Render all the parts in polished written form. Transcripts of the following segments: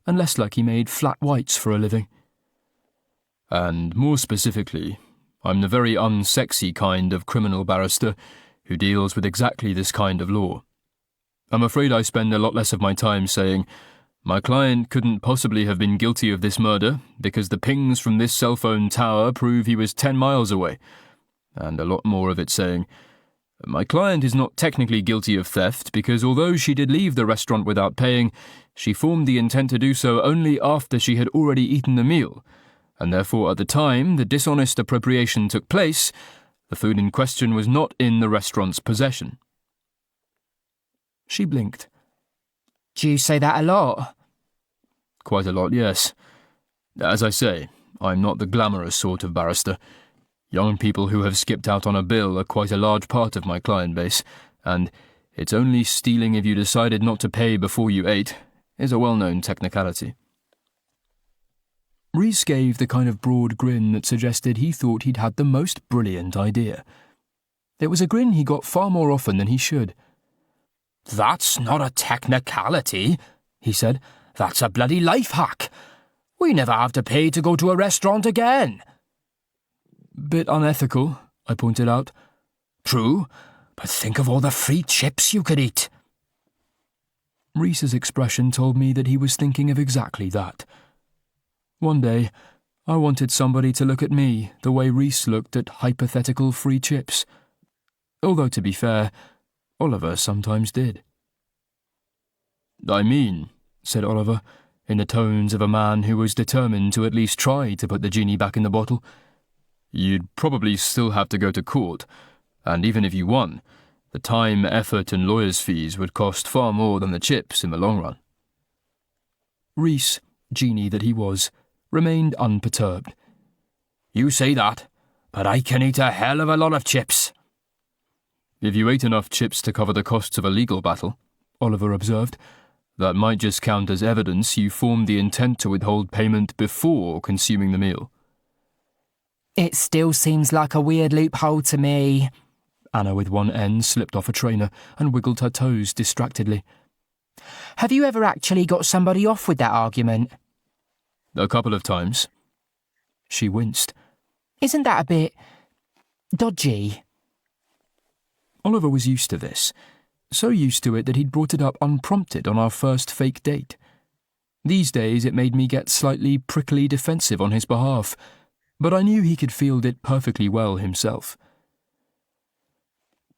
unless like he made flat whites for a living. And more specifically, I'm the very unsexy kind of criminal barrister who deals with exactly this kind of law. I'm afraid I spend a lot less of my time saying, my client couldn't possibly have been guilty of this murder because the pings from this cell phone tower prove he was 10 miles away, and a lot more of it saying, my client is not technically guilty of theft because although she did leave the restaurant without paying, she formed the intent to do so only after she had already eaten the meal, and therefore at the time the dishonest appropriation took place, the food in question was not in the restaurant's possession. She blinked. Do you say that a lot? Quite a lot, yes. As I say, I'm not the glamorous sort of barrister. Young people who have skipped out on a bill are quite a large part of my client base, and it's only stealing if you decided not to pay before you ate is a well-known technicality. Reese gave the kind of broad grin that suggested he thought he'd had the most brilliant idea. It was a grin he got far more often than he should. That's not a technicality, he said. That's a bloody life hack. We never have to pay to go to a restaurant again. Bit unethical, I pointed out. True, but think of all the free chips you could eat. Reese's expression told me that he was thinking of exactly that. One day, I wanted somebody to look at me the way Reese looked at hypothetical free chips. Although, to be fair, Oliver sometimes did. I mean, said Oliver, in the tones of a man who was determined to at least try to put the genie back in the bottle, you'd probably still have to go to court, and even if you won, the time, effort and lawyers' fees would cost far more than the chips in the long run. Reese, genie that he was, remained unperturbed. You say that, but I can eat a hell of a lot of chips. If you ate enough chips to cover the costs of a legal battle, Oliver observed, that might just count as evidence you formed the intent to withhold payment before consuming the meal. It still seems like a weird loophole to me. Anna with one end slipped off a trainer and wiggled her toes distractedly. Have you ever actually got somebody off with that argument? A couple of times. She winced. Isn't that a bit dodgy? Oliver was used to this. So used to it that he'd brought it up unprompted on our first fake date. These days it made me get slightly prickly defensive on his behalf, but I knew he could field it perfectly well himself.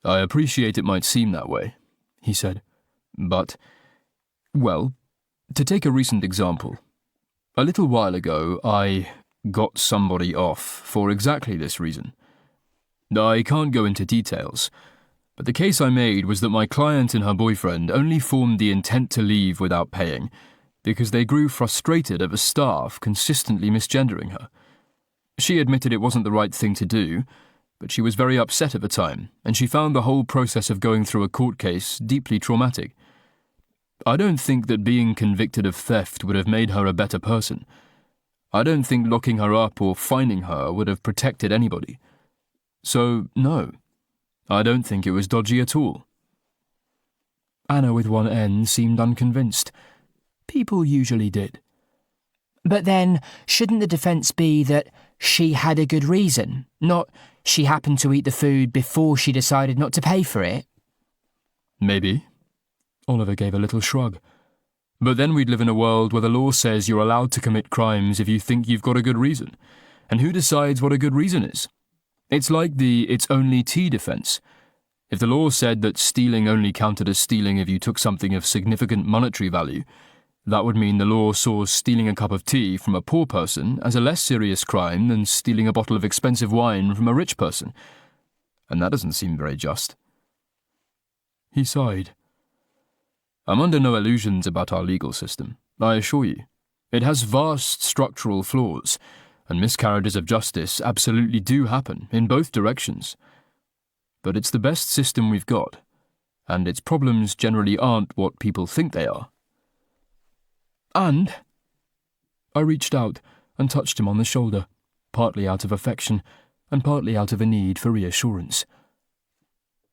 I appreciate it might seem that way, he said, but, well, to take a recent example, a little while ago I got somebody off for exactly this reason. I can't go into details, but the case I made was that my client and her boyfriend only formed the intent to leave without paying because they grew frustrated over staff consistently misgendering her. She admitted it wasn't the right thing to do, but she was very upset at the time, and she found the whole process of going through a court case deeply traumatic. I don't think that being convicted of theft would have made her a better person. I don't think locking her up or fining her would have protected anybody. So, no. I don't think it was dodgy at all. Anna with one end seemed unconvinced. People usually did. But then, shouldn't the defence be that she had a good reason, not she happened to eat the food before she decided not to pay for it? Maybe. Oliver gave a little shrug. But then we'd live in a world where the law says you're allowed to commit crimes if you think you've got a good reason. And who decides what a good reason is? It's like the it's only tea defence. If the law said that stealing only counted as stealing if you took something of significant monetary value, that would mean the law saw stealing a cup of tea from a poor person as a less serious crime than stealing a bottle of expensive wine from a rich person. And that doesn't seem very just. He sighed. I'm under no illusions about our legal system, I assure you. It has vast structural flaws, and miscarriages of justice absolutely do happen in both directions. But it's the best system we've got, and its problems generally aren't what people think they are. And I reached out and touched him on the shoulder, partly out of affection and partly out of a need for reassurance.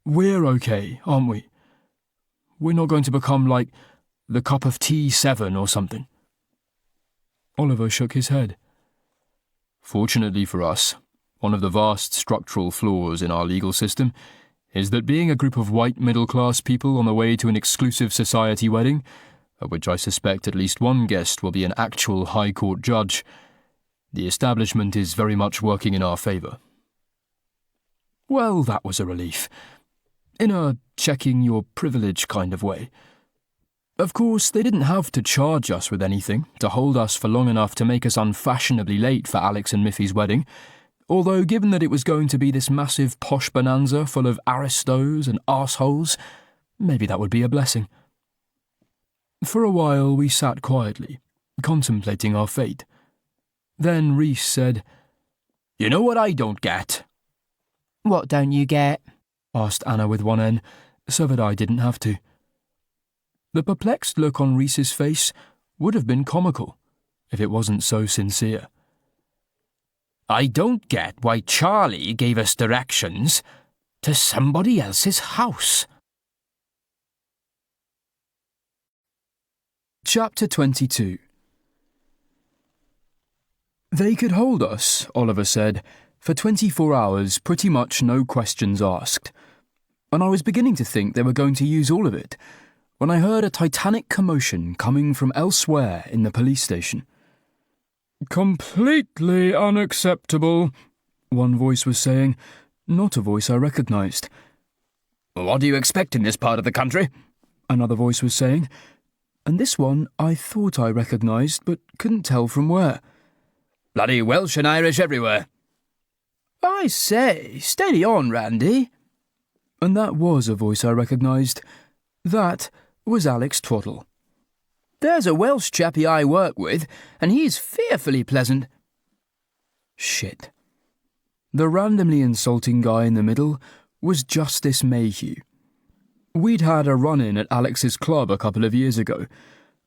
We're okay, aren't we? We're not going to become like the cup of tea 7 or something. Oliver shook his head. Fortunately for us, one of the vast structural flaws in our legal system is that being a group of white middle-class people on the way to an exclusive society wedding, at which I suspect at least one guest will be an actual High Court judge, the establishment is very much working in our favour. Well, that was a relief. In a checking your privilege kind of way. Of course, they didn't have to charge us with anything to hold us for long enough to make us unfashionably late for Alex and Miffy's wedding, although given that it was going to be this massive posh bonanza full of aristos and arseholes, maybe that would be a blessing. For a while we sat quietly, contemplating our fate. Then Reese said, "You know what I don't get?" What don't you get? asked Anna with one N, so that I didn't have to. The perplexed look on Reese's face would have been comical, if it wasn't so sincere. "I don't get why Charlie gave us directions to somebody else's house." Chapter 22. They could hold us, Oliver said, for 24 hours, pretty much no questions asked. And I was beginning to think they were going to use all of it, when I heard a titanic commotion coming from elsewhere in the police station. "Completely unacceptable," one voice was saying, not a voice I recognised. "What do you expect in this part of the country?" another voice was saying, and this one I thought I recognised but couldn't tell from where. "Bloody Welsh and Irish everywhere." "I say, steady on, Randy." And that was a voice I recognised. That was Alex Twaddle. "There's a Welsh chappie I work with, and he's fearfully pleasant." Shit. The randomly insulting guy in the middle was Justice Mayhew. We'd had a run-in at Alex's club a couple of years ago,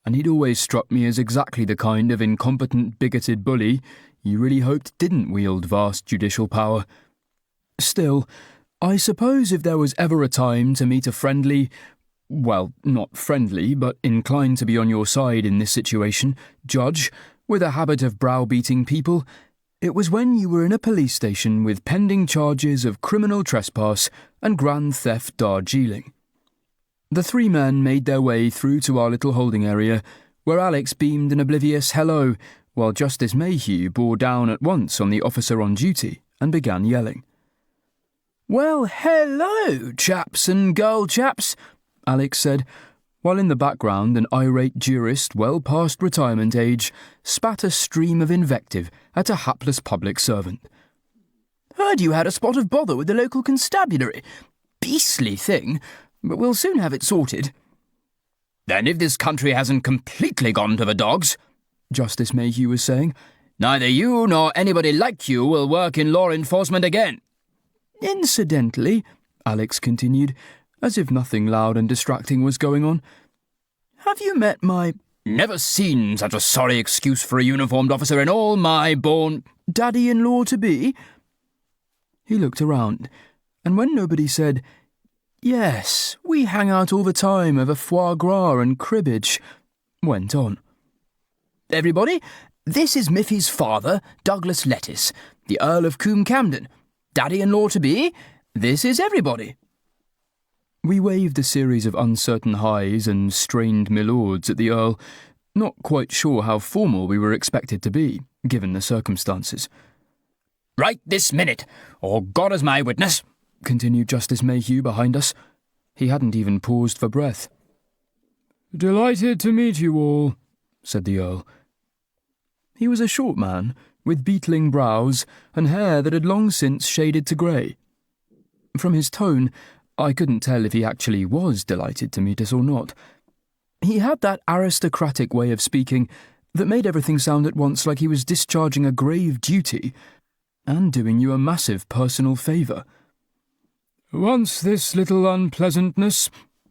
and he'd always struck me as exactly the kind of incompetent, bigoted bully you really hoped didn't wield vast judicial power. Still, I suppose if there was ever a time to meet a friendly, well, not friendly, but inclined to be on your side in this situation, judge, with a habit of browbeating people, it was when you were in a police station with pending charges of criminal trespass and grand theft Darjeeling. The three men made their way through to our little holding area, where Alex beamed an oblivious hello, while Justice Mayhew bore down at once on the officer on duty and began yelling. "Well, hello, chaps and girl chaps," Alex said, while in the background an irate jurist well past retirement age spat a stream of invective at a hapless public servant. "Heard you had a spot of bother with the local constabulary. Beastly thing, but we'll soon have it sorted." "Then if this country hasn't completely gone to the dogs," Justice Mayhew was saying, "neither you nor anybody like you will work in law enforcement again." "Incidentally," Alex continued, as if nothing loud and distracting was going on, "have you met my—" "Never seen such a sorry excuse for a uniformed officer in all my born—" "Daddy-in-law-to-be?" He looked around, and when nobody said, "Yes, we hang out all the time over foie gras and cribbage," went on. "Everybody, this is Miffy's father, Douglas Lettuce, the Earl of Combe Camden. Daddy-in-law-to-be, this is everybody." We waved a series of uncertain highs and strained milords at the Earl, not quite sure how formal we were expected to be, given the circumstances. "Right this minute, or God is my witness," continued Justice Mayhew behind us. He hadn't even paused for breath. "Delighted to meet you all," said the Earl. He was a short man, with beetling brows and hair that had long since shaded to grey. From his tone, I couldn't tell if he actually was delighted to meet us or not. He had that aristocratic way of speaking that made everything sound at once like he was discharging a grave duty and doing you a massive personal favour. "Once this little unpleasantness—"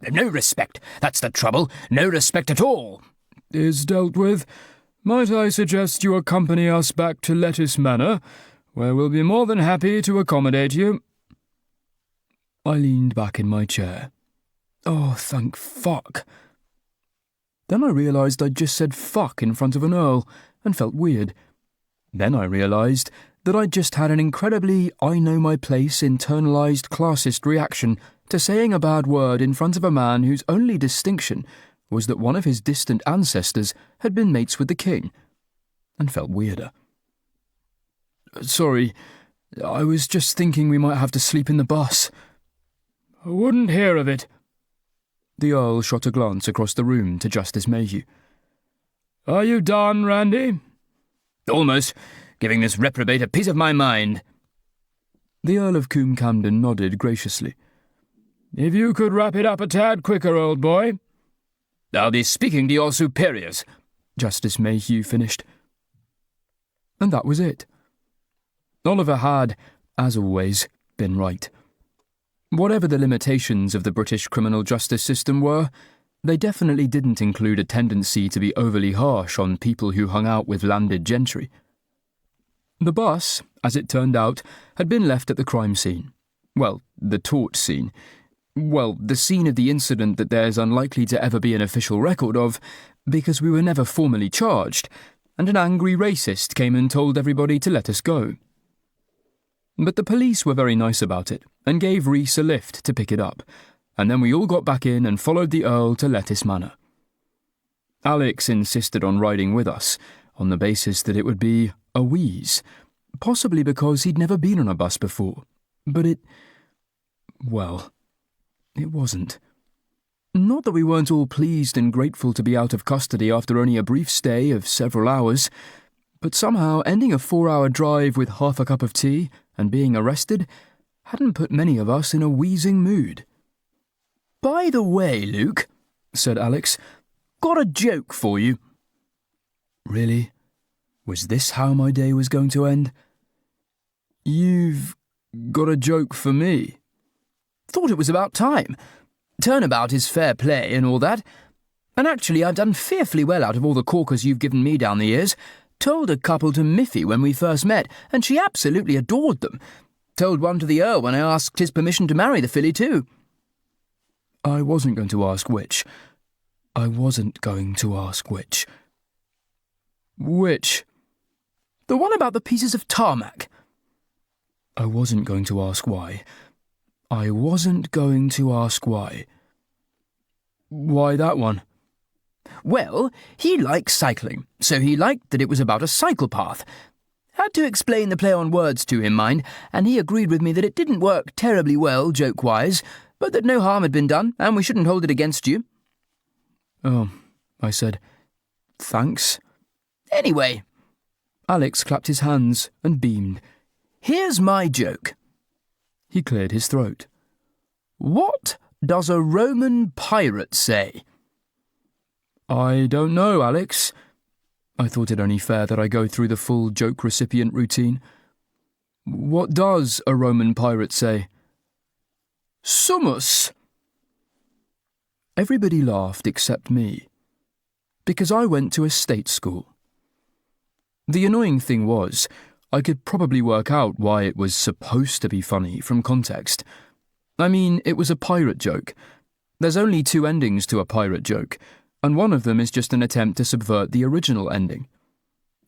"No respect, that's the trouble, no respect at all," "is dealt with, might I suggest you accompany us back to Lettuce Manor, where we'll be more than happy to accommodate you." I leaned back in my chair. Oh, thank fuck. Then I realised I'd just said fuck in front of an Earl, and felt weird. Then I realised that I'd just had an incredibly I-know-my-place internalised classist reaction to saying a bad word in front of a man whose only distinction was that one of his distant ancestors had been mates with the king, and felt weirder. "Sorry, I was just thinking we might have to sleep in the bus." "I wouldn't hear of it." The Earl shot a glance across the room to Justice Mayhew. "Are you done, Randy?" "Almost. Giving this reprobate a piece of my mind." The Earl of Combe Camden nodded graciously. "If you could wrap it up a tad quicker, old boy." "I'll be speaking to your superiors," Justice Mayhew finished. And that was it. Oliver had, as always, been right. Whatever the limitations of the British criminal justice system were, they definitely didn't include a tendency to be overly harsh on people who hung out with landed gentry. The bus, as it turned out, had been left at the crime scene. Well, the torch scene. Well, the scene of the incident that there's unlikely to ever be an official record of, because we were never formally charged, and an angry racist came and told everybody to let us go. But the police were very nice about it, and gave Reese a lift to pick it up, and then we all got back in and followed the Earl to Lettuce Manor. Alex insisted on riding with us, on the basis that it would be a wheeze, possibly because he'd never been on a bus before, but it wasn't. Not that we weren't all pleased and grateful to be out of custody after only a brief stay of several hours, but somehow ending a 4-hour drive with half a cup of tea and being arrested hadn't put many of us in a wheezing mood. "By the way, Luke," said Alex, "got a joke for you." Really? Was this how my day was going to end? "You've got a joke for me?" "Thought it was about time. Turnabout is fair play and all that. And actually I've done fearfully well out of all the corkers you've given me down the years. Told a couple to Miffy when we first met, and she absolutely adored them. Told one to the Earl when I asked his permission to marry the filly too." I wasn't going to ask which. Which? "The one about the pieces of tarmac." I wasn't going to ask why. Why that one? "Well, he likes cycling, so he liked that it was about a cycle path. Had to explain the play on words to him, mind, and he agreed with me that it didn't work terribly well, joke-wise, but that no harm had been done, and we shouldn't hold it against you." "Oh," I said. "Thanks." "Anyway," Alex clapped his hands and beamed. "Here's my joke." He cleared his throat. "What does a Roman pirate say?" "I don't know, Alex." I thought it only fair that I go through the full joke recipient routine. "What does a Roman pirate say?" "Sumus." Everybody laughed except me, because I went to a state school. The annoying thing was, I could probably work out why it was supposed to be funny from context. I mean, it was a pirate joke. There's only 2 endings to a pirate joke, and one of them is just an attempt to subvert the original ending.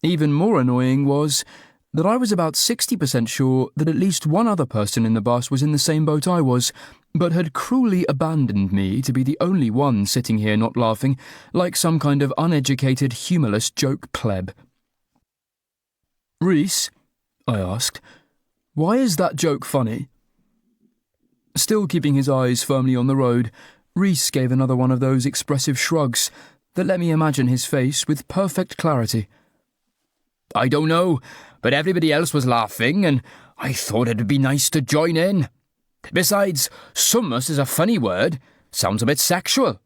Even more annoying was that I was about 60% sure that at least one other person in the bus was in the same boat I was, but had cruelly abandoned me to be the only one sitting here not laughing, like some kind of uneducated, humourless joke pleb. "Reese," I asked, "why is that joke funny?" Still keeping his eyes firmly on the road, Reese gave another one of those expressive shrugs that let me imagine his face with perfect clarity. "I don't know, but everybody else was laughing, and I thought it'd be nice to join in. Besides, summus is a funny word. Sounds a bit sexual."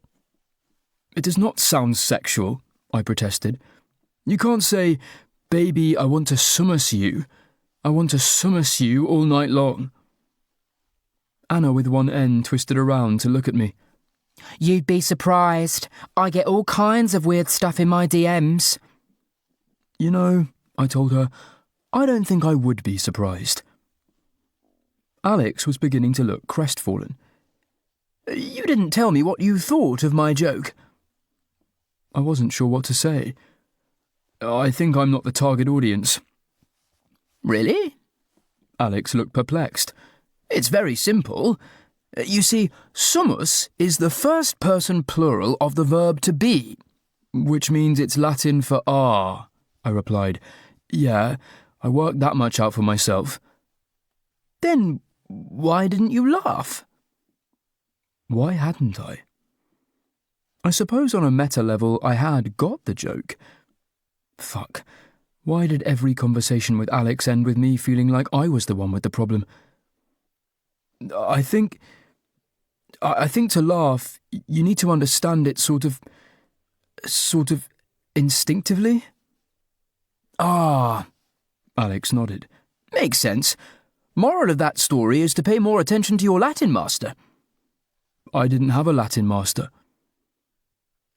"It does not sound sexual," I protested. "You can't say, 'Baby, I want to summus you. I want to summus you all night long.'" Anna with one end twisted around to look at me. "You'd be surprised. I get all kinds of weird stuff in my DMs. "You know," I told her, "I don't think I would be surprised." Alex was beginning to look crestfallen. "You didn't tell me what you thought of my joke." I wasn't sure what to say. I think I'm not the target audience. Really? Alex looked perplexed. It's very simple. You see, sumus is the first person plural of the verb to be. Which means it's Latin for are, I replied. Yeah, I worked that much out for myself. Then why didn't you laugh? Why hadn't I? I suppose on a meta level I had got the joke. Fuck. Why did every conversation with Alex end with me feeling like I was the one with the problem? I think to laugh, you need to understand it sort of instinctively. Ah, Alex nodded. Makes sense. Moral of that story is to pay more attention to your Latin master. I didn't have a Latin master.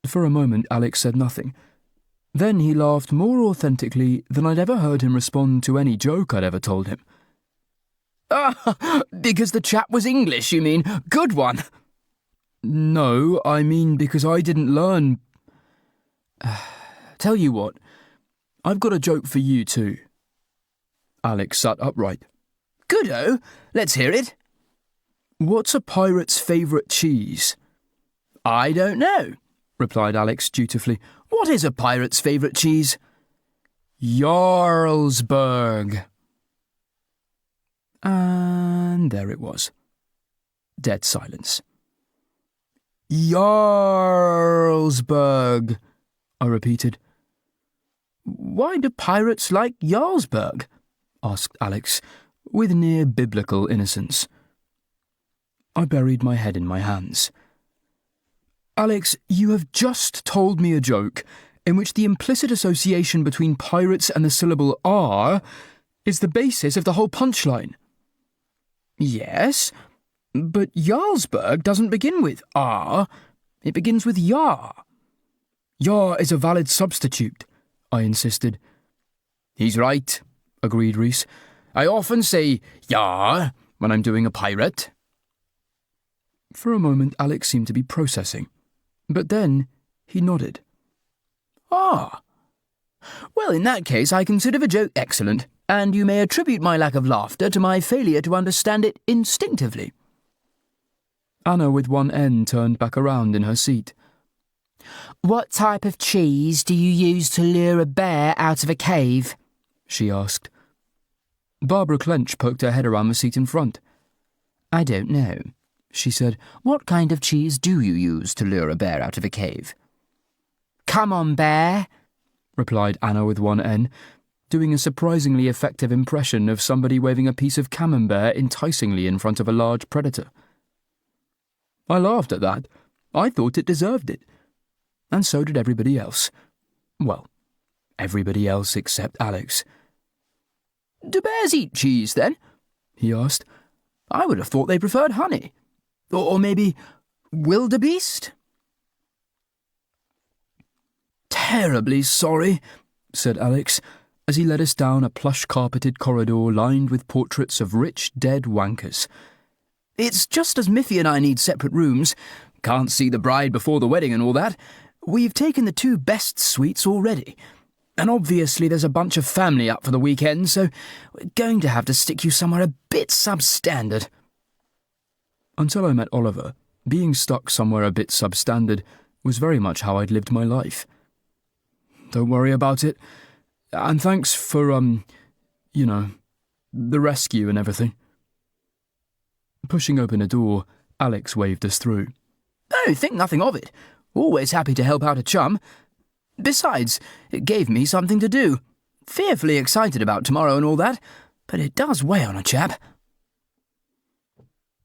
For a moment, Alex said nothing. Then he laughed more authentically than I'd ever heard him respond to any joke I'd ever told him. Ah, because the chap was English, you mean? Good one. No, I mean because I didn't learn... Tell you what, I've got a joke for you too. Alex sat upright. Good-o, let's hear it. What's a pirate's favourite cheese? I don't know, replied Alex dutifully. What is a pirate's favourite cheese? Jarlsberg. And there it was. Dead silence. Jarlsberg, I repeated. Why do pirates like Jarlsberg? Asked Alex, with near biblical innocence. I buried my head in my hands. Alex, you have just told me a joke in which the implicit association between pirates and the syllable are is the basis of the whole punchline. Yes, but Jarlsberg doesn't begin with R, it begins with Jar. Jar is a valid substitute, I insisted. He's right, agreed Reese. I often say Jar when I'm doing a pirate. For a moment, Alex seemed to be processing, but then he nodded. Ah. Well, in that case, I consider the joke excellent, and you may attribute my lack of laughter to my failure to understand it instinctively. Anna with one end turned back around in her seat. What type of cheese do you use to lure a bear out of a cave? She asked. Barbara Clench poked her head around the seat in front. I don't know, she said. What kind of cheese do you use to lure a bear out of a cave? Come on, bear, replied Anna with one N, doing a surprisingly effective impression of somebody waving a piece of camembert enticingly in front of a large predator. I laughed at that. I thought it deserved it. And so did everybody else. Well, everybody else except Alex. Do bears eat cheese, then? He asked. I would have thought they preferred honey. Or maybe wildebeest? Terribly sorry, said Alex, as he led us down a plush-carpeted corridor lined with portraits of rich, dead wankers. It's just as Miffy and I need separate rooms. Can't see the bride before the wedding and all that. We've taken the 2 best suites already. And obviously there's a bunch of family up for the weekend, so we're going to have to stick you somewhere a bit substandard. Until I met Oliver, being stuck somewhere a bit substandard was very much how I'd lived my life. Don't worry about it. And thanks for, the rescue and everything. Pushing open a door, Alex waved us through. Oh, think nothing of it. Always happy to help out a chum. Besides, it gave me something to do. Fearfully excited about tomorrow and all that, but it does weigh on a chap.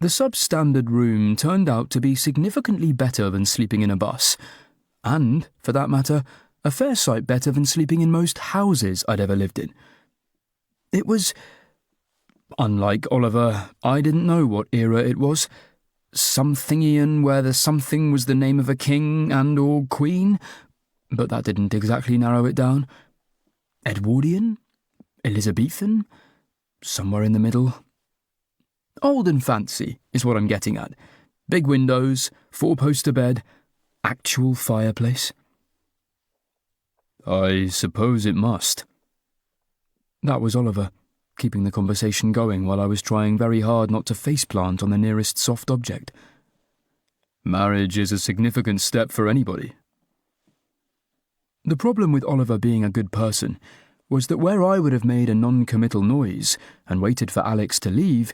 The substandard room turned out to be significantly better than sleeping in a bus, and, for that matter, a fair sight better than sleeping in most houses I'd ever lived in. It was... Unlike Oliver, I didn't know what era it was. Somethingian, where the something was the name of a king and or queen, but that didn't exactly narrow it down. Edwardian? Elizabethan? Somewhere in the middle. Old and fancy is what I'm getting at. Big windows, 4-poster bed, actual fireplace. I suppose it must. That was Oliver, keeping the conversation going while I was trying very hard not to faceplant on the nearest soft object. Marriage is a significant step for anybody. The problem with Oliver being a good person was that where I would have made a non-committal noise and waited for Alex to leave,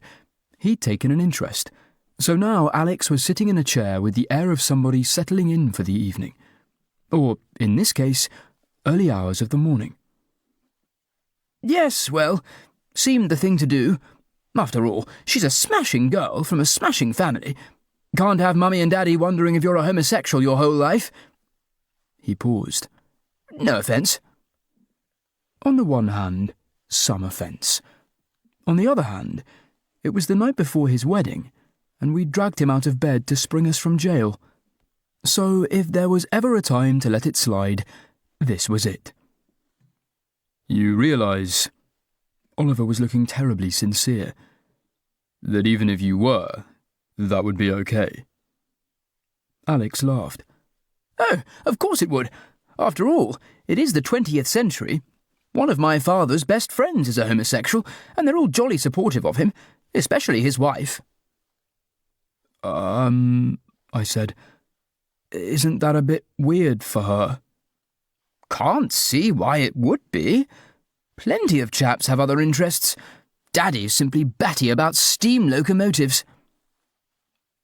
he'd taken an interest. So now Alex was sitting in a chair with the air of somebody settling in for the evening. Or, in this case, early hours of the morning. Yes, well, seemed the thing to do. After all, she's a smashing girl from a smashing family. Can't have Mummy and Daddy wondering if you're a homosexual your whole life. He paused. No offence. On the one hand, some offence. On the other hand, it was the night before his wedding, and we'd dragged him out of bed to spring us from jail. So if there was ever a time to let it slide, this was it. You realise, Oliver was looking terribly sincere, that even if you were, that would be okay. Alex laughed. Oh, of course it would. After all, it is the 20th century. One of my father's best friends is a homosexual, and they're all jolly supportive of him, especially his wife. I said, isn't that a bit weird for her? Can't see why it would be. Plenty of chaps have other interests. Daddy's simply batty about steam locomotives.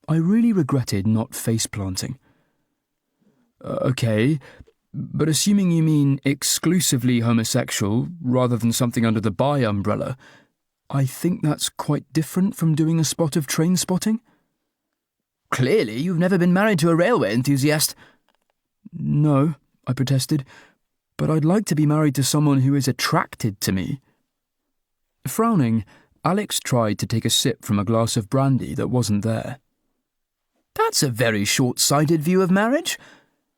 I really regretted not face-planting. Okay, but assuming you mean exclusively homosexual rather than something under the bi umbrella, I think that's quite different from doing a spot of train spotting. Clearly, you've never been married to a railway enthusiast. No, I protested, but I'd like to be married to someone who is attracted to me. Frowning, Alex tried to take a sip from a glass of brandy that wasn't there. That's a very short-sighted view of marriage.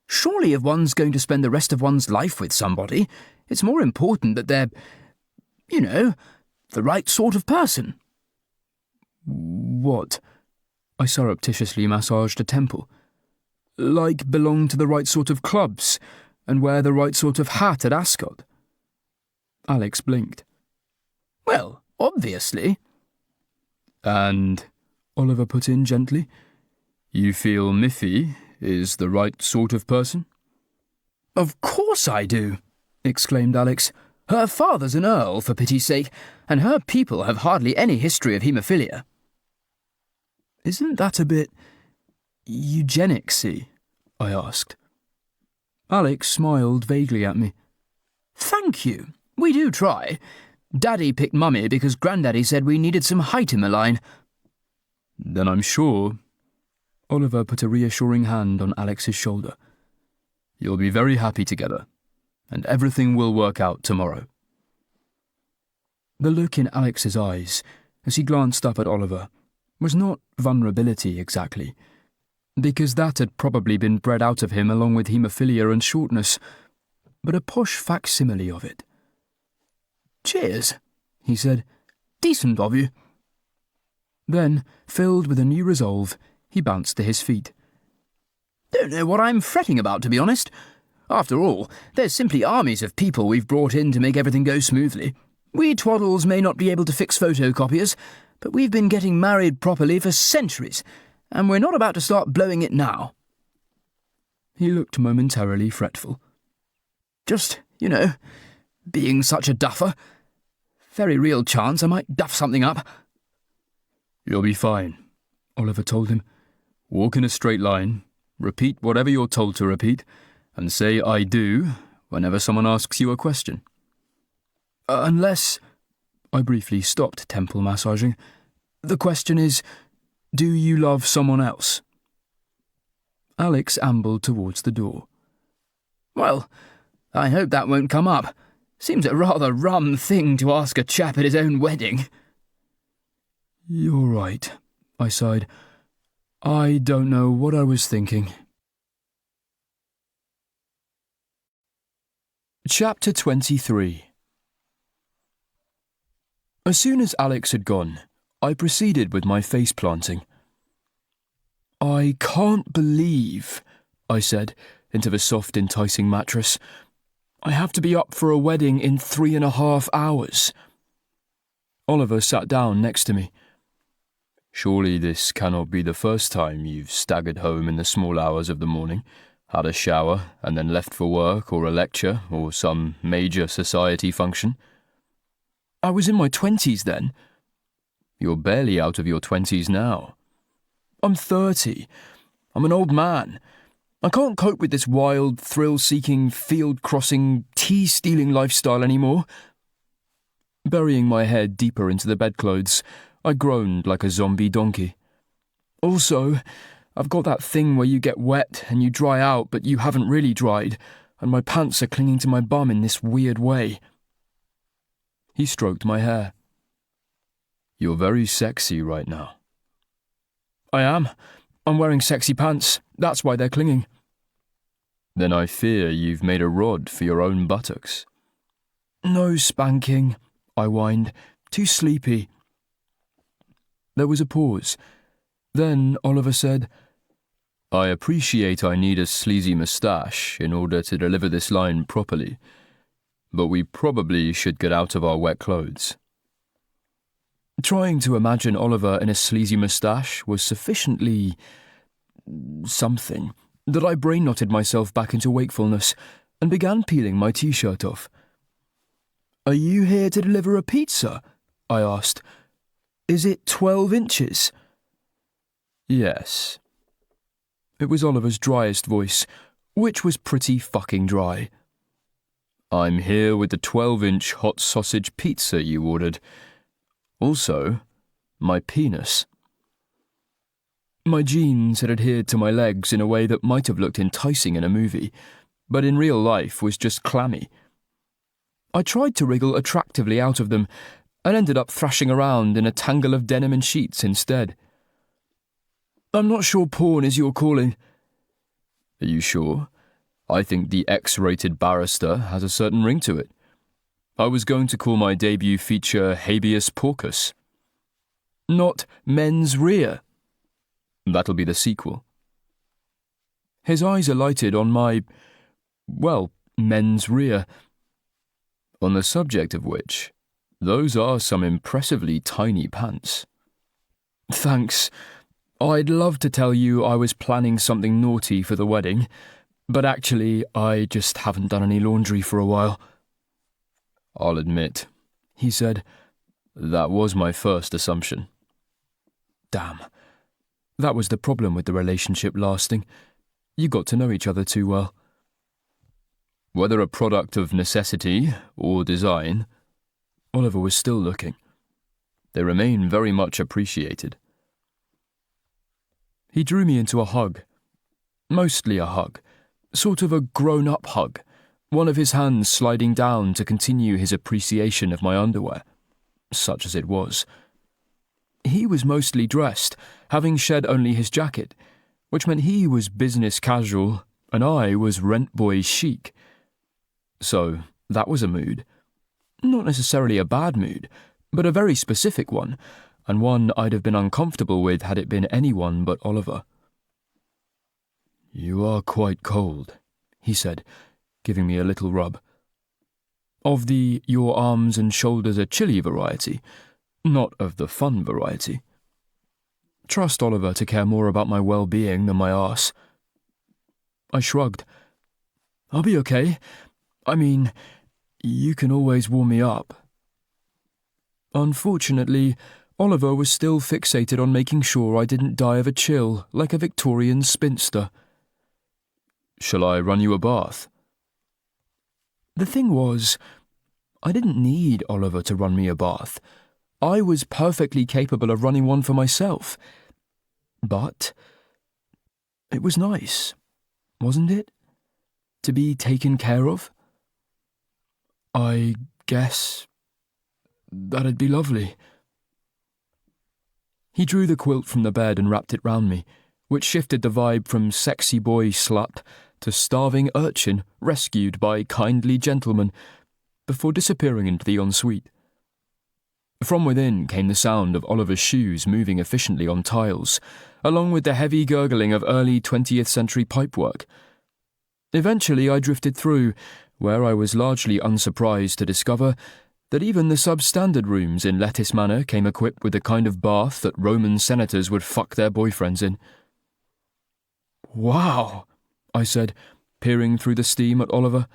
Surely if one's going to spend the rest of one's life with somebody, it's more important that they're, the right sort of person. What? I surreptitiously massaged a temple. Like belong to the right sort of clubs and wear the right sort of hat at Ascot. Alex blinked. Well, obviously. And, Oliver put in gently, you feel Miffy is the right sort of person? Of course I do, exclaimed Alex. Her father's an earl, for pity's sake, and her people have hardly any history of haemophilia. Isn't that a bit eugenicsy? I asked. Alex smiled vaguely at me. Thank you. We do try. Daddy picked Mummy because Grandaddy said we needed some height in the line. Then I'm sure. Oliver put a reassuring hand on Alex's shoulder. You'll be very happy together, and everything will work out tomorrow. The look in Alex's eyes, as he glanced up at Oliver, was not vulnerability exactly, because that had probably been bred out of him along with haemophilia and shortness, but a posh facsimile of it. Cheers, he said. Decent of you. Then, filled with a new resolve, he bounced to his feet. Don't know what I'm fretting about, to be honest. After all, there's simply armies of people we've brought in to make everything go smoothly. We twaddles may not be able to fix photocopiers, but we've been getting married properly for centuries, and we're not about to start blowing it now. He looked momentarily fretful. Just, being such a duffer. Very real chance I might duff something up. You'll be fine, Oliver told him. Walk in a straight line, repeat whatever you're told to repeat, and say I do whenever someone asks you a question. Unless... I briefly stopped temple massaging. The question is, do you love someone else? Alex ambled towards the door. Well, I hope that won't come up. Seems a rather rum thing to ask a chap at his own wedding. You're right, I sighed. I don't know what I was thinking. Chapter 23. As soon as Alex had gone, I proceeded with my face planting. I can't believe, I said, into the soft, enticing mattress. I have to be up for a wedding in 3.5 hours. Oliver sat down next to me. Surely this cannot be the first time you've staggered home in the small hours of the morning, had a shower, and then left for work or a lecture or some major society function. I was in my 20s then. You're barely out of your 20s now. I'm 30. I'm an old man. I can't cope with this wild, thrill-seeking, field-crossing, tea-stealing lifestyle anymore. Burying my head deeper into the bedclothes, I groaned like a zombie donkey. Also, I've got that thing where you get wet and you dry out but you haven't really dried, and my pants are clinging to my bum in this weird way. He stroked my hair. You're very sexy right now. I am. I'm wearing sexy pants. That's why they're clinging. Then I fear you've made a rod for your own buttocks. No spanking, I whined. Too sleepy. There was a pause. Then Oliver said, I appreciate I need a sleazy moustache in order to deliver this line properly, but we probably should get out of our wet clothes. Trying to imagine Oliver in a sleazy moustache was sufficiently something that I brain-knotted myself back into wakefulness and began peeling my t-shirt off. Are you here to deliver a pizza? I asked. Is it 12 inches? Yes. It was Oliver's driest voice, which was pretty fucking dry. I'm here with the 12-inch hot sausage pizza you ordered. Also, my penis. My jeans had adhered to my legs in a way that might have looked enticing in a movie, but in real life was just clammy. I tried to wriggle attractively out of them and ended up thrashing around in a tangle of denim and sheets instead. I'm not sure porn is your calling. Are you sure? I think the X-rated barrister has a certain ring to it. I was going to call my debut feature Habeas Porcus. Not Men's Rear. That'll be the sequel. His eyes alighted on my, men's rear. On the subject of which, those are some impressively tiny pants. Thanks. I'd love to tell you I was planning something naughty for the wedding, but actually I just haven't done any laundry for a while. I'll admit, he said, that was my first assumption. Damn. That was the problem with the relationship lasting. You got to know each other too well. Whether a product of necessity or design, Oliver was still looking. They remain very much appreciated. He drew me into a hug. Mostly a hug. Sort of a grown-up hug. One of his hands sliding down to continue his appreciation of my underwear, such as it was. He was mostly dressed, having shed only his jacket, which meant he was business casual and I was rent boy chic. So that was a mood. Not necessarily a bad mood, but a very specific one, and one I'd have been uncomfortable with had it been anyone but Oliver. You are quite cold, he said, giving me a little rub. Of the your arms and shoulders are chilly variety, not of the fun variety. Trust Oliver to care more about my well-being than my arse. I shrugged. I'll be okay. I mean, you can always warm me up. Unfortunately, Oliver was still fixated on making sure I didn't die of a chill like a Victorian spinster. Shall I run you a bath? The thing was, I didn't need Oliver to run me a bath. I was perfectly capable of running one for myself. But it was nice, wasn't it? To be taken care of? I guess that'd be lovely. He drew the quilt from the bed and wrapped it round me, which shifted the vibe from sexy boy slut to starving urchin rescued by kindly gentleman, before disappearing into the ensuite. From within came the sound of Oliver's shoes moving efficiently on tiles, along with the heavy gurgling of early 20th century pipework. Eventually I drifted through, where I was largely unsurprised to discover that even the substandard rooms in Lettuce Manor came equipped with the kind of bath that Roman senators would fuck their boyfriends in. "Wow," I said, peering through the steam at Oliver.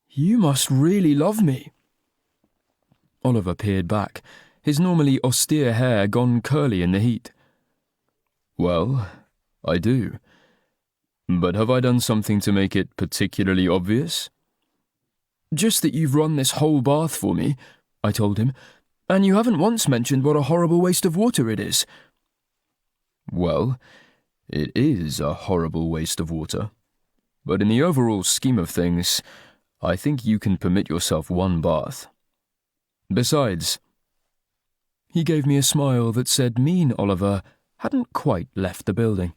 "You must really love me." Oliver peered back, his normally austere hair gone curly in the heat. "Well, I do. But have I done something to make it particularly obvious?" "Just that you've run this whole bath for me," I told him, "and you haven't once mentioned what a horrible waste of water it is." "Well, it is a horrible waste of water. But in the overall scheme of things, I think you can permit yourself one bath. Besides," he gave me a smile that said mean Oliver hadn't quite left the building,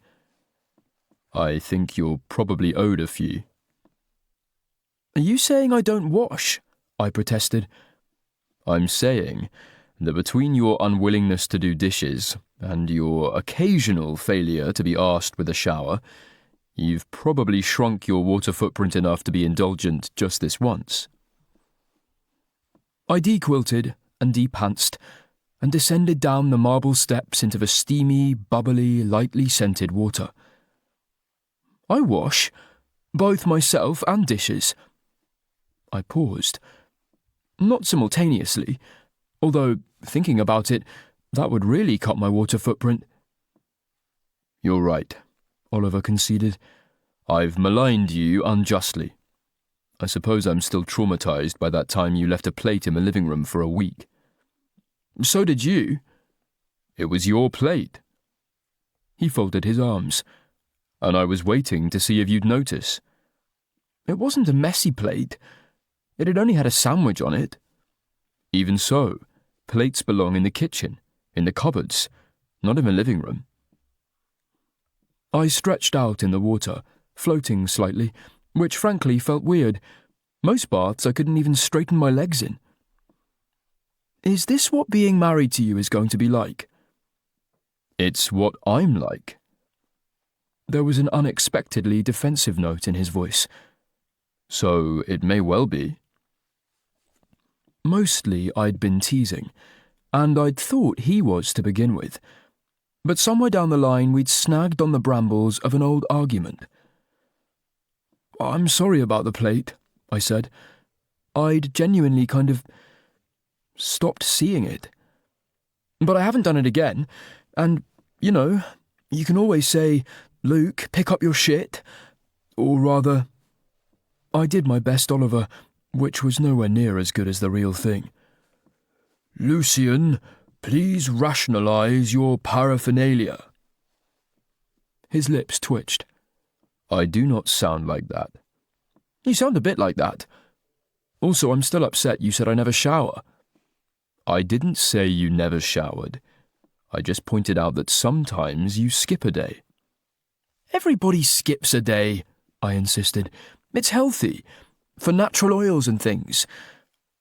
"I think you're probably owed a few." "Are you saying I don't wash?" I protested. "I'm saying that between your unwillingness to do dishes and your occasional failure to be arsed with a shower, you've probably shrunk your water footprint enough to be indulgent just this once." I dequilted and depantsed and descended down the marble steps into the steamy, bubbly, lightly scented water. "I wash, both myself and dishes." I paused. Not simultaneously, although, thinking about it, that would really cut my water footprint. "You're right," Oliver conceded. "I've maligned you unjustly. I suppose I'm still traumatized by that time you left a plate in the living room for a week." "So did you." "It was your plate." He folded his arms. "And I was waiting to see if you'd notice." "It wasn't a messy plate. It had only had a sandwich on it." "Even so, plates belong in the kitchen, in the cupboards, not in the living room." I stretched out in the water, floating slightly, which frankly felt weird. Most baths I couldn't even straighten my legs in. "Is this what being married to you is going to be like?" "It's what I'm like." There was an unexpectedly defensive note in his voice. "So it may well be." Mostly I'd been teasing, and I'd thought he was to begin with. But somewhere down the line we'd snagged on the brambles of an old argument. "I'm sorry about the plate," I said. I'd genuinely kind of stopped seeing it. "But I haven't done it again, and, you can always say, 'Luke, pick up your shit,' or rather..." I did my best, Oliver, which was nowhere near as good as the real thing. "Lucian, please rationalize your paraphernalia." His lips twitched. "I do not sound like that." "You sound a bit like that. Also, I'm still upset you said I never shower." "I didn't say you never showered. I just pointed out that sometimes you skip a day." "Everybody skips a day," I insisted. "It's healthy, for natural oils and things.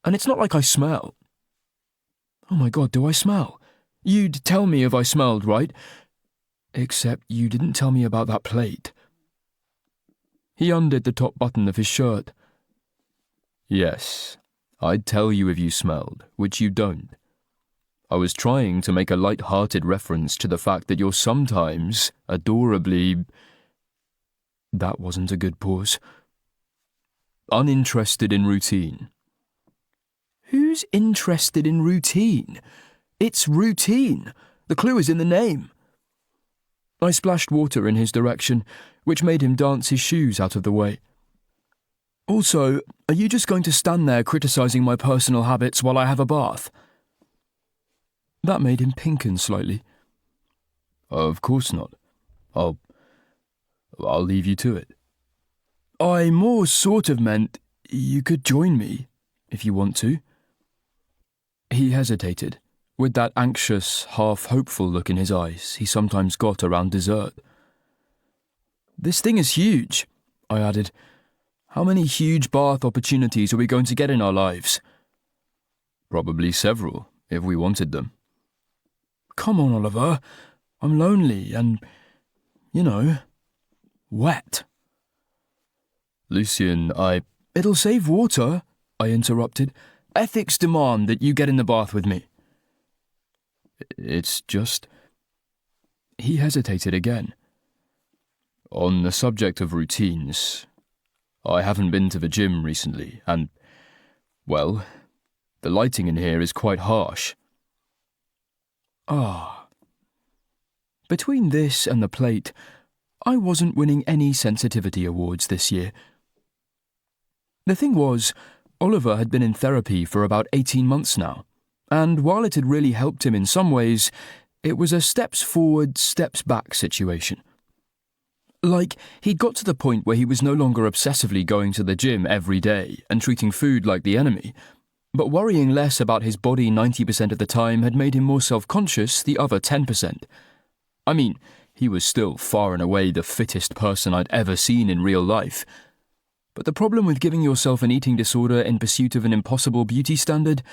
And it's not like I smell." "Oh my God, do I smell? You'd tell me if I smelled, right? Except you didn't tell me about that plate." He undid the top button of his shirt. "Yes, I'd tell you if you smelled, which you don't. I was trying to make a light-hearted reference to the fact that you're sometimes adorably..." That wasn't a good pause. "Uninterested in routine." "Who's interested in routine? It's routine. The clue is in the name." I splashed water in his direction, which made him dance his shoes out of the way. "Also, are you just going to stand there criticizing my personal habits while I have a bath?" That made him pinken slightly. "Of course not. I'll leave you to it." "I more sort of meant you could join me, if you want to." He hesitated, with that anxious, half-hopeful look in his eyes he sometimes got around dessert. "This thing is huge," I added. "How many huge bath opportunities are we going to get in our lives?" "Probably several, if we wanted them." "Come on, Oliver. I'm lonely and, wet." "Lucian, It'll save water, I interrupted. Ethics demand that you get in the bath with me. It's just... He hesitated again. On the subject of routines, I haven't been to the gym recently, and, well, the lighting in here is quite harsh. Ah. Between this and the plate, I wasn't winning any sensitivity awards this year. The thing was, Oliver had been in therapy for about 18 months now, and while it had really helped him in some ways, it was a steps forward, steps back situation. Like, he'd got to the point where he was no longer obsessively going to the gym every day and treating food like the enemy, but worrying less about his body 90% of the time had made him more self-conscious the other 10%. I mean, he was still far and away the fittest person I'd ever seen in real life. But the problem with giving yourself an eating disorder in pursuit of an impossible beauty standard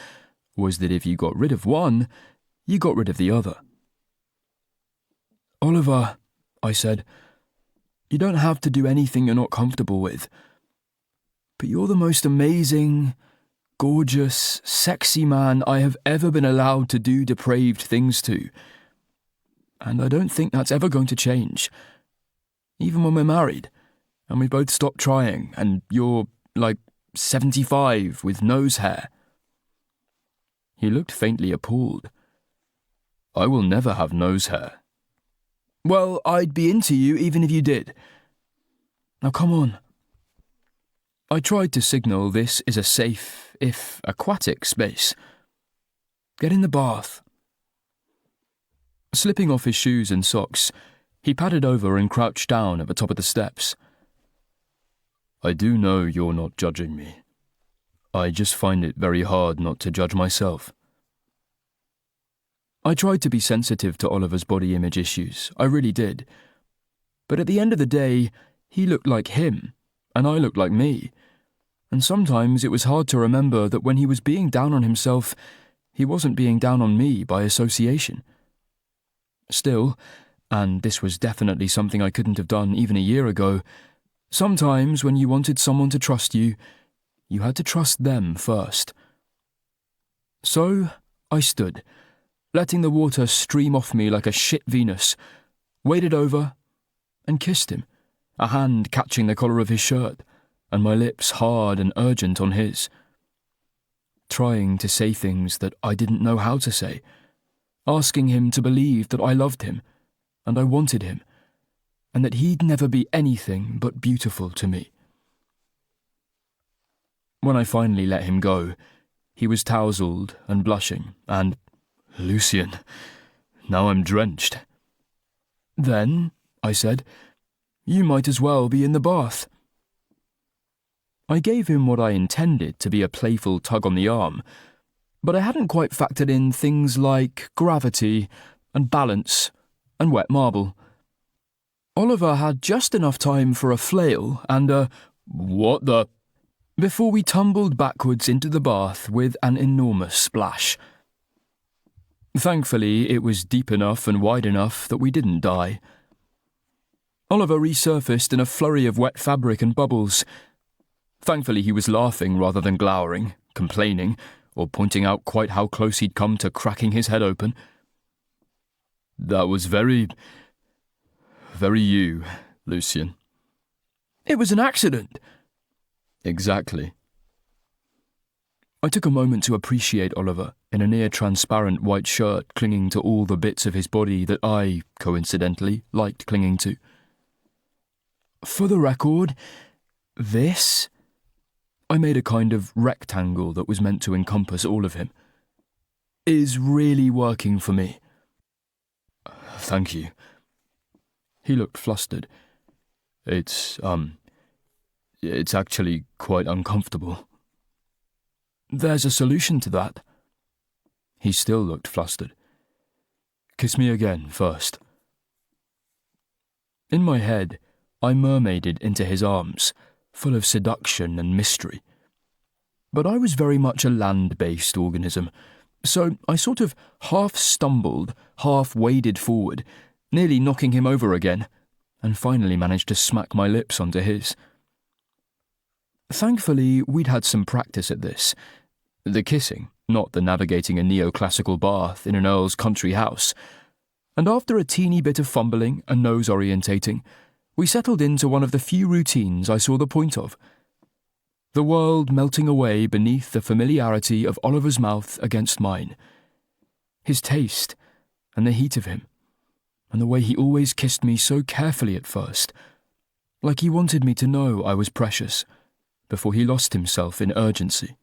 was that if you got rid of one, you got rid of the other. Oliver, I said, you don't have to do anything you're not comfortable with. But you're the most amazing, gorgeous, sexy man I have ever been allowed to do depraved things to. And I don't think that's ever going to change. Even when we're married, and we both stop trying, and you're, 75 with nose hair. He looked faintly appalled. I will never have nose hair. Well, I'd be into you even if you did. Now come on. I tried to signal this is a safe, if aquatic, space. Get in the bath. Slipping off his shoes and socks, he padded over and crouched down at the top of the steps. I do know you're not judging me. I just find it very hard not to judge myself. I tried to be sensitive to Oliver's body image issues, I really did. But at the end of the day, he looked like him, and I looked like me. And sometimes it was hard to remember that when he was being down on himself, he wasn't being down on me by association. Still, and this was definitely something I couldn't have done even a year ago, sometimes when you wanted someone to trust you, you had to trust them first. So I stood, letting the water stream off me like a shit Venus, waded over and kissed him, a hand catching the collar of his shirt, and my lips hard and urgent on his. Trying to say things that I didn't know how to say, asking him to believe that I loved him, and I wanted him, and that he'd never be anything but beautiful to me. When I finally let him go, he was tousled and blushing, and, Lucian, now I'm drenched. Then, I said, you might as well be in the bath. I gave him what I intended to be a playful tug on the arm, but I hadn't quite factored in things like gravity and balance and wet marble. Oliver had just enough time for a flail and a "what the" before we tumbled backwards into the bath with an enormous splash. Thankfully, it was deep enough and wide enough that we didn't die. Oliver resurfaced in a flurry of wet fabric and bubbles. Thankfully, he was laughing rather than glowering, complaining, or pointing out quite how close he'd come to cracking his head open. That was very you, Lucian. It was an accident. Exactly. I took a moment to appreciate Oliver in a near-transparent white shirt clinging to all the bits of his body that I, coincidentally, liked clinging to. For the record, this... I made a kind of rectangle that was meant to encompass all of him. Is really working for me. Thank you. He looked flustered. It's actually quite uncomfortable. There's a solution to that. He still looked flustered. Kiss me again, first. In my head, I mermaided into his arms, full of seduction and mystery. But I was very much a land-based organism, so I sort of half stumbled, half waded forward, nearly knocking him over again, and finally managed to smack my lips onto his. Thankfully, we'd had some practice at this. The kissing, not the navigating a neoclassical bath in an earl's country house. And after a teeny bit of fumbling and nose orientating, we settled into one of the few routines I saw the point of. The world melting away beneath the familiarity of Oliver's mouth against mine. His taste, and the heat of him, and the way he always kissed me so carefully at first, like he wanted me to know I was precious, before he lost himself in urgency.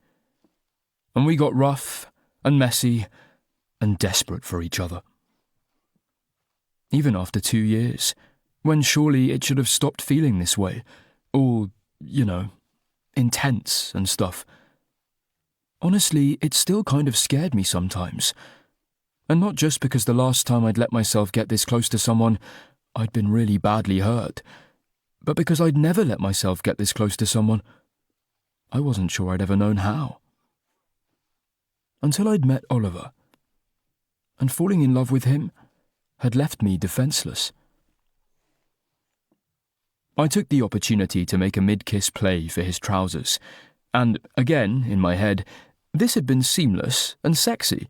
And we got rough and messy and desperate for each other. Even after 2 years, when surely it should have stopped feeling this way, all, intense and stuff. Honestly, it still kind of scared me sometimes. And not just because the last time I'd let myself get this close to someone, I'd been really badly hurt, but because I'd never let myself get this close to someone. I wasn't sure I'd ever known how. Until I'd met Oliver. And falling in love with him had left me defenceless. I took the opportunity to make a mid-kiss play for his trousers, and, again, in my head, this had been seamless and sexy.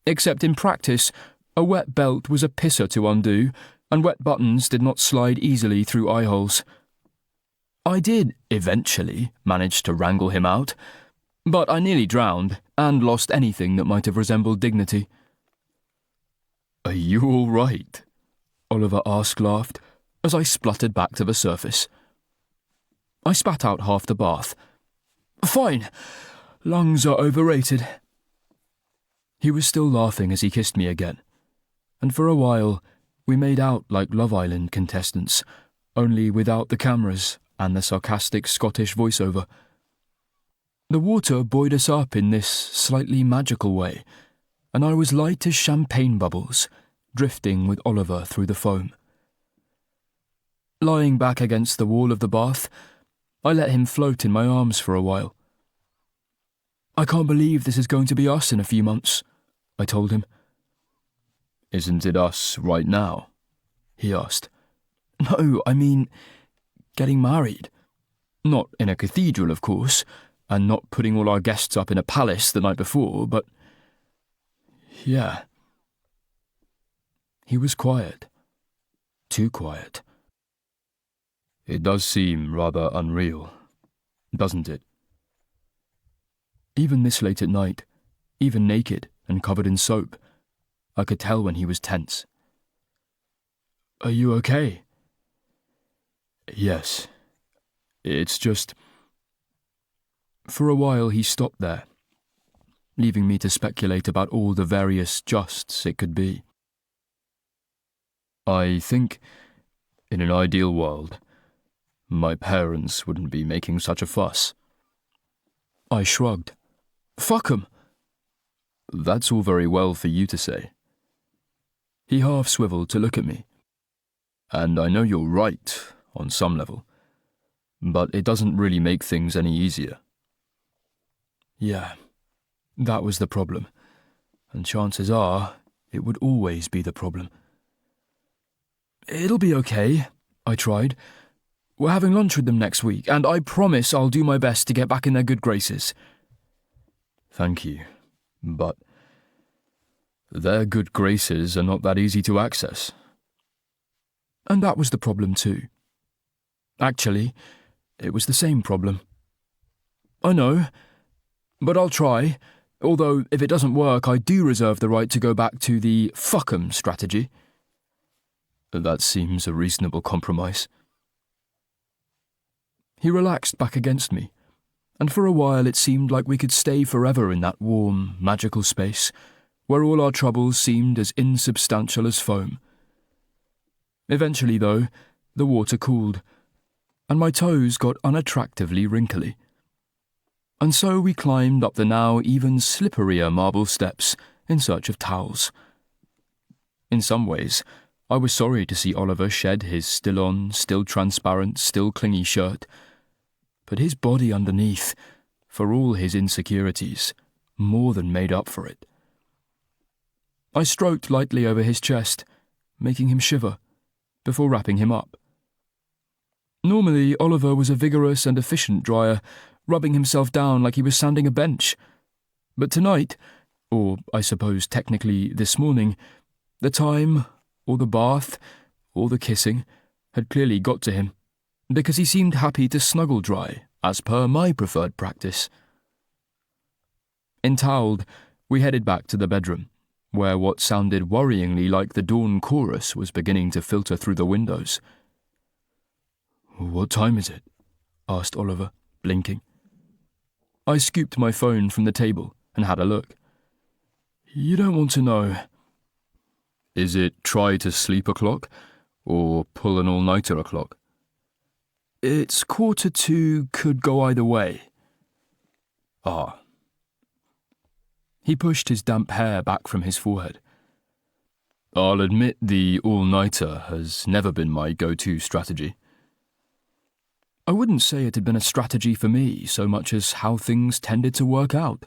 Except in practice, a wet belt was a pisser to undo, and wet buttons did not slide easily through eye holes. I did, eventually, manage to wrangle him out, but I nearly drowned and lost anything that might have resembled dignity. "Are you all right?" Oliver laughed, as I spluttered back to the surface. I spat out half the bath. "Fine. Lungs are overrated." He was still laughing as he kissed me again, and for a while we made out like Love Island contestants, only without the cameras and the sarcastic Scottish voiceover. The water buoyed us up in this slightly magical way, and I was light as champagne bubbles, drifting with Oliver through the foam. Lying back against the wall of the bath, I let him float in my arms for a while. "I can't believe this is going to be us in a few months," I told him. "Isn't it us right now?" he asked. "No, I mean, getting married. Not in a cathedral, of course, and not putting all our guests up in a palace the night before, but... yeah." He was quiet. Too quiet. "It does seem rather unreal, doesn't it?" Even this late at night, even naked and covered in soap, I could tell when he was tense. "Are you okay?" "Yes. It's just..." For a while he stopped there, leaving me to speculate about all the various justs it could be. "I think, in an ideal world, my parents wouldn't be making such a fuss." I shrugged. "Fuck 'em." "That's all very well for you to say." He half swiveled to look at me. "And I know you're right, on some level, but it doesn't really make things any easier." Yeah, that was the problem, and chances are it would always be the problem. "It'll be okay," I tried. "We're having lunch with them next week, and I promise I'll do my best to get back in their good graces." "Thank you, but their good graces are not that easy to access." And that was the problem too. Actually, it was the same problem. "I know, but I'll try, although if it doesn't work I do reserve the right to go back to the fuck 'em strategy." That seems a reasonable compromise. He relaxed back against me, and for a while it seemed like we could stay forever in that warm, magical space, where all our troubles seemed as insubstantial as foam. Eventually, though, the water cooled, and my toes got unattractively wrinkly. And so we climbed up the now even slipperier marble steps in search of towels. In some ways, I was sorry to see Oliver shed his still-on, still transparent, still clingy shirt, but his body underneath, for all his insecurities, more than made up for it. I stroked lightly over his chest, making him shiver, before wrapping him up. Normally, Oliver was a vigorous and efficient dryer, rubbing himself down like he was sanding a bench. But tonight, or I suppose technically this morning, the time, or the bath, or the kissing, had clearly got to him, because he seemed happy to snuggle dry, as per my preferred practice. Entoweled, we headed back to the bedroom, where what sounded worryingly like the dawn chorus was beginning to filter through the windows. "What time is it?" asked Oliver, blinking. I scooped my phone from the table and had a look. "You don't want to know." "Is it try to sleep o'clock, or pull an all-nighter o'clock?" "It's 1:45, could go either way." "Ah." He pushed his damp hair back from his forehead. "I'll admit the all-nighter has never been my go-to strategy." I wouldn't say it had been a strategy for me so much as how things tended to work out.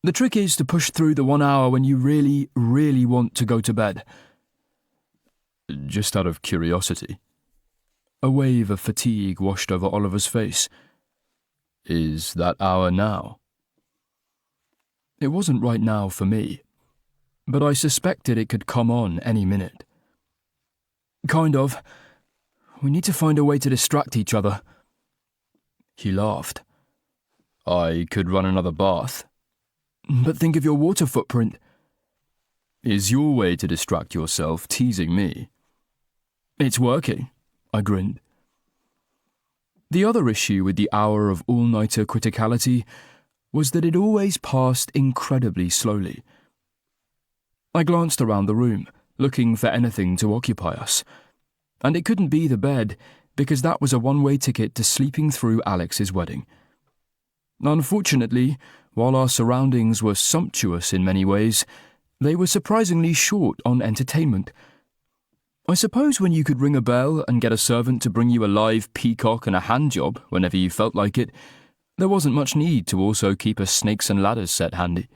The trick is to push through the 1 hour when you really, really want to go to bed. Just out of curiosity. A wave of fatigue washed over Oliver's face. Is that hour now? It wasn't right now for me, but I suspected it could come on any minute. Kind of. We need to find a way to distract each other. He laughed. I could run another bath. But think of your water footprint. Is your way to distract yourself teasing me? It's working, I grinned. The other issue with the hour of all-nighter criticality was that it always passed incredibly slowly. I glanced around the room, looking for anything to occupy us, and it couldn't be the bed, because that was a one-way ticket to sleeping through Alex's wedding. Unfortunately, while our surroundings were sumptuous in many ways, they were surprisingly short on entertainment. I suppose when you could ring a bell and get a servant to bring you a live peacock and a handjob whenever you felt like it, there wasn't much need to also keep a snakes and ladders set handy.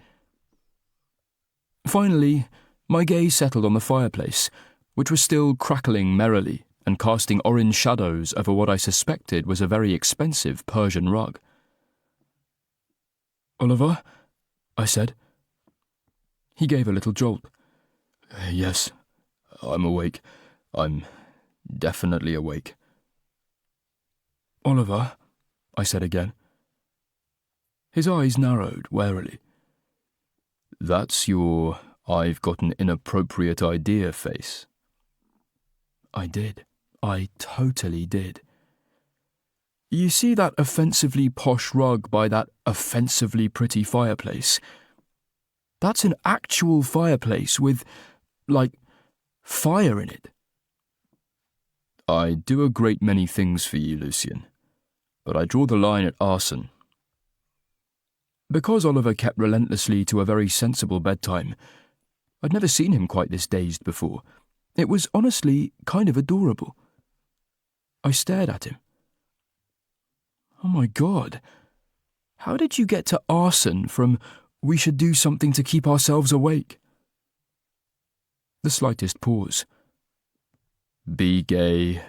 Finally, my gaze settled on the fireplace, which was still crackling merrily and casting orange shadows over what I suspected was a very expensive Persian rug. "Oliver?" I said. He gave a little jolt. "Yes, I'm awake. I'm definitely awake." "Oliver?" I said again. His eyes narrowed warily. "That's your I've got an inappropriate idea face." I did. I totally did. You see that offensively posh rug by that offensively pretty fireplace? That's an actual fireplace with, fire in it. I do a great many things for you, Lucian, but I draw the line at arson. Because Oliver kept relentlessly to a very sensible bedtime, I'd never seen him quite this dazed before. It was honestly kind of adorable. I stared at him. "Oh my God, how did you get to arson from we should do something to keep ourselves awake?" The slightest pause. Be gay,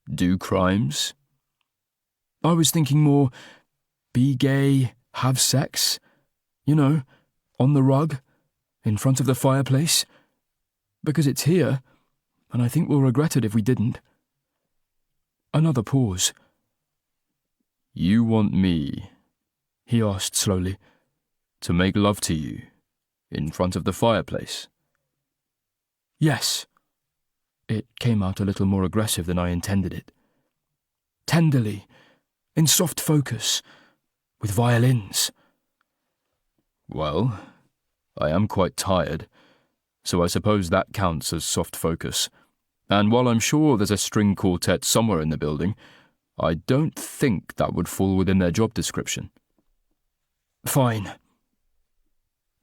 do crimes? I was thinking more, be gay, have sex, on the rug, in front of the fireplace, because it's here, and I think we'll regret it if we didn't. Another pause. You want me, he asked slowly, to make love to you, in front of the fireplace? Yes. It came out a little more aggressive than I intended it. Tenderly, in soft focus, with violins. Well, I am quite tired, so I suppose that counts as soft focus. And while I'm sure there's a string quartet somewhere in the building, I don't think that would fall within their job description. Fine.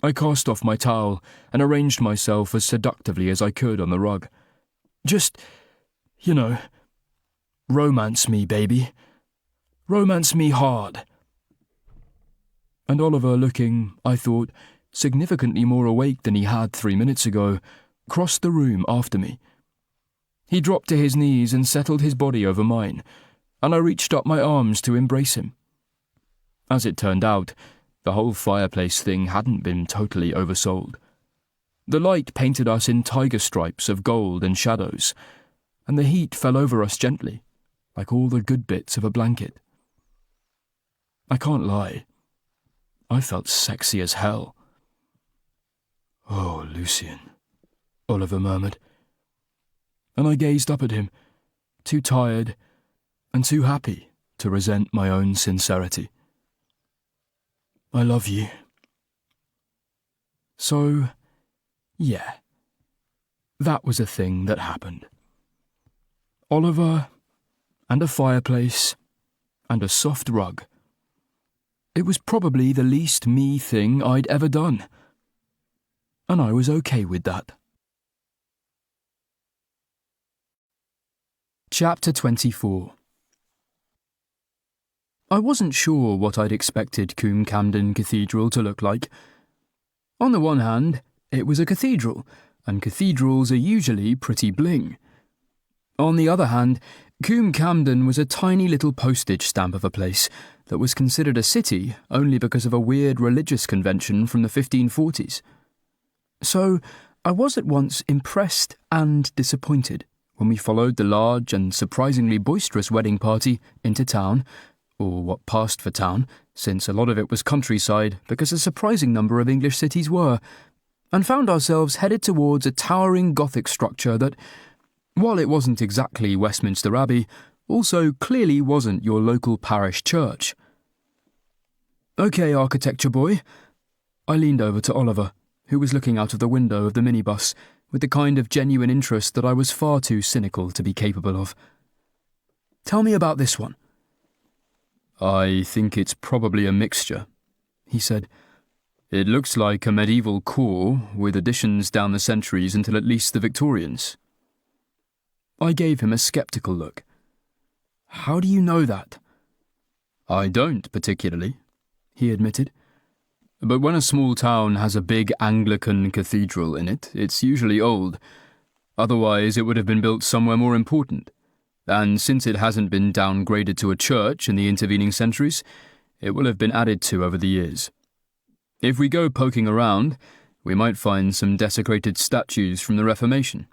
I cast off my towel and arranged myself as seductively as I could on the rug. Just, romance me, baby. Romance me hard. And Oliver, looking, I thought, significantly more awake than he had 3 minutes ago, crossed the room after me. He dropped to his knees and settled his body over mine, and I reached up my arms to embrace him. As it turned out, the whole fireplace thing hadn't been totally oversold. The light painted us in tiger stripes of gold and shadows, and the heat fell over us gently, like all the good bits of a blanket. I can't lie. I felt sexy as hell. "Oh, Lucian," Oliver murmured. And I gazed up at him, too tired and too happy to resent my own sincerity. "I love you." So, yeah, that was a thing that happened. Oliver, and a fireplace, and a soft rug. It was probably the least me thing I'd ever done, and I was okay with that. Chapter 24. I wasn't sure what I'd expected Coombe Camden Cathedral to look like. On the one hand, it was a cathedral, and cathedrals are usually pretty bling. On the other hand, Coombe Camden was a tiny little postage stamp of a place that was considered a city only because of a weird religious convention from the 1540s. So I was at once impressed and disappointed when we followed the large and surprisingly boisterous wedding party into town, or what passed for town, since a lot of it was countryside because a surprising number of English cities were, and found ourselves headed towards a towering Gothic structure that, while it wasn't exactly Westminster Abbey, also clearly wasn't your local parish church. "Okay, architecture boy." I leaned over to Oliver, who was looking out of the window of the minibus with the kind of genuine interest that I was far too cynical to be capable of. "Tell me about this one." "I think it's probably a mixture," he said. "It looks like a medieval core with additions down the centuries until at least the Victorians." I gave him a sceptical look. "How do you know that?" "I don't particularly," he admitted. "But when a small town has a big Anglican cathedral in it, it's usually old. Otherwise, it would have been built somewhere more important. And since it hasn't been downgraded to a church in the intervening centuries, it will have been added to over the years. If we go poking around, we might find some desecrated statues from the Reformation."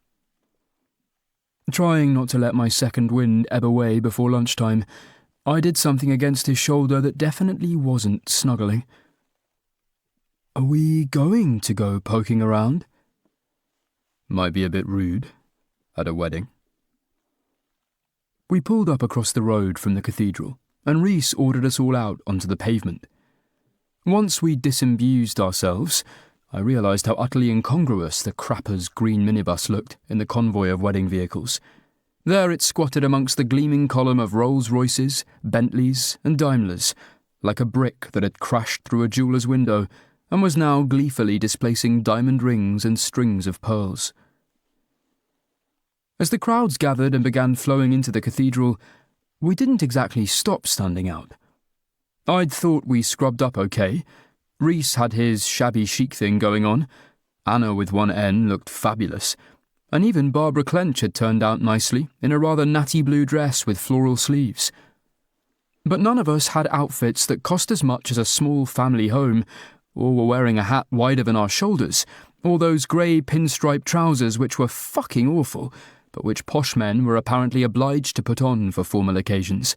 Trying not to let my second wind ebb away before lunchtime, I did something against his shoulder that definitely wasn't snuggling. "Are we going to go poking around?" "Might be a bit rude at a wedding." We pulled up across the road from the cathedral, and Reese ordered us all out onto the pavement. Once we'd disabused ourselves, I realised how utterly incongruous the crapper's green minibus looked in the convoy of wedding vehicles. There it squatted amongst the gleaming column of Rolls-Royces, Bentleys, and Daimlers, like a brick that had crashed through a jeweller's window and was now gleefully displacing diamond rings and strings of pearls. As the crowds gathered and began flowing into the cathedral, we didn't exactly stop standing out. I'd thought we scrubbed up okay. Reese had his shabby chic thing going on, Anna with one N looked fabulous, and even Barbara Clench had turned out nicely in a rather natty blue dress with floral sleeves. But none of us had outfits that cost as much as a small family home, or were wearing a hat wider than our shoulders, or those grey pinstripe trousers which were fucking awful, but which posh men were apparently obliged to put on for formal occasions.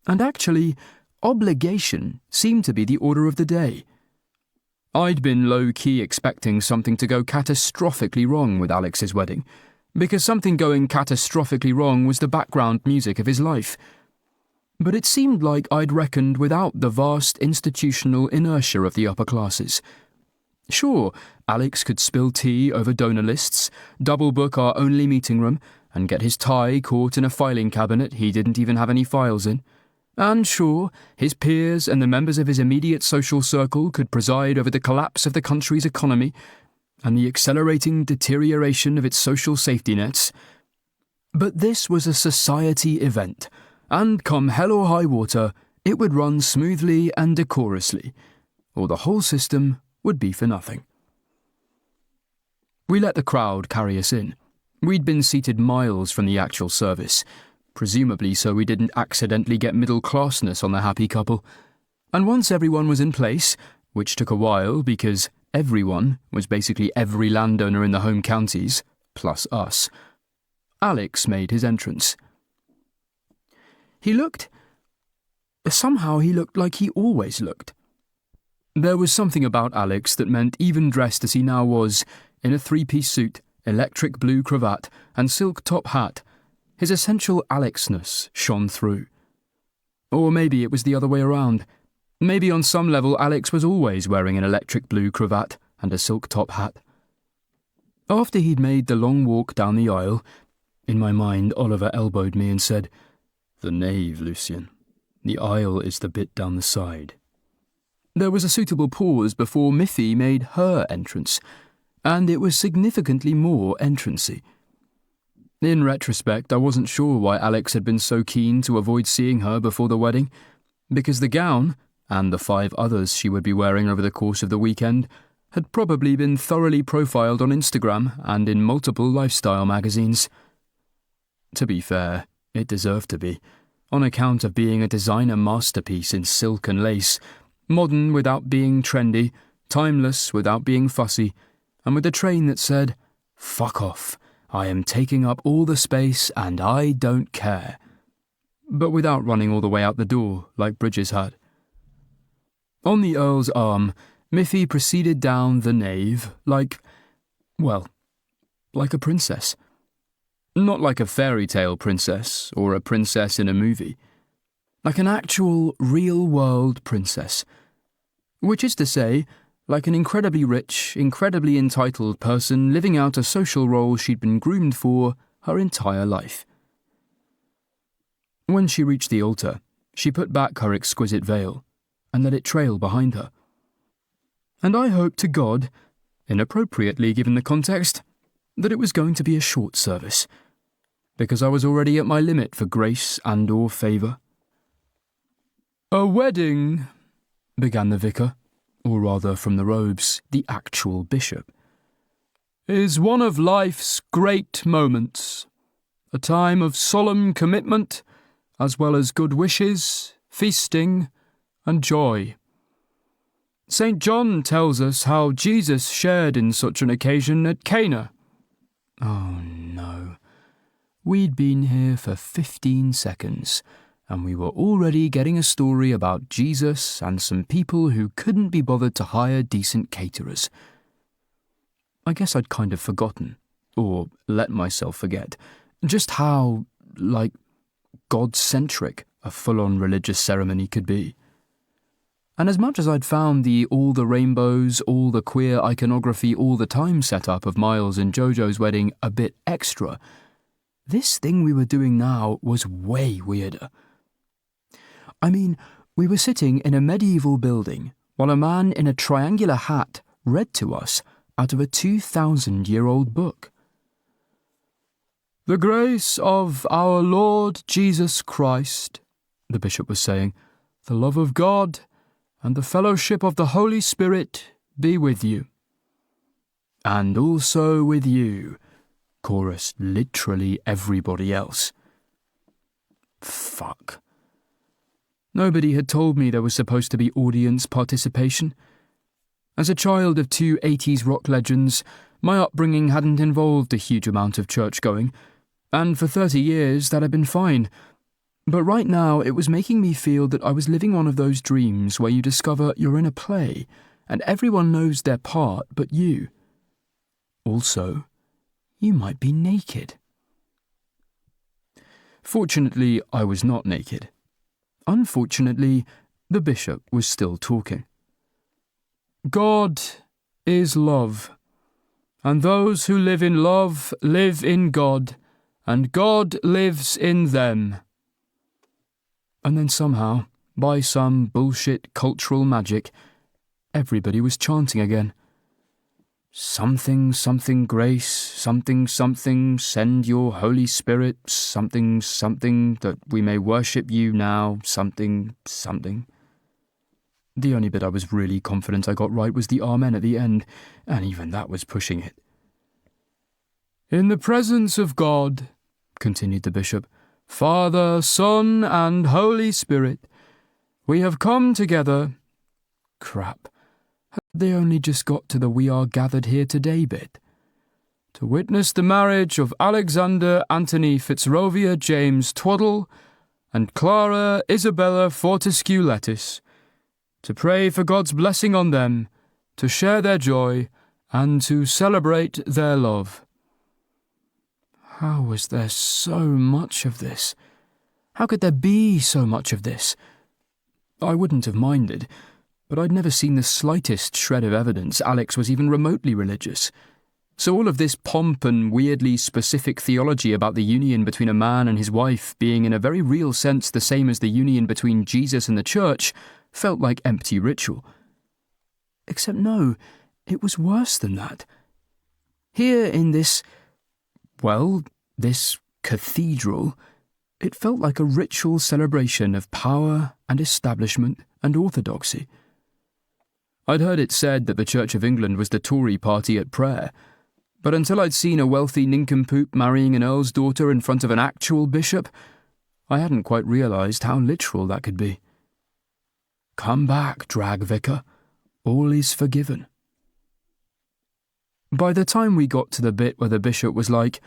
And actually, obligation seemed to be the order of the day. I'd been low-key expecting something to go catastrophically wrong with Alex's wedding, because something going catastrophically wrong was the background music of his life. But it seemed like I'd reckoned without the vast institutional inertia of the upper classes. Sure, Alex could spill tea over donor lists, double book our only meeting room, and get his tie caught in a filing cabinet he didn't even have any files in. And sure, his peers and the members of his immediate social circle could preside over the collapse of the country's economy and the accelerating deterioration of its social safety nets. But this was a society event, and come hell or high water, it would run smoothly and decorously, or the whole system would be for nothing. We let the crowd carry us in, We'd been seated miles from the actual service, presumably so we didn't accidentally get middle-classness on the happy couple. And once everyone was in place, which took a while because everyone was basically every landowner in the home counties, plus us, Alex made his entrance. Somehow he looked like he always looked. There was something about Alex that meant even dressed as he now was, in a three-piece suit, electric blue cravat, and silk top hat, his essential Alexness shone through. Or maybe it was the other way around. Maybe on some level Alex was always wearing an electric blue cravat and a silk top hat. After he'd made the long walk down the aisle, in my mind Oliver elbowed me and said, "The nave, Lucien. The aisle is the bit down the side." There was a suitable pause before Miffy made her entrance, and it was significantly more entrancey. In retrospect, I wasn't sure why Alex had been so keen to avoid seeing her before the wedding, because the gown, and the 5 others she would be wearing over the course of the weekend, had probably been thoroughly profiled on Instagram and in multiple lifestyle magazines. To be fair, it deserved to be, on account of being a designer masterpiece in silk and lace, modern without being trendy, timeless without being fussy, and with a train that said, "Fuck off, I am taking up all the space and I don't care," but without running all the way out the door like Bridges had. On the Earl's arm, Miffy proceeded down the nave like a princess. Not like a fairy tale princess or a princess in a movie. Like an actual, real-world princess. Which is to say, like an incredibly rich, incredibly entitled person living out a social role she'd been groomed for her entire life. When she reached the altar, she put back her exquisite veil and let it trail behind her. And I hoped to God, inappropriately given the context, that it was going to be a short service, because I was already at my limit for grace and/or favour. "A wedding," began the vicar, or rather from the robes, the actual bishop, "is one of life's great moments, a time of solemn commitment, as well as good wishes, feasting, and joy. St. John tells us how Jesus shared in such an occasion at Cana." Oh no. We'd been here for 15 seconds, and we were already getting a story about Jesus and some people who couldn't be bothered to hire decent caterers. I guess I'd kind of forgotten, or let myself forget, just how, God-centric a full-on religious ceremony could be. And as much as I'd found the all the rainbows, all the queer iconography all the time setup of Miles and Jojo's wedding a bit extra, this thing we were doing now was way weirder. I mean, we were sitting in a medieval building while a man in a triangular hat read to us out of a 2,000-year-old book. "The grace of our Lord Jesus Christ," the bishop was saying, "the love of God, and the fellowship of the Holy Spirit be with you." "And also with you," chorused literally everybody else. Fuck. Nobody had told me there was supposed to be audience participation. As a child of 2 80s rock legends, my upbringing hadn't involved a huge amount of church-going, and for 30 years that had been fine. But right now it was making me feel that I was living one of those dreams where you discover you're in a play, and everyone knows their part but you. Also, you might be naked. Fortunately, I was not naked. Unfortunately, the bishop was still talking. "God is love, and those who live in love live in God, and God lives in them." And then somehow, by some bullshit cultural magic, everybody was chanting again. Something, something grace, something, something, send your Holy Spirit, something, something, that we may worship you now, something, something. The only bit I was really confident I got right was the Amen at the end, and even that was pushing it. In the presence of God, continued the bishop, Father, Son, and Holy Spirit, we have come together. Crap. Had they only just got to the "we are gathered here today" bit? To witness the marriage of Alexander Anthony Fitzrovia James Twaddle and Clara Isabella Fortescue Lettuce, to pray for God's blessing on them, to share their joy, and to celebrate their love. How was there so much of this? How could there be so much of this? I wouldn't have minded, but I'd never seen the slightest shred of evidence Alex was even remotely religious. So all of this pomp and weirdly specific theology about the union between a man and his wife being in a very real sense the same as the union between Jesus and the church felt like empty ritual. Except no, it was worse than that. Here in this cathedral, it felt like a ritual celebration of power and establishment and orthodoxy. I'd heard it said that the Church of England was the Tory party at prayer, but until I'd seen a wealthy nincompoop marrying an earl's daughter in front of an actual bishop, I hadn't quite realised how literal that could be. Come back, drag vicar. All is forgiven. By the time we got to the bit where the bishop was like,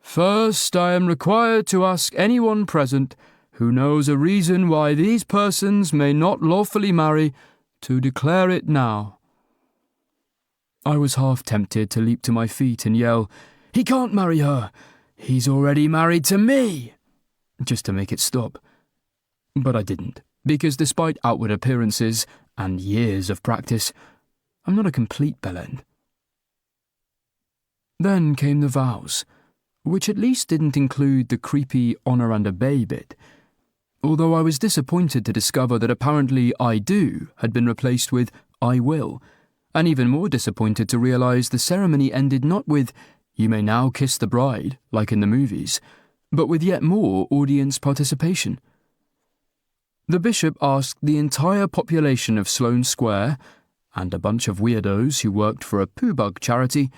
First, I am required to ask anyone present who knows a reason why these persons may not lawfully marry to declare it now. I was half tempted to leap to my feet and yell, He can't marry her! He's already married to me! Just to make it stop. But I didn't, because despite outward appearances and years of practice, I'm not a complete bellend. Then came the vows, which at least didn't include the creepy honour and obey bit, although I was disappointed to discover that apparently I do had been replaced with I will, and even more disappointed to realise the ceremony ended not with you may now kiss the bride, like in the movies, but with yet more audience participation. The bishop asked the entire population of Sloane Square, and a bunch of weirdos who worked for a poo-bug charity,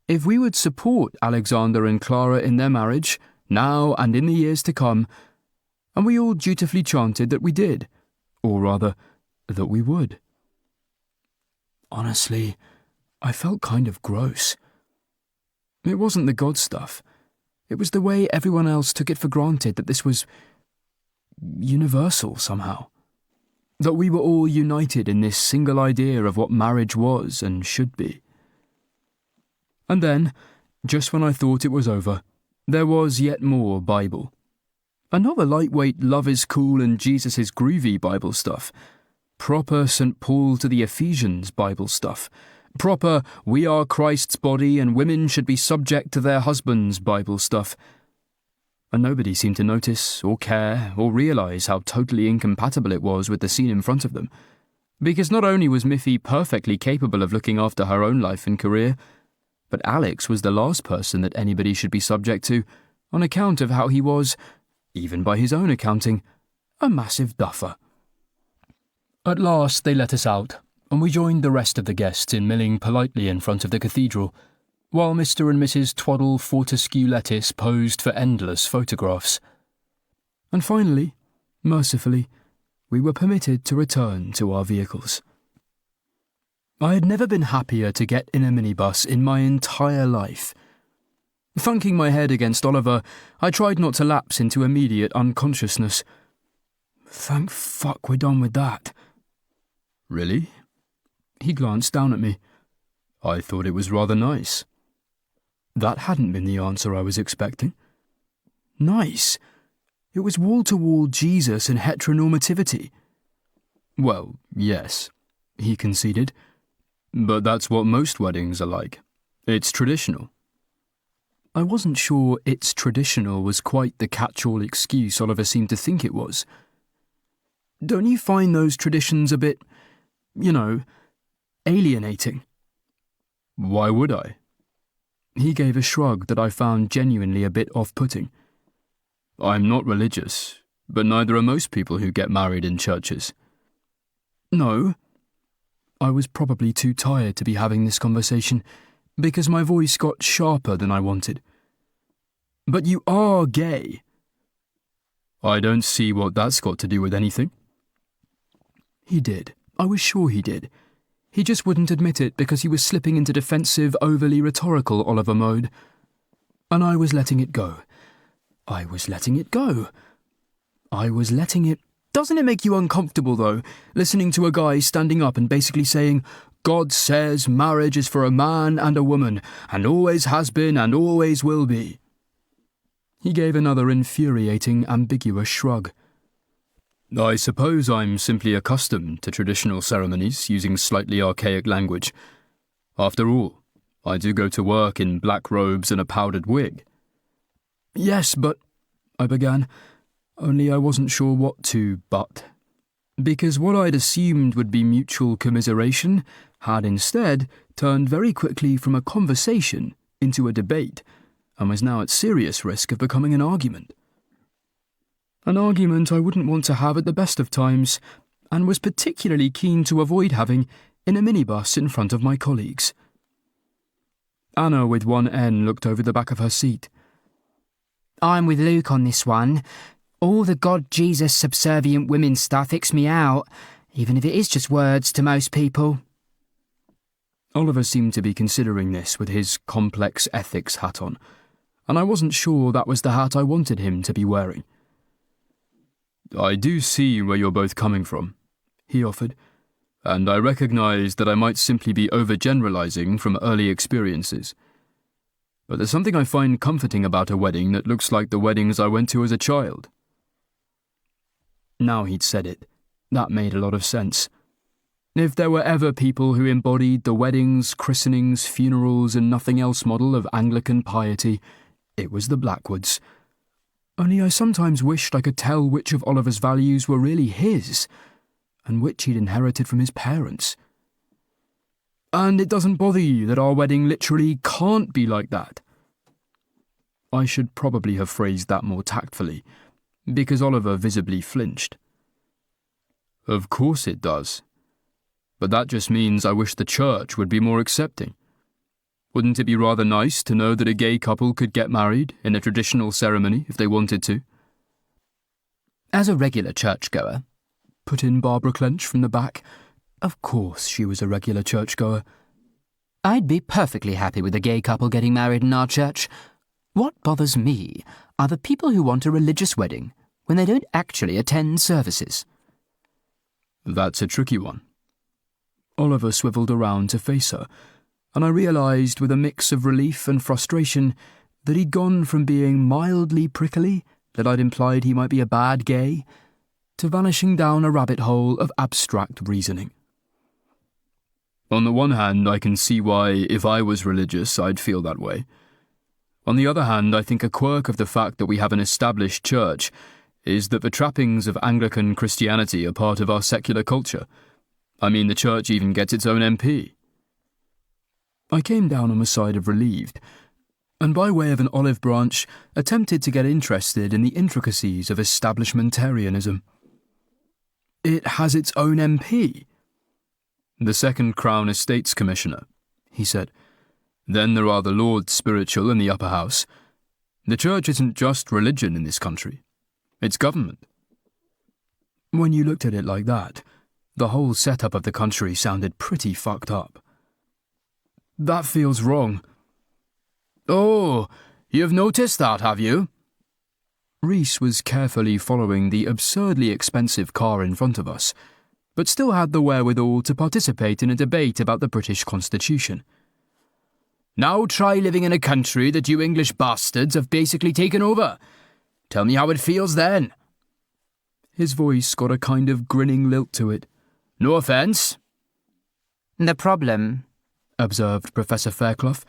if we would support Alexander and Clara in their marriage, now and in the years to come, and we all dutifully chanted that we did, or rather, that we would. Honestly, I felt kind of gross. It wasn't the God stuff. It was the way everyone else took it for granted that this was universal somehow. That we were all united in this single idea of what marriage was and should be. And then, just when I thought it was over, there was yet more Bible. And not the lightweight love is cool and Jesus is groovy Bible stuff. Proper St. Paul to the Ephesians Bible stuff. Proper we are Christ's body and women should be subject to their husbands Bible stuff. And nobody seemed to notice or care or realise how totally incompatible it was with the scene in front of them. Because not only was Miffy perfectly capable of looking after her own life and career, but Alex was the last person that anybody should be subject to on account of how he was, even by his own accounting, a massive duffer. At last they let us out, and we joined the rest of the guests in milling politely in front of the cathedral, while Mr. and Mrs. Twaddle Fortescue Lettuce posed for endless photographs. And finally, mercifully, we were permitted to return to our vehicles. I had never been happier to get in a minibus in my entire life. Thunking my head against Oliver, I tried not to lapse into immediate unconsciousness. Thank fuck we're done with that. Really? He glanced down at me. I thought it was rather nice. That hadn't been the answer I was expecting. Nice? It was wall-to-wall Jesus and heteronormativity. Well, yes, he conceded. But that's what most weddings are like. It's traditional. I wasn't sure "it's traditional" was quite the catch-all excuse Oliver seemed to think it was. Don't you find those traditions a bit, alienating? Why would I? He gave a shrug that I found genuinely a bit off-putting. I'm not religious, but neither are most people who get married in churches. No. I was probably too tired to be having this conversation, because my voice got sharper than I wanted. "But you are gay." "I don't see what that's got to do with anything." He did. I was sure he did. He just wouldn't admit it because he was slipping into defensive, overly rhetorical Oliver mode. And I was letting it go. I was letting it go. I was letting it... Doesn't it make you uncomfortable, though, listening to a guy standing up and basically saying, "God says marriage is for a man and a woman, and always has been and always will be"? He gave another infuriating, ambiguous shrug. "I suppose I'm simply accustomed to traditional ceremonies using slightly archaic language. After all, I do go to work in black robes and a powdered wig." "Yes, but..." I began, only I wasn't sure what to but. Because what I'd assumed would be mutual commiseration had instead turned very quickly from a conversation into a debate, and was now at serious risk of becoming an argument. An argument I wouldn't want to have at the best of times, and was particularly keen to avoid having in a minibus in front of my colleagues. Anna with one N looked over the back of her seat. "I'm with Luke on this one. All the God Jesus subservient women stuff icks me out, even if it is just words to most people." Oliver seemed to be considering this with his complex ethics hat on, and I wasn't sure that was the hat I wanted him to be wearing. "I do see where you're both coming from," he offered, "and I recognise that I might simply be overgeneralising from early experiences. But there's something I find comforting about a wedding that looks like the weddings I went to as a child." Now he'd said it, that made a lot of sense. If there were ever people who embodied the weddings, christenings, funerals and nothing else model of Anglican piety, it was the Blackwoods. Only I sometimes wished I could tell which of Oliver's values were really his, and which he'd inherited from his parents. "And it doesn't bother you that our wedding literally can't be like that?" I should probably have phrased that more tactfully, because Oliver visibly flinched. "Of course it does. But that just means I wish the church would be more accepting. Wouldn't it be rather nice to know that a gay couple could get married in a traditional ceremony if they wanted to?" "As a regular churchgoer," put in Barbara Clench from the back. Of course she was a regular churchgoer. "I'd be perfectly happy with a gay couple getting married in our church. What bothers me are the people who want a religious wedding when they don't actually attend services." "That's a tricky one." Oliver swivelled around to face her, and I realised with a mix of relief and frustration that he'd gone from being mildly prickly, that I'd implied he might be a bad gay, to vanishing down a rabbit hole of abstract reasoning. "On the one hand, I can see why, if I was religious, I'd feel that way. On the other hand, I think a quirk of the fact that we have an established church is that the trappings of Anglican Christianity are part of our secular culture. I mean, the church even gets its own MP. I came down on the side of relieved, and by way of an olive branch, attempted to get interested in the intricacies of establishmentarianism. "It has its own MP?" "The second Crown Estates Commissioner," he said. "Then there are the Lords Spiritual in the upper house. The church isn't just religion in this country. It's government." When you looked at it like that, the whole setup of the country sounded pretty fucked up. "That feels wrong." "Oh, you've noticed that, have you?" Reese was carefully following the absurdly expensive car in front of us, but still had the wherewithal to participate in a debate about the British Constitution. "Now try living in a country that you English bastards have basically taken over. Tell me how it feels then." His voice got a kind of grinning lilt to it. "No offence." "The problem," observed Professor Fairclough,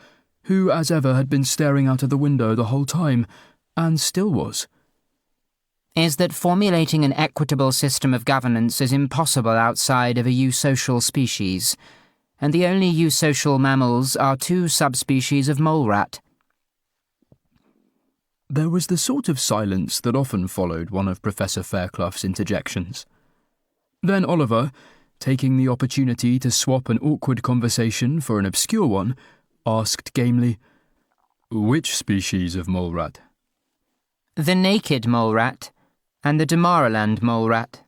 who as ever had been staring out of the window the whole time, and still was, "is that formulating an equitable system of governance is impossible outside of a eusocial species, and the only eusocial mammals are two subspecies of mole rat." There was the sort of silence that often followed one of Professor Fairclough's interjections. Then Oliver, taking the opportunity to swap an awkward conversation for an obscure one, asked gamely. "Which species of mole rat?" The naked mole rat and the Damaraland mole rat.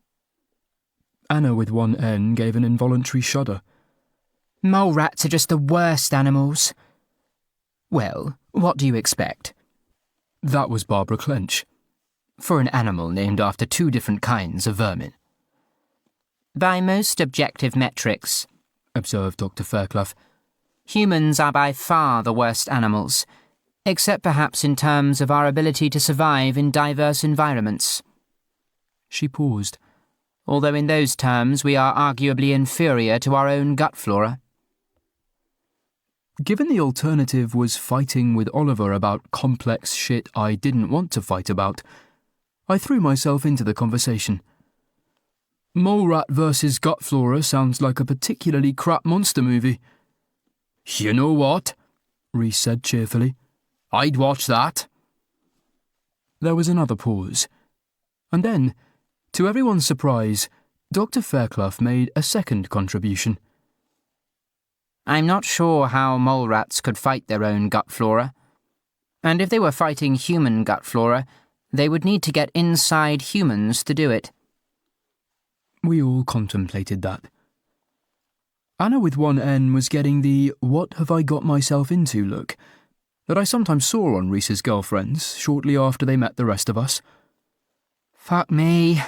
Anna with one N gave an involuntary shudder. Mole rats are just the worst animals. Well, what do you expect? That was Barbara Clench. For an animal named after two different kinds of vermin. By most objective metrics, observed Dr. Fairclough, humans are by far the worst animals, except perhaps in terms of our ability to survive in diverse environments. She paused. Although in those terms we are arguably inferior to our own gut flora. Given the alternative was fighting with Oliver about complex shit I didn't want to fight about, I threw myself into the conversation. Mole rat versus gut flora sounds like a particularly crap monster movie. You know what? Reese said cheerfully. I'd watch that. There was another pause. And then, to everyone's surprise, Dr. Fairclough made a second contribution. I'm not sure how mole rats could fight their own gut flora. And if they were fighting human gut flora, they would need to get inside humans to do it. We all contemplated that. Anna with one N was getting the "what have I got myself into" look that I sometimes saw on Reese's girlfriends shortly after they met the rest of us. Fuck me.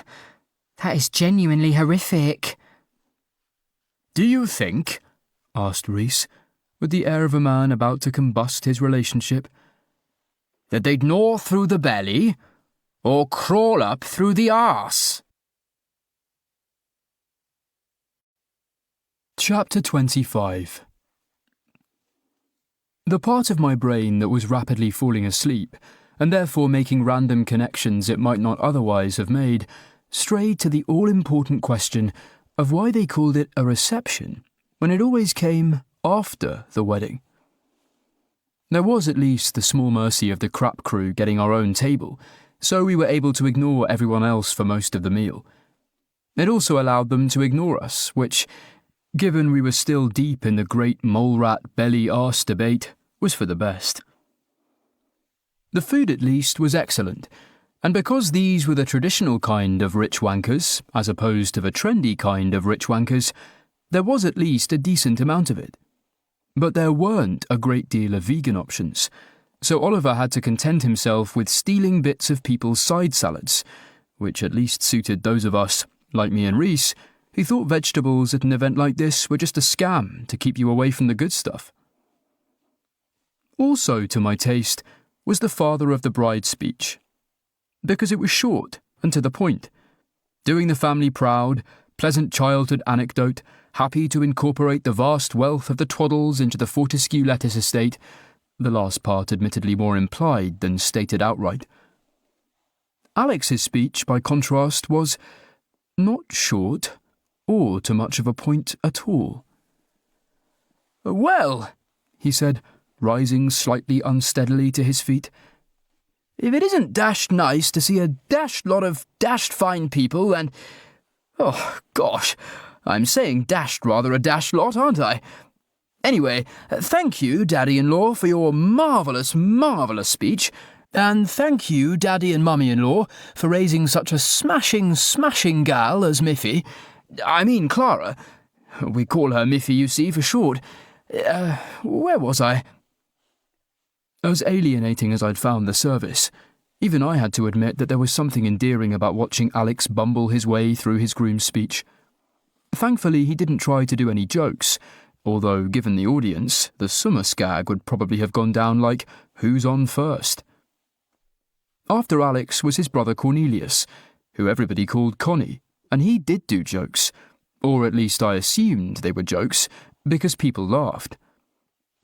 That is genuinely horrific. Do you think, asked Reese, with the air of a man about to combust his relationship, that they'd gnaw through the belly or crawl up through the arse? Chapter 25. The part of my brain that was rapidly falling asleep, and therefore making random connections it might not otherwise have made, strayed to the all-important question of why they called it a reception when it always came after the wedding. There was at least the small mercy of the crap crew getting our own table, so we were able to ignore everyone else for most of the meal. It also allowed them to ignore us, which, given we were still deep in the great mole rat belly arse debate, was for the best. The food, at least, was excellent, and because these were the traditional kind of rich wankers, as opposed to the trendy kind of rich wankers, there was at least a decent amount of it. But there weren't a great deal of vegan options, so Oliver had to content himself with stealing bits of people's side salads, which at least suited those of us, like me and Reese, who thought vegetables at an event like this were just a scam to keep you away from the good stuff. Also, to my taste, was the father of the bride's speech, because it was short and to the point, doing the family proud, pleasant childhood anecdote, happy to incorporate the vast wealth of the Twaddles into the Fortescue lettuce estate, the last part admittedly more implied than stated outright. Alex's speech, by contrast, was not short, or to much of a point at all. "Well," he said, rising slightly unsteadily to his feet, "if it isn't dashed nice to see a dashed lot of dashed fine people and... oh, gosh, I'm saying dashed rather a dashed lot, aren't I? Anyway, thank you, Daddy-in-law, for your marvellous, marvellous speech, and thank you, Daddy and Mummy-in-law, for raising such a smashing, smashing gal as Miffy. I mean Clara. We call her Miffy, you see, for short. Where was I?" As alienating as I'd found the service, even I had to admit that there was something endearing about watching Alex bumble his way through his groom's speech. Thankfully, he didn't try to do any jokes, although, given the audience, the summer skag would probably have gone down like, "Who's on first?" After Alex was his brother Cornelius, who everybody called Connie, and he did do jokes, or at least I assumed they were jokes, because people laughed.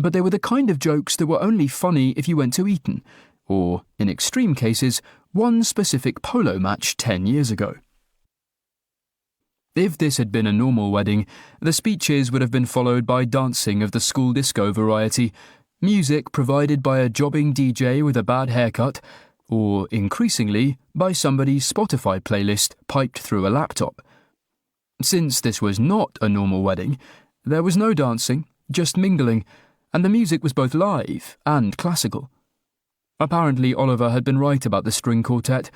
But they were the kind of jokes that were only funny if you went to Eton, or, in extreme cases, one specific polo match 10 years ago. If this had been a normal wedding, the speeches would have been followed by dancing of the school disco variety, music provided by a jobbing DJ with a bad haircut, or, increasingly, by somebody's Spotify playlist piped through a laptop. Since this was not a normal wedding, there was no dancing, just mingling, and the music was both live and classical. Apparently Oliver had been right about the string quartet,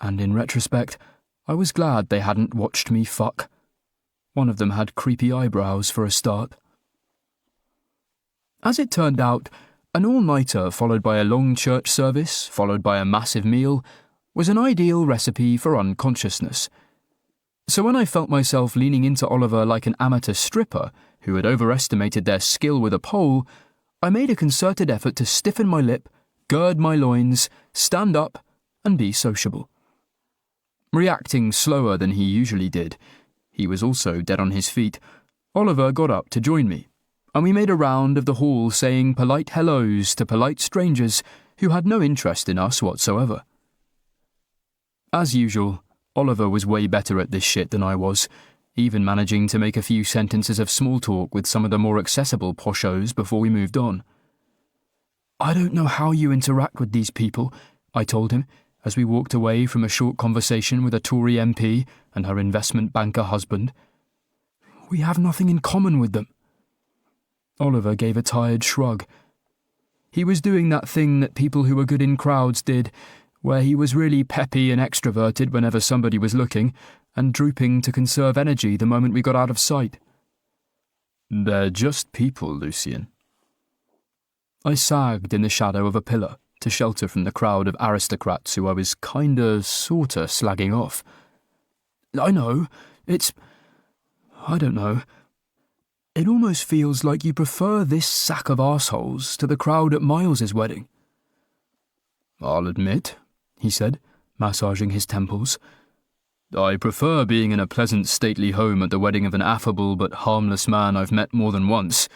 and in retrospect, I was glad they hadn't watched me fuck. One of them had creepy eyebrows for a start. As it turned out, an all-nighter followed by a long church service, followed by a massive meal, was an ideal recipe for unconsciousness. So when I felt myself leaning into Oliver like an amateur stripper who had overestimated their skill with a pole, I made a concerted effort to stiffen my lip, gird my loins, stand up, and be sociable. Reacting slower than he usually did, he was also dead on his feet, Oliver got up to join me, and we made a round of the hall saying polite hellos to polite strangers who had no interest in us whatsoever. As usual, Oliver was way better at this shit than I was, even managing to make a few sentences of small talk with some of the more accessible poshos before we moved on. "I don't know how you interact with these people," I told him, as we walked away from a short conversation with a Tory MP and her investment banker husband. "We have nothing in common with them." Oliver gave a tired shrug. He was doing that thing that people who were good in crowds did, where he was really peppy and extroverted whenever somebody was looking, and drooping to conserve energy the moment we got out of sight. "They're just people, Lucian." I sagged in the shadow of a pillar to shelter from the crowd of aristocrats who I was sorta slagging off. "I know, I don't know. It almost feels like you prefer this sack of arseholes to the crowd at Miles's wedding." "I'll admit," he said, massaging his temples, "I prefer being in a pleasant stately home at the wedding of an affable but harmless man I've met more than once,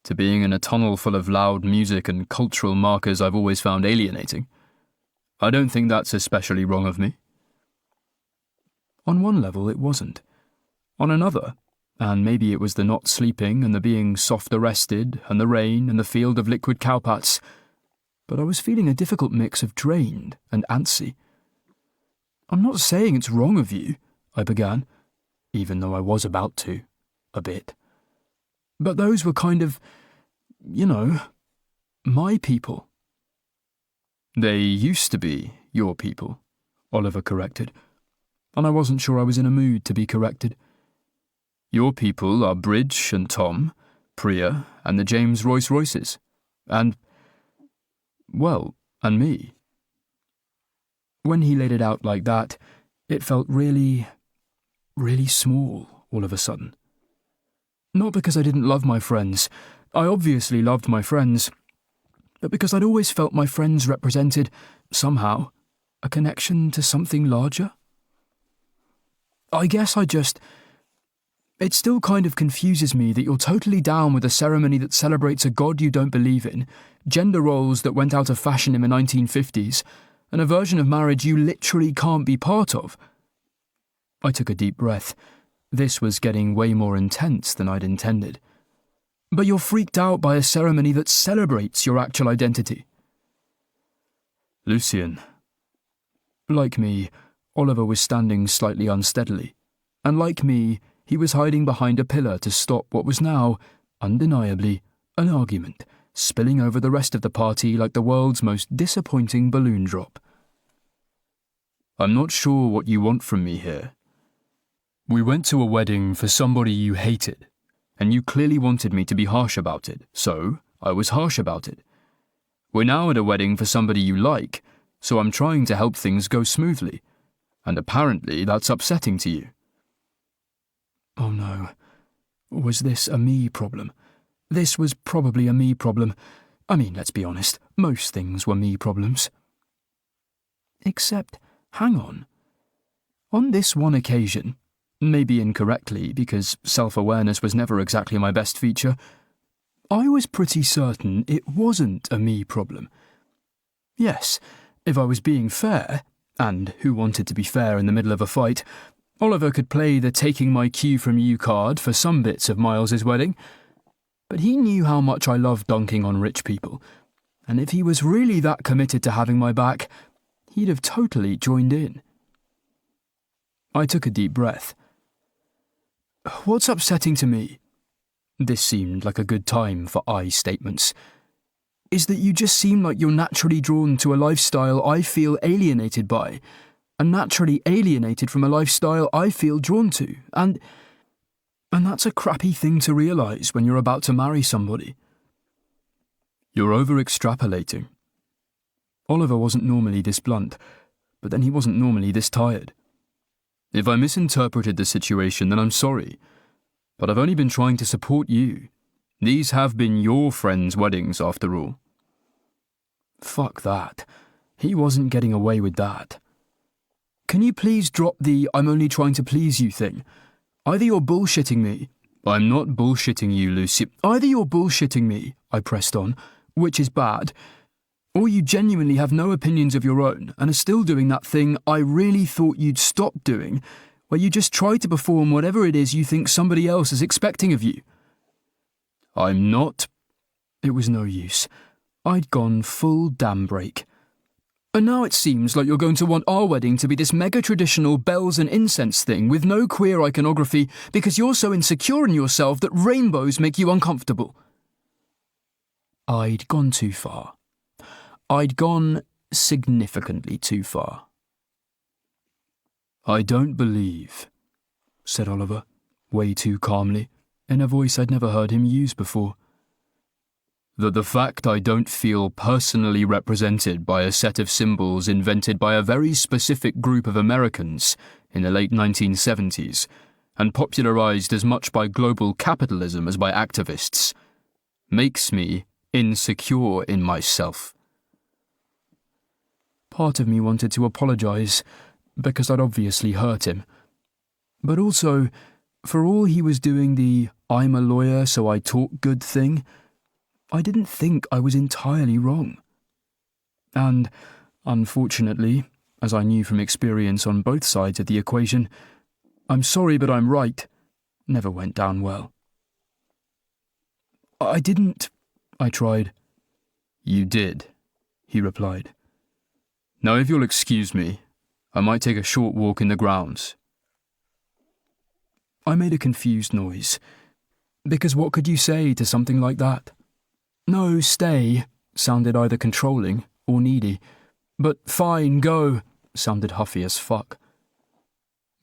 to being in a tunnel full of loud music and cultural markers I've always found alienating. I don't think that's especially wrong of me." On one level it wasn't. On another, and maybe it was the not sleeping and the being soft arrested and the rain and the field of liquid cowpats, but I was feeling a difficult mix of drained and antsy. "I'm not saying it's wrong of you," I began, even though I was about to, a bit. "But those were kind of, my people." "They used to be your people," Oliver corrected, and I wasn't sure I was in a mood to be corrected. "Your people are Bridge and Tom, Priya and the James Royces, and me." When he laid it out like that, it felt really, really small all of a sudden. Not because I didn't love my friends. I obviously loved my friends, but because I'd always felt my friends represented, somehow, a connection to something larger. I guess it still kind of confuses me that you're totally down with a ceremony that celebrates a god you don't believe in, gender roles that went out of fashion in the 1950s, and a version of marriage you literally can't be part of. I took a deep breath. This was getting way more intense than I'd intended. "But you're freaked out by a ceremony that celebrates your actual identity." "Lucian." Like me, Oliver was standing slightly unsteadily, and like me, he was hiding behind a pillar to stop what was now, undeniably, an argument, spilling over the rest of the party like the world's most disappointing balloon drop. "I'm not sure what you want from me here. We went to a wedding for somebody you hated, and you clearly wanted me to be harsh about it, so I was harsh about it. We're now at a wedding for somebody you like, so I'm trying to help things go smoothly, and apparently that's upsetting to you." Oh no. Was this a me problem? This was probably a me problem. I mean, let's be honest, most things were me problems. Except, hang on. On this one occasion, maybe incorrectly because self-awareness was never exactly my best feature, I was pretty certain it wasn't a me problem. Yes, if I was being fair, and who wanted to be fair in the middle of a fight, Oliver could play the taking my cue from you card for some bits of Miles's wedding, but he knew how much I loved dunking on rich people, and if he was really that committed to having my back, he'd have totally joined in. I took a deep breath. "What's upsetting to me?" this seemed like a good time for I statements, is that you just seem like you're naturally drawn to a lifestyle I feel alienated by, and naturally alienated from a lifestyle I feel drawn to, and that's a crappy thing to realise when you're about to marry somebody. You're over-extrapolating. Oliver wasn't normally this blunt, but then he wasn't normally this tired. If I misinterpreted the situation, then I'm sorry, but I've only been trying to support you. These have been your friends' weddings, after all. Fuck that. He wasn't getting away with that. Can you please drop the "I'm only trying to please you" thing? Either you're bullshitting me. I'm not bullshitting you, Lucy. Either you're bullshitting me, I pressed on, which is bad, or you genuinely have no opinions of your own and are still doing that thing I really thought you'd stop doing, where you just try to perform whatever it is you think somebody else is expecting of you. I'm not. It was no use. I'd gone full damn break. And now it seems like you're going to want our wedding to be this mega-traditional bells and incense thing with no queer iconography because you're so insecure in yourself that rainbows make you uncomfortable. I'd gone too far. I'd gone significantly too far. I don't believe, said Oliver, way too calmly, in a voice I'd never heard him use before, that the fact I don't feel personally represented by a set of symbols invented by a very specific group of Americans in the late 1970s, and popularized as much by global capitalism as by activists, makes me insecure in myself. Part of me wanted to apologize, because I'd obviously hurt him. But also, for all he was doing the "I'm a lawyer so I talk good" thing, I didn't think I was entirely wrong. And, unfortunately, as I knew from experience on both sides of the equation, "I'm sorry but I'm right" never went down well. I didn't, I tried. You did, he replied. Now if you'll excuse me, I might take a short walk in the grounds. I made a confused noise, because what could you say to something like that? "No, stay" sounded either controlling or needy, but "fine, go" sounded huffy as fuck.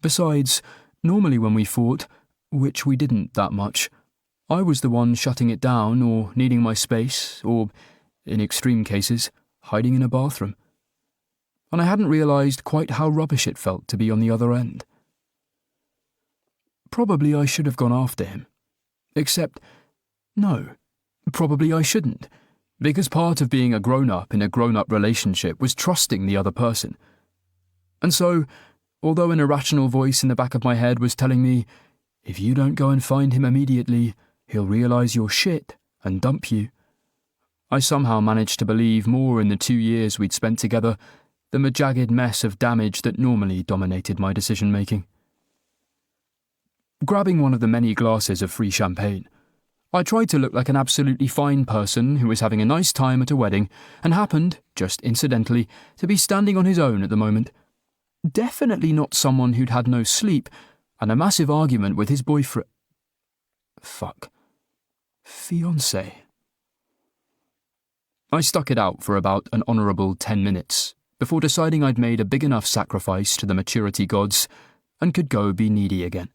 Besides, normally when we fought, which we didn't that much, I was the one shutting it down or needing my space or, in extreme cases, hiding in a bathroom. And I hadn't realised quite how rubbish it felt to be on the other end. Probably I should have gone after him. Except, no. Probably I shouldn't, because part of being a grown-up in a grown-up relationship was trusting the other person. And so, although an irrational voice in the back of my head was telling me, if you don't go and find him immediately, he'll realise you're shit and dump you, I somehow managed to believe more in the 2 years we'd spent together than the jagged mess of damage that normally dominated my decision-making. Grabbing one of the many glasses of free champagne, I tried to look like an absolutely fine person who was having a nice time at a wedding and happened, just incidentally, to be standing on his own at the moment. Definitely not someone who'd had no sleep and a massive argument with his boyfriend. Fiancé. I stuck it out for about an honourable 10 minutes before deciding I'd made a big enough sacrifice to the maturity gods and could go be needy again.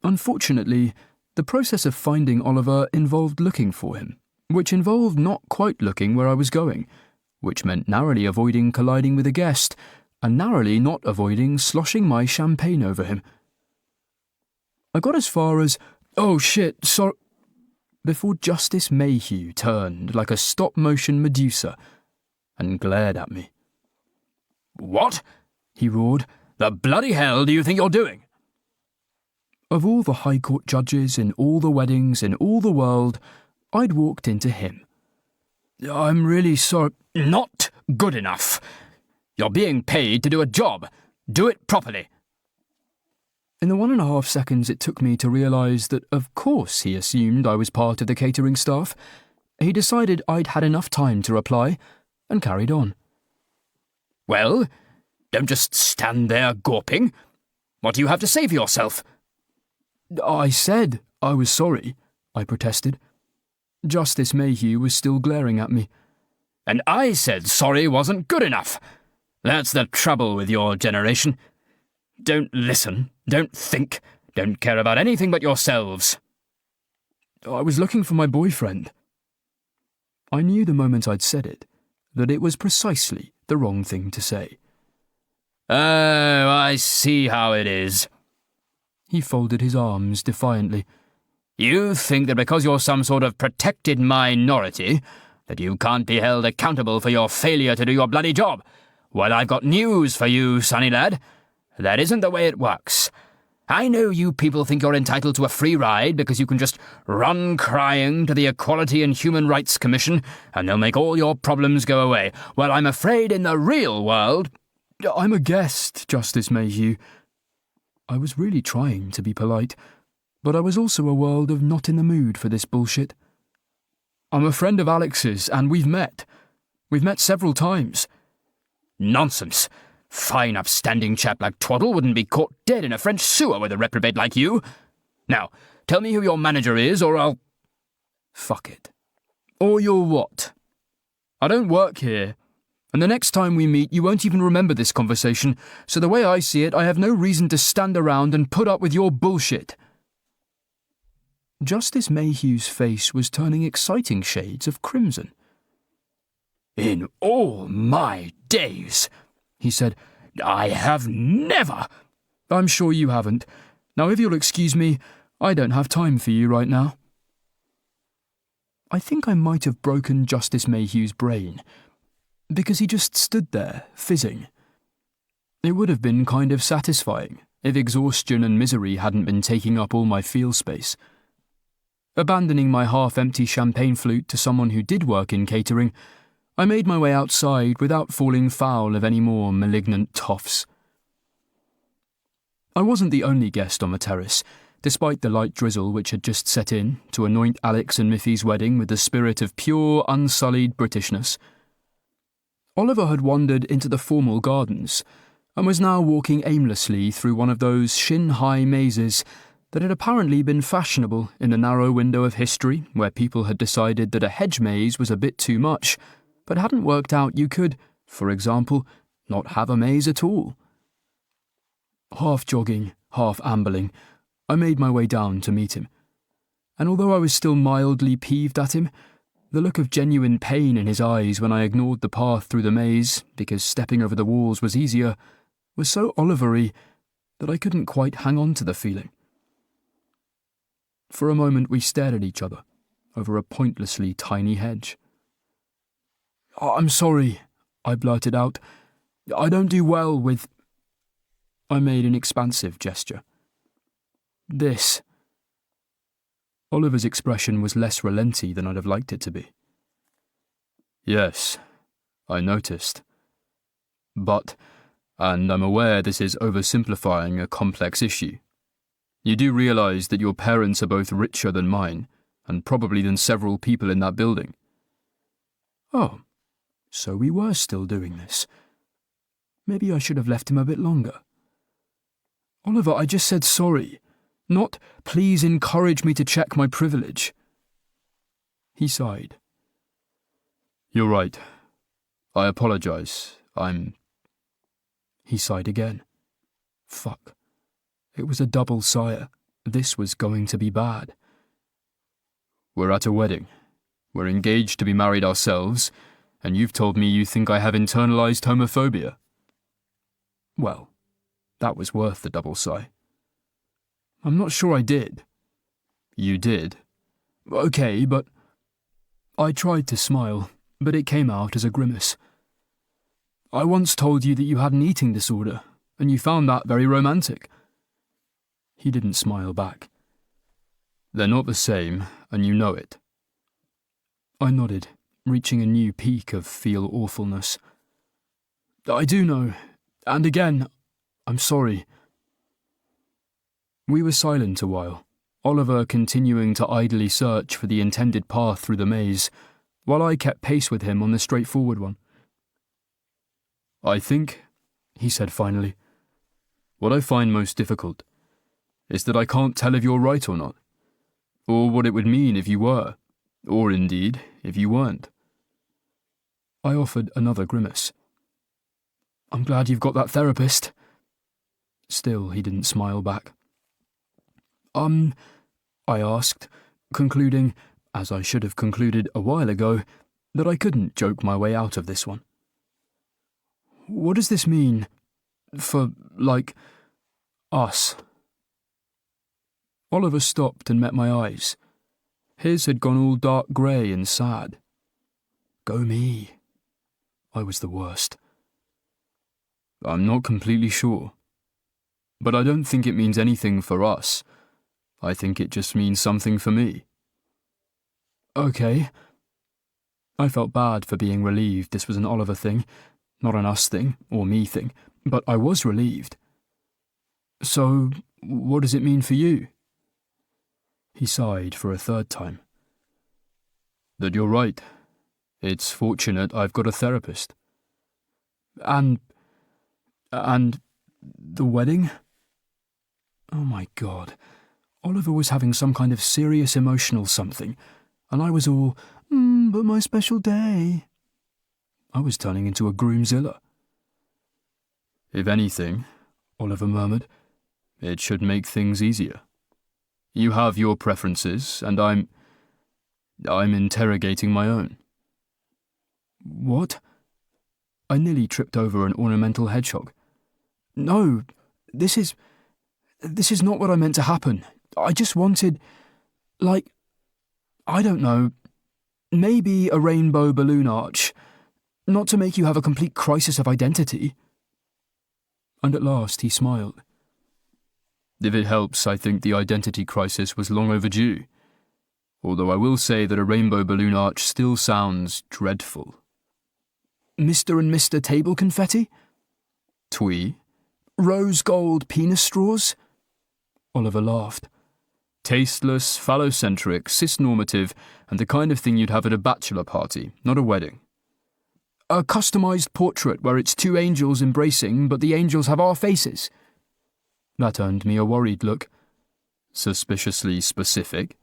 Unfortunately, the process of finding Oliver involved looking for him, which involved not quite looking where I was going, which meant narrowly avoiding colliding with a guest, and narrowly not avoiding sloshing my champagne over him. I got as far as, "Oh shit, sorry," before Justice Mayhew turned like a stop-motion Medusa and glared at me. "What?" he roared. "The bloody hell do you think you're doing?" Of all the High Court judges in all the weddings in all the world, I'd walked into him. "I'm really sorry." "Not good enough. You're being paid to do a job. Do it properly." In the 1.5 seconds it took me to realise that of course he assumed I was part of the catering staff, he decided I'd had enough time to reply and carried on. "Well, don't just stand there gawping. What do you have to say for yourself?" I said I was sorry, I protested. Justice Mayhew was still glaring at me. And I said sorry wasn't good enough. That's the trouble with your generation. Don't listen, don't think, don't care about anything but yourselves. I was looking for my boyfriend. I knew the moment I'd said it that it was precisely the wrong thing to say. Oh, I see how it is. He folded his arms defiantly. You think that because you're some sort of protected minority, that you can't be held accountable for your failure to do your bloody job. Well, I've got news for you, sonny lad. That isn't the way it works. I know you people think you're entitled to a free ride because you can just run crying to the Equality and Human Rights Commission and they'll make all your problems go away. Well, I'm afraid in the real world... I'm a guest, Justice Mayhew. I was really trying to be polite, but I was also a world of not in the mood for this bullshit. I'm a friend of Alex's, and we've met. We've met several times. Nonsense. Fine upstanding chap like Twaddle wouldn't be caught dead in a French sewer with a reprobate like you. Now, tell me who your manager is, or I'll... Fuck it. Or you're what? I don't work here, and the next time we meet you won't even remember this conversation, so the way I see it, I have no reason to stand around and put up with your bullshit. Justice Mayhew's face was turning exciting shades of crimson. In all my days, he said, I have never... I'm sure you haven't. Now, if you'll excuse me, I don't have time for you right now. I think I might have broken Justice Mayhew's brain, because he just stood there, fizzing. It would have been kind of satisfying if exhaustion and misery hadn't been taking up all my feel space. Abandoning my half-empty champagne flute to someone who did work in catering, I made my way outside without falling foul of any more malignant toffs. I wasn't the only guest on the terrace, despite the light drizzle which had just set in to anoint Alex and Miffy's wedding with the spirit of pure, unsullied Britishness. Oliver had wandered into the formal gardens, and was now walking aimlessly through one of those shin-high mazes that had apparently been fashionable in the narrow window of history where people had decided that a hedge maze was a bit too much, but hadn't worked out you could, for example, not have a maze at all. Half jogging, half ambling, I made my way down to meet him, and although I was still mildly peeved at him, the look of genuine pain in his eyes when I ignored the path through the maze because stepping over the walls was easier was so Oliver-y that I couldn't quite hang on to the feeling. For a moment we stared at each other over a pointlessly tiny hedge. I'm sorry, I blurted out. I don't do well with... I made an expansive gesture. This. Oliver's expression was less relenty than I'd have liked it to be. Yes, I noticed. But, and I'm aware this is oversimplifying a complex issue, you do realise that your parents are both richer than mine, and probably than several people in that building. Oh, so we were still doing this. Maybe I should have left him a bit longer. Oliver, I just said sorry, not please encourage me to check my privilege. He sighed. You're right. I apologise. He sighed again. Fuck. It was a double sire. This was going to be bad. We're at a wedding. We're engaged to be married ourselves, and you've told me you think I have internalised homophobia. Well, that was worth the double sigh. I'm not sure I did. You did? Okay, but... I tried to smile, but it came out as a grimace. I once told you that you had an eating disorder, and you found that very romantic. He didn't smile back. They're not the same, and you know it. I nodded, reaching a new peak of feel-awfulness. I do know, and again, I'm sorry. We were silent a while, Oliver continuing to idly search for the intended path through the maze, while I kept pace with him on the straightforward one. I think, he said finally, what I find most difficult is that I can't tell if you're right or not. Or what it would mean if you were. Or indeed, if you weren't. I offered another grimace. I'm glad you've got that therapist. Still, he didn't smile back. I asked, concluding, as I should have concluded a while ago, that I couldn't joke my way out of this one. What does this mean for, like, us? Oliver stopped and met my eyes. His had gone all dark grey and sad. Go me. I was the worst. I'm not completely sure. But I don't think it means anything for us. I think it just means something for me. Okay. I felt bad for being relieved this was an Oliver thing, not an us thing, or me thing, but I was relieved. So, what does it mean for you? He sighed for a third time. That you're right. It's fortunate I've got a therapist. And the wedding? Oh my God. Oliver was having some kind of serious emotional something, and I was all, but my special day. I was turning into a groomzilla. If anything, Oliver murmured, it should make things easier. You have your preferences, and I'm interrogating my own. What? I nearly tripped over an ornamental hedgehog. No, this is not what I meant to happen. I just wanted, like, I don't know, maybe a rainbow balloon arch, not to make you have a complete crisis of identity. And at last he smiled. If it helps, I think the identity crisis was long overdue. Although I will say that a rainbow balloon arch still sounds dreadful. Mr. and Mr. Table Confetti? Twee? Rose gold penis straws? Oliver laughed. Tasteless, phallocentric, cis-normative, and the kind of thing you'd have at a bachelor party, not a wedding. A customised portrait where it's two angels embracing, but the angels have our faces. That earned me a worried look. Suspiciously specific?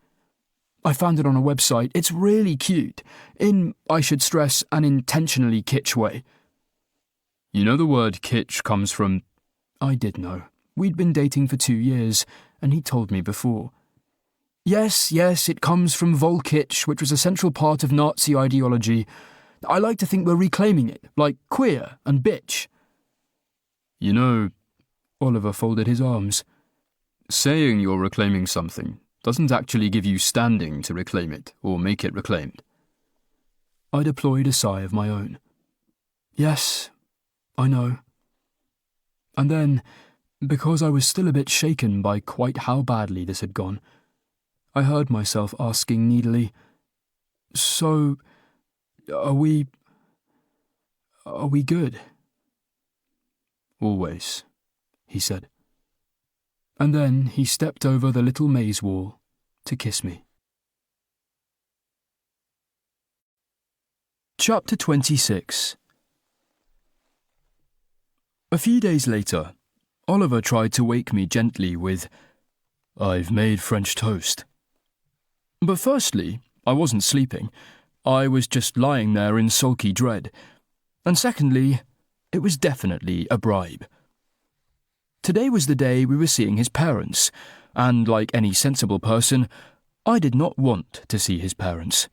I found it on a website. It's really cute. In, I should stress, an intentionally kitsch way. You know the word kitsch comes from... I did know. We'd been dating for 2 years, and he told me before. Yes, it comes from Volkitsch, which was a central part of Nazi ideology. I like to think we're reclaiming it, like queer and bitch. You know, Oliver folded his arms. Saying you're reclaiming something doesn't actually give you standing to reclaim it or make it reclaimed. I deployed a sigh of my own. Yes, I know. And then, because I was still a bit shaken by quite how badly this had gone, I heard myself asking needily, So, are we good? Always, he said. And then he stepped over the little maze wall to kiss me. Chapter 26. A few days later, Oliver tried to wake me gently with, "I've made French toast." But firstly, I wasn't sleeping. I was just lying there in sulky dread. And secondly, it was definitely a bribe. Today was the day we were seeing his parents, and like any sensible person, I did not want to see his parents.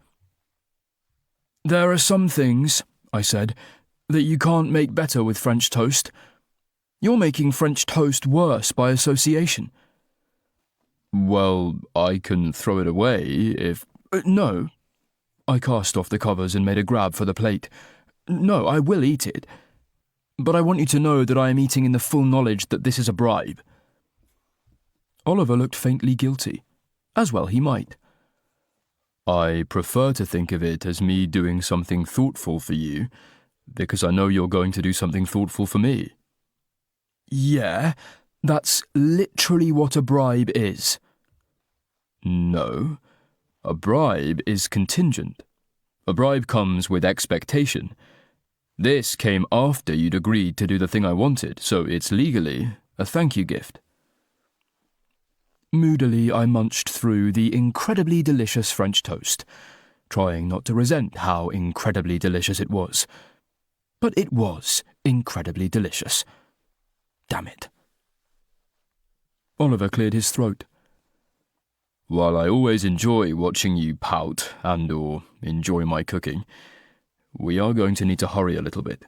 "There are some things," I said, "that you can't make better with French toast. You're making French toast worse by association." "Well, I can throw it away if..." No. I cast off the covers and made a grab for the plate. "No, I will eat it. But I want you to know that I am eating in the full knowledge that this is a bribe." Oliver looked faintly guilty, as well he might. "I prefer to think of it as me doing something thoughtful for you, because I know you're going to do something thoughtful for me." Yeah, that's literally what a bribe is. No. A bribe is contingent. A bribe comes with expectation. This came after you'd agreed to do the thing I wanted, so it's legally a thank you gift. Moodily, I munched through the incredibly delicious French toast, trying not to resent how incredibly delicious it was. But it was incredibly delicious. Damn it. Oliver cleared his throat. While I always enjoy watching you pout and/or enjoy my cooking, we are going to need to hurry a little bit.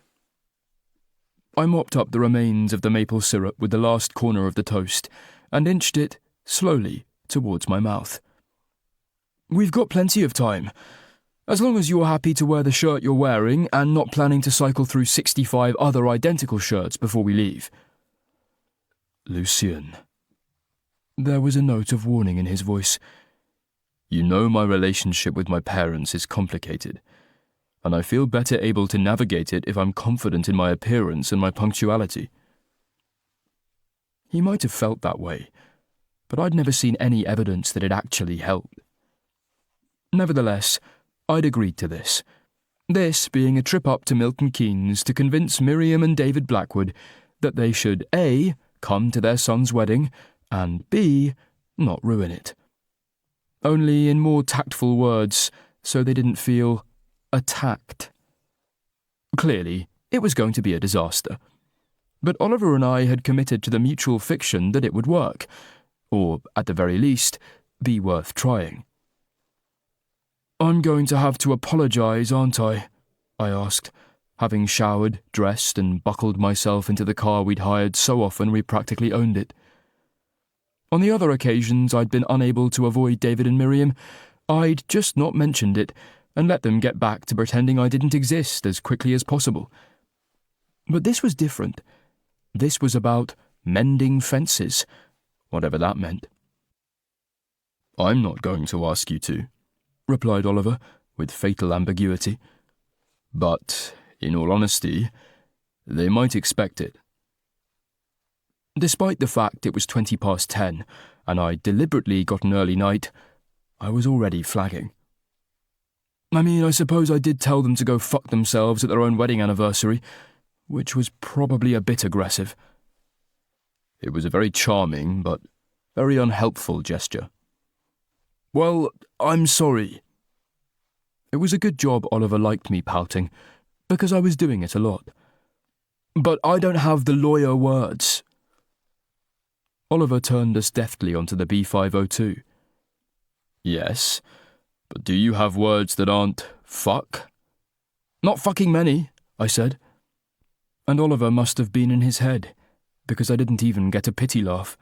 I mopped up the remains of the maple syrup with the last corner of the toast and inched it, slowly, towards my mouth. We've got plenty of time, as long as you're happy to wear the shirt you're wearing and not planning to cycle through 65 other identical shirts before we leave. Lucien. There was a note of warning in his voice. You know my relationship with my parents is complicated, and I feel better able to navigate it if I'm confident in my appearance and my punctuality. He might have felt that way, but I'd never seen any evidence that it actually helped. Nevertheless, I'd agreed to this. This being a trip up to Milton Keynes to convince Miriam and David Blackwood that they should A. come to their son's wedding, and B. not ruin it. Only in more tactful words, so they didn't feel attacked. Clearly, it was going to be a disaster. But Oliver and I had committed to the mutual fiction that it would work, or, at the very least, be worth trying. I'm going to have to apologise, aren't I? I asked, having showered, dressed, and buckled myself into the car we'd hired so often we practically owned it. On the other occasions I'd been unable to avoid David and Miriam, I'd just not mentioned it and let them get back to pretending I didn't exist as quickly as possible. But this was different. This was about mending fences, whatever that meant. I'm not going to ask you to, replied Oliver, with fatal ambiguity. But, in all honesty, they might expect it. Despite the fact it was 10:20 and I deliberately got an early night, I was already flagging. I mean, I suppose I did tell them to go fuck themselves at their own wedding anniversary, which was probably a bit aggressive. It was a very charming but very unhelpful gesture. Well, I'm sorry. It was a good job Oliver liked me pouting, because I was doing it a lot. But I don't have the lawyer words. Oliver turned us deftly onto the B502. Yes, but do you have words that aren't fuck? Not fucking many, I said. And Oliver must have been in his head, because I didn't even get a pity laugh.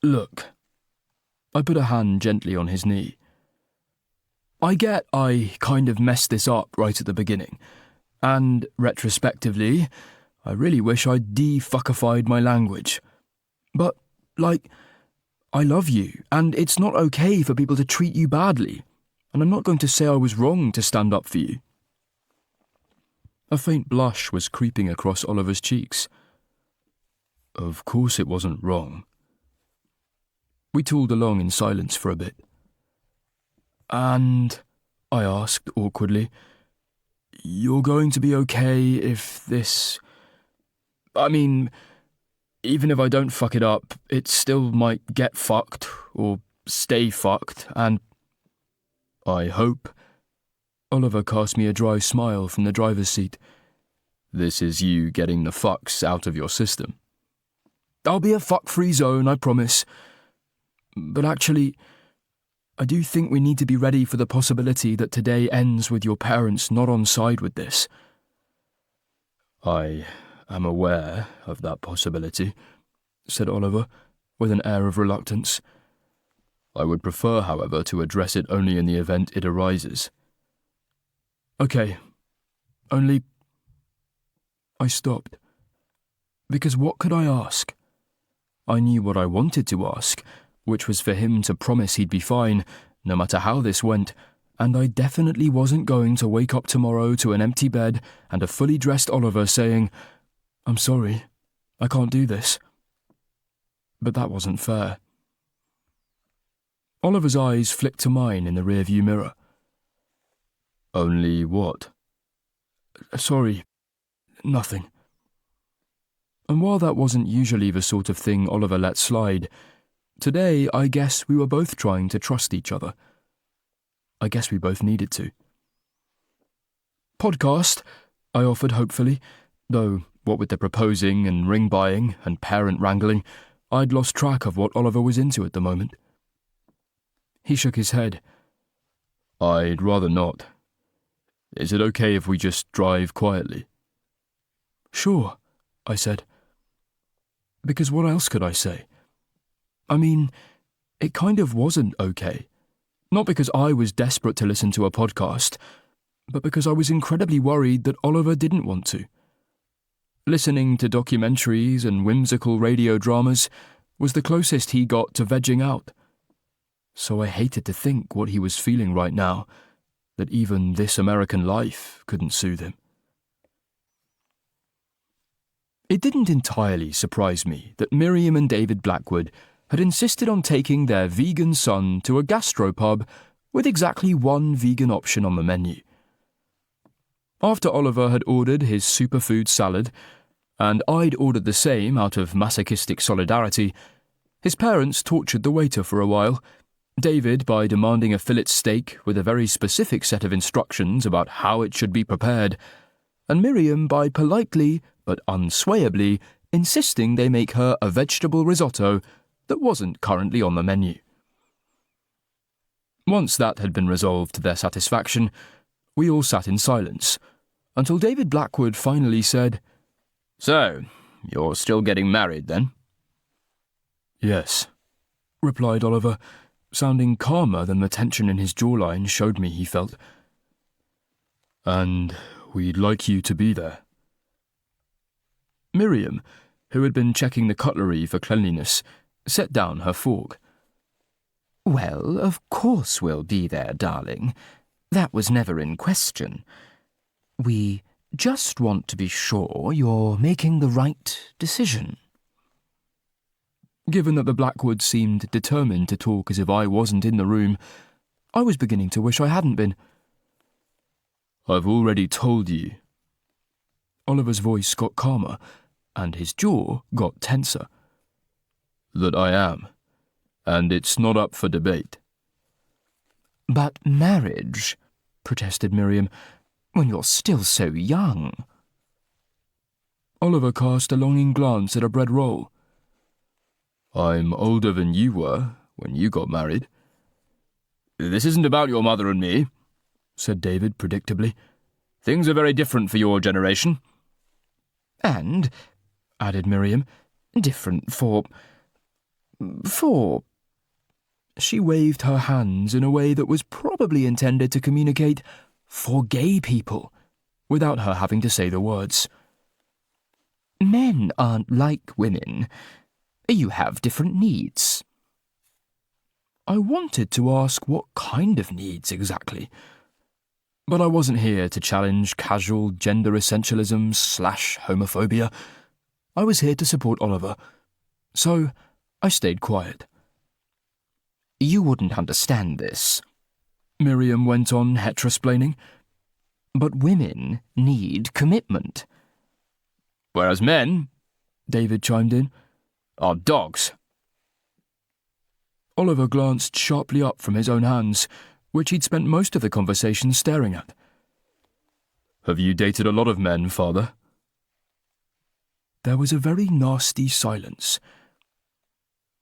Look. I put a hand gently on his knee. I get I kind of messed this up right at the beginning, and, retrospectively, I really wish I'd de-fuckified my language. But, I love you, and it's not okay for people to treat you badly, and I'm not going to say I was wrong to stand up for you. A faint blush was creeping across Oliver's cheeks. Of course it wasn't wrong. We tooled along in silence for a bit. And, I asked awkwardly, you're going to be okay if this... I mean, even if I don't fuck it up, it still might get fucked, or stay fucked, and... I hope. Oliver cast me a dry smile from the driver's seat. This is you getting the fucks out of your system. I'll be a fuck-free zone, I promise. But actually, I do think we need to be ready for the possibility that today ends with your parents not on side with this. I am aware of that possibility, said Oliver, with an air of reluctance. I would prefer, however, to address it only in the event it arises. Okay, only... I stopped. Because what could I ask? I knew what I wanted to ask, which was for him to promise he'd be fine, no matter how this went, and I definitely wasn't going to wake up tomorrow to an empty bed and a fully dressed Oliver saying, I'm sorry, I can't do this. But that wasn't fair. Oliver's eyes flicked to mine in the rearview mirror. Only what? Sorry, nothing. And while that wasn't usually the sort of thing Oliver let slide, Today, I guess we were both trying to trust each other. I guess we both needed to. Podcast, I offered hopefully, though what with the proposing and ring buying and parent wrangling, I'd lost track of what Oliver was into at the moment. He shook his head. I'd rather not. Is it okay if we just drive quietly? Sure, I said. Because what else could I say? I mean, it kind of wasn't okay. Not because I was desperate to listen to a podcast, but because I was incredibly worried that Oliver didn't want to. Listening to documentaries and whimsical radio dramas was the closest he got to vegging out. So I hated to think what he was feeling right now, that even this American life couldn't soothe him. It didn't entirely surprise me that Miriam and David Blackwood had insisted on taking their vegan son to a gastropub with exactly one vegan option on the menu. After Oliver had ordered his superfood salad, and I'd ordered the same out of masochistic solidarity, his parents tortured the waiter for a while, David by demanding a fillet steak with a very specific set of instructions about how it should be prepared, and Miriam by politely, but unswayably, insisting they make her a vegetable risotto that wasn't currently on the menu. Once that had been resolved to their satisfaction, we all sat in silence, until David Blackwood finally said, "So, you're still getting married, then?" "Yes," replied Oliver, sounding calmer than the tension in his jawline showed me he felt. "And we'd like you to be there." Miriam, who had been checking the cutlery for cleanliness, set down her fork. Well, of course we'll be there, darling. That was never in question. We just want to be sure you're making the right decision. Given that the Blackwoods seemed determined to talk as if I wasn't in the room, I was beginning to wish I hadn't been. "I've already told you." Oliver's voice got calmer, and his jaw got tenser. "That I am, and it's not up for debate." But marriage, protested Miriam, when you're still so young. Oliver cast a longing glance at a bread roll. "I'm older than you were when you got married." "This isn't about your mother and me," said David predictably. "Things are very different for your generation." "And," added Miriam, "different for... She waved her hands in a way that was probably intended to communicate "for gay people," without her having to say the words. "Men aren't like women. You have different needs." I wanted to ask what kind of needs exactly, but I wasn't here to challenge casual gender essentialism/homophobia. I was here to support Oliver, so I stayed quiet. "You wouldn't understand this," Miriam went on heterosplaining, "but women need commitment." "Whereas men," David chimed in, "are dogs." Oliver glanced sharply up from his own hands, which he'd spent most of the conversation staring at. "Have you dated a lot of men, Father?" There was a very nasty silence.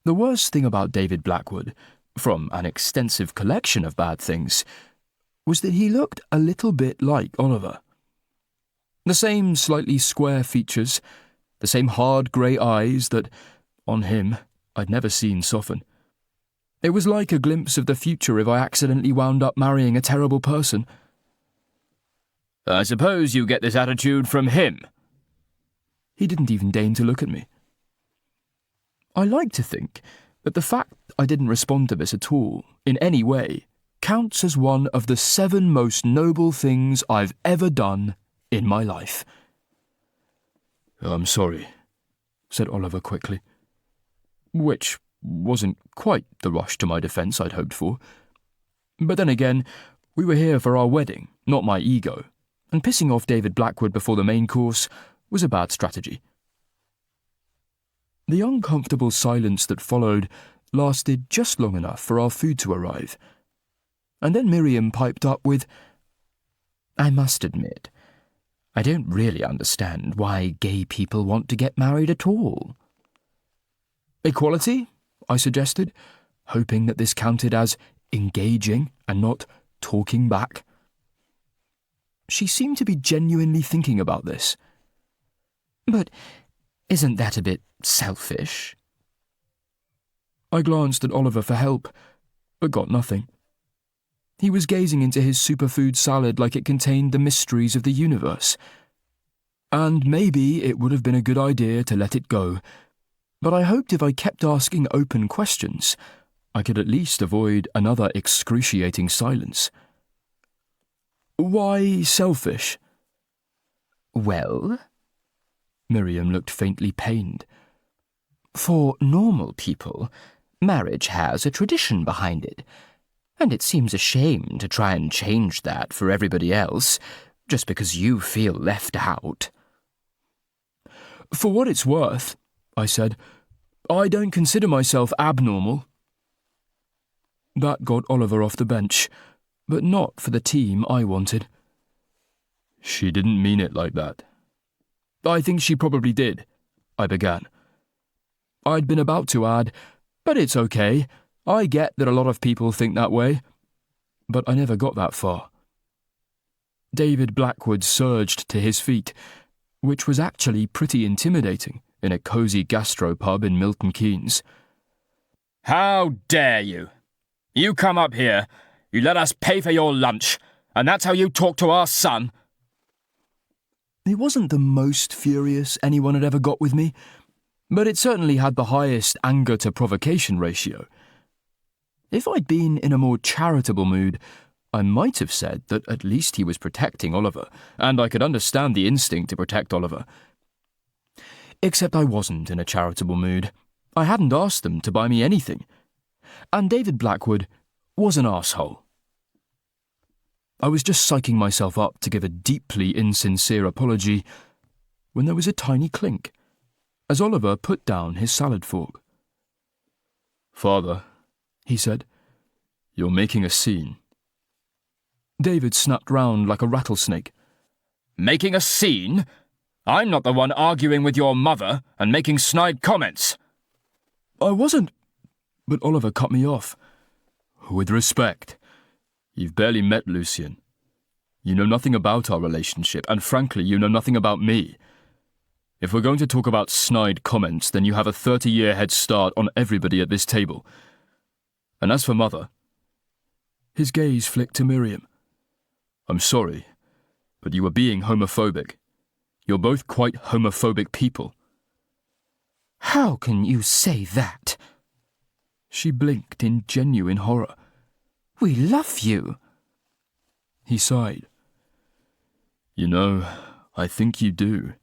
The worst thing about David Blackwood, from an extensive collection of bad things, was that he looked a little bit like Oliver. The same slightly square features, the same hard grey eyes that, on him, I'd never seen soften. It was like a glimpse of the future if I accidentally wound up marrying a terrible person. "I suppose you get this attitude from him." He didn't even deign to look at me. I like to think that the fact I didn't respond to this at all, in any way, counts as one of the 7 most noble things I've ever done in my life. "I'm sorry," said Oliver quickly. Which wasn't quite the rush to my defence I'd hoped for. But then again, we were here for our wedding, not my ego, and pissing off David Blackwood before the main course was a bad strategy. The uncomfortable silence that followed lasted just long enough for our food to arrive. And then Miriam piped up with, I must admit, I don't really understand why gay people want to get married at all. Equality? I suggested, hoping that this counted as engaging and not talking back. She seemed to be genuinely thinking about this. But isn't that a bit selfish? I glanced at Oliver for help, but got nothing. He was gazing into his superfood salad like it contained the mysteries of the universe. And maybe it would have been a good idea to let it go, but I hoped if I kept asking open questions, I could at least avoid another excruciating silence. Why selfish? Well, Miriam looked faintly pained. For normal people, marriage has a tradition behind it, and it seems a shame to try and change that for everybody else, just because you feel left out. For what it's worth, I said, I don't consider myself abnormal. That got Oliver off the bench, but not for the team I wanted. She didn't mean it like that. I think she probably did, I began. I'd been about to add, but it's okay. I get that a lot of people think that way. But I never got that far. David Blackwood surged to his feet, which was actually pretty intimidating in a cosy gastropub in Milton Keynes. How dare you? You come up here, you let us pay for your lunch, and that's how you talk to our son? It wasn't the most furious anyone had ever got with me, but it certainly had the highest anger-to-provocation ratio. If I'd been in a more charitable mood, I might have said that at least he was protecting Oliver, and I could understand the instinct to protect Oliver. Except I wasn't in a charitable mood. I hadn't asked them to buy me anything. And David Blackwood was an arsehole. I was just psyching myself up to give a deeply insincere apology when there was a tiny clink, as Oliver put down his salad fork. "Father," he said, "you're making a scene." David snapped round like a rattlesnake. Making a scene? I'm not the one arguing with your mother and making snide comments. I wasn't, but Oliver cut me off. "With respect, you've barely met Lucien. You know nothing about our relationship, and frankly, you know nothing about me. If we're going to talk about snide comments, then you have a 30-year head start on everybody at this table. And as for Mother..." His gaze flicked to Miriam. "I'm sorry, but you were being homophobic. You're both quite homophobic people." How can you say that? She blinked in genuine horror. We love you. He sighed. "You know, I think you do.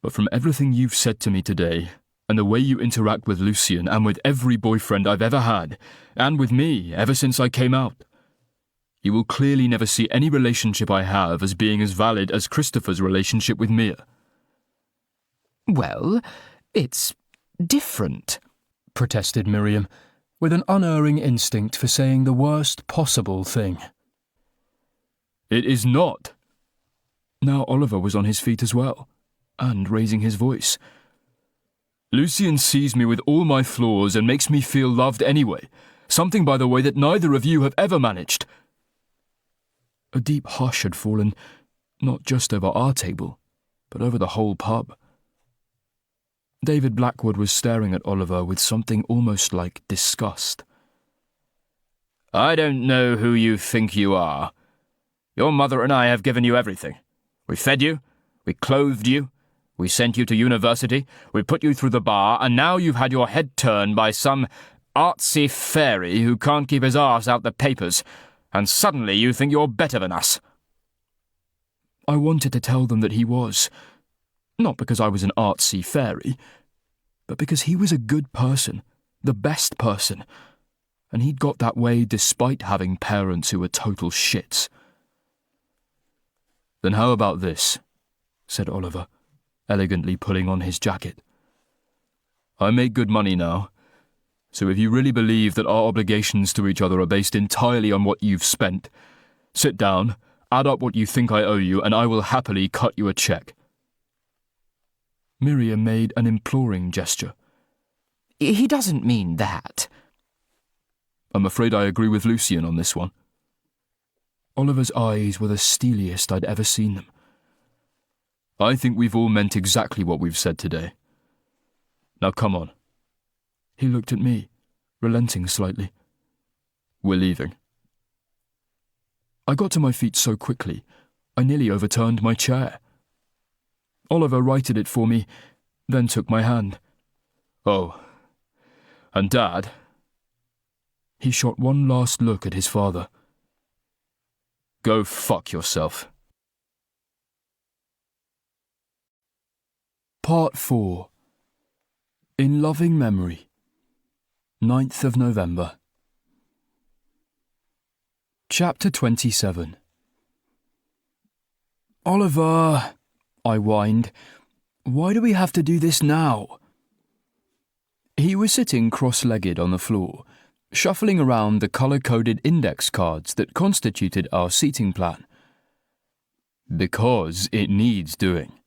But from everything you've said to me today, and the way you interact with Lucien and with every boyfriend I've ever had, and with me ever since I came out, you will clearly never see any relationship I have as being as valid as Christopher's relationship with Mia." Well, it's different, protested Miriam, with an unerring instinct for saying the worst possible thing. "It is not." Now Oliver was on his feet as well, and raising his voice. "Lucien sees me with all my flaws and makes me feel loved anyway, something, by the way, that neither of you have ever managed." A deep hush had fallen, not just over our table, but over the whole pub. David Blackwood was staring at Oliver with something almost like disgust. I don't know who you think you are. Your mother and I have given you everything. We fed you, we clothed you, we sent you to university, we put you through the bar, and now you've had your head turned by some artsy fairy who can't keep his arse out the papers, and suddenly you think you're better than us." I wanted to tell them that he was. Not because I was an artsy fairy, but because he was a good person, the best person, and he'd got that way despite having parents who were total shits. "Then how about this?" said Oliver, elegantly pulling on his jacket. "I make good money now, So if you really believe that our obligations to each other are based entirely on what you've spent, sit down, add up what you think I owe you, and I will happily cut you a cheque." Miriam made an imploring gesture. He doesn't mean that. "I'm afraid I agree with Lucian on this one." Oliver's eyes were the steeliest I'd ever seen them. "I think we've all meant exactly what we've said today. Now come on." He looked at me, relenting slightly. "We're leaving." I got to my feet so quickly, I nearly overturned my chair. Oliver righted it for me, then took my hand. "Oh, and Dad?" He shot one last look at his father. "Go fuck yourself." Part 4. In Loving Memory. 9th of November. Chapter 27. "Oliver," I whined, "why do we have to do this now?" He was sitting cross-legged on the floor, shuffling around the colour-coded index cards that constituted our seating plan. "Because it needs doing."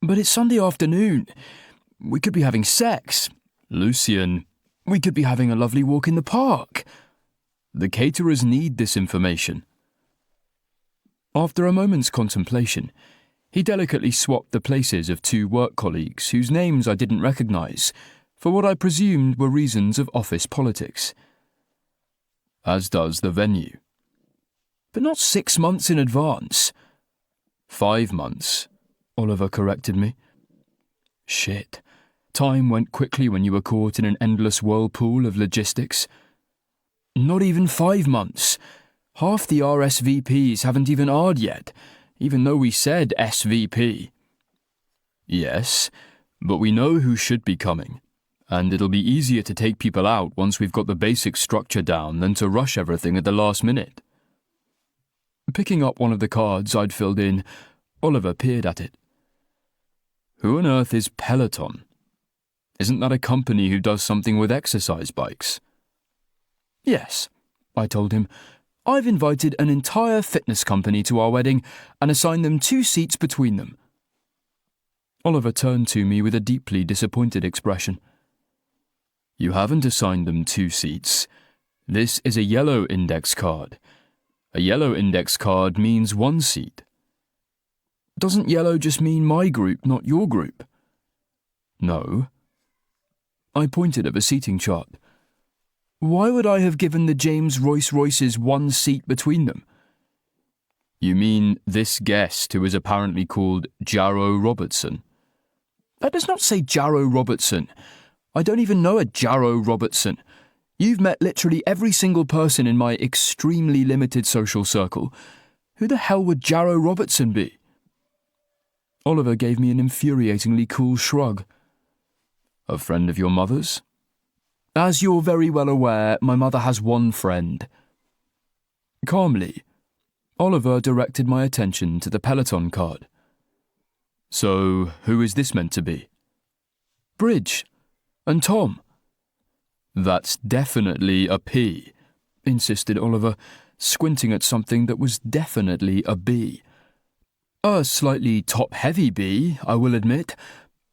"But it's Sunday afternoon. We could be having sex. Lucian, we could be having a lovely walk in the park." "The caterers need this information." After a moment's contemplation, he delicately swapped the places of two work colleagues whose names I didn't recognise, for what I presumed were reasons of office politics. "As does the venue." "But not 6 months in advance." 5 months, Oliver corrected me. Shit. Time went quickly when you were caught in an endless whirlpool of logistics. "Not even 5 months. Half the RSVPs haven't even R'd yet, even though we said SVP. "Yes, but we know who should be coming, and it'll be easier to take people out once we've got the basic structure down than to rush everything at the last minute." Picking up one of the cards I'd filled in, Oliver peered at it. "Who on earth is Peloton? Isn't that a company who does something with exercise bikes?" "Yes," I told him. "I've invited an entire fitness company to our wedding and assigned them 2 seats between them." Oliver turned to me with a deeply disappointed expression. "You haven't assigned them 2 seats. This is a yellow index card. A yellow index card means 1 seat." "Doesn't yellow just mean my group, not your group?" "No." I pointed at the seating chart. "Why would I have given the James Royces 1 seat between them?" "You mean this guest who is apparently called Jarrow Robertson?" "That does not say Jarrow Robertson. I don't even know a Jarrow Robertson. You've met literally every single person in my extremely limited social circle. Who the hell would Jarrow Robertson be?" Oliver gave me an infuriatingly cool shrug. "A friend of your mother's?" "As you're very well aware, my mother has 1 friend." Calmly, Oliver directed my attention to the Peloton card. "So, who is this meant to be?" "Bridge. And Tom." "That's definitely a P," insisted Oliver, squinting at something that was definitely a B. "A slightly top-heavy B, I will admit.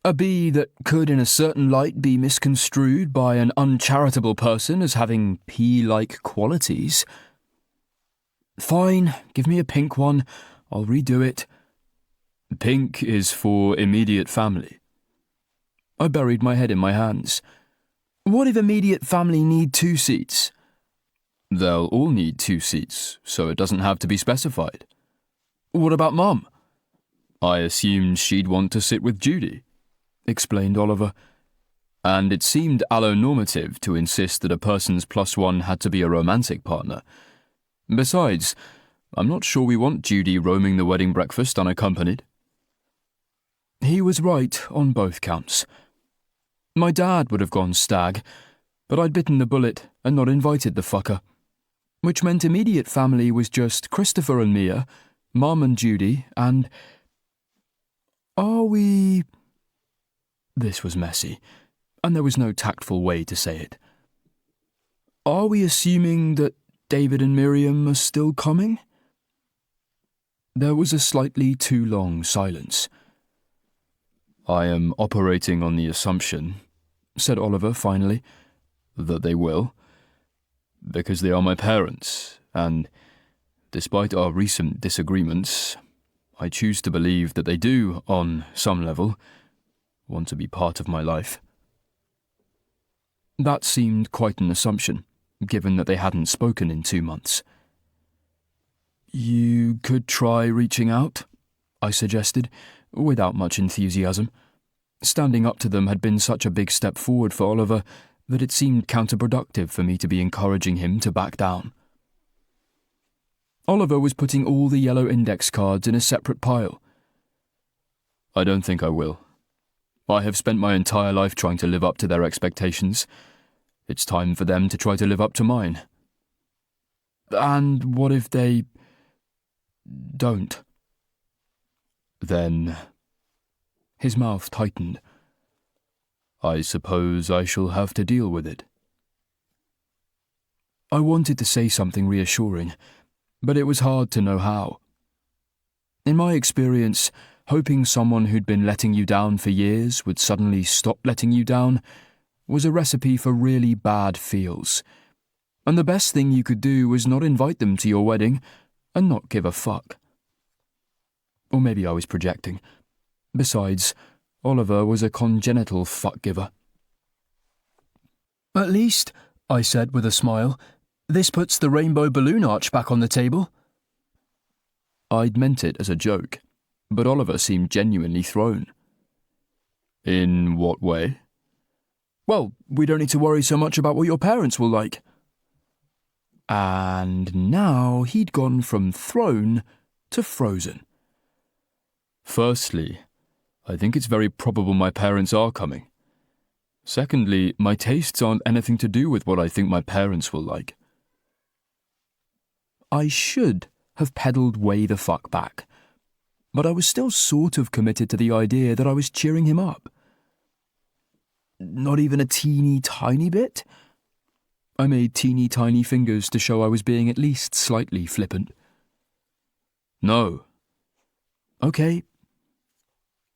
A B that could in a certain light be misconstrued by an uncharitable person as having P-like qualities." "Fine, give me a pink one. I'll redo it." "Pink is for immediate family." I buried my head in my hands. "What if immediate family need 2 seats?" "They'll all need 2 seats, so it doesn't have to be specified." "What about Mum?" "I assumed she'd want to sit with Judy," explained Oliver. "And it seemed allonormative to insist that a person's +1 had to be a romantic partner. Besides, I'm not sure we want Judy roaming the wedding breakfast unaccompanied." He was right on both counts. My dad would have gone stag, but I'd bitten the bullet and not invited the fucker. Which meant immediate family was just Christopher and Mia, Mum and Judy, and... Are we... This was messy, and there was no tactful way to say it. Are we assuming that David and Miriam are still coming? There was a slightly too long silence. I am operating on the assumption, said Oliver finally, that they will, because they are my parents, and, despite our recent disagreements, I choose to believe that they do, on some level, want to be part of my life. That seemed quite an assumption, given that they hadn't spoken in 2 months. You could try reaching out, I suggested, without much enthusiasm. Standing up to them had been such a big step forward for Oliver that it seemed counterproductive for me to be encouraging him to back down. Oliver was putting all the yellow index cards in a separate pile. I don't think I will. I have spent my entire life trying to live up to their expectations. It's time for them to try to live up to mine. And what if they don't? Then... His mouth tightened. I suppose I shall have to deal with it. I wanted to say something reassuring, but it was hard to know how. In my experience, hoping someone who'd been letting you down for years would suddenly stop letting you down was a recipe for really bad feels, and the best thing you could do was not invite them to your wedding and not give a fuck. Or maybe I was projecting. Besides, Oliver was a congenital fuck-giver. At least, I said with a smile, this puts the rainbow balloon arch back on the table. I'd meant it as a joke, but Oliver seemed genuinely thrown. In what way? Well, we don't need to worry so much about what your parents will like. And now he'd gone from thrown to frozen. Firstly, I think it's very probable my parents are coming. Secondly, my tastes aren't anything to do with what I think my parents will like. I should have pedalled way the fuck back, but I was still sort of committed to the idea that I was cheering him up. Not even a teeny tiny bit? I made teeny tiny fingers to show I was being at least slightly flippant. No. Okay.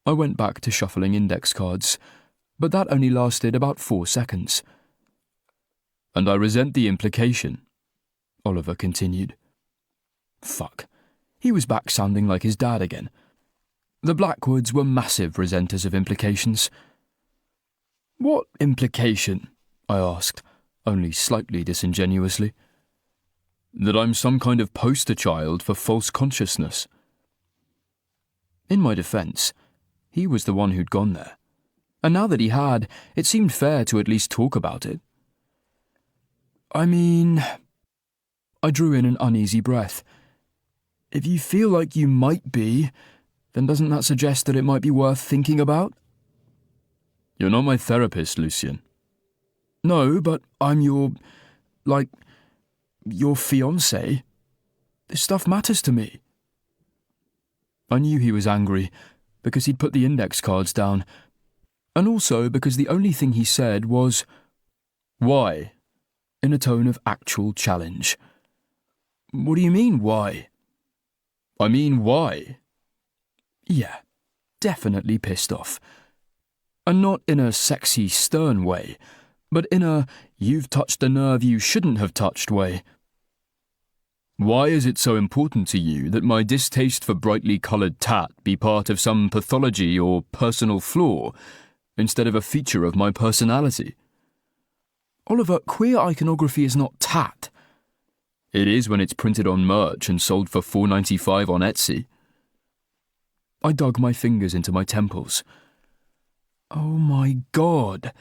I went back to shuffling index cards, but that only lasted about 4 seconds. And I resent the implication, Oliver continued. Fuck. He was back sounding like his dad again. The Blackwoods were massive resenters of implications. What implication? I asked, only slightly disingenuously. That I'm some kind of poster child for false consciousness. In my defence, he was the one who'd gone there, and now that he had, it seemed fair to at least talk about it. I mean... I drew in an uneasy breath. If you feel like you might be, then doesn't that suggest that it might be worth thinking about? You're not my therapist, Lucien. No, but I'm your fiancé. This stuff matters to me. I knew he was angry, because he'd put the index cards down, and also because the only thing he said was, "Why?" in a tone of actual challenge. What do you mean, why? I mean, why? Yeah, definitely pissed off. And not in a sexy, stern way, but in a you've touched a nerve you shouldn't have touched way. Why is it so important to you that my distaste for brightly coloured tat be part of some pathology or personal flaw, instead of a feature of my personality? Oliver, queer iconography is not tat. It is when it's printed on merch and sold for $4.95 on Etsy. I dug my fingers into my temples. Oh my God,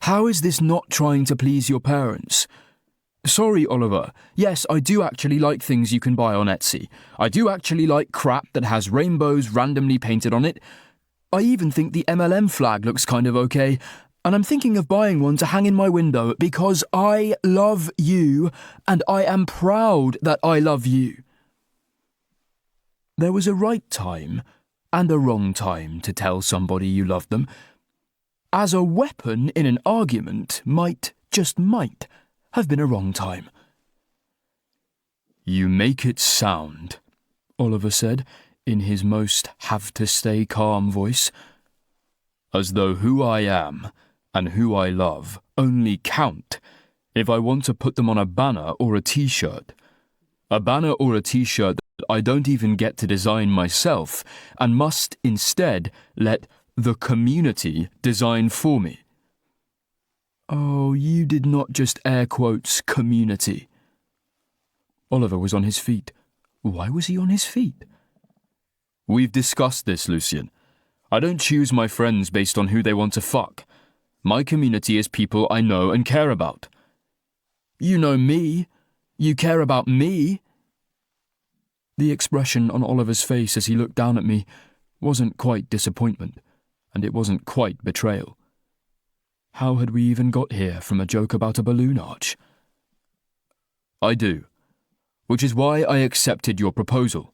how is this not trying to please your parents? Sorry, Oliver. Yes, I do actually like things you can buy on Etsy. I do actually like crap that has rainbows randomly painted on it. I even think the MLM flag looks kind of okay, and I'm thinking of buying one to hang in my window because I love you, and I am proud that I love you. There was a right time and a wrong time to tell somebody you loved them. As a weapon in an argument might, just might, have been a wrong time." "You make it sound," Oliver said, in his most have-to-stay calm voice, "as though who I am and who I love only count if I want to put them on a banner or a t-shirt. A banner or a t-shirt that I don't even get to design myself and must instead let the community design for me." "Oh, you did not just air quotes community." Oliver was on his feet. Why was he on his feet? "We've discussed this, Lucian. I don't choose my friends based on who they want to fuck. My community is people I know and care about." "You know me. You care about me." The expression on Oliver's face as he looked down at me wasn't quite disappointment, and it wasn't quite betrayal. How had we even got here from a joke about a balloon arch? "I do, which is why I accepted your proposal.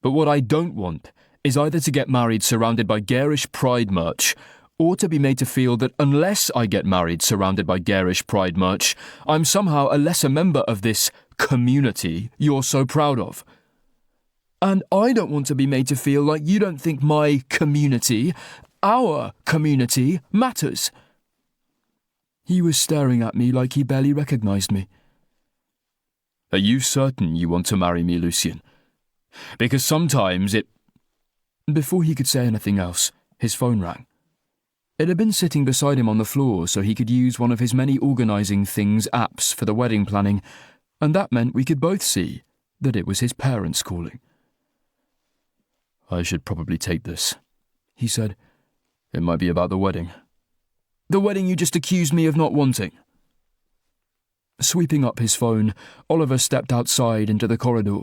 But what I don't want is either to get married surrounded by garish pride merch, or to be made to feel that unless I get married surrounded by garish pride merch, I'm somehow a lesser member of this community you're so proud of. And I don't want to be made to feel like you don't think my community, our community, matters." He was staring at me like he barely recognized me. "Are you certain you want to marry me, Lucian? Because sometimes it—" Before he could say anything else, his phone rang. It had been sitting beside him on the floor so he could use one of his many organising things apps for the wedding planning, and that meant we could both see that it was his parents calling. "I should probably take this," he said. "It might be about the wedding." "The wedding you just accused me of not wanting." Sweeping up his phone, Oliver stepped outside into the corridor.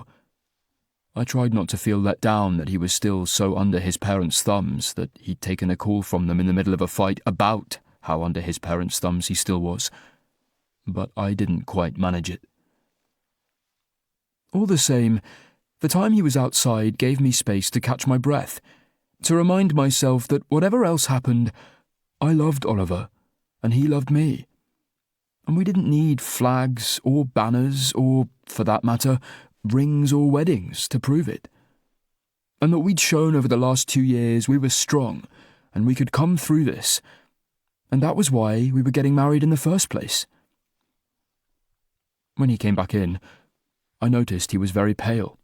I tried not to feel let down that he was still so under his parents' thumbs that he'd taken a call from them in the middle of a fight about how under his parents' thumbs he still was. But I didn't quite manage it. All the same, the time he was outside gave me space to catch my breath, to remind myself that whatever else happened, I loved Oliver, and he loved me. And we didn't need flags or banners or, for that matter, rings or weddings to prove it. And that we'd shown over the last 2 years we were strong and we could come through this. And that was why we were getting married in the first place. When he came back in, I noticed he was very pale.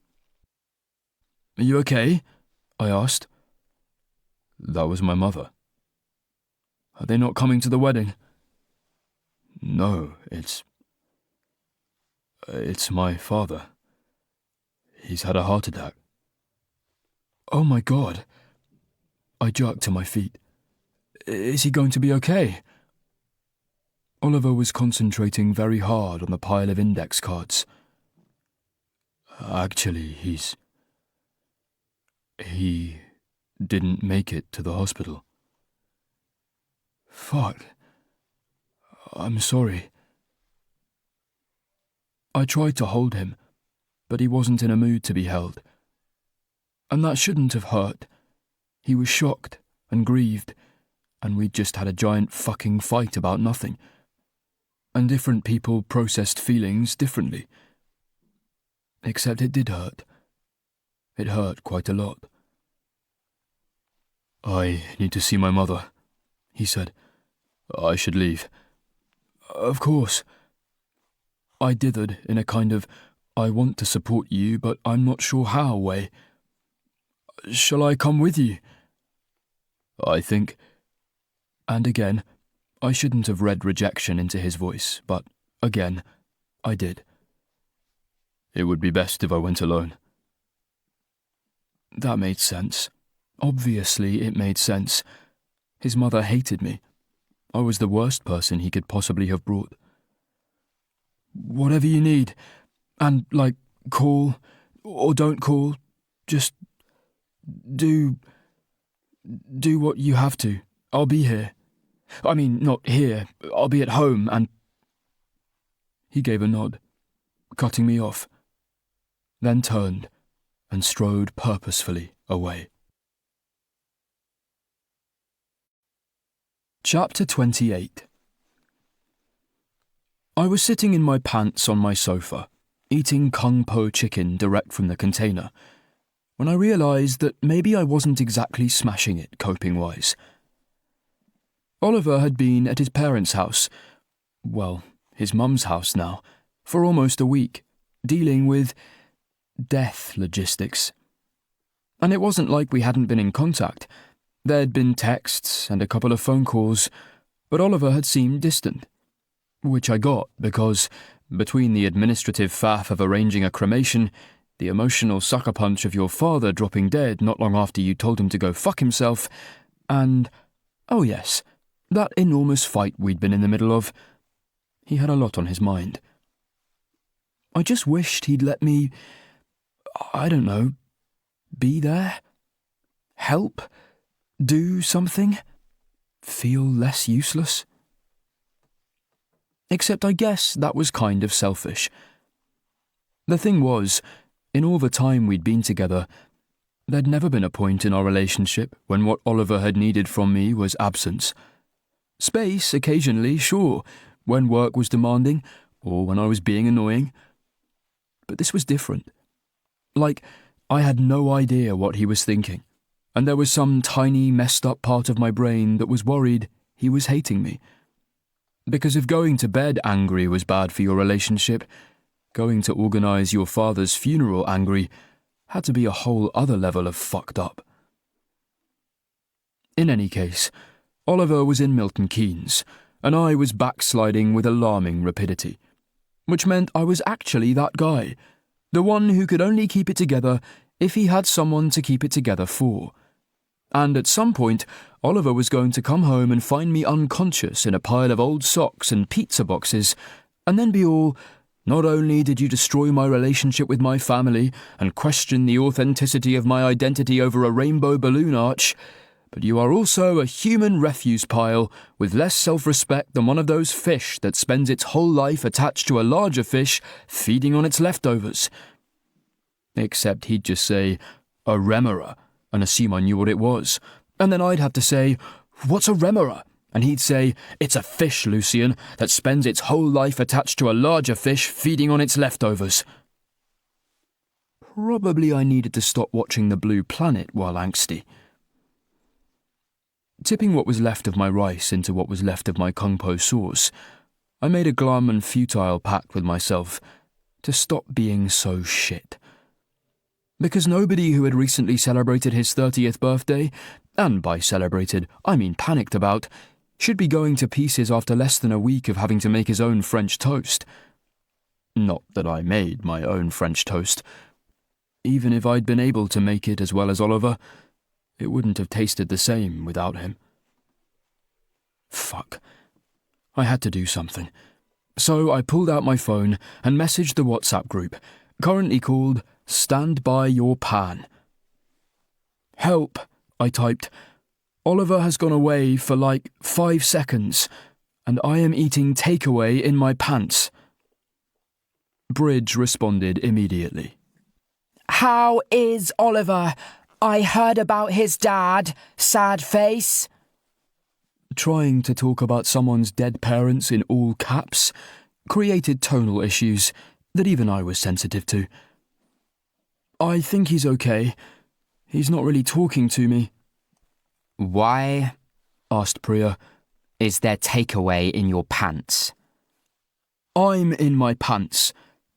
"Are you okay?" I asked. "That was my mother." "Are they not coming to the wedding?" "No, it's my father. He's had a heart attack." "Oh my God." I jerked to my feet. "Is he going to be okay?" Oliver was concentrating very hard on the pile of index cards. "Actually, he didn't make it to the hospital." "Fuck. I'm sorry." I tried to hold him, but he wasn't in a mood to be held. And that shouldn't have hurt. He was shocked and grieved, and we'd just had a giant fucking fight about nothing. And different people processed feelings differently. Except it did hurt. It hurt quite a lot. "I need to see my mother," he said. "I should leave." "Of course." I dithered in a kind of, I want to support you, but I'm not sure how way. "Shall I come with you?" "I think—" And again, I shouldn't have read rejection into his voice, but again, I did. "It would be best if I went alone." That made sense. Obviously, it made sense. His mother hated me. I was the worst person he could possibly have brought. "Whatever you need. And, call, or don't call. Just do what you have to. I'll be here. I mean, not here. I'll be at home, and—" He gave a nod, cutting me off, then turned and strode purposefully away. Chapter 28. I was sitting in my pants on my sofa, eating kung po chicken direct from the container, when I realised that maybe I wasn't exactly smashing it coping-wise. Oliver had been at his parents' house, well, his mum's house now, for almost a week, dealing with death logistics. And it wasn't like we hadn't been in contact. There'd been texts and a couple of phone calls, but Oliver had seemed distant. Which I got because, between the administrative faff of arranging a cremation, the emotional sucker punch of your father dropping dead not long after you told him to go fuck himself, and, oh yes, that enormous fight we'd been in the middle of, he had a lot on his mind. I just wished he'd let me, I don't know, be there? Help? Do something? Feel less useless? Except I guess that was kind of selfish. The thing was, in all the time we'd been together, there'd never been a point in our relationship when what Oliver had needed from me was absence. Space, occasionally, sure, when work was demanding, or when I was being annoying. But this was different. Like, I had no idea what he was thinking, and there was some tiny, messed-up part of my brain that was worried he was hating me. Because if going to bed angry was bad for your relationship, going to organise your father's funeral angry had to be a whole other level of fucked up. In any case, Oliver was in Milton Keynes, and I was backsliding with alarming rapidity, which meant I was actually that guy, the one who could only keep it together if he had someone to keep it together for. And at some point, Oliver was going to come home and find me unconscious in a pile of old socks and pizza boxes, and then be all, "Not only did you destroy my relationship with my family and question the authenticity of my identity over a rainbow balloon arch, but you are also a human refuse pile with less self-respect than one of those fish that spends its whole life attached to a larger fish feeding on its leftovers." Except he'd just say, "A remora," and assume I knew what it was. And then I'd have to say, "What's a remora?" And he'd say, "It's a fish, Lucian, that spends its whole life attached to a larger fish feeding on its leftovers." Probably I needed to stop watching The Blue Planet while angsty. Tipping what was left of my rice into what was left of my kung po sauce, I made a glum and futile pact with myself to stop being so shit. Because nobody who had recently celebrated his 30th birthday, and by celebrated, I mean panicked about, should be going to pieces after less than a week of having to make his own French toast. Not that I made my own French toast. Even if I'd been able to make it as well as Oliver, it wouldn't have tasted the same without him. Fuck. I had to do something. So I pulled out my phone and messaged the WhatsApp group, currently called "Stand by your pan." "Help," I typed. "Oliver has gone away for like 5 seconds, and I am eating takeaway in my pants." Bridge responded immediately. "How is Oliver? I heard about his dad. Sad face." Trying to talk about someone's dead parents in all caps created tonal issues that even I was sensitive to. "I think he's okay. He's not really talking to me." "Why," asked Priya, "is there takeaway in your pants?" "I'm in my pants.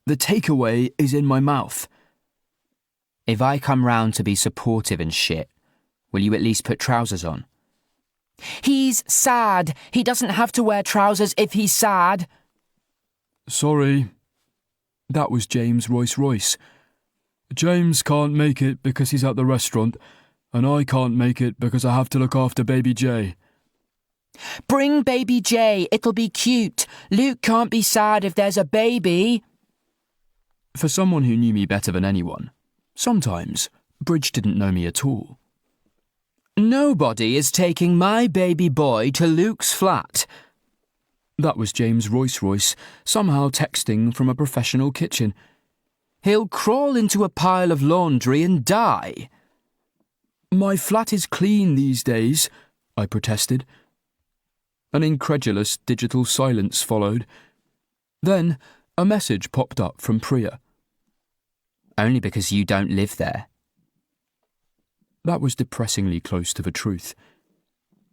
The takeaway is in my mouth." "If I come round to be supportive and shit, will you at least put trousers on?" "He's sad. He doesn't have to wear trousers if he's sad." "Sorry." That was James Royce. "James can't make it because he's at the restaurant, and I can't make it because I have to look after baby Jay." "Bring baby Jay. It'll be cute. Luke can't be sad if there's a baby." For someone who knew me better than anyone, sometimes Bridge didn't know me at all. "Nobody is taking my baby boy to Luke's flat." That was James Royce, somehow texting from a professional kitchen. "He'll crawl into a pile of laundry and die." "My flat is clean these days," I protested. An incredulous digital silence followed. Then a message popped up from Priya. Only because you don't live there. That was depressingly close to the truth.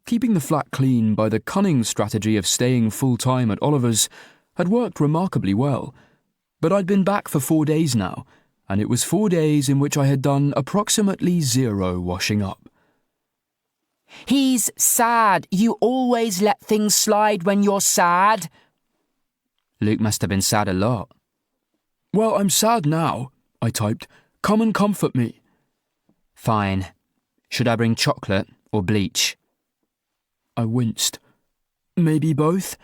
Keeping the flat clean by the cunning strategy of staying full-time at Oliver's had worked remarkably well, but I'd been back for 4 days now, and it was 4 days in which I had done approximately 0 washing up. He's sad. You always let things slide when you're sad. Luke must have been sad a lot. Well, I'm sad now, I typed. Come and comfort me. Fine. Should I bring chocolate or bleach? I winced. Maybe both?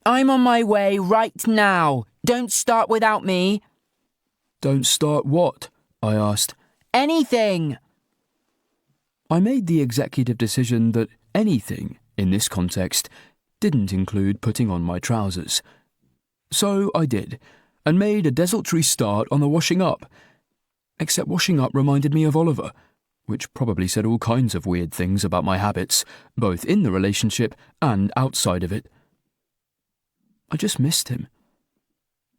I'm on my way right now. Don't start without me. Don't start what? I asked. Anything. I made the executive decision that anything, in this context, didn't include putting on my trousers. So I did, and made a desultory start on the washing up. Except washing up reminded me of Oliver, which probably said all kinds of weird things about my habits, both in the relationship and outside of it. I just missed him.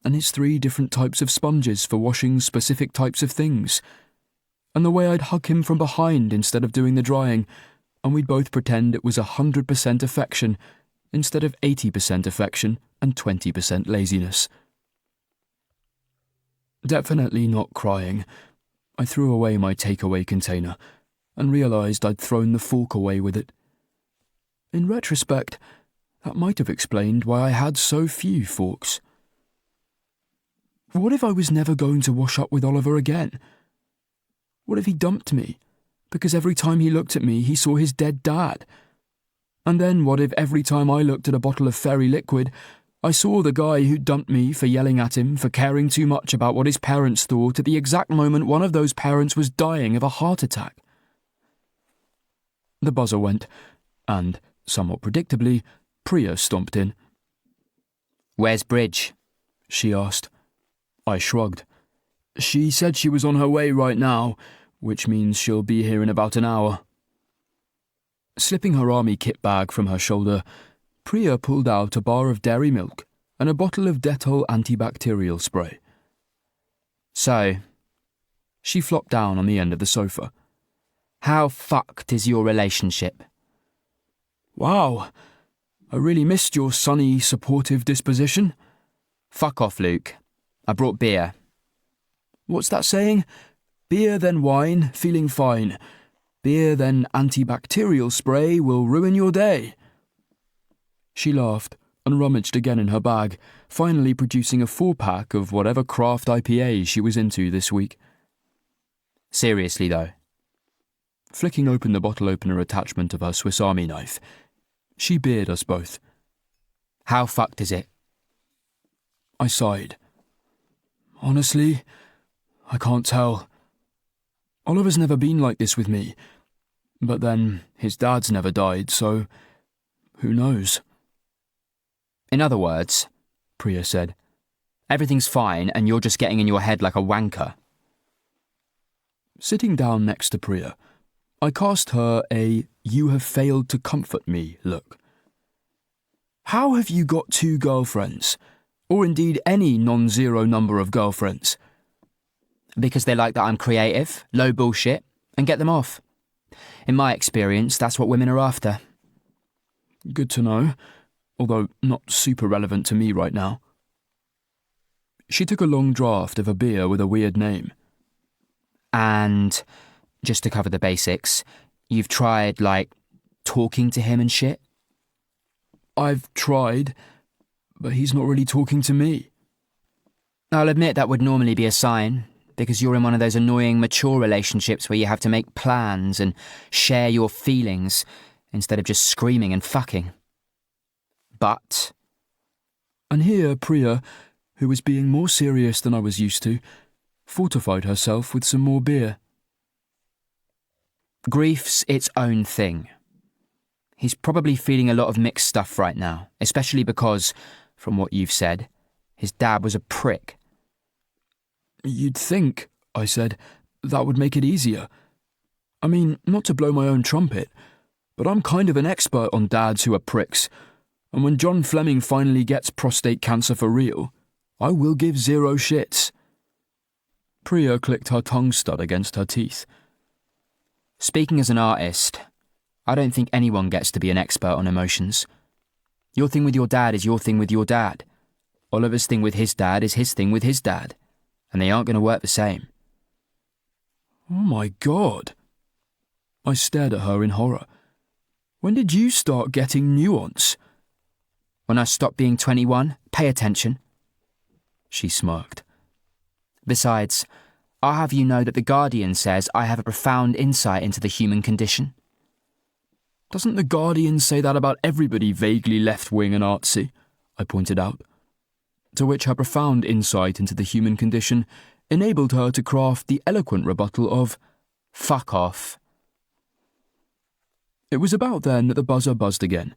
And his 3 different types of sponges for washing specific types of things. And the way I'd hug him from behind instead of doing the drying, and we'd both pretend it was 100% affection instead of 80% affection and 20% laziness. Definitely not crying. I threw away my takeaway container and realised I'd thrown the fork away with it. In retrospect, that might have explained why I had so few forks. What if I was never going to wash up with Oliver again? What if he dumped me, because every time he looked at me he saw his dead dad? And then what if every time I looked at a bottle of fairy liquid, I saw the guy who dumped me for yelling at him for caring too much about what his parents thought at the exact moment one of those parents was dying of a heart attack? The buzzer went, and, somewhat predictably, Priya stomped in. Where's Bridge? She asked. I shrugged. She said she was on her way right now, which means she'll be here in about an hour. Slipping her army kit bag from her shoulder, Priya pulled out a bar of dairy milk and a bottle of Dettol antibacterial spray. So, she flopped down on the end of the sofa. How fucked is your relationship? Wow, I really missed your sunny, supportive disposition. Fuck off, Luke. I brought beer. What's that saying? Beer then wine, feeling fine. Beer then antibacterial spray will ruin your day. She laughed and rummaged again in her bag, finally producing a 4-pack of whatever craft IPA she was into this week. Seriously, though. Flicking open the bottle opener attachment of her Swiss Army knife, she beered us both. How fucked is it? I sighed. Honestly, I can't tell. Oliver's never been like this with me, but then his dad's never died, so who knows? In other words, Priya said, everything's fine and you're just getting in your head like a wanker. Sitting down next to Priya, I cast her a "you have failed to comfort me" look. How have you got 2 girlfriends, or indeed any non-zero number of girlfriends? Because they like that I'm creative, low bullshit, and get them off. In my experience, that's what women are after. Good to know, although not super relevant to me right now. She took a long draught of a beer with a weird name. And, just to cover the basics, you've tried, talking to him and shit? I've tried, but he's not really talking to me. I'll admit that would normally be a sign, because you're in one of those annoying mature relationships where you have to make plans and share your feelings instead of just screaming and fucking. But... And here Priya, who was being more serious than I was used to, fortified herself with some more beer. Grief's its own thing. He's probably feeling a lot of mixed stuff right now, especially because, from what you've said, his dad was a prick. You'd think, I said, that would make it easier. I mean, not to blow my own trumpet, but I'm kind of an expert on dads who are pricks. And when John Fleming finally gets prostate cancer for real, I will give 0 shits. Priya clicked her tongue stud against her teeth. Speaking as an artist, I don't think anyone gets to be an expert on emotions. Your thing with your dad is your thing with your dad. Oliver's thing with his dad is his thing with his dad. And they aren't going to work the same. Oh my God. I stared at her in horror. When did you start getting nuance? When I stopped being 21, pay attention. She smirked. Besides, I'll have you know that The Guardian says I have a profound insight into the human condition. Doesn't The Guardian say that about everybody vaguely left-wing and artsy? I pointed out. To which her profound insight into the human condition enabled her to craft the eloquent rebuttal of, "Fuck off." It was about then that the buzzer buzzed again,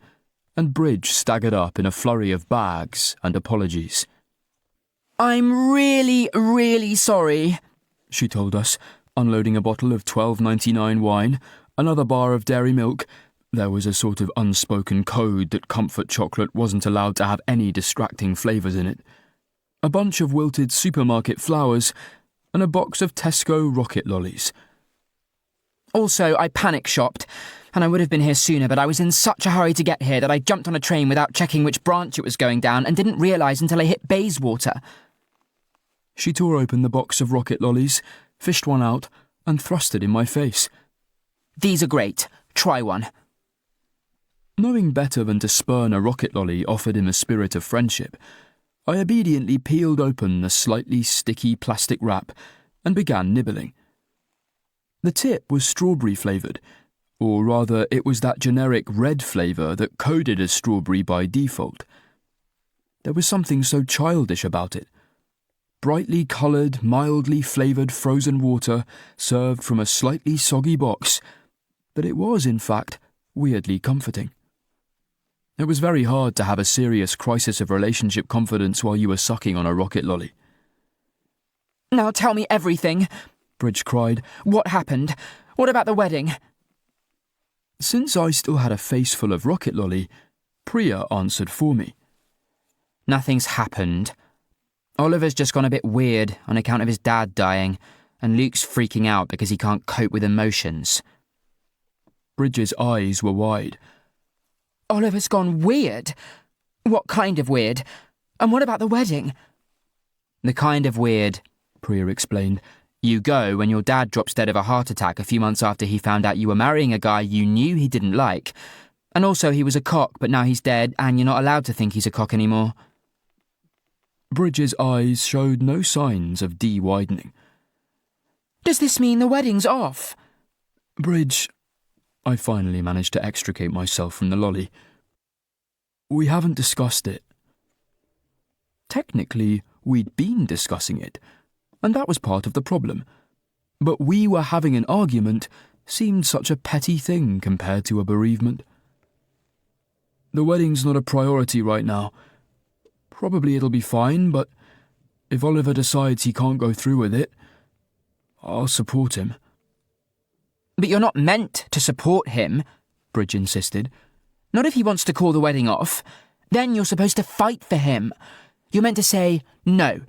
and Bridge staggered up in a flurry of bags and apologies. "I'm really, really sorry," she told us, unloading a bottle of $12.99 wine, another bar of dairy milk. There was a sort of unspoken code that comfort chocolate wasn't allowed to have any distracting flavours in it, a bunch of wilted supermarket flowers, and a box of Tesco rocket lollies. "Also, I panic shopped, and I would have been here sooner, but I was in such a hurry to get here that I jumped on a train without checking which branch it was going down and didn't realise until I hit Bayswater." She tore open the box of rocket lollies, fished one out, and thrust it in my face. "These are great. Try one." Knowing better than to spurn a rocket lolly offered in the spirit of friendship, I obediently peeled open the slightly sticky plastic wrap and began nibbling. The tip was strawberry-flavoured, or rather it was that generic red flavour that coded as strawberry by default. There was something so childish about it. Brightly coloured, mildly flavoured frozen water served from a slightly soggy box, but it was, in fact, weirdly comforting. It was very hard to have a serious crisis of relationship confidence while you were sucking on a rocket lolly. "Now tell me everything," Bridge cried. "What happened? What about the wedding?" Since I still had a face full of rocket lolly, Priya answered for me. "Nothing's happened. Oliver's just gone a bit weird on account of his dad dying, and Luke's freaking out because he can't cope with emotions." Bridge's eyes were wide. "Oliver's gone weird? What kind of weird? And what about the wedding?" "The kind of weird," Priya explained, "you go when your dad drops dead of a heart attack a few months after he found out you were marrying a guy you knew he didn't like. And also he was a cock, but now he's dead and you're not allowed to think he's a cock anymore." Bridge's eyes showed no signs of de-widening. "Does this mean the wedding's off?" Bridge... I finally managed to extricate myself from the lolly. "We haven't discussed it." Technically, we'd been discussing it, and that was part of the problem. But we were having an argument seemed such a petty thing compared to a bereavement. "The wedding's not a priority right now. Probably it'll be fine, but if Oliver decides he can't go through with it, I'll support him." "But you're not meant to support him," Bridge insisted. "Not if he wants to call the wedding off. Then you're supposed to fight for him. You're meant to say, 'No,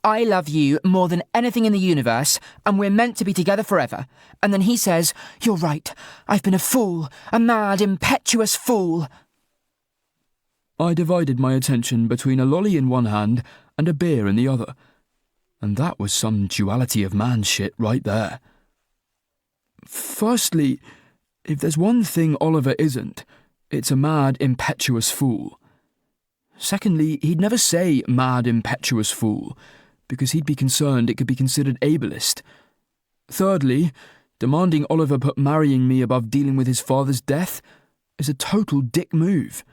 I love you more than anything in the universe, and we're meant to be together forever.' And then he says, 'You're right, I've been a fool, a mad, impetuous fool.'" I divided my attention between a lolly in one hand and a beer in the other, and that was some duality of man shit right there. Firstly, if there's one thing Oliver isn't, it's a mad, impetuous fool. Secondly, he'd never say mad, impetuous fool, because he'd be concerned it could be considered ableist. Thirdly, demanding Oliver put marrying me above dealing with his father's death is a total dick move.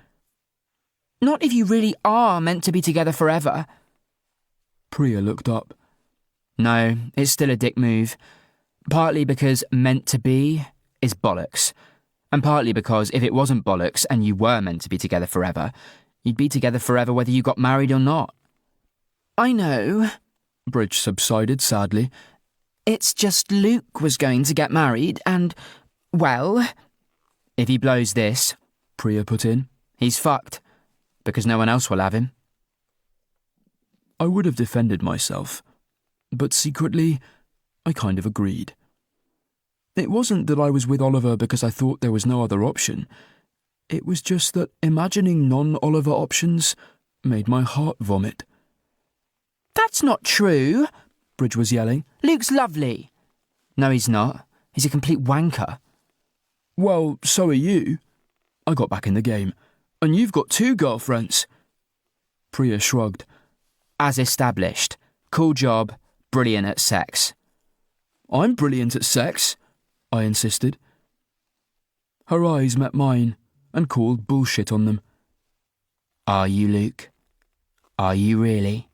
"Not if you really are meant to be together forever." Priya looked up. "No, it's still a dick move. Partly because meant to be is bollocks, and partly because if it wasn't bollocks and you were meant to be together forever, you'd be together forever whether you got married or not." "I know," Bridge subsided sadly. "It's just Luke was going to get married and, well..." "If he blows this," Priya put in, "he's fucked. because no one else will have him. I would have defended myself, but secretly, I kind of agreed. It wasn't that I was with Oliver because I thought there was no other option. It was just that imagining non-Oliver options made my heart vomit. That's not true, Bridge was yelling. Luke's lovely. No, he's not. He's a complete wanker. Well, so are you. I got back in the game. And you've got 2 girlfriends. Priya shrugged. As established. Cool job, brilliant at sex. I'm brilliant at sex, I insisted. Her eyes met mine and called bullshit on them. Are you, Luke? Are you really?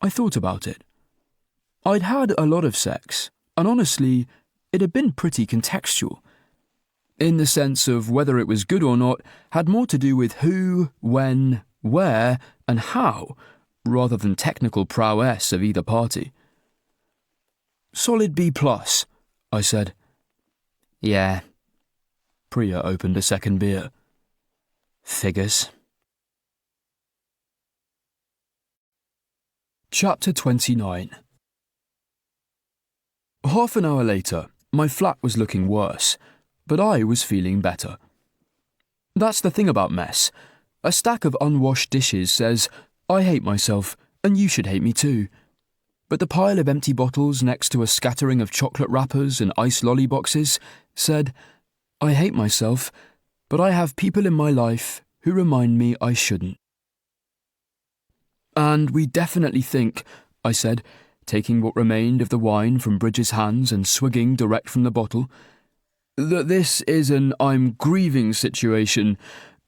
I thought about it. I'd had a lot of sex, and honestly, it had been pretty contextual. In the sense of whether it was good or not had more to do with who, when, where, and how, rather than technical prowess of either party. Solid B+, I said. Yeah. Priya opened a second beer. Figures. Chapter 29. Half an hour later, my flat was looking worse, but I was feeling better. That's the thing about mess. A stack of unwashed dishes says, I hate myself, and you should hate me too. But the pile of empty bottles next to a scattering of chocolate wrappers and ice lolly boxes said, I hate myself, but I have people in my life who remind me I shouldn't. And we definitely think, I said, taking what remained of the wine from Bridge's hands and swigging direct from the bottle, that this is an I'm grieving situation,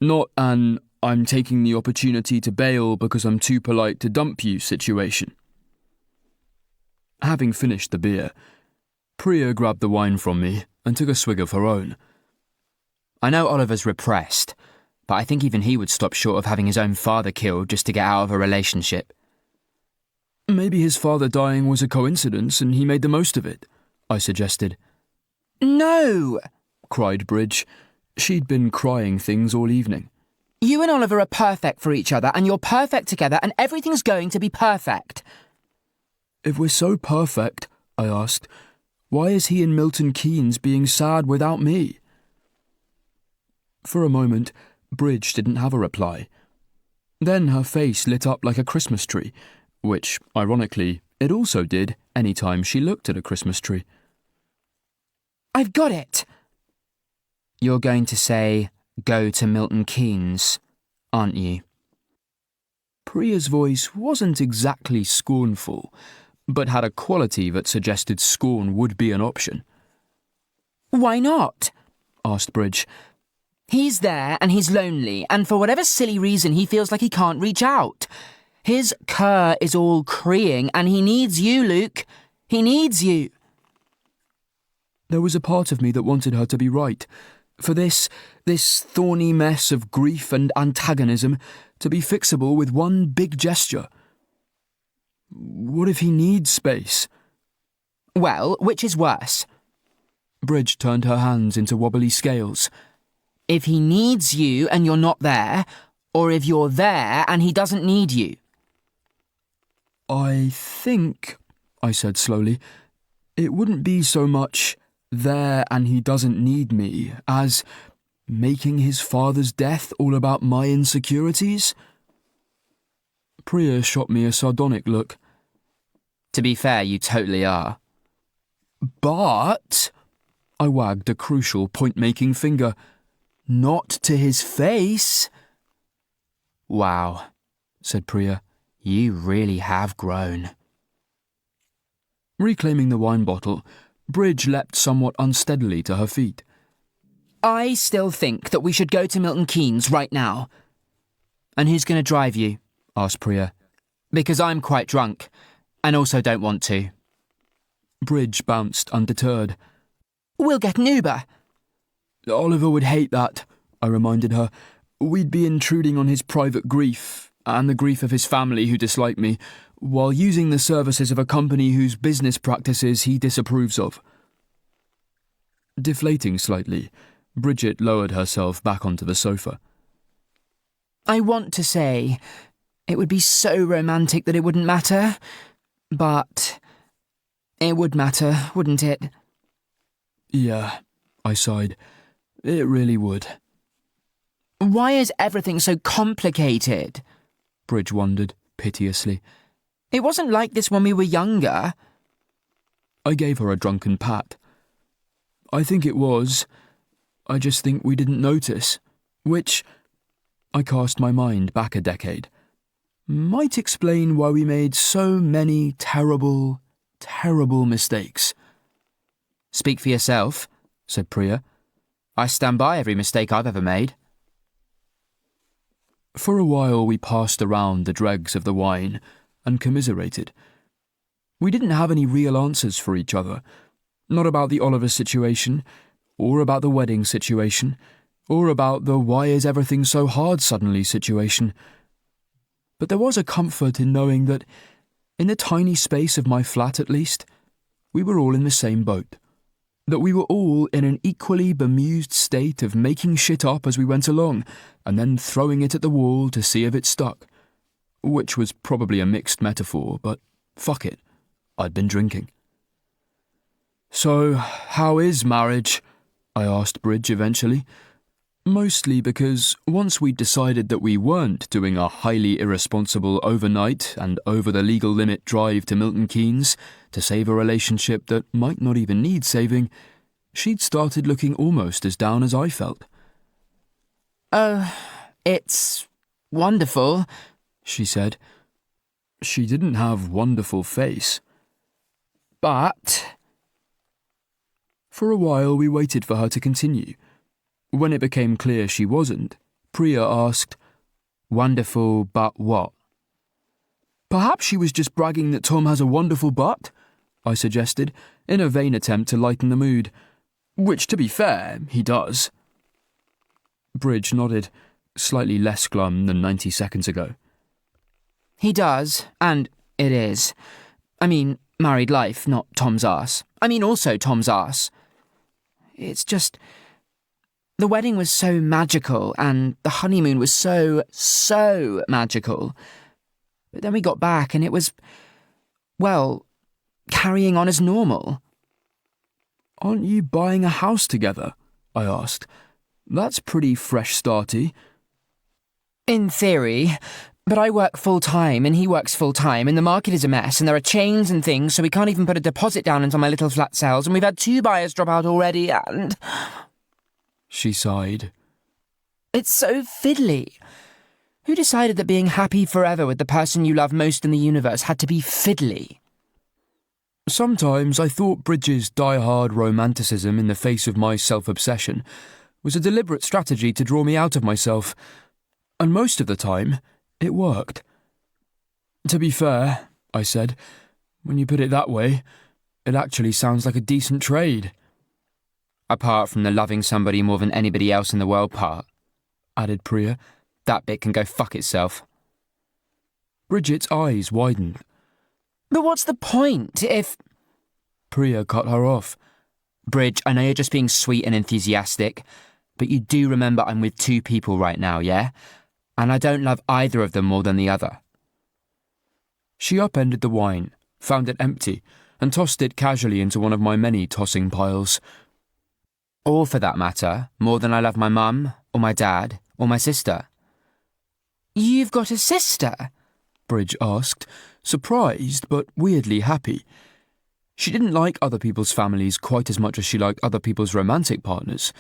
not an I'm taking the opportunity to bail because I'm too polite to dump you situation. Having finished the beer, Priya grabbed the wine from me and took a swig of her own. I know Oliver's repressed, but I think even he would stop short of having his own father killed just to get out of a relationship. Maybe his father dying was a coincidence and he made the most of it, I suggested. No! Cried Bridge. She'd been crying things all evening. You and Oliver are perfect for each other, and you're perfect together, and everything's going to be perfect. If we're so perfect, I asked, why is he in Milton Keynes being sad without me? For a moment, Bridge didn't have a reply. Then her face lit up like a Christmas tree, which, ironically, it also did any time she looked at a Christmas tree. I've got it! You're going to say, go to Milton Keynes, aren't you? Priya's voice wasn't exactly scornful, but had a quality that suggested scorn would be an option. Why not? Asked Bridge. He's there and he's lonely, and for whatever silly reason he feels like he can't reach out. His cur is all creeing, and he needs you, Luke. He needs you. There was a part of me that wanted her to be right, for this thorny mess of grief and antagonism to be fixable with one big gesture. What if he needs space? Well, which is worse? Bridge turned her hands into wobbly scales. If he needs you and you're not there, or if you're there and he doesn't need you. I think, I said slowly, it wouldn't be so much there and he doesn't need me as making his father's death all about my insecurities. Priya shot me a sardonic look. To be fair, you totally are. But, I wagged a crucial point-making finger, not to his face. Wow, said Priya, you really have grown. Reclaiming the wine bottle, Bridge leapt somewhat unsteadily to her feet. I still think that we should go to Milton Keynes right now. And who's going to drive you? Asked Priya. Because I'm quite drunk, and also don't want to. Bridge bounced undeterred. We'll get an Uber. Oliver would hate that, I reminded her. We'd be intruding on his private grief, and the grief of his family who dislike me, while using the services of a company whose business practices he disapproves of. Deflating slightly, Bridget lowered herself back onto the sofa. I want to say it would be so romantic that it wouldn't matter, but it would matter, wouldn't it? Yeah, I sighed. It really would. Why is everything so complicated? Bridge wondered, piteously. It wasn't like this when we were younger. I gave her a drunken pat. I think it was. I just think we didn't notice, which, I cast my mind back a decade, might explain why we made so many terrible, terrible mistakes. Speak for yourself, said Priya. I stand by every mistake I've ever made. For a while we passed around the dregs of the wine and commiserated. We didn't have any real answers for each other, not about the Oliver situation, or about the wedding situation, or about the why is everything so hard suddenly situation. But there was a comfort in knowing that, in the tiny space of my flat at least, we were all in the same boat. That we were all in an equally bemused state of making shit up as we went along, and then throwing it at the wall to see if it stuck. Which was probably a mixed metaphor, but fuck it. I'd been drinking. So, how is marriage? I asked Bridge eventually. Mostly because once we'd decided that we weren't doing a highly irresponsible overnight and over the legal limit drive to Milton Keynes to save a relationship that might not even need saving, she'd started looking almost as down as I felt. Oh, it's wonderful, she said. She didn't have wonderful face. But... For a while we waited for her to continue. When it became clear she wasn't, Priya asked, "Wonderful, but what?" "Perhaps she was just bragging that Tom has a wonderful butt," I suggested, in a vain attempt to lighten the mood. Which, to be fair, he does. Bridge nodded, slightly less glum than 90 seconds ago. He does, and it is. I mean, married life, not Tom's arse. I mean also Tom's arse. It's just... The wedding was so magical, and the honeymoon was so magical. But then we got back, and it was, well, carrying on as normal. "Aren't you buying a house together?" I asked. "That's pretty fresh-starty." In theory, but I work full-time, and he works full-time, and the market is a mess, and there are chains and things, so we can't even put a deposit down until my little flat sells, and we've had 2 buyers drop out already, and... She sighed. It's so fiddly. Who decided that being happy forever with the person you love most in the universe had to be fiddly? Sometimes I thought Bridges' die-hard romanticism in the face of my self-obsession was a deliberate strategy to draw me out of myself, and most of the time, it worked. "To be fair," I said, "when you put it that way, it actually sounds like a decent trade." Apart from the loving somebody more than anybody else in the world part, added Priya. That bit can go fuck itself. Bridget's eyes widened. But what's the point if... Priya cut her off. Bridge, I know you're just being sweet and enthusiastic, but you do remember I'm with 2 people right now, yeah? And I don't love either of them more than the other. She upended the wine, found it empty, and tossed it casually into one of my many tossing piles. Or, for that matter, more than I love my mum, or my dad, or my sister. You've got a sister? Bridge asked, surprised but weirdly happy. She didn't like other people's families quite as much as she liked other people's romantic partners,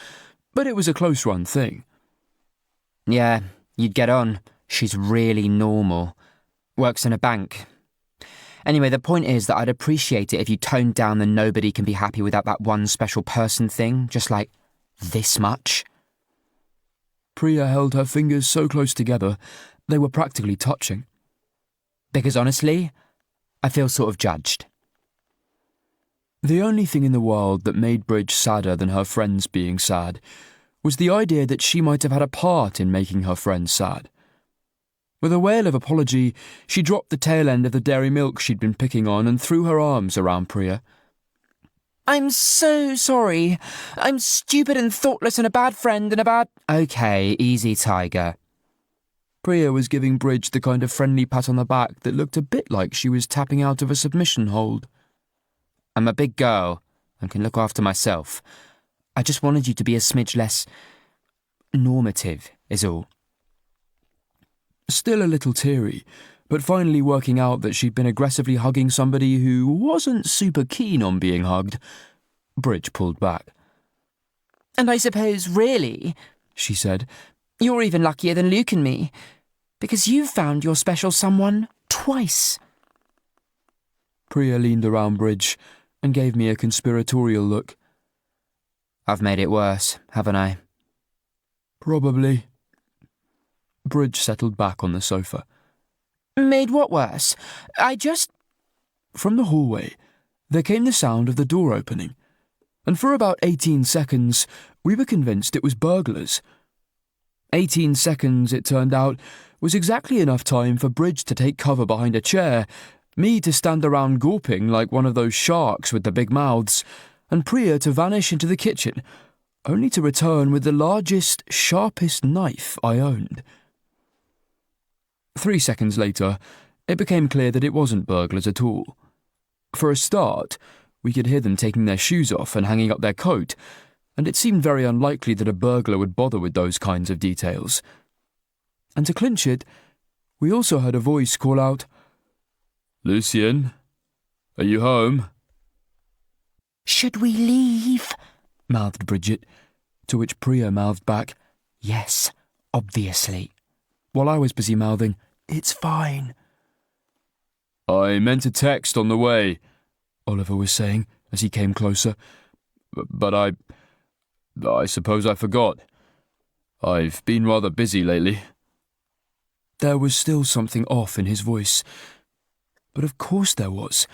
but it was a close-run thing. Yeah, you'd get on. She's really normal. Works in a bank. Anyway, the point is that I'd appreciate it if you toned down the nobody can be happy without that one special person thing, just like this much. Priya held her fingers so close together, they were practically touching. Because honestly, I feel sort of judged. The only thing in the world that made Bridge sadder than her friends being sad was the idea that she might have had a part in making her friends sad. With a wail of apology, she dropped the tail end of the dairy milk she'd been picking on and threw her arms around Priya. I'm so sorry. I'm stupid and thoughtless and a bad friend and a bad... Okay, easy, Tiger. Priya was giving Bridge the kind of friendly pat on the back that looked a bit like she was tapping out of a submission hold. I'm a big girl and can look after myself. I just wanted you to be a smidge less normative, is all. Still a little teary, but finally working out that she'd been aggressively hugging somebody who wasn't super keen on being hugged, Bridge pulled back. And I suppose, really, she said, you're even luckier than Luke and me, because you've found your special someone twice. Priya leaned around Bridge and gave me a conspiratorial look. I've made it worse, haven't I? Probably. Bridge settled back on the sofa. Made what worse? From the hallway, there came the sound of the door opening, and for about 18 seconds, we were convinced it was burglars. 18 seconds, it turned out, was exactly enough time for Bridge to take cover behind a chair, me to stand around gawping like one of those sharks with the big mouths, and Priya to vanish into the kitchen, only to return with the largest, sharpest knife I owned. 3 seconds later, it became clear that it wasn't burglars at all. For a start, we could hear them taking their shoes off and hanging up their coat, and it seemed very unlikely that a burglar would bother with those kinds of details. And to clinch it, we also heard a voice call out, "Lucien, are you home?" Should we leave? Mouthed Bridget, to which Priya mouthed back, Yes, obviously. while I was busy mouthing, "It's fine." "I meant to text on the way," Oliver was saying as he came closer, "but I suppose I forgot. I've been rather busy lately." There was still something off in his voice. But of course there was.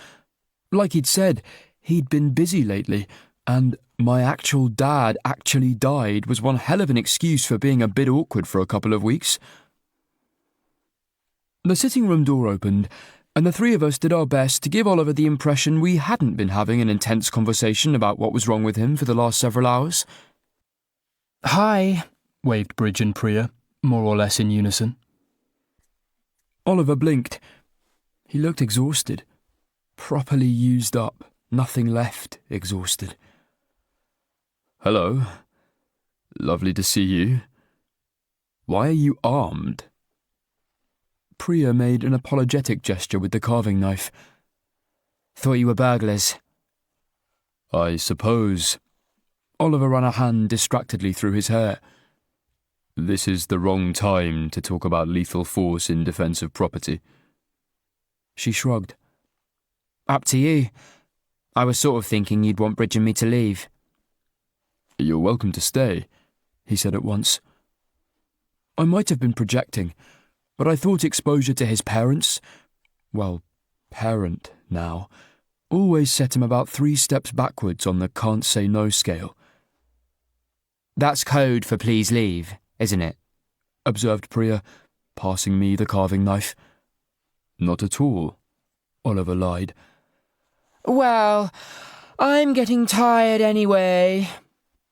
Like he'd said, he'd been busy lately, and my actual dad actually died was one hell of an excuse for being a bit awkward for a couple of weeks. The sitting room door opened, and the three of us did our best to give Oliver the impression we hadn't been having an intense conversation about what was wrong with him for the last several hours. "Hi," waved Bridge and Priya, more or less in unison. Oliver blinked. He looked exhausted. Properly used up, nothing left exhausted. "Hello. Lovely to see you. Why are you armed?" Priya made an apologetic gesture with the carving knife. Thought you were burglars. "I suppose." Oliver ran a hand distractedly through his hair. "This is the wrong time to talk about lethal force in defense of property." She shrugged. Up to you. I was sort of thinking you'd want Bridge and me to leave. "You're welcome to stay," he said at once. I might have been projecting, but I thought exposure to his parents, well, parent now, always set him about 3 steps backwards on the can't say no scale. That's code for please leave, isn't it? Observed Priya, passing me the carving knife. "Not at all," Oliver lied. Well, I'm getting tired anyway,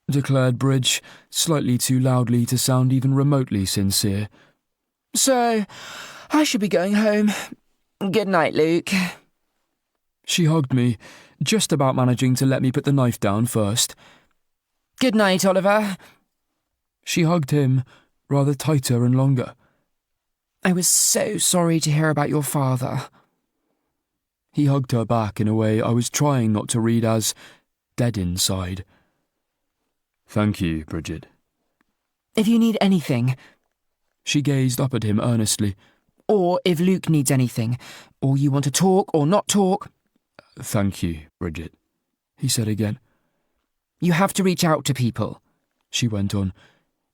declared Bridge, slightly too loudly to sound even remotely sincere. So, I should be going home. Good night, Luke. She hugged me, just about managing to let me put the knife down first. Good night, Oliver. She hugged him, rather tighter and longer. I was so sorry to hear about your father. He hugged her back in a way I was trying not to read as dead inside. "Thank you, Bridget." If you need anything... She gazed up at him earnestly. Or if Luke needs anything, or you want to talk or not talk... "Thank you, Bridget," he said again. You have to reach out to people, she went on.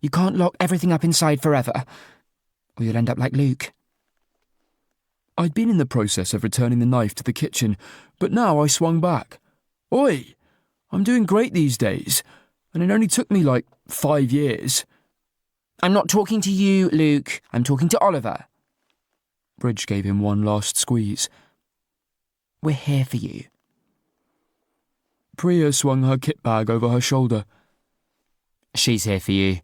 You can't lock everything up inside forever, or you'll end up like Luke. I'd been in the process of returning the knife to the kitchen, but now I swung back. "Oi! I'm doing great these days, and it only took me like 5 years. I'm not talking to you, Luke. I'm talking to Oliver. Bridge gave him one last squeeze. We're here for you. Priya swung her kit bag over her shoulder. She's here for you.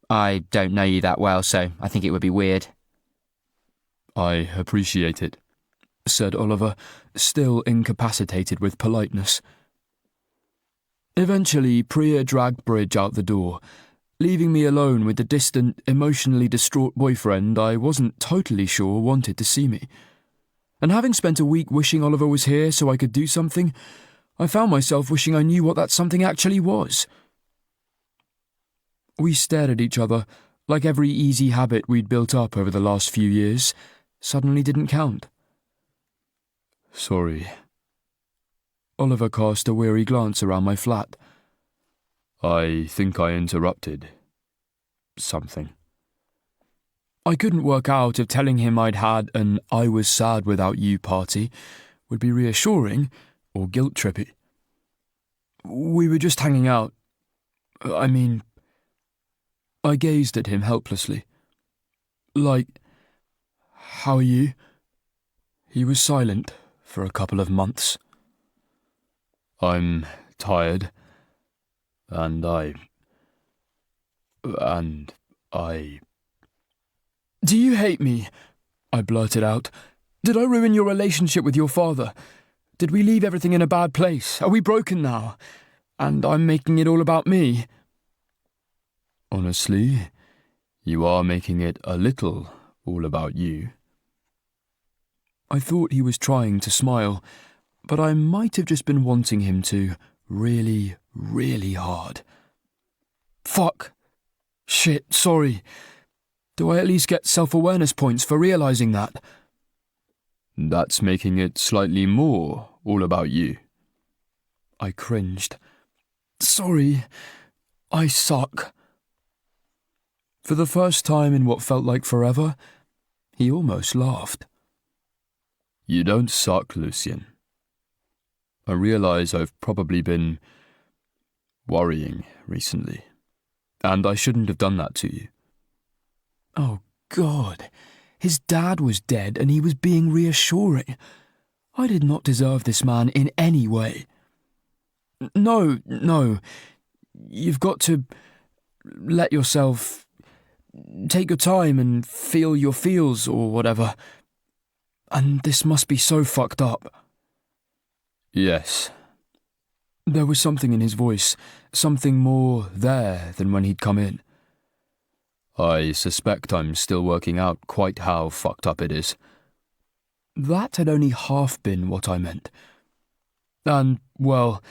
I don't know you that well, so I think it would be weird. I appreciate it, said Oliver, still incapacitated with politeness. Eventually, Priya dragged Bridge out the door, leaving me alone with the distant, emotionally distraught boyfriend I wasn't totally sure wanted to see me. And having spent a week wishing Oliver was here so I could do something, I found myself wishing I knew what that something actually was. We stared at each other, like every easy habit we'd built up over the last few years suddenly didn't count. Sorry. Oliver cast a weary glance around my flat. I think I interrupted something. I couldn't work out if telling him I'd had an I was sad without you party would be reassuring or guilt-trippy. We were just hanging out. I gazed at him helplessly. Like, how are you? He was silent for a couple of months. I'm tired. And I... Do you hate me? I blurted out. Did I ruin your relationship with your father? Did we leave everything in a bad place? Are we broken now? And I'm making it all about me? Honestly, you are making it a little all about you. I thought he was trying to smile, but I might have just been wanting him to really, really hard. Fuck. Shit, sorry. Do I at least get self-awareness points for realising that? That's making it slightly more all about you. I cringed. Sorry, I suck. For the first time in what felt like forever, he almost laughed. You don't suck, Lucien. I realise I've probably been worrying recently, and I shouldn't have done that to you. Oh, God. His dad was dead and he was being reassuring. I did not deserve this man in any way. No. You've got to let yourself take your time and feel your feels or whatever. And this must be so fucked up. Yes. There was something in his voice, something more there than when he'd come in. I suspect I'm still working out quite how fucked up it is. That had only half been what I meant. And, well,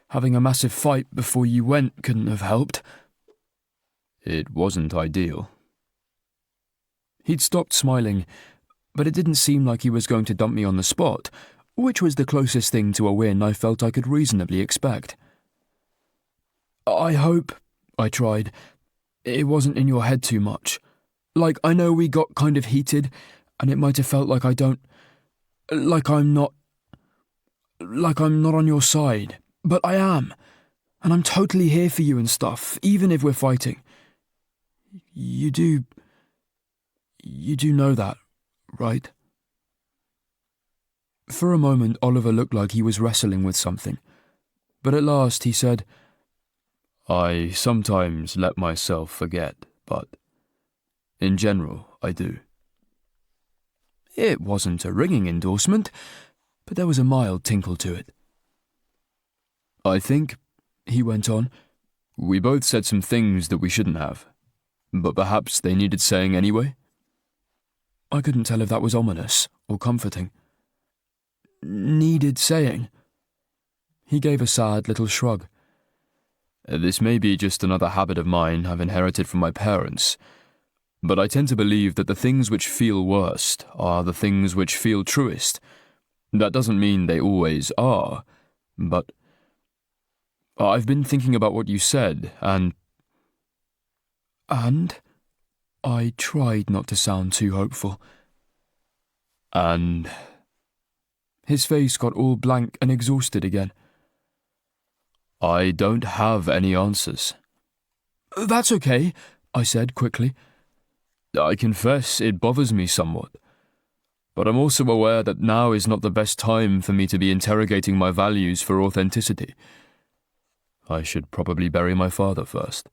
having a massive fight before you went couldn't have helped. It wasn't ideal. He'd stopped smiling, but it didn't seem like he was going to dump me on the spot, which was the closest thing to a win I felt I could reasonably expect. I hope, I tried, it wasn't in your head too much. Like, I know we got kind of heated, and it might have felt like I'm not on your side, but I am, and I'm totally here for you and stuff, even if we're fighting. You do know that, right? For a moment, Oliver looked like he was wrestling with something, but at last he said, I sometimes let myself forget, but in general, I do. It wasn't a ringing endorsement, but there was a mild tinkle to it. I think, he went on, we both said some things that we shouldn't have, but perhaps they needed saying anyway? I couldn't tell if that was ominous or comforting. Needed saying? He gave a sad little shrug. This may be just another habit of mine I've inherited from my parents, but I tend to believe that the things which feel worst are the things which feel truest. That doesn't mean they always are, but I've been thinking about what you said, and I tried not to sound too hopeful. And his face got all blank and exhausted again. I don't have any answers. That's okay, I said quickly. I confess it bothers me somewhat, but I'm also aware that now is not the best time for me to be interrogating my values for authenticity. I should probably bury my father first.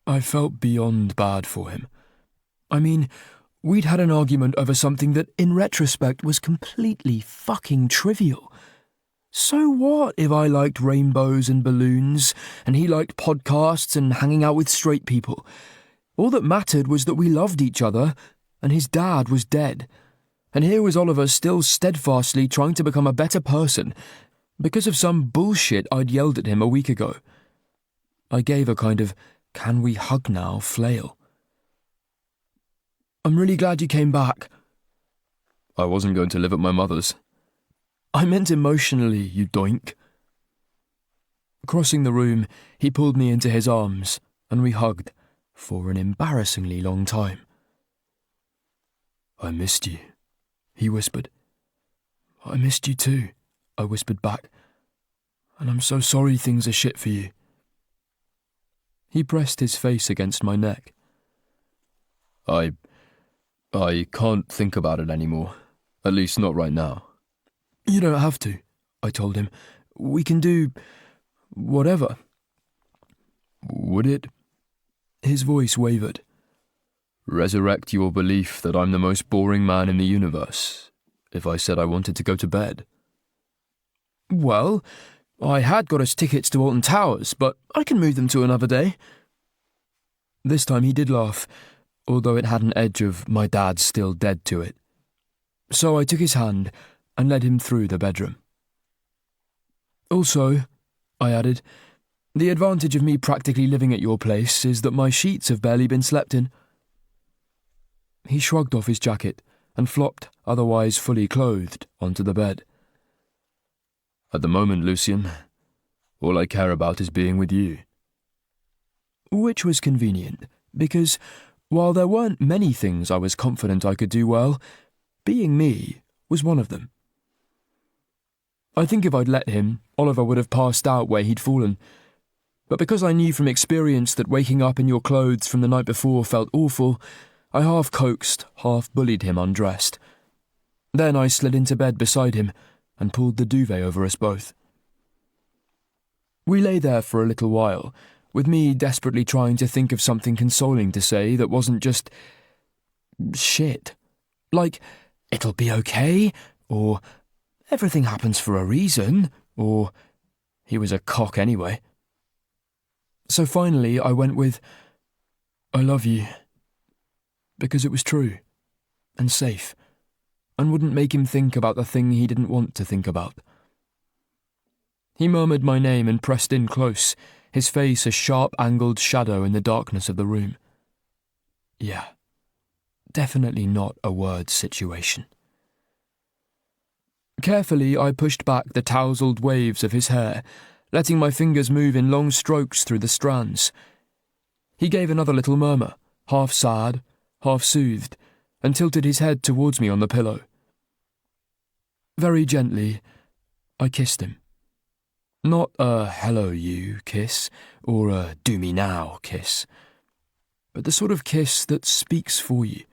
I felt beyond bad for him. I mean, We'd had an argument over something that, in retrospect, was completely fucking trivial. So what if I liked rainbows and balloons, and he liked podcasts and hanging out with straight people? All that mattered was that we loved each other, and his dad was dead. And here was Oliver still steadfastly trying to become a better person because of some bullshit I'd yelled at him a week ago. I gave a kind of "can we hug now" flail. "I'm really glad you came back." "I wasn't going to live at my mother's." "I meant emotionally, you doink." Crossing the room, he pulled me into his arms, and we hugged for an embarrassingly long time. "I missed you," he whispered. "I missed you too," I whispered back. "And I'm so sorry things are shit for you." He pressed his face against my neck. I can't think about it anymore. At least not right now." "You don't have to," I told him. "We can do whatever." "Would it?" His voice wavered. "Resurrect your belief that I'm the most boring man in the universe if I said I wanted to go to bed?" "Well, I had got us tickets to Alton Towers, but I can move them to another day." This time he did laugh, although it had an edge of "my dad's still dead" to it. So I took his hand and led him through the bedroom. "Also," I added, "the advantage of me practically living at your place is that my sheets have barely been slept in." He shrugged off his jacket and flopped, otherwise fully clothed, onto the bed. "At the moment, Lucien, all I care about is being with you." Which was convenient, because while there weren't many things I was confident I could do well, being me was one of them. I think if I'd let him, Oliver would have passed out where he'd fallen. But because I knew from experience that waking up in your clothes from the night before felt awful, I half coaxed, half bullied him undressed. Then I slid into bed beside him and pulled the duvet over us both. We lay there for a little while, with me desperately trying to think of something consoling to say that wasn't just shit. Like, "it'll be okay," or "everything happens for a reason," or "he was a cock anyway." So finally I went with "I love you," because it was true, and safe, and wouldn't make him think about the thing he didn't want to think about. He murmured my name and pressed in close, his face a sharp-angled shadow in the darkness of the room. Yeah, definitely not a word situation. Carefully, I pushed back the tousled waves of his hair, letting my fingers move in long strokes through the strands. He gave another little murmur, half sad, half soothed, and tilted his head towards me on the pillow. Very gently, I kissed him. Not a "hello you" kiss, or a "do me now" kiss, but the sort of kiss that speaks for you.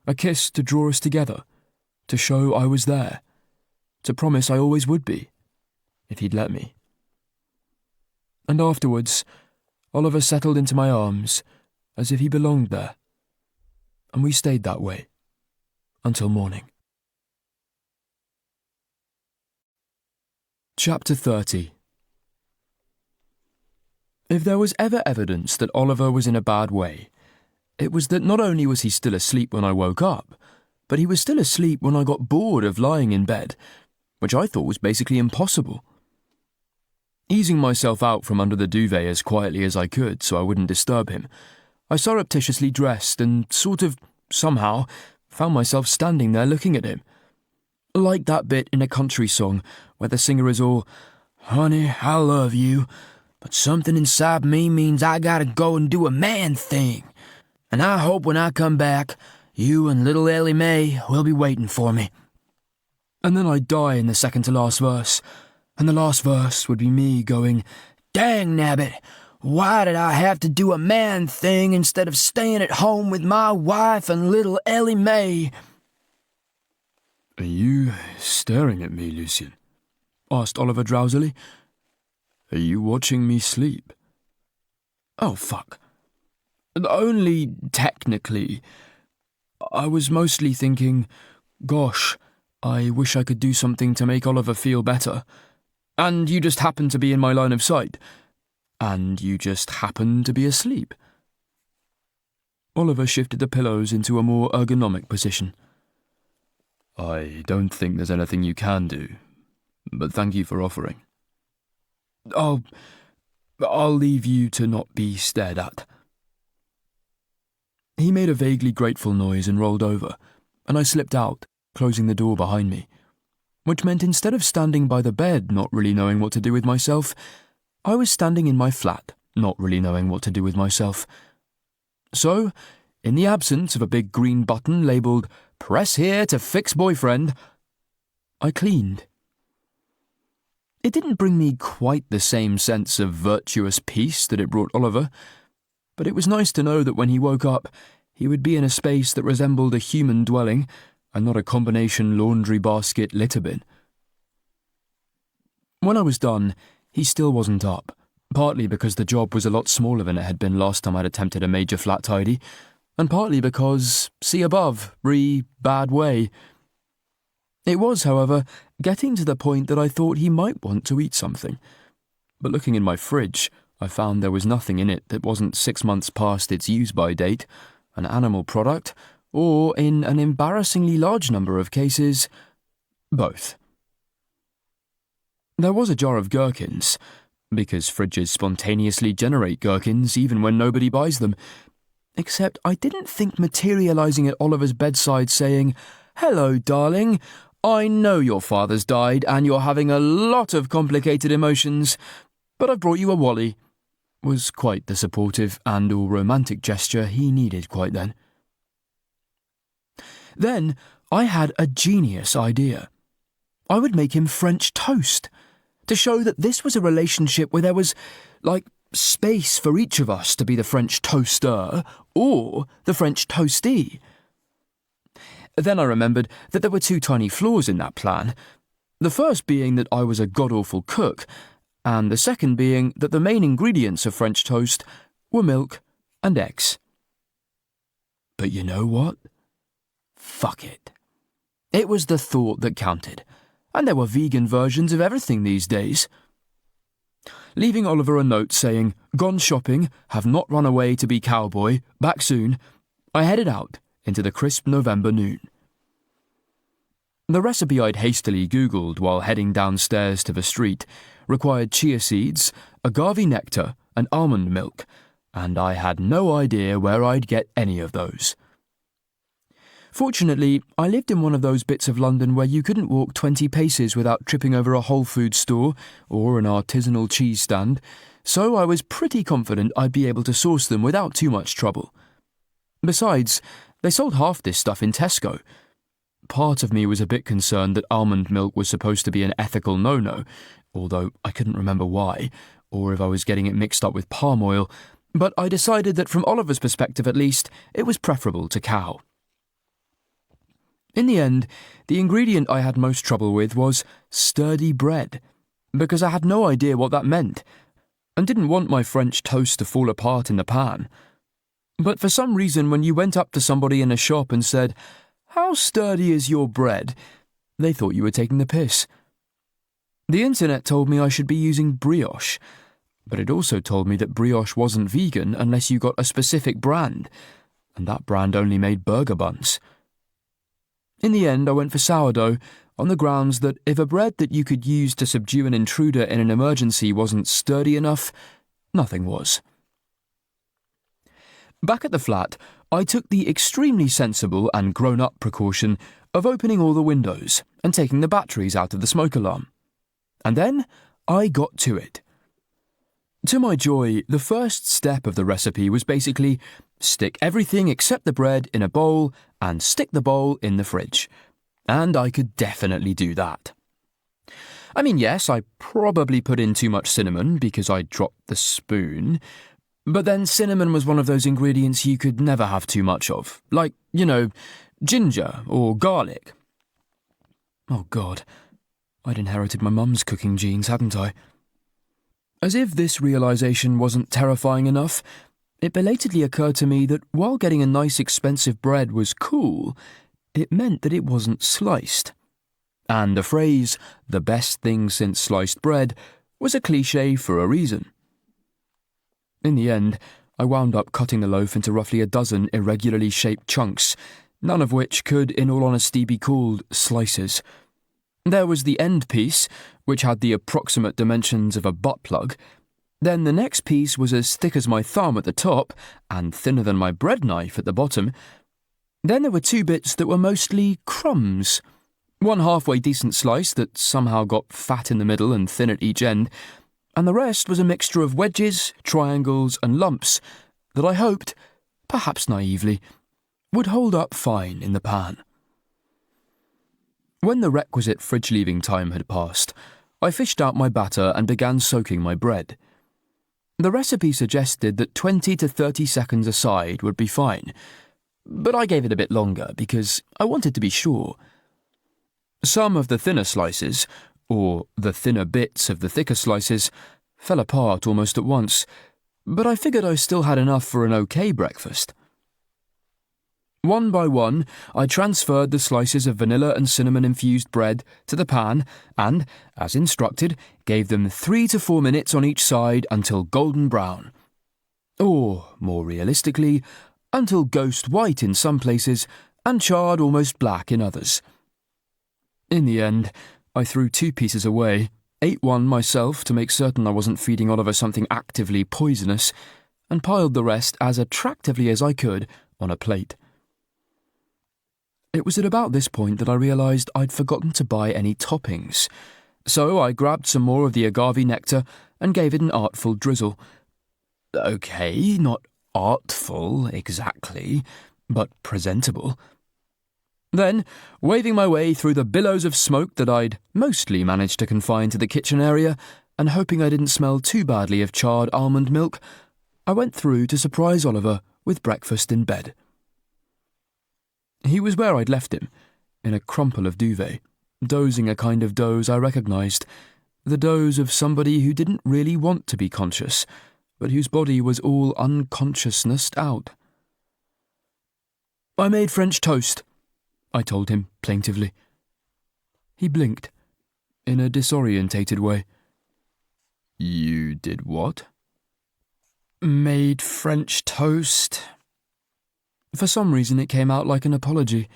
A kiss to draw us together, to show I was there, to promise I always would be, if he'd let me. And afterwards, Oliver settled into my arms as if he belonged there, and we stayed that way until morning. Chapter 30. If there was ever evidence that Oliver was in a bad way, it was that not only was he still asleep when I woke up, but he was still asleep when I got bored of lying in bed, which I thought was basically impossible. Easing myself out from under the duvet as quietly as I could so I wouldn't disturb him, I surreptitiously dressed and somehow, found myself standing there looking at him. Like that bit in a country song where the singer is all, "Honey, I love you, but something inside me means I gotta go and do a man thing. And I hope when I come back, you and little Ellie Mae will be waiting for me." And then I'd die in the second to last verse, and the last verse would be me going, "Dang nabbit, why did I have to do a man thing instead of staying at home with my wife and little Ellie Mae?" "Are you staring at me, Lucien?" asked Oliver drowsily. "Are you watching me sleep?" "Oh, fuck. Only technically. I was mostly thinking, gosh, I wish I could do something to make Oliver feel better. And you just happened to be in my line of sight. And you just happened to be asleep. Oliver shifted the pillows into a more ergonomic position. I don't think there's anything you can do, but thank you for offering. I'll leave you to not be stared at. He made a vaguely grateful noise and rolled over, and I slipped out, closing the door behind me, which meant instead of standing by the bed not really knowing what to do with myself, I was standing in my flat, not really knowing what to do with myself. So, in the absence of a big green button labelled "Press here to fix boyfriend," I cleaned. It didn't bring me quite the same sense of virtuous peace that it brought Oliver, but it was nice to know that when he woke up, he would be in a space that resembled a human dwelling and not a combination laundry basket litter bin. When I was done, he still wasn't up, partly because the job was a lot smaller than it had been last time I'd attempted a major flat tidy, and partly because, see above, bad way. It was, however, getting to the point that I thought he might want to eat something. But looking in my fridge, I found there was nothing in it that wasn't 6 months past its use-by date, an animal product, or, in an embarrassingly large number of cases, both. There was a jar of gherkins, because fridges spontaneously generate gherkins even when nobody buys them, except I didn't think materialising at Oliver's bedside saying, "Hello, darling, I know your father's died and you're having a lot of complicated emotions, but I've brought you a Wally," was quite the supportive and/or romantic gesture he needed quite then. Then I had a genius idea. I would make him French toast, to show that this was a relationship where there was, space for each of us to be the French toaster or the French toastee. Then I remembered that there were 2 tiny flaws in that plan, the first being that I was a god-awful cook, and the second being that the main ingredients of French toast were milk and eggs. But you know what? Fuck it. It was the thought that counted, and there were vegan versions of everything these days. Leaving Oliver a note saying, "Gone shopping, have not run away to be cowboy, back soon," I headed out into the crisp November noon. The recipe I'd hastily Googled while heading downstairs to the street required chia seeds, agave nectar, and almond milk, and I had no idea where I'd get any of those. Fortunately, I lived in one of those bits of London where you couldn't walk 20 paces without tripping over a Whole Foods store or an artisanal cheese stand, so I was pretty confident I'd be able to source them without too much trouble. Besides, they sold half this stuff in Tesco. Part of me was a bit concerned that almond milk was supposed to be an ethical no-no, although I couldn't remember why, or if I was getting it mixed up with palm oil, but I decided that from Oliver's perspective at least, it was preferable to cow. In the end, the ingredient I had most trouble with was sturdy bread, because I had no idea what that meant, and didn't want my French toast to fall apart in the pan. But for some reason, when you went up to somebody in a shop and said, "How sturdy is your bread?" they thought you were taking the piss. The internet told me I should be using brioche, but it also told me that brioche wasn't vegan unless you got a specific brand, and that brand only made burger buns. In the end, I went for sourdough, on the grounds that if a bread that you could use to subdue an intruder in an emergency wasn't sturdy enough, nothing was. Back at the flat, I took the extremely sensible and grown-up precaution of opening all the windows and taking the batteries out of the smoke alarm. And then I got to it. To my joy, the first step of the recipe was basically stick everything except the bread in a bowl and stick the bowl in the fridge. And I could definitely do that. I mean, yes, I probably put in too much cinnamon because I dropped the spoon, but then cinnamon was one of those ingredients you could never have too much of, like, ginger or garlic. Oh God, I'd inherited my mum's cooking genes, hadn't I? As if this realisation wasn't terrifying enough, It belatedly occurred to me that while getting a nice expensive bread was cool, it meant that it wasn't sliced. And the phrase, "the best thing since sliced bread," was a cliché for a reason. In the end, I wound up cutting the loaf into roughly a dozen irregularly shaped chunks, none of which could, in all honesty, be called slices. There was the end piece, which had the approximate dimensions of a butt plug. Then the next piece was as thick as my thumb at the top and thinner than my bread knife at the bottom. Then there were two bits that were mostly crumbs. One halfway decent slice that somehow got fat in the middle and thin at each end, and the rest was a mixture of wedges, triangles, and lumps that I hoped, perhaps naively, would hold up fine in the pan. When the requisite fridge-leaving time had passed, I fished out my batter and began soaking my bread. The recipe suggested that 20 to 30 seconds aside would be fine, but I gave it a bit longer because I wanted to be sure. Some of the thinner slices, or the thinner bits of the thicker slices, fell apart almost at once, but I figured I still had enough for an okay breakfast. One by one, I transferred the slices of vanilla and cinnamon-infused bread to the pan and, as instructed, gave them 3 to 4 minutes on each side until golden brown. Or, more realistically, until ghost white in some places and charred almost black in others. In the end, I threw 2 pieces away, ate one myself to make certain I wasn't feeding Oliver something actively poisonous, and piled the rest as attractively as I could on a plate. It was at about this point that I realised I'd forgotten to buy any toppings, so I grabbed some more of the agave nectar and gave it an artful drizzle. Okay, not artful exactly, but presentable. Then, waving my way through the billows of smoke that I'd mostly managed to confine to the kitchen area, and hoping I didn't smell too badly of charred almond milk, I went through to surprise Oliver with breakfast in bed. He was where I'd left him, in a crumple of duvet, dozing a kind of doze I recognised, the doze of somebody who didn't really want to be conscious, but whose body was all unconsciousnessed out. "I made French toast," I told him plaintively. He blinked, in a disorientated way. "You did what?" "Made French toast." For some reason it came out like an apology.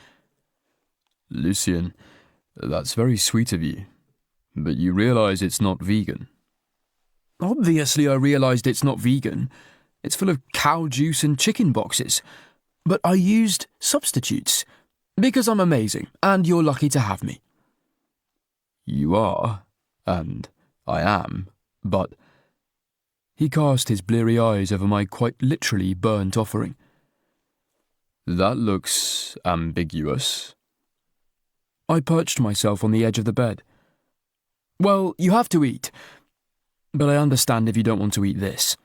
"Lucien, that's very sweet of you, but you realise it's not vegan." "Obviously I realised it's not vegan. It's full of cow juice and chicken boxes. But I used substitutes, because I'm amazing, and you're lucky to have me." "You are, and I am, but—" He cast his bleary eyes over my quite literally burnt offering. "That looks ambiguous." I perched myself on the edge of the bed. "Well, you have to eat, but I understand if you don't want to eat this."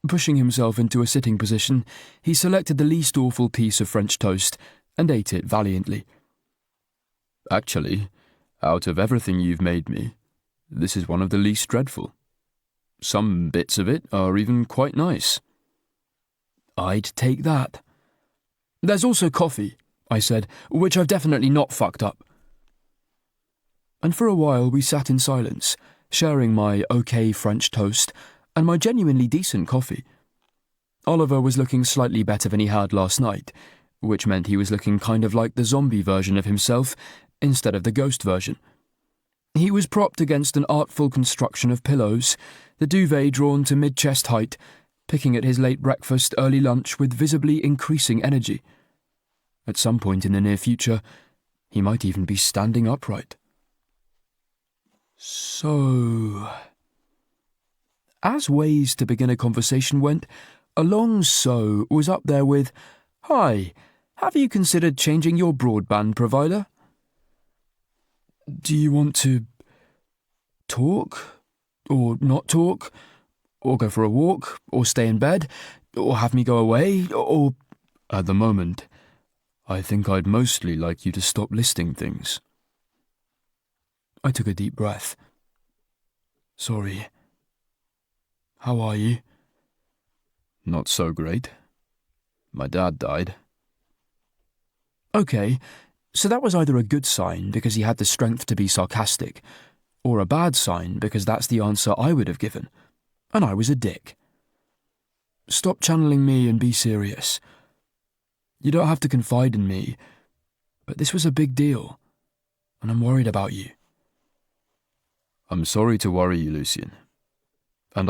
Pushing himself into a sitting position, he selected the least awful piece of French toast and ate it valiantly. "Actually, out of everything you've made me, this is one of the least dreadful. Some bits of it are even quite nice." "I'd take that." "There's also coffee," I said, "which I've definitely not fucked up." And for a while we sat in silence, sharing my okay French toast and my genuinely decent coffee. Oliver was looking slightly better than he had last night, which meant he was looking kind of like the zombie version of himself instead of the ghost version. He was propped against an artful construction of pillows, the duvet drawn to mid-chest height, picking at his late breakfast, early lunch with visibly increasing energy. At some point in the near future, he might even be standing upright. "So..." As ways to begin a conversation went, a long "so" was up there with, "Hi, have you considered changing your broadband provider?" "Do you want to talk? Or not talk? Or go for a walk? Or stay in bed? Or have me go away? Or..." "At the moment, I think I'd mostly like you to stop listing things." I took a deep breath. "Sorry. How are you?" Not so great. My dad died. Okay, so that was either a good sign because he had the strength to be sarcastic, or a bad sign because that's the answer I would have given, and I was a dick. Stop channeling me and be serious. You don't have to confide in me, but this was a big deal, and I'm worried about you. I'm sorry to worry you, Lucien. And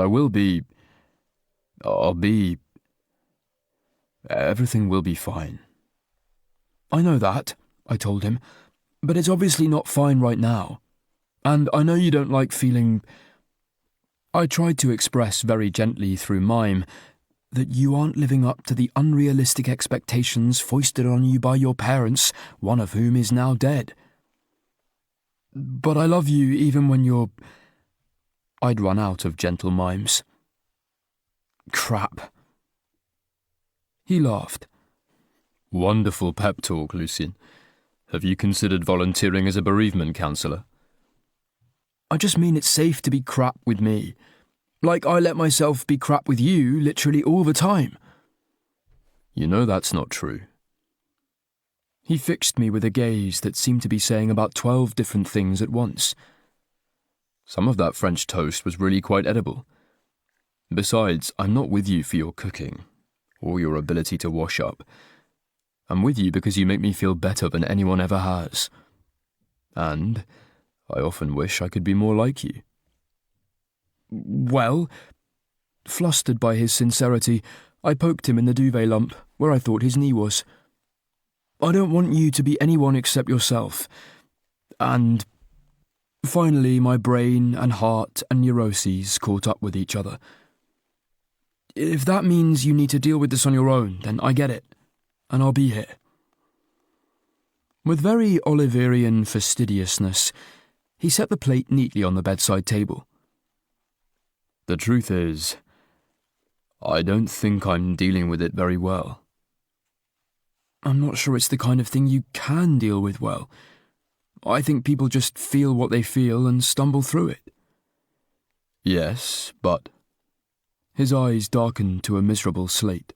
everything will be fine. I know that, I told him, but it's obviously not fine right now. And I know you don't like feeling... I tried to express very gently through mime that you aren't living up to the unrealistic expectations foisted on you by your parents, one of whom is now dead. But I love you even when you're... I'd run out of gentle mimes. Crap. He laughed. Wonderful pep talk, Lucien. Have you considered volunteering as a bereavement counsellor? I just mean it's safe to be crap with me. Like I let myself be crap with you literally all the time. You know that's not true. He fixed me with a gaze that seemed to be saying about 12 different things at once. Some of that French toast was really quite edible. Besides, I'm not with you for your cooking, or your ability to wash up. I'm with you because you make me feel better than anyone ever has. And I often wish I could be more like you. Well, flustered by his sincerity, I poked him in the duvet lump where I thought his knee was. I don't want you to be anyone except yourself. And finally, my brain and heart and neuroses caught up with each other. If that means you need to deal with this on your own, then I get it, and I'll be here. With very Oliverian fastidiousness, he set the plate neatly on the bedside table. The truth is, I don't think I'm dealing with it very well. I'm not sure it's the kind of thing you can deal with well. I think people just feel what they feel and stumble through it. Yes, but... His eyes darkened to a miserable slate.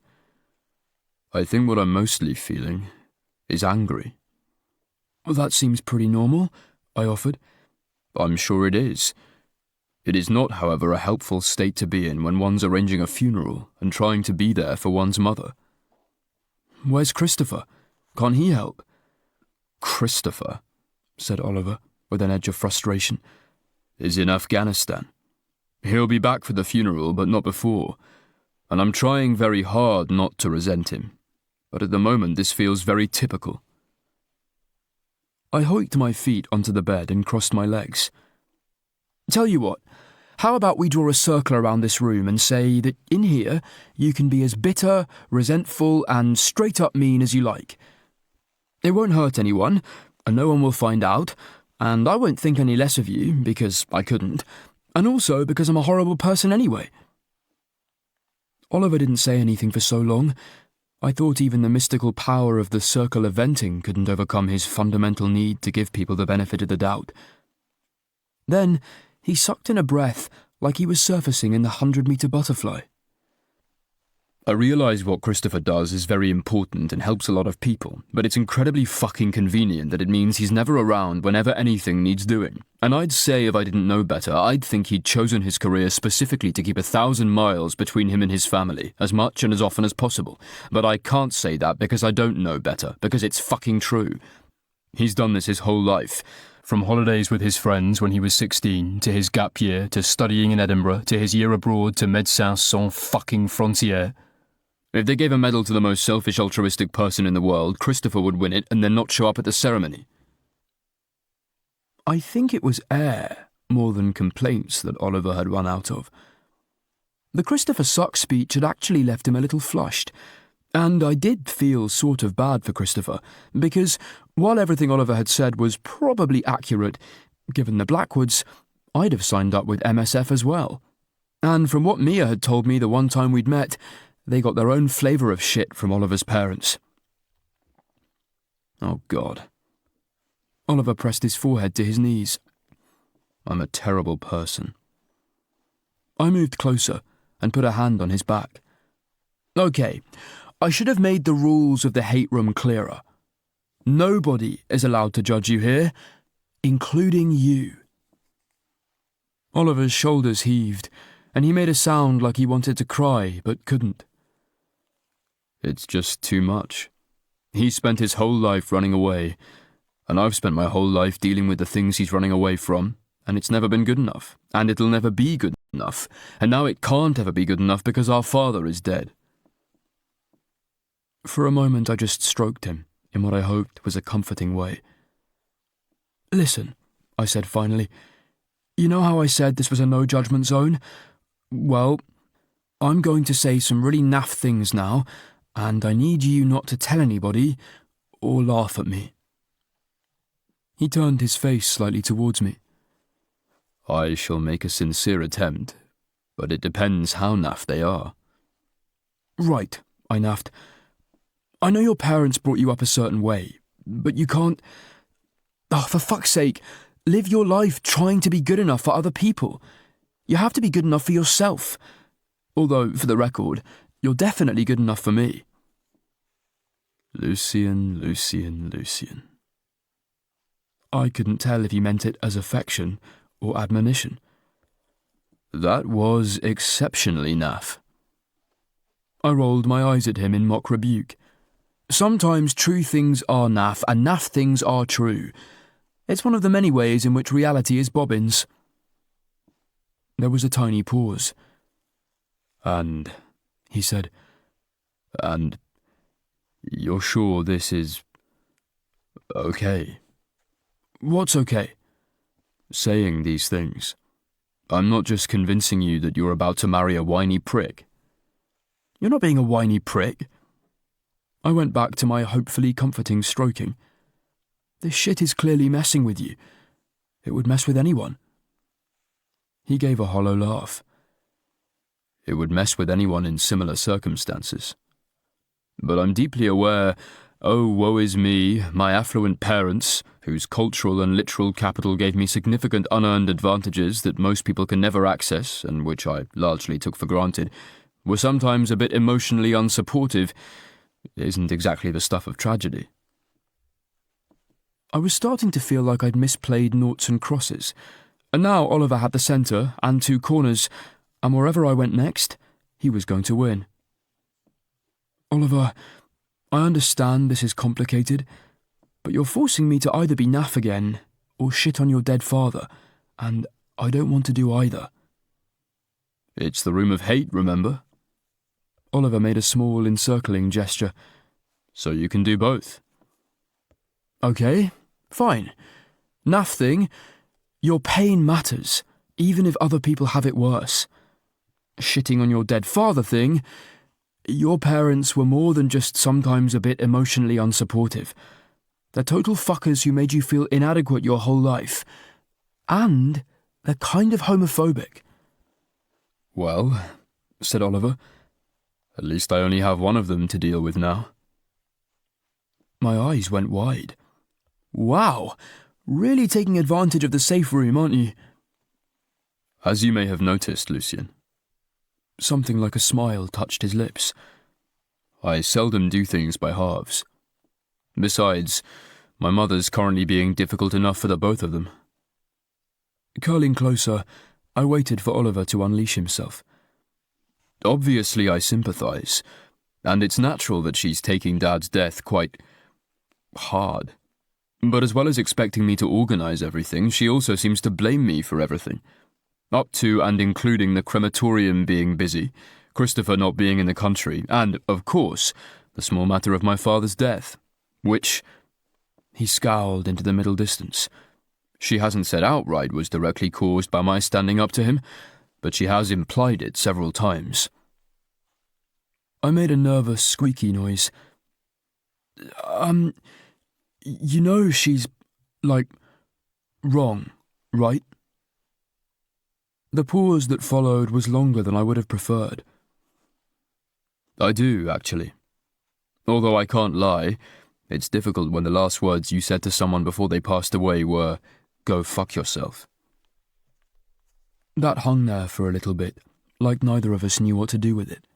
I think what I'm mostly feeling is angry. Well, that seems pretty normal, I offered. I'm sure it is. It is not, however, a helpful state to be in when one's arranging a funeral and trying to be there for one's mother. Where's Christopher? Can't he help? Christopher, said Oliver, with an edge of frustration, is in Afghanistan. He'll be back for the funeral, but not before, and I'm trying very hard not to resent him. But at the moment this feels very typical. I hoiked my feet onto the bed and crossed my legs. Tell you what, how about we draw a circle around this room and say that in here you can be as bitter, resentful, and straight-up mean as you like. It won't hurt anyone, and no one will find out, and I won't think any less of you, because I couldn't, and also because I'm a horrible person anyway. Oliver didn't say anything for so long. I thought even the mystical power of the circle of venting couldn't overcome his fundamental need to give people the benefit of the doubt. Then he sucked in a breath like he was surfacing in the 100-meter butterfly. I realise what Christopher does is very important and helps a lot of people, but it's incredibly fucking convenient that it means he's never around whenever anything needs doing. And I'd say if I didn't know better, I'd think he'd chosen his career specifically to keep 1,000 miles between him and his family, as much and as often as possible. But I can't say that because I don't know better, because it's fucking true. He's done this his whole life. From holidays with his friends when he was 16, to his gap year, to studying in Edinburgh, to his year abroad, to Médecins Sans fucking Frontières. If they gave a medal to the most selfish altruistic person in the world, Christopher would win it and then not show up at the ceremony. I think it was air more than complaints that Oliver had run out of. The Christopher Suck speech had actually left him a little flushed, and I did feel sort of bad for Christopher, because while everything Oliver had said was probably accurate, given the Blackwoods, I'd have signed up with MSF as well. And from what Mia had told me the one time we'd met, they got their own flavour of shit from Oliver's parents. Oh, God. Oliver pressed his forehead to his knees. I'm a terrible person. I moved closer and put a hand on his back. Okay, I should have made the rules of the hate room clearer. Nobody is allowed to judge you here, including you. Oliver's shoulders heaved, and he made a sound like he wanted to cry, but couldn't. It's just too much. He spent his whole life running away, and I've spent my whole life dealing with the things he's running away from, and it's never been good enough, and it'll never be good enough, and now it can't ever be good enough because our father is dead. For a moment I just stroked him, in what I hoped was a comforting way. Listen, I said finally, you know how I said this was a no-judgment zone? Well, I'm going to say some really naff things now, and I need you not to tell anybody or laugh at me. He turned his face slightly towards me. I shall make a sincere attempt, but it depends how naff they are. Right, I naffed. I know your parents brought you up a certain way, but you can't... Oh, for fuck's sake, live your life trying to be good enough for other people. You have to be good enough for yourself. Although, for the record, you're definitely good enough for me. Lucian, Lucian, Lucian. I couldn't tell if he meant it as affection or admonition. That was exceptionally naff. I rolled my eyes at him in mock rebuke. Sometimes true things are naff, and naff things are true. It's one of the many ways in which reality is bobbins. There was a tiny pause. And, he said, and you're sure this is okay? What's okay? Saying these things. I'm not just convincing you that you're about to marry a whiny prick. You're not being a whiny prick. I went back to my hopefully comforting stroking. This shit is clearly messing with you. It would mess with anyone. He gave a hollow laugh. It would mess with anyone in similar circumstances. But I'm deeply aware, oh, woe is me, my affluent parents, whose cultural and literal capital gave me significant unearned advantages that most people can never access, and which I largely took for granted, were sometimes a bit emotionally unsupportive, isn't exactly the stuff of tragedy. I was starting to feel like I'd misplayed noughts and crosses, and now Oliver had the centre and two corners, and wherever I went next, he was going to win. Oliver, I understand this is complicated, but you're forcing me to either be naff again or shit on your dead father, and I don't want to do either. It's the room of hate, remember? Oliver made a small encircling gesture. So you can do both. Okay, fine. Naff thing, your pain matters, even if other people have it worse. Shitting on your dead father thing, your parents were more than just sometimes a bit emotionally unsupportive. They're total fuckers who made you feel inadequate your whole life. And they're kind of homophobic. Well, said Oliver, at least I only have one of them to deal with now. My eyes went wide. Wow, really taking advantage of the safe room, aren't you? As you may have noticed, Lucian. Something like a smile touched his lips. I seldom do things by halves. Besides, my mother's currently being difficult enough for the both of them. Curling closer, I waited for Oliver to unleash himself. Obviously I sympathise, and it's natural that she's taking Dad's death quite hard. But as well as expecting me to organise everything, she also seems to blame me for everything. Up to and including the crematorium being busy, Christopher not being in the country, and, of course, the small matter of my father's death, which, he scowled into the middle distance. She hasn't said outright was directly caused by my standing up to him, but she has implied it several times. I made a nervous, squeaky noise. You know she's, wrong, right? The pause that followed was longer than I would have preferred. I do, actually. Although I can't lie, it's difficult when the last words you said to someone before they passed away were, "Go fuck yourself." That hung there for a little bit, like neither of us knew what to do with it.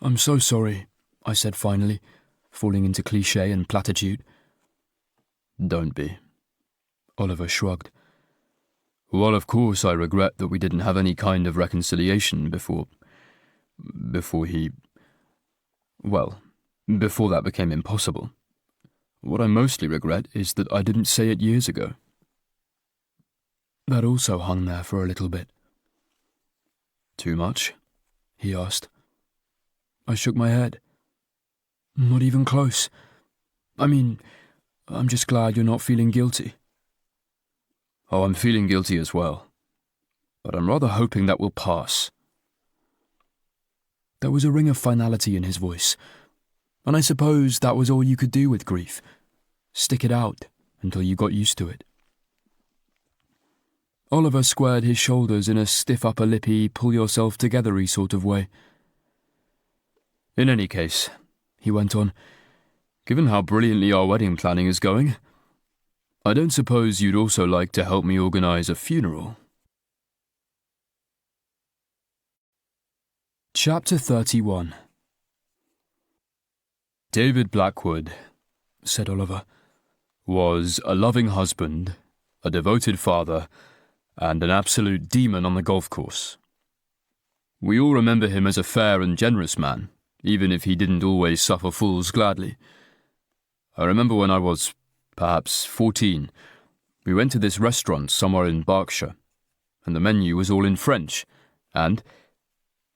I'm so sorry, I said finally, falling into cliché and platitude. Don't be. Oliver shrugged. Well, of course I regret that we didn't have any kind of reconciliation before that became impossible. What I mostly regret is that I didn't say it years ago. That also hung there for a little bit. Too much? He asked. I shook my head. Not even close. I mean, I'm just glad you're not feeling guilty. Oh, I'm feeling guilty as well. But I'm rather hoping that will pass. There was a ring of finality in his voice, and I suppose that was all you could do with grief. Stick it out until you got used to it. Oliver squared his shoulders in a stiff upper lippy, pull-yourself-togethery sort of way. In any case, he went on, given how brilliantly our wedding planning is going, I don't suppose you'd also like to help me organise a funeral. Chapter 31. David Blackwood, said Oliver, was a loving husband, a devoted father, and an absolute demon on the golf course. We all remember him as a fair and generous man, even if he didn't always suffer fools gladly. I remember when I was, perhaps 14, we went to this restaurant somewhere in Berkshire, and the menu was all in French, and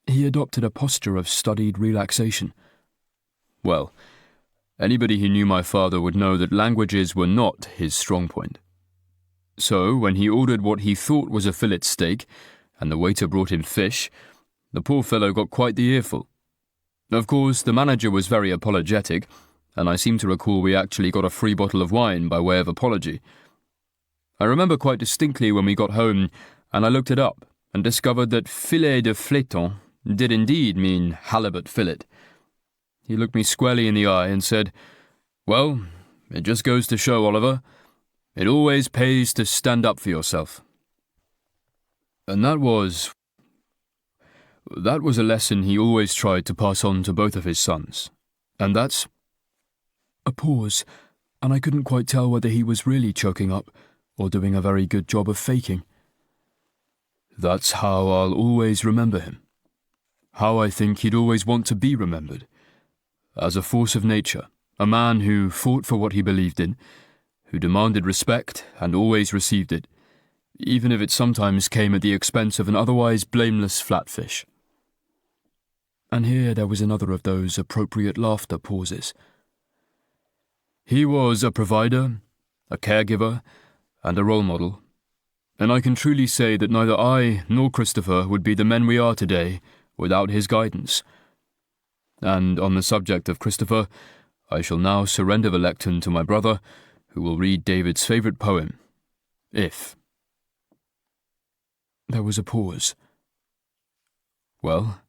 he adopted a posture of studied relaxation. Well, anybody who knew my father would know that languages were not his strong point. So, when he ordered what he thought was a fillet steak, and the waiter brought him fish, the poor fellow got quite the earful. Of course, the manager was very apologetic, and I seem to recall we actually got a free bottle of wine by way of apology. I remember quite distinctly when we got home, and I looked it up, and discovered that filet de fléton did indeed mean halibut fillet. He looked me squarely in the eye and said, "Well, it just goes to show, Oliver, it always pays to stand up for yourself." And that was a lesson he always tried to pass on to both of his sons. And that's... A pause, and I couldn't quite tell whether he was really choking up or doing a very good job of faking. That's how I'll always remember him. How I think he'd always want to be remembered. As a force of nature, a man who fought for what he believed in, who demanded respect and always received it, even if it sometimes came at the expense of an otherwise blameless flatfish. And here there was another of those appropriate laughter pauses. He was a provider, a caregiver, and a role model, and I can truly say that neither I nor Christopher would be the men we are today without his guidance. And on the subject of Christopher, I shall now surrender the lectern to my brother, who will read David's favourite poem, If. There was a pause. Well?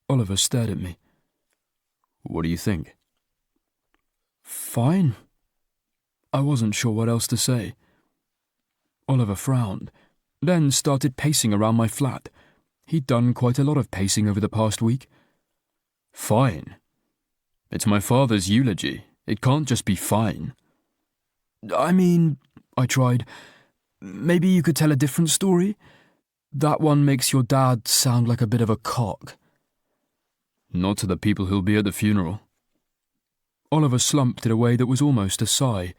Oliver stared at me. What do you think? Fine. I wasn't sure what else to say. Oliver frowned, then started pacing around my flat. He'd done quite a lot of pacing over the past week. Fine. It's my father's eulogy. It can't just be fine. I mean, I tried. Maybe you could tell a different story? That one makes your dad sound like a bit of a cock. Not to the people who'll be at the funeral. Oliver slumped in a way that was almost a sigh.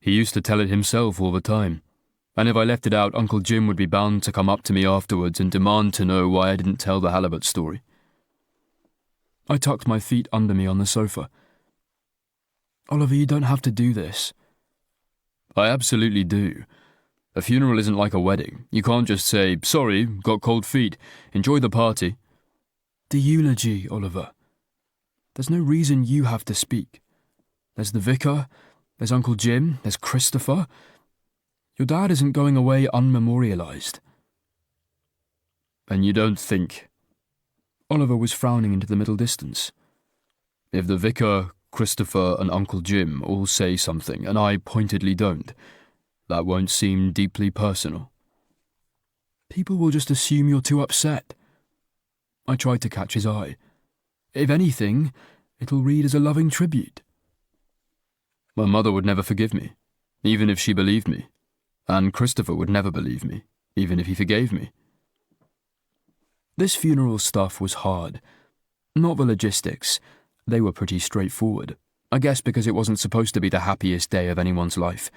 He used to tell it himself all the time, and if I left it out, Uncle Jim would be bound to come up to me afterwards and demand to know why I didn't tell the halibut story. I tucked my feet under me on the sofa. Oliver, you don't have to do this. I absolutely do. A funeral isn't like a wedding. You can't just say, "Sorry, got cold feet. Enjoy the party." The eulogy, Oliver. There's no reason you have to speak. There's the vicar, there's Uncle Jim, there's Christopher. Your dad isn't going away unmemorialised. And you don't think... Oliver was frowning into the middle distance. If the vicar, Christopher and Uncle Jim all say something and I pointedly don't, that won't seem deeply personal. People will just assume you're too upset. I tried to catch his eye. If anything, it'll read as a loving tribute. My mother would never forgive me, even if she believed me. And Christopher would never believe me, even if he forgave me. This funeral stuff was hard. Not the logistics. They were pretty straightforward. I guess because it wasn't supposed to be the happiest day of anyone's life.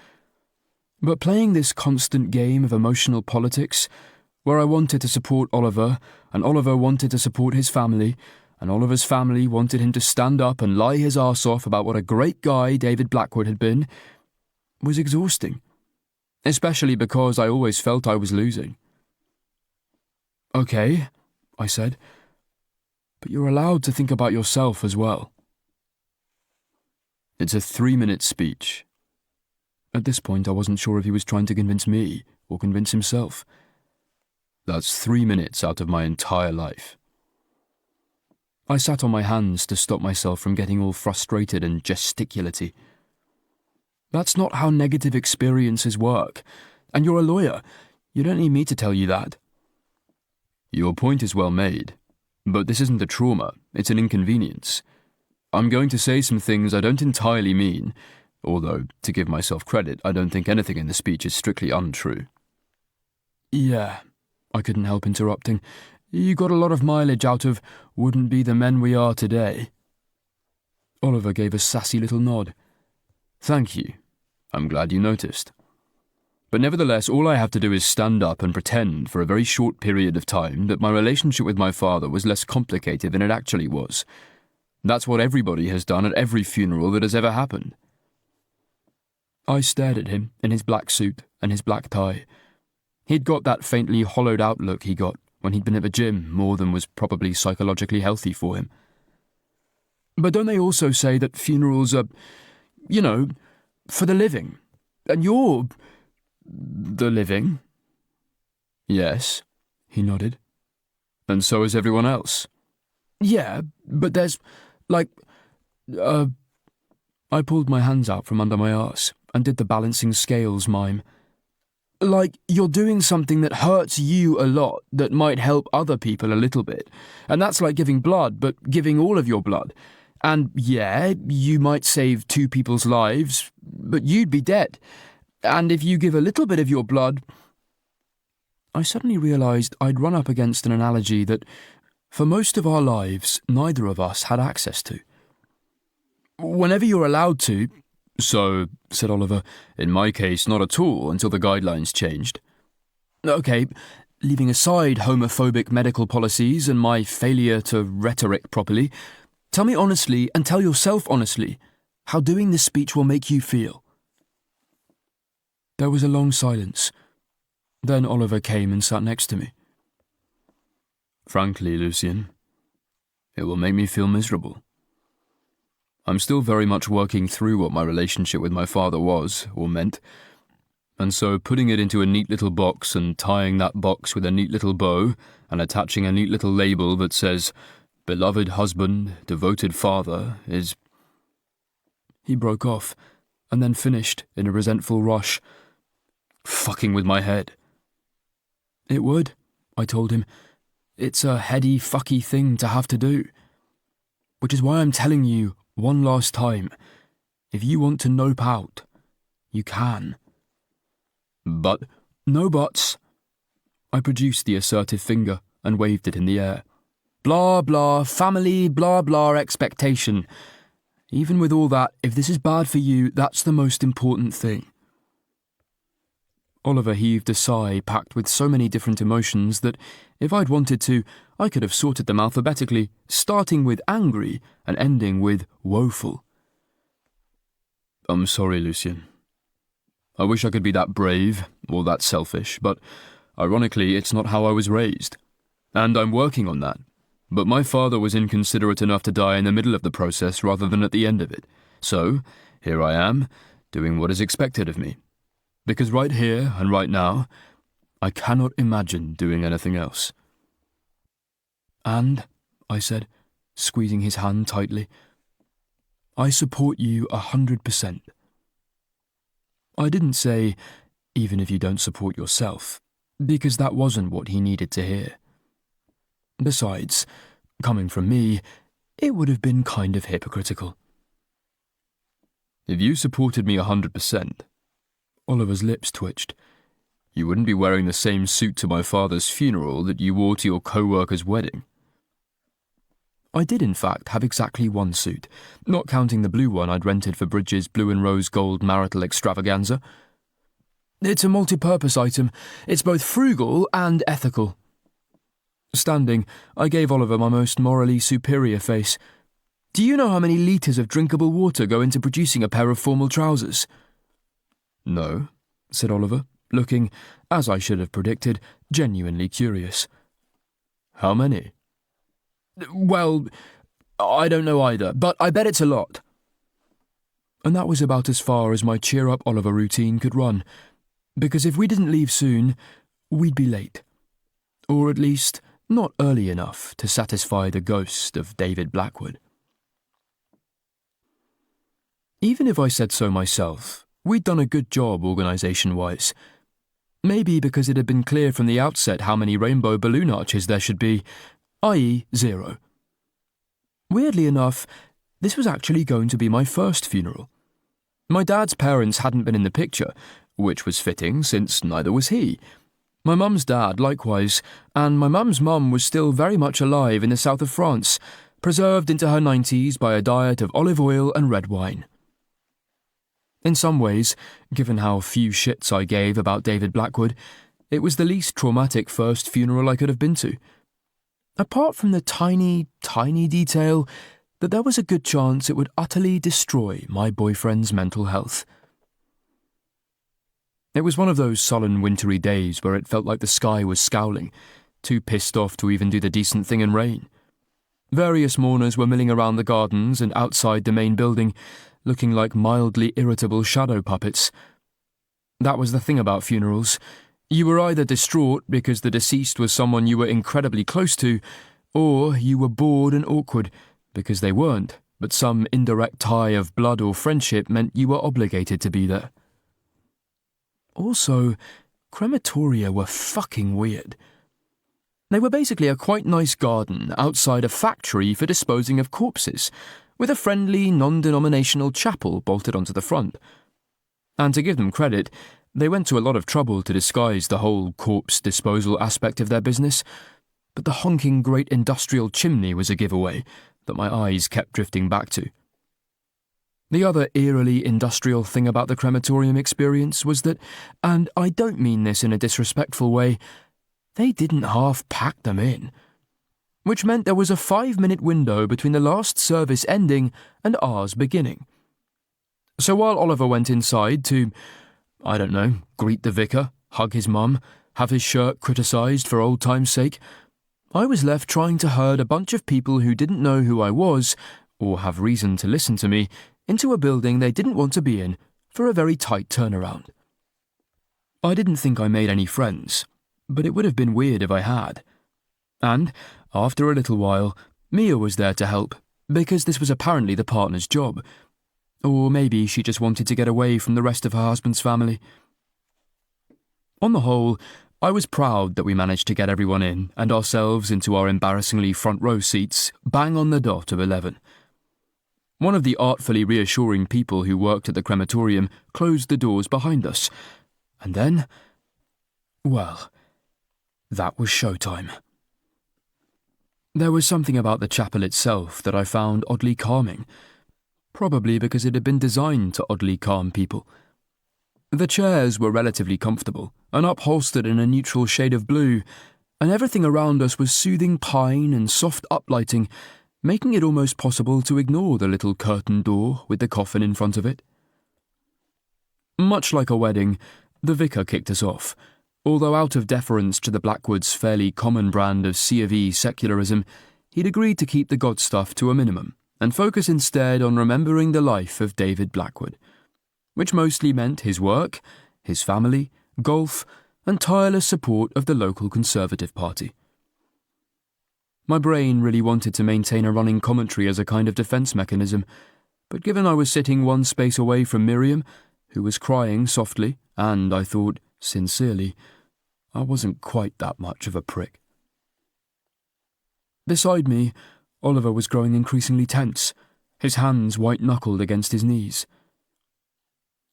But playing this constant game of emotional politics, where I wanted to support Oliver, and Oliver wanted to support his family, and Oliver's family wanted him to stand up and lie his arse off about what a great guy David Blackwood had been, was exhausting. Especially because I always felt I was losing. Okay, I said, but you're allowed to think about yourself as well. It's a 3-minute speech. At this point, I wasn't sure if he was trying to convince me or convince himself. That's 3 minutes out of my entire life. I sat on my hands to stop myself from getting all frustrated and gesticulatory. That's not how negative experiences work. And you're a lawyer. You don't need me to tell you that. Your point is well made, but this isn't a trauma, it's an inconvenience. I'm going to say some things I don't entirely mean, although, to give myself credit, I don't think anything in the speech is strictly untrue. Yeah, I couldn't help interrupting. You got a lot of mileage out of "wouldn't be the men we are today." Oliver gave a sassy little nod. Thank you. I'm glad you noticed. But nevertheless, all I have to do is stand up and pretend for a very short period of time that my relationship with my father was less complicated than it actually was. That's what everybody has done at every funeral that has ever happened. I stared at him in his black suit and his black tie. He'd got that faintly hollowed-out look he got when he'd been at the gym more than was probably psychologically healthy for him. But don't they also say that funerals are, for the living? And you're the living? Yes, he nodded. And so is everyone else. Yeah, but there's, I pulled my hands out from under my arse and did the balancing scales mime. Like, you're doing something that hurts you a lot that might help other people a little bit. And that's like giving blood, but giving all of your blood. And yeah, you might save 2 people's lives, but you'd be dead. And if you give a little bit of your blood... I suddenly realised I'd run up against an analogy that, for most of our lives, neither of us had access to. Whenever you're allowed to... So, said Oliver, in my case, not at all until the guidelines changed. Okay, leaving aside homophobic medical policies and my failure to rhetoric properly, tell me honestly, and tell yourself honestly, how doing this speech will make you feel. There was a long silence. Then Oliver came and sat next to me. Frankly, Lucien, it will make me feel miserable. I'm still very much working through what my relationship with my father was, or meant, and so putting it into a neat little box and tying that box with a neat little bow and attaching a neat little label that says, "Beloved husband, devoted father," is... He broke off, and then finished in a resentful rush. Fucking with my head. It would, I told him. It's a heady, fucky thing to have to do. Which is why I'm telling you, one last time, if you want to nope out, you can. But... No buts. I produced the assertive finger and waved it in the air. Blah, blah, family, blah, blah, expectation. Even with all that, if this is bad for you, that's the most important thing. Oliver heaved a sigh packed with so many different emotions that, if I'd wanted to, I could have sorted them alphabetically, starting with angry and ending with woeful. I'm sorry, Lucien. I wish I could be that brave, or that selfish, but, ironically, it's not how I was raised. And I'm working on that. But my father was inconsiderate enough to die in the middle of the process rather than at the end of it. So, here I am, doing what is expected of me. Because right here and right now, I cannot imagine doing anything else. And, I said, squeezing his hand tightly, I support you 100%. I didn't say, even if you don't support yourself, because that wasn't what he needed to hear. Besides, coming from me, it would have been kind of hypocritical. If you supported me 100%, Oliver's lips twitched, you wouldn't be wearing the same suit to my father's funeral that you wore to your co-worker's wedding. I did, in fact, have exactly one suit, not counting the blue one I'd rented for Bridges' blue and rose gold marital extravaganza. It's a multi-purpose item. It's both frugal and ethical. Standing, I gave Oliver my most morally superior face. Do you know how many litres of drinkable water go into producing a pair of formal trousers? No, said Oliver, looking, as I should have predicted, genuinely curious. How many? Well, I don't know either, but I bet it's a lot. And that was about as far as my cheer-up Oliver routine could run, because if we didn't leave soon, we'd be late. Or at least, not early enough to satisfy the ghost of David Blackwood. Even if I said so myself, we'd done a good job organisation-wise. Maybe because it had been clear from the outset how many rainbow balloon arches there should be, i.e. 0. Weirdly enough, this was actually going to be my first funeral. My dad's parents hadn't been in the picture, which was fitting since neither was he. My mum's dad likewise, and my mum's mum was still very much alive in the south of France, preserved into her 90s by a diet of olive oil and red wine. In some ways, given how few shits I gave about David Blackwood, it was the least traumatic first funeral I could have been to. Apart from the tiny, tiny detail that there was a good chance it would utterly destroy my boyfriend's mental health. It was one of those sullen wintry days where it felt like the sky was scowling, too pissed off to even do the decent thing in rain. Various mourners were milling around the gardens and outside the main building, looking like mildly irritable shadow puppets. That was the thing about funerals. You were either distraught because the deceased was someone you were incredibly close to, or you were bored and awkward because they weren't, but some indirect tie of blood or friendship meant you were obligated to be there. Also, crematoria were fucking weird. They were basically a quite nice garden outside a factory for disposing of corpses, with a friendly, non-denominational chapel bolted onto the front. And to give them credit, they went to a lot of trouble to disguise the whole corpse disposal aspect of their business, but the honking great industrial chimney was a giveaway that my eyes kept drifting back to. The other eerily industrial thing about the crematorium experience was that, and I don't mean this in a disrespectful way, they didn't half pack them in, which meant there was a 5-minute window between the last service ending and ours beginning. So while Oliver went inside to, I don't know, greet the vicar, hug his mum, have his shirt criticised for old time's sake, I was left trying to herd a bunch of people who didn't know who I was, or have reason to listen to me, into a building they didn't want to be in for a very tight turnaround. I didn't think I made any friends, but it would have been weird if I had. And, after a little while, Mia was there to help, because this was apparently the partner's job. Or maybe she just wanted to get away from the rest of her husband's family. On the whole, I was proud that we managed to get everyone in and ourselves into our embarrassingly front row seats bang on the dot of 11. One of the artfully reassuring people who worked at the crematorium closed the doors behind us. And then, well, that was showtime. There was something about the chapel itself that I found oddly calming, probably because it had been designed to oddly calm people. The chairs were relatively comfortable and upholstered in a neutral shade of blue, and everything around us was soothing pine and soft uplighting, making it almost possible to ignore the little curtain door with the coffin in front of it. Much like a wedding, the vicar kicked us off, although out of deference to the Blackwoods' fairly common brand of C of E secularism, he'd agreed to keep the God stuff to a minimum and focus instead on remembering the life of David Blackwood, which mostly meant his work, his family, golf, and tireless support of the local Conservative Party. My brain really wanted to maintain a running commentary as a kind of defence mechanism, but given I was sitting one space away from Miriam, who was crying softly, and, I thought, sincerely, I wasn't quite that much of a prick. Beside me, Oliver was growing increasingly tense, his hands white-knuckled against his knees.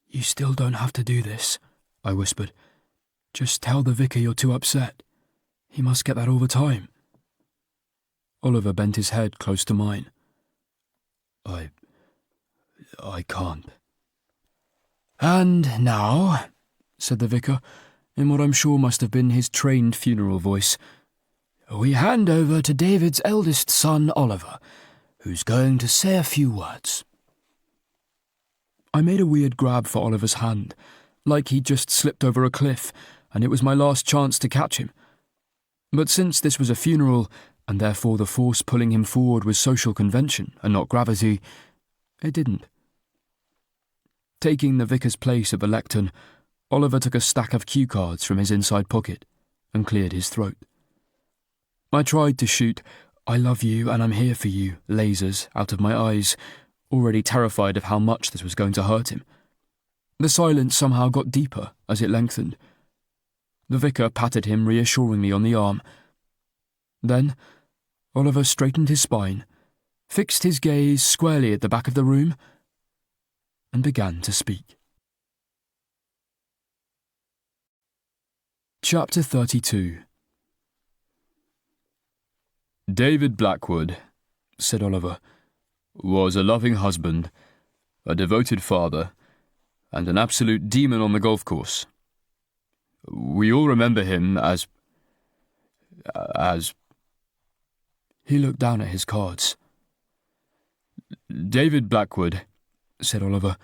"You still don't have to do this," I whispered. "Just tell the vicar you're too upset. He must get that all the time." Oliver bent his head close to mine. I can't. "And now," said the vicar, in what I'm sure must have been his trained funeral voice, "we hand over to David's eldest son, Oliver, who's going to say a few words." I made a weird grab for Oliver's hand, like he'd just slipped over a cliff, and it was my last chance to catch him. But since this was a funeral, and therefore the force pulling him forward was social convention and not gravity, it didn't. Taking the vicar's place at the lectern, Oliver took a stack of cue cards from his inside pocket and cleared his throat. I tried to shoot "I love you and I'm here for you" lasers out of my eyes, already terrified of how much this was going to hurt him. The silence somehow got deeper as it lengthened. The vicar patted him reassuringly on the arm. Then Oliver straightened his spine, fixed his gaze squarely at the back of the room, and began to speak. Chapter 32. David Blackwood, said Oliver, was a loving husband, a devoted father, and an absolute demon on the golf course. We all remember him as... He looked down at his cards. David Blackwood, said Oliver,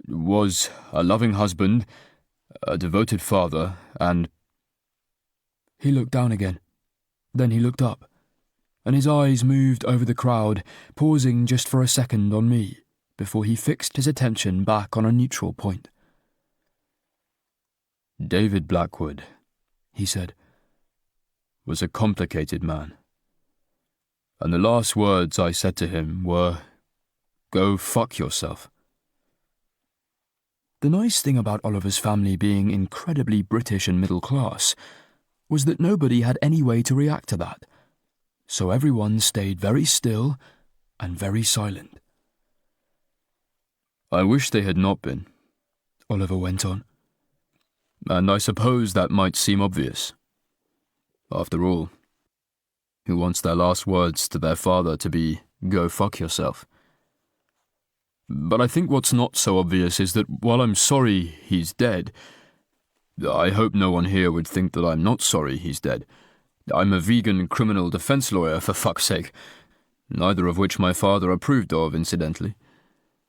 was a loving husband, a devoted father, and... He looked down again. Then he looked up, and his eyes moved over the crowd, pausing just for a second on me, before he fixed his attention back on a neutral point. David Blackwood, he said, was a complicated man. And the last words I said to him were, "Go fuck yourself." The nice thing about Oliver's family being incredibly British and middle class was that nobody had any way to react to that, so everyone stayed very still and very silent. I wish they had not been, Oliver went on. And I suppose that might seem obvious. After all, who wants their last words to their father to be, "Go fuck yourself"? But I think what's not so obvious is that while I'm sorry he's dead, I hope no one here would think that I'm not sorry he's dead. I'm a vegan criminal defense lawyer, for fuck's sake, neither of which my father approved of, incidentally.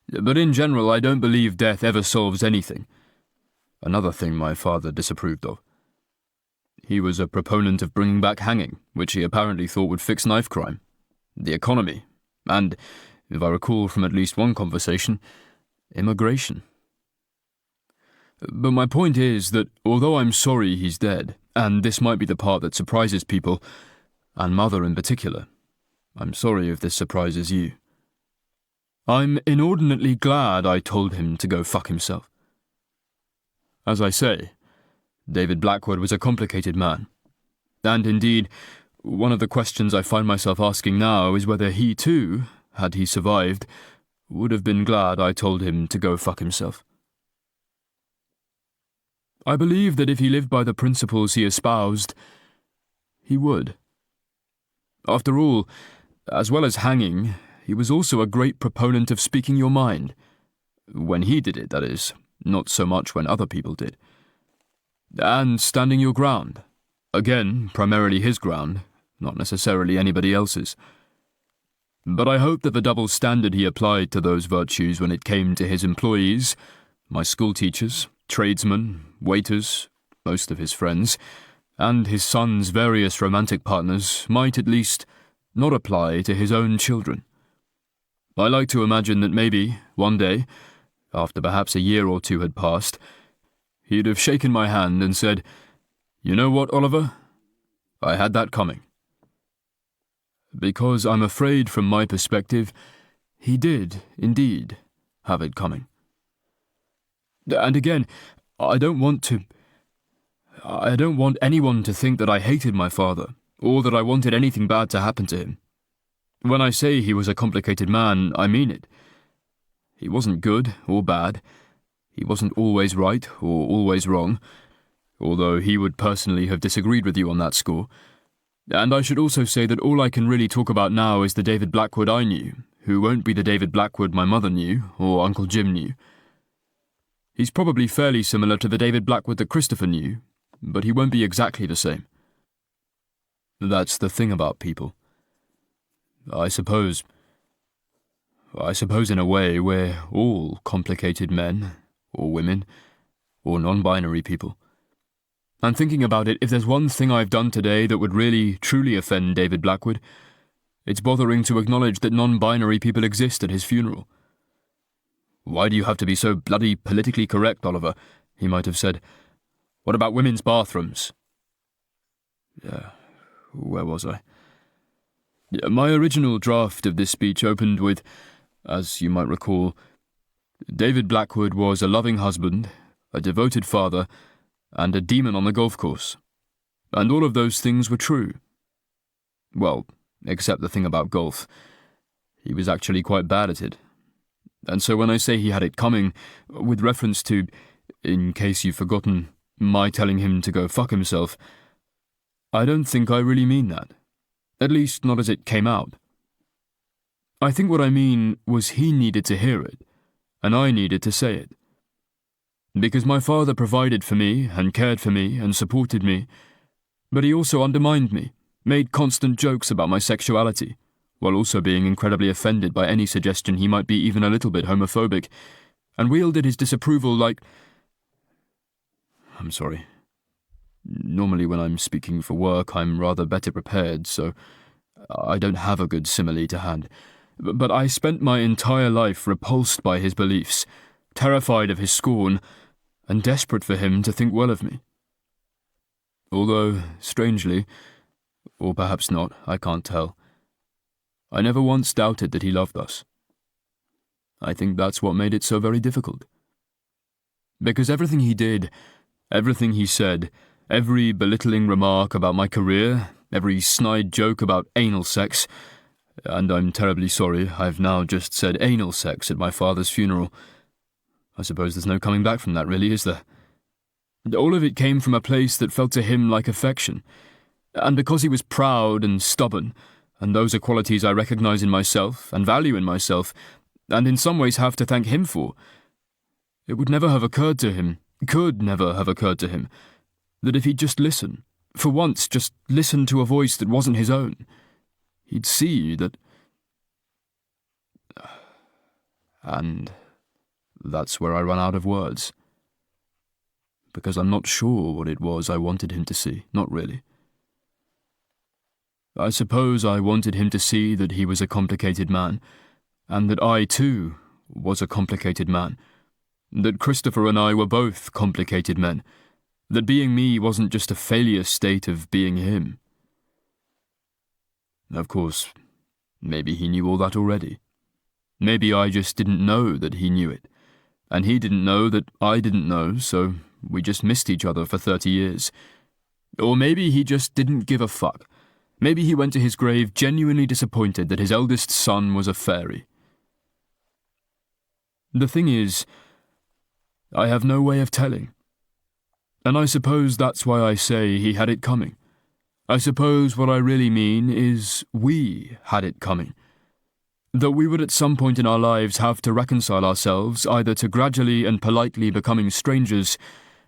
But in general, I don't believe death ever solves anything. Another thing my father disapproved of. He was a proponent of bringing back hanging, which he apparently thought would fix knife crime, the economy, and, if I recall from at least one conversation, immigration. But my point is that although I'm sorry he's dead, and this might be the part that surprises people, and Mother in particular, I'm sorry if this surprises you, I'm inordinately glad I told him to go fuck himself. As I say, David Blackwood was a complicated man, and indeed, one of the questions I find myself asking now is whether he too, had he survived, would have been glad I told him to go fuck himself. I believe that if he lived by the principles he espoused, he would. After all, as well as hanging, he was also a great proponent of speaking your mind. When he did it, that is, not so much when other people did. And standing your ground. Again, primarily his ground, not necessarily anybody else's. But I hope that the double standard he applied to those virtues when it came to his employees, my school teachers, tradesmen, waiters, most of his friends, and his son's various romantic partners might at least not apply to his own children. I like to imagine that maybe, one day, after perhaps a year or two had passed, he'd have shaken my hand and said, "You know what, Oliver? I had that coming." Because I'm afraid from my perspective, he did, indeed, have it coming. And again, I don't want anyone to think that I hated my father, or that I wanted anything bad to happen to him. When I say he was a complicated man, I mean it. He wasn't good or bad. He wasn't always right or always wrong, although he would personally have disagreed with you on that score. And I should also say that all I can really talk about now is the David Blackwood I knew, who won't be the David Blackwood my mother knew or Uncle Jim knew. He's probably fairly similar to the David Blackwood that Christopher knew, but he won't be exactly the same. That's the thing about people. I suppose in a way we're all complicated men, or women, or non-binary people. And thinking about it, if there's one thing I've done today that would really, truly offend David Blackwood, it's bothering to acknowledge that non-binary people exist at his funeral. "Why do you have to be so bloody politically correct, Oliver?" he might have said. "What about women's bathrooms?" Where was I? My original draft of this speech opened with, as you might recall, David Blackwood was a loving husband, a devoted father, and a demon on the golf course. And all of those things were true. Well, except the thing about golf. He was actually quite bad at it. And so when I say he had it coming, with reference to, in case you've forgotten, my telling him to go fuck himself, I don't think I really mean that. At least not as it came out. I think what I mean was he needed to hear it, and I needed to say it. Because my father provided for me, and cared for me, and supported me, but he also undermined me, made constant jokes about my sexuality, while also being incredibly offended by any suggestion he might be even a little bit homophobic, and wielded his disapproval like... I'm sorry. Normally when I'm speaking for work, I'm rather better prepared, so I don't have a good simile to hand. But I spent my entire life repulsed by his beliefs, terrified of his scorn, and desperate for him to think well of me. Although, strangely, or perhaps not, I can't tell, I never once doubted that he loved us. I think that's what made it so very difficult. Because everything he did, everything he said, every belittling remark about my career, every snide joke about anal sex, and I'm terribly sorry, I've now just said anal sex at my father's funeral. I suppose there's no coming back from that, really, is there? All of it came from a place that felt to him like affection, and because he was proud and stubborn, and those are qualities I recognise in myself and value in myself, and in some ways have to thank him for, it would never have occurred to him, could never have occurred to him, that if he'd just listen, for once just listen to a voice that wasn't his own, he'd see that... And that's where I run out of words. Because I'm not sure what it was I wanted him to see, not really. I suppose I wanted him to see that he was a complicated man, and that I, too, was a complicated man, that Christopher and I were both complicated men, that being me wasn't just a failure state of being him. Of course, maybe he knew all that already. Maybe I just didn't know that he knew it, and he didn't know that I didn't know, so we just missed each other for 30 years. Or maybe he just didn't give a fuck. Maybe he went to his grave genuinely disappointed that his eldest son was a fairy. The thing is, I have no way of telling. And I suppose that's why I say he had it coming. I suppose what I really mean is we had it coming. That we would at some point in our lives have to reconcile ourselves either to gradually and politely becoming strangers,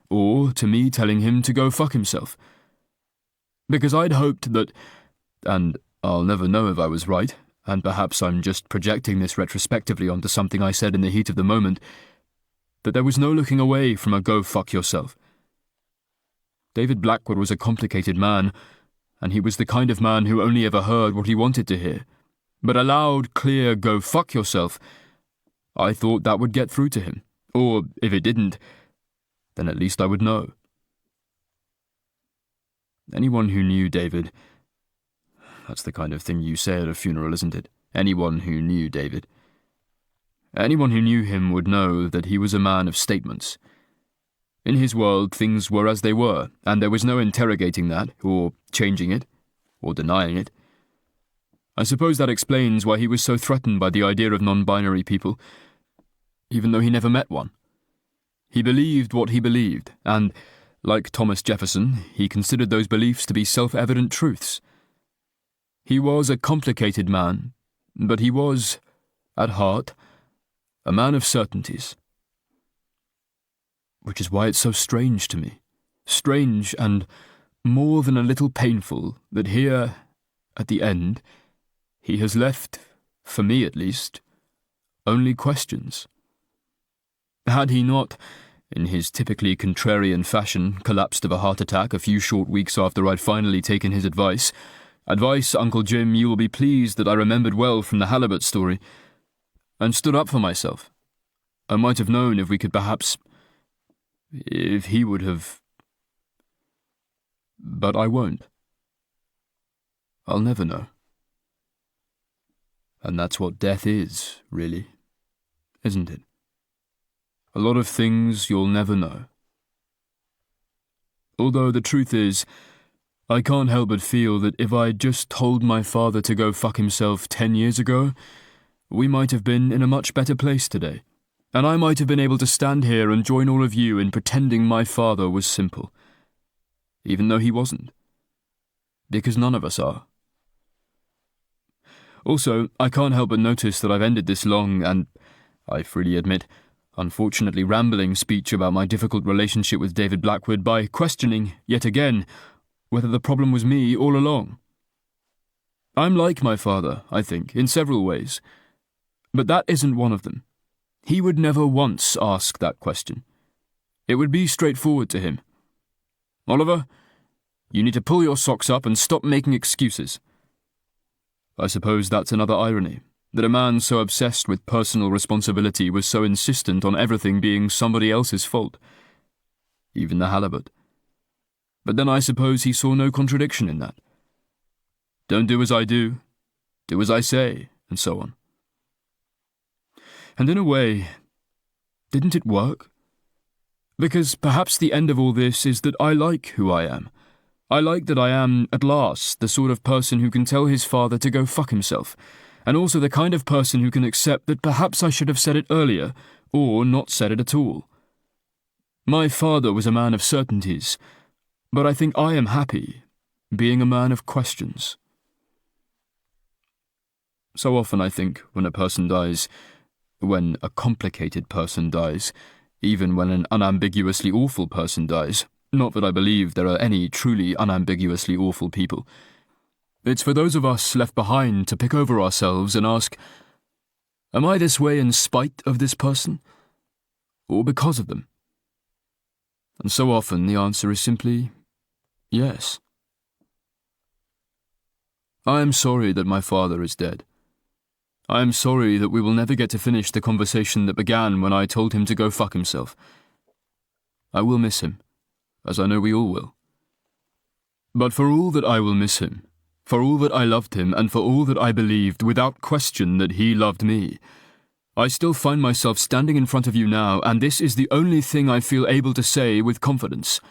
or to me telling him to go fuck himself. Because I'd hoped that, and I'll never know if I was right, and perhaps I'm just projecting this retrospectively onto something I said in the heat of the moment, that there was no looking away from a go fuck yourself. David Blackwood was a complicated man, and he was the kind of man who only ever heard what he wanted to hear. But a loud, clear go fuck yourself, I thought that would get through to him. Or, if it didn't, then at least I would know. Anyone who knew David... That's the kind of thing you say at a funeral, isn't it? Anyone who knew David. Anyone who knew him would know that he was a man of statements. In his world, things were as they were, and there was no interrogating that, or changing it, or denying it. I suppose that explains why he was so threatened by the idea of non-binary people, even though he never met one. He believed what he believed, and, like Thomas Jefferson, he considered those beliefs to be self-evident truths. He was a complicated man, but he was, at heart, a man of certainties. Which is why it's so strange to me. Strange and more than a little painful that here, at the end, he has left, for me at least, only questions. Had he not, in his typically contrarian fashion, collapsed of a heart attack a few short weeks after I'd finally taken his advice, Uncle Jim, you will be pleased that I remembered well from the halibut story, and stood up for myself. I might have known if we could perhaps... if he would have... But I won't. I'll never know. And that's what death is, really, isn't it? A lot of things you'll never know. Although the truth is, I can't help but feel that if I'd just told my father to go fuck himself 10 years ago, we might have been in a much better place today, and I might have been able to stand here and join all of you in pretending my father was simple, even though he wasn't, because none of us are. Also, I can't help but notice that I've ended this long and, I freely admit, unfortunately rambling speech about my difficult relationship with David Blackwood by questioning, yet again, whether the problem was me all along. I'm like my father, I think, in several ways, but that isn't one of them. He would never once ask that question. It would be straightforward to him. Oliver, you need to pull your socks up and stop making excuses. I suppose that's another irony, that a man so obsessed with personal responsibility was so insistent on everything being somebody else's fault. Even the halibut. But then I suppose he saw no contradiction in that. Don't do as I do as I say, and so on. And in a way, didn't it work? Because perhaps the end of all this is that I like who I am. I like that I am, at last, the sort of person who can tell his father to go fuck himself, and also the kind of person who can accept that perhaps I should have said it earlier, or not said it at all. My father was a man of certainties, but I think I am happy, being a man of questions. So often I think, when a person dies, when a complicated person dies, even when an unambiguously awful person dies, not that I believe there are any truly unambiguously awful people, it's for those of us left behind to pick over ourselves and ask, am I this way in spite of this person, or because of them? And so often the answer is simply, yes. I am sorry that my father is dead. I am sorry that we will never get to finish the conversation that began when I told him to go fuck himself. I will miss him, as I know we all will. But for all that I will miss him, for all that I loved him, and for all that I believed without question that he loved me, I still find myself standing in front of you now, and this is the only thing I feel able to say with confidence,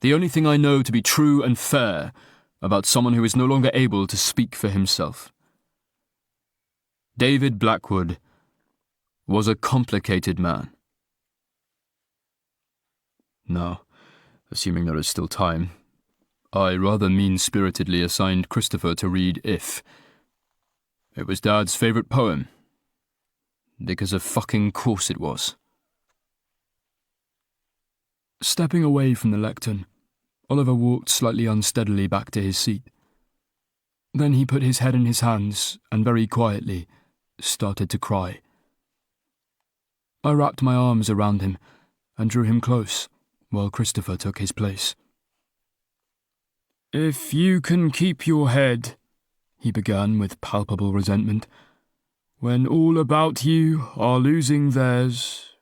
the only thing I know to be true and fair about someone who is no longer able to speak for himself. David Blackwood was a complicated man. Now, assuming there is still time, I rather mean-spiritedly assigned Christopher to read If. It was Dad's favourite poem, because of fucking course it was. Stepping away from the lectern, Oliver walked slightly unsteadily back to his seat. Then he put his head in his hands and very quietly started to cry. I wrapped my arms around him and drew him close while Christopher took his place. "If you can keep your head," he began with palpable resentment, "when all about you are losing theirs."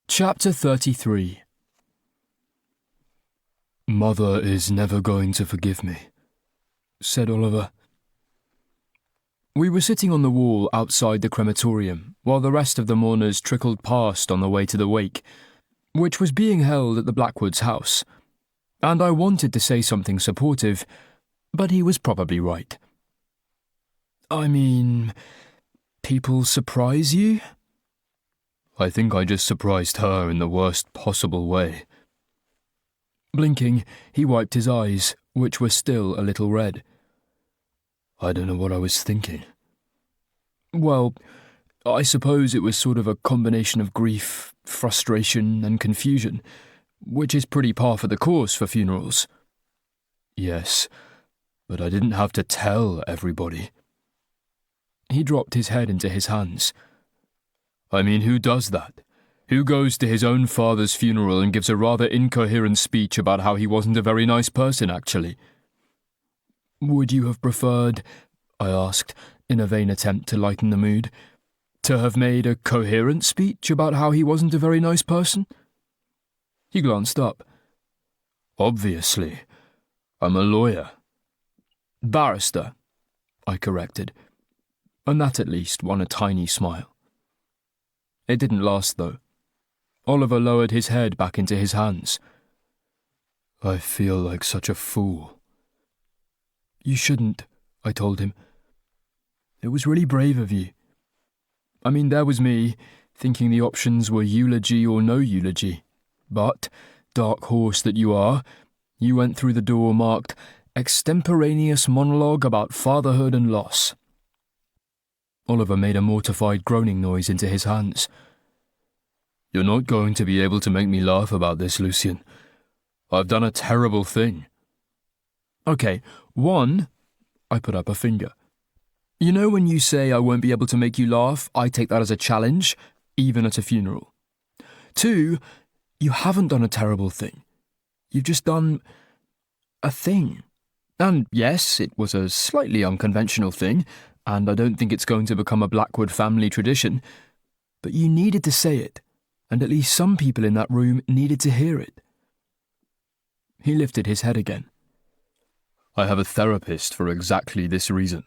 Chapter 33. "Mother is never going to forgive me," said Oliver. We were sitting on the wall outside the crematorium while the rest of the mourners trickled past on the way to the wake, which was being held at the Blackwoods' house, and I wanted to say something supportive, But he was probably right. I mean, people surprise you? I think I just surprised her in the worst possible way. Blinking, he wiped his eyes, which were still a little red. I don't know what I was thinking. Well, I suppose it was sort of a combination of grief, frustration, and confusion, which is pretty par for the course for funerals. Yes, but I didn't have to tell everybody. He dropped his head into his hands. I mean, who does that? Who goes to his own father's funeral and gives a rather incoherent speech about how he wasn't a very nice person, actually? Would you have preferred, I asked, in a vain attempt to lighten the mood, to have made a coherent speech about how he wasn't a very nice person? He glanced up. Obviously. I'm a lawyer. Barrister, I corrected, and that at least won a tiny smile. It didn't last, though. Oliver lowered his head back into his hands. I feel like such a fool. You shouldn't, I told him. It was really brave of you. I mean, there was me, thinking the options were eulogy or no eulogy. But, dark horse that you are, you went through the door marked extemporaneous monologue about fatherhood and loss. Oliver made a mortified groaning noise into his hands. You're not going to be able to make me laugh about this, Lucian. I've done a terrible thing. Okay, one, I put up a finger. You know when you say I won't be able to make you laugh, I take that as a challenge, even at a funeral. Two, you haven't done a terrible thing. You've just done a thing. And yes, it was a slightly unconventional thing, and I don't think it's going to become a Blackwood family tradition, but you needed to say it, and at least some people in that room needed to hear it. He lifted his head again. I have a therapist for exactly this reason.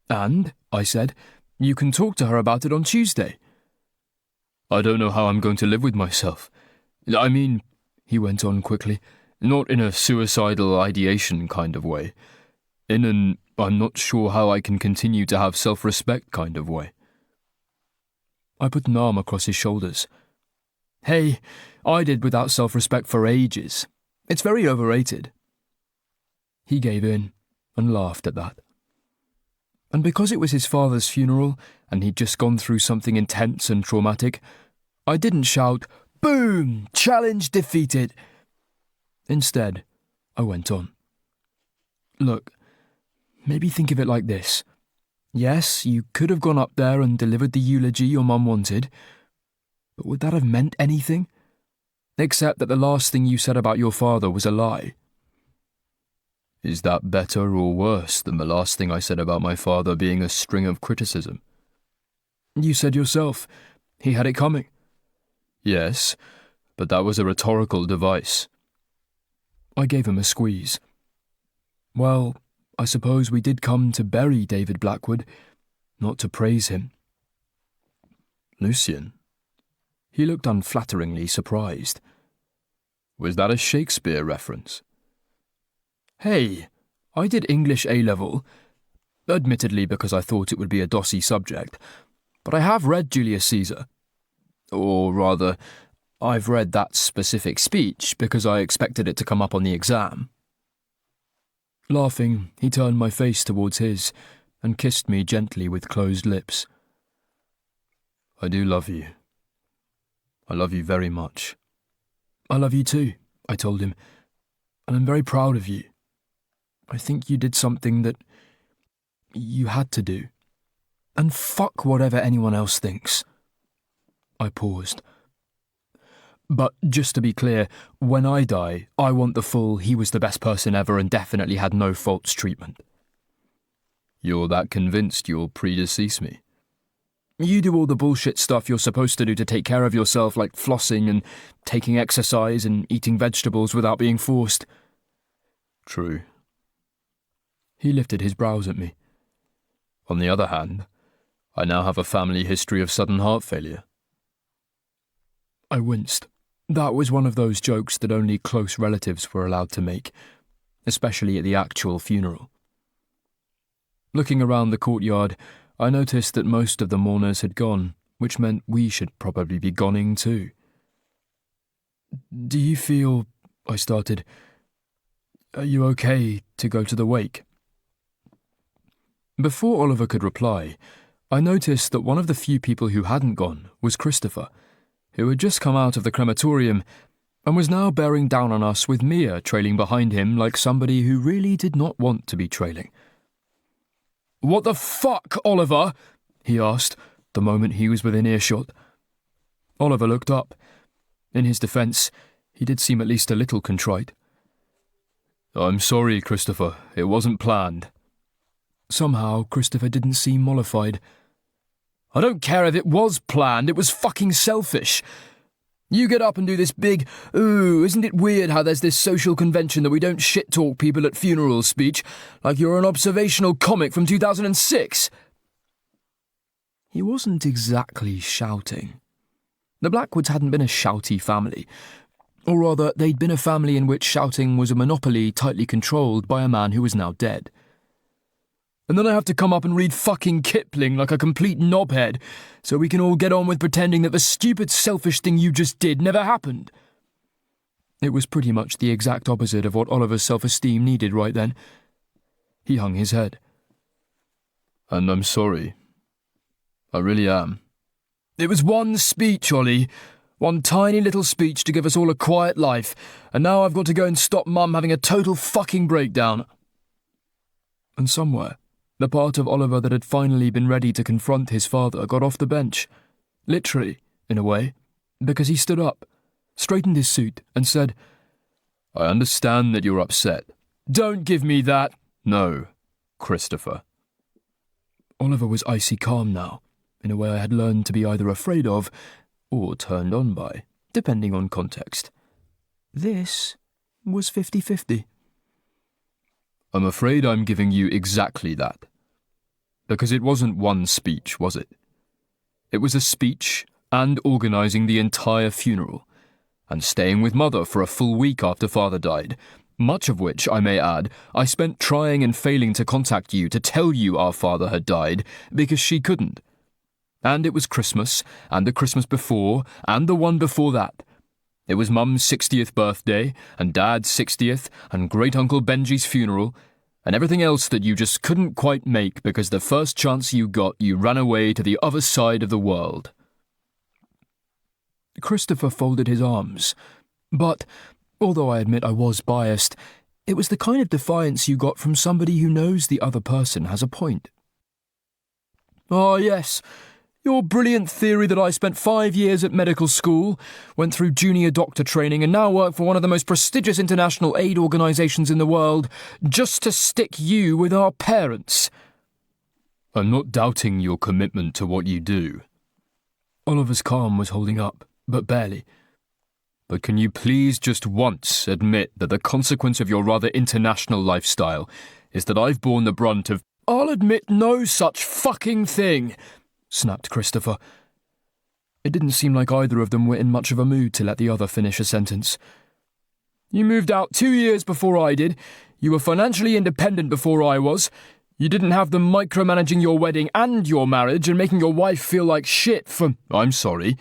And, I said, you can talk to her about it on Tuesday. I don't know how I'm going to live with myself. I mean, he went on quickly, not in a suicidal ideation kind of way. In an I'm not sure how I can continue to have self-respect kind of way. I put an arm across his shoulders. Hey, I did without self-respect for ages. It's very overrated. He gave in and laughed at that. And because it was his father's funeral and he'd just gone through something intense and traumatic, I didn't shout, "Boom! Challenge defeated!" Instead, I went on. Look, maybe think of it like this. Yes, you could have gone up there and delivered the eulogy your mum wanted, but would that have meant anything? Except that the last thing you said about your father was a lie. Is that better or worse than the last thing I said about my father being a string of criticism? You said yourself, he had it coming. Yes, but that was a rhetorical device. I gave him a squeeze. Well, I suppose we did come to bury David Blackwood, not to praise him. Lucian? He looked unflatteringly surprised. Was that a Shakespeare reference? Hey, I did English A-level, admittedly because I thought it would be a dossy subject, but I have read Julius Caesar. Or rather, I've read that specific speech because I expected it to come up on the exam. Laughing, he turned my face towards his and kissed me gently with closed lips. I do love you. I love you very much. I love you too, I told him, and I'm very proud of you. I think you did something that you had to do. And fuck whatever anyone else thinks. I paused. But just to be clear, when I die, I want the full he was the best person ever and definitely had no faults treatment. You're that convinced you'll predecease me? You do all the bullshit stuff you're supposed to do to take care of yourself, like flossing and taking exercise and eating vegetables without being forced. True. He lifted his brows at me. On the other hand, I now have a family history of sudden heart failure. I winced. That was one of those jokes that only close relatives were allowed to make, especially at the actual funeral. Looking around the courtyard, I noticed that most of the mourners had gone, which meant we should probably be gonning too. "Do you feel," I started, "are you okay to go to the wake?" Before Oliver could reply, I noticed that one of the few people who hadn't gone was Christopher, who had just come out of the crematorium and was now bearing down on us with Mia trailing behind him like somebody who really did not want to be trailing. "What the fuck, Oliver?" he asked, the moment he was within earshot. Oliver looked up. In his defence, he did seem at least a little contrite. "I'm sorry, Christopher. It wasn't planned." Somehow, Christopher didn't seem mollified. "I don't care if it was planned, it was fucking selfish. You get up and do this big, 'Ooh, isn't it weird how there's this social convention that we don't shit-talk people at funerals' speech, like you're an observational comic from 2006. He wasn't exactly shouting. The Blackwoods hadn't been a shouty family. Or rather, they'd been a family in which shouting was a monopoly tightly controlled by a man who was now dead. And then I have to come up and read fucking Kipling like a complete knobhead, so we can all get on with pretending that the stupid selfish thing you just did never happened. It was pretty much the exact opposite of what Oliver's self-esteem needed right then. He hung his head. "And I'm sorry. I really am." "It was one speech, Ollie. One tiny little speech to give us all a quiet life, and now I've got to go and stop Mum having a total fucking breakdown." And somewhere, the part of Oliver that had finally been ready to confront his father got off the bench. Literally, in a way, because he stood up, straightened his suit, and said, "I understand that you're upset." "Don't give me that." "No, Christopher." Oliver was icy calm now, in a way I had learned to be either afraid of or turned on by, depending on context. This was 50-50. "I'm afraid I'm giving you exactly that. Because it wasn't one speech, was it? It was a speech and organising the entire funeral, and staying with Mother for a full week after Father died, much of which, I may add, I spent trying and failing to contact you to tell you our father had died, because she couldn't. And it was Christmas, and the Christmas before, and the one before that. It was Mum's 60th birthday, and Dad's 60th, and Great-Uncle Benji's funeral, and everything else that you just couldn't quite make because the first chance you got, you ran away to the other side of the world." Christopher folded his arms. But, although I admit I was biased, it was the kind of defiance you got from somebody who knows the other person has a point. "Ah, yes. Your brilliant theory that I spent 5 years at medical school, went through junior doctor training, and now work for one of the most prestigious international aid organisations in the world, just to stick you with our parents." "I'm not doubting your commitment to what you do." Oliver's calm was holding up, but barely. "But can you please just once admit that the consequence of your rather international lifestyle is that I've borne the brunt of—" "I'll admit no such fucking thing," snapped Christopher. It didn't seem like either of them were in much of a mood to let the other finish a sentence. "You moved out 2 years before I did. You were financially independent before I was. You didn't have them micromanaging your wedding and your marriage and making your wife feel like shit for—" "I'm sorry."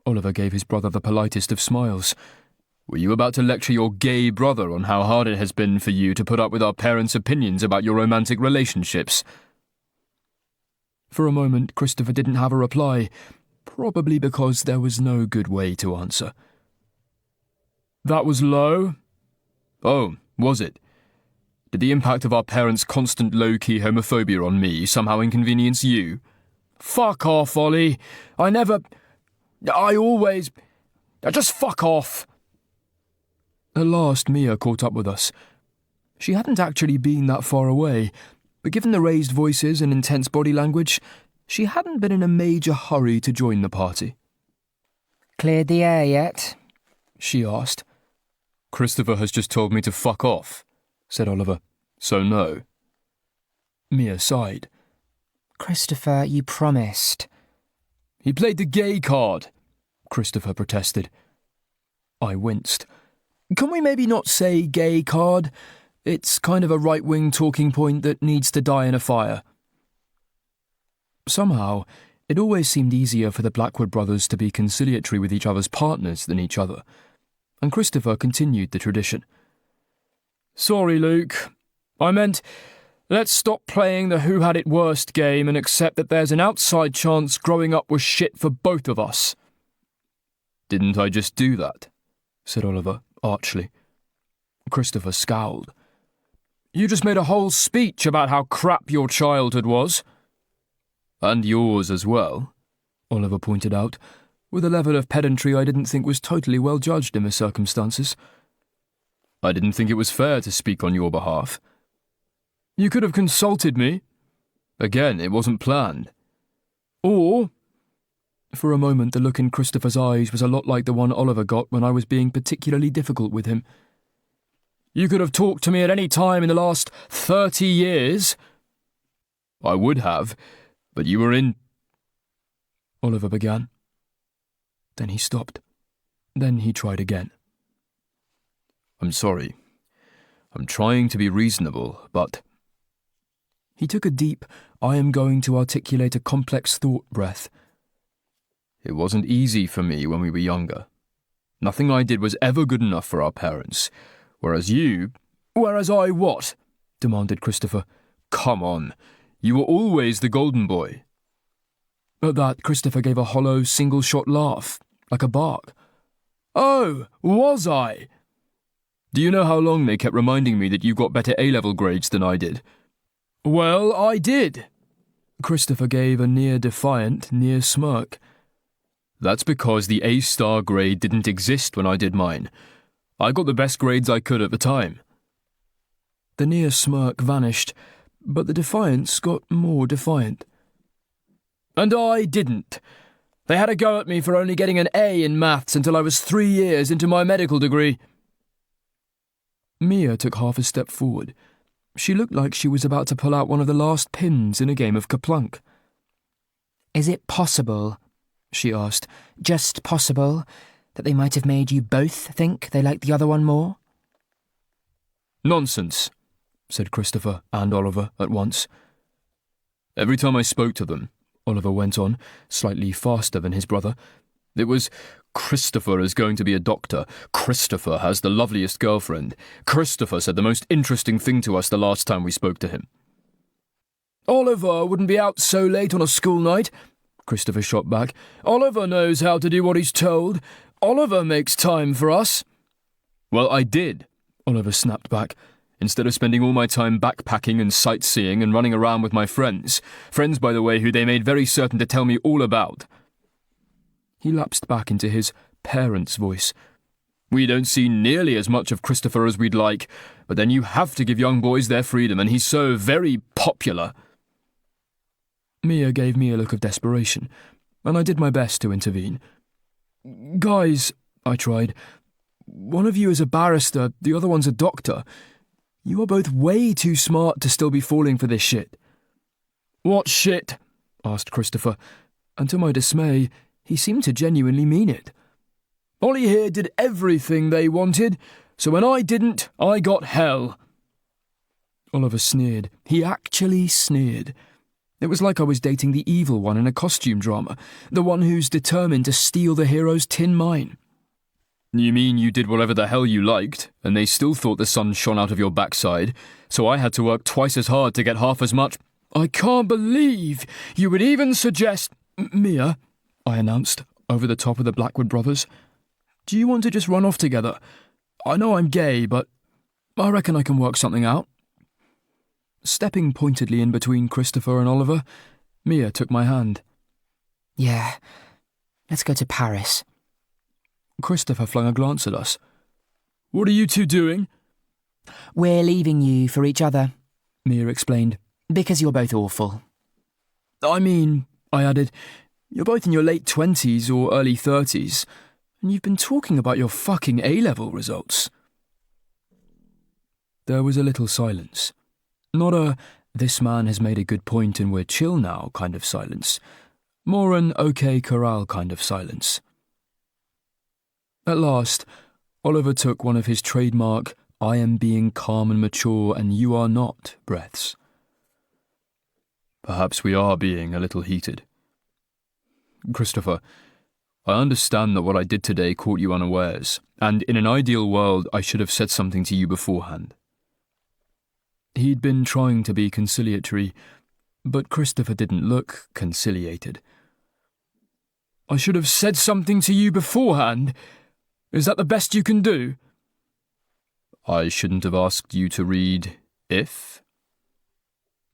Oliver gave his brother the politest of smiles. "Were you about to lecture your gay brother on how hard it has been for you to put up with our parents' opinions about your romantic relationships?" For a moment, Christopher didn't have a reply, probably because there was no good way to answer. "That was low?" "Oh, was it? Did the impact of our parents' constant low-key homophobia on me somehow inconvenience you?" "Fuck off, Ollie. Just fuck off." At last, Mia caught up with us. She hadn't actually been that far away, but given the raised voices and intense body language, she hadn't been in a major hurry to join the party. "Cleared the air yet?" she asked. "Christopher has just told me to fuck off," said Oliver. "So no." Mia sighed. "Christopher, you promised." "He played the gay card," Christopher protested. I winced. "Can we maybe not say gay card? It's kind of a right-wing talking point that needs to die in a fire. Somehow, it always seemed easier for the Blackwood brothers to be conciliatory with each other's partners than each other, and Christopher continued the tradition. Sorry, Luke. I meant, let's stop playing the who had it worst game and accept that there's an outside chance growing up was shit for both of us. Didn't I just do that? Said Oliver, archly. Christopher scowled. You just made a whole speech about how crap your childhood was. And yours as well, Oliver pointed out, with a level of pedantry I didn't think was totally well judged in the circumstances. I didn't think it was fair to speak on your behalf. You could have consulted me. Again, it wasn't planned. Or... For a moment, the look in Christopher's eyes was a lot like the one Oliver got when I was being particularly difficult with him. You could have talked to me at any time in the last 30 years. I would have, but you were in... Oliver began. Then he stopped. Then he tried again. I'm sorry. I'm trying to be reasonable, but... He took a deep, I am going to articulate a complex thought breath. It wasn't easy for me when we were younger. Nothing I did was ever good enough for our parents, whereas you... Whereas I what? Demanded Christopher. Come on, you were always the golden boy. At that, Christopher gave a hollow, single-shot laugh, like a bark. Oh, was I? Do you know how long they kept reminding me that you got better A-level grades than I did? Well, I did. Christopher gave a near-defiant, near smirk. That's because the A-star grade didn't exist when I did mine. I got the best grades I could at the time. The near smirk vanished, but the defiance got more defiant. And I didn't. They had a go at me for only getting an A in maths until I was 3 years into my medical degree. Mia took half a step forward. She looked like she was about to pull out one of the last pins in a game of Kaplunk. Is it possible, she asked, just possible, that they might have made you both think they liked the other one more? Nonsense, said Christopher and Oliver at once. Every time I spoke to them, Oliver went on, slightly faster than his brother, it was, Christopher is going to be a doctor. Christopher has the loveliest girlfriend. Christopher said the most interesting thing to us the last time we spoke to him. Oliver wouldn't be out so late on a school night, Christopher shot back. Oliver knows how to do what he's told. Oliver makes time for us. Well, I did, Oliver snapped back. Instead of spending all my time backpacking and sightseeing and running around with my friends, by the way, who they made very certain to tell me all about. He lapsed back into his parents' voice. We don't see nearly as much of Christopher as we'd like, but then you have to give young boys their freedom, and he's so very popular. Mia gave me a look of desperation, and I did my best to intervene. Guys, I tried, one of you is a barrister, the other one's a doctor. You are both way too smart to still be falling for this shit. What shit? Asked Christopher, and to my dismay, he seemed to genuinely mean it. Ollie here did everything they wanted, so when I didn't, I got hell. Oliver sneered. He actually sneered. It was like I was dating the evil one in a costume drama, the one who's determined to steal the hero's tin mine. You mean you did whatever the hell you liked, and they still thought the sun shone out of your backside, so I had to work twice as hard to get half as much? I can't believe you would even suggest... Mia, I announced, over the top of the Blackwood brothers. Do you want to just run off together? I know I'm gay, but I reckon I can work something out. Stepping pointedly in between Christopher and Oliver, Mia took my hand. Yeah, let's go to Paris. Christopher flung a glance at us. What are you two doing? We're leaving you for each other, Mia explained. Because you're both awful. I mean, I added, you're both in your late 20s or early 30s, and you've been talking about your fucking A-level results. There was a little silence. Not a, this man has made a good point and we're chill now kind of silence. More an OK Corral kind of silence. At last, Oliver took one of his trademark, I am being calm and mature and you are not breaths. Perhaps we are being a little heated. Christopher, I understand that what I did today caught you unawares, and in an ideal world I should have said something to you beforehand. He'd been trying to be conciliatory, but Christopher didn't look conciliated. I should have said something to you beforehand? Is that the best you can do? I shouldn't have asked you to read If?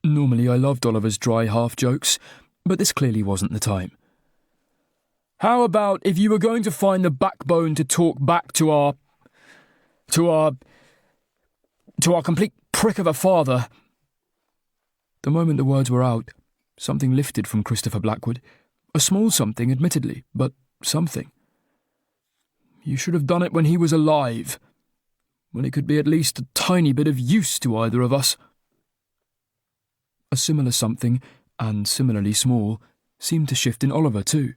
Normally I loved Oliver's dry half-jokes, but this clearly wasn't the time. How about if you were going to find the backbone to talk back to our complete prick of a father? The moment the words were out, something lifted from Christopher Blackwood. A small something, admittedly, but something. You should have done it when he was alive, when it could be at least a tiny bit of use to either of us. A similar something, and similarly small, seemed to shift in Oliver too.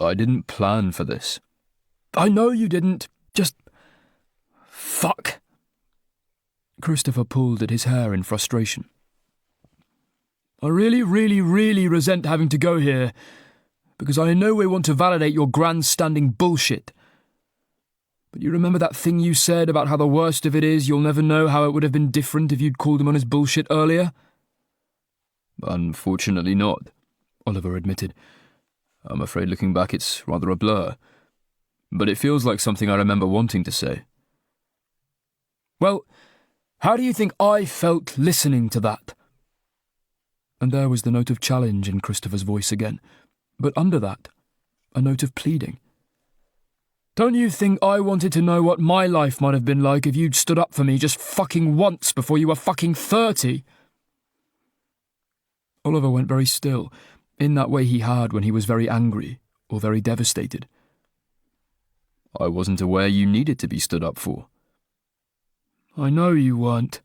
I didn't plan for this. I know you didn't. Just... fuck. Christopher pulled at his hair in frustration. I really, really, really resent having to go here, because I in no way want to validate your grandstanding bullshit. But you remember that thing you said about how the worst of it is you'll never know how it would have been different if you'd called him on his bullshit earlier? Unfortunately not, Oliver admitted. I'm afraid looking back it's rather a blur. But it feels like something I remember wanting to say. Well, how do you think I felt listening to that? And there was the note of challenge in Christopher's voice again, but under that, a note of pleading. Don't you think I wanted to know what my life might have been like if you'd stood up for me just fucking once before you were fucking 30? Oliver went very still, in that way he had when he was very angry or very devastated. I wasn't aware you needed to be stood up for. I know you weren't.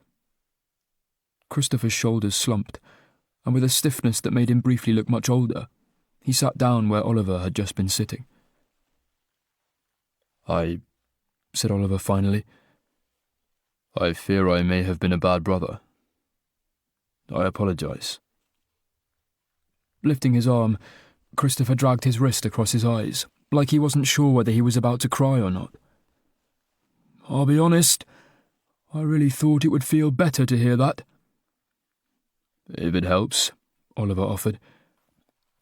Christopher's shoulders slumped, and with a stiffness that made him briefly look much older, he sat down where Oliver had just been sitting. Said Oliver finally. I fear I may have been a bad brother. I apologise. Lifting his arm, Christopher dragged his wrist across his eyes, like he wasn't sure whether he was about to cry or not. I'll be honest, I really thought it would feel better to hear that. If it helps, Oliver offered.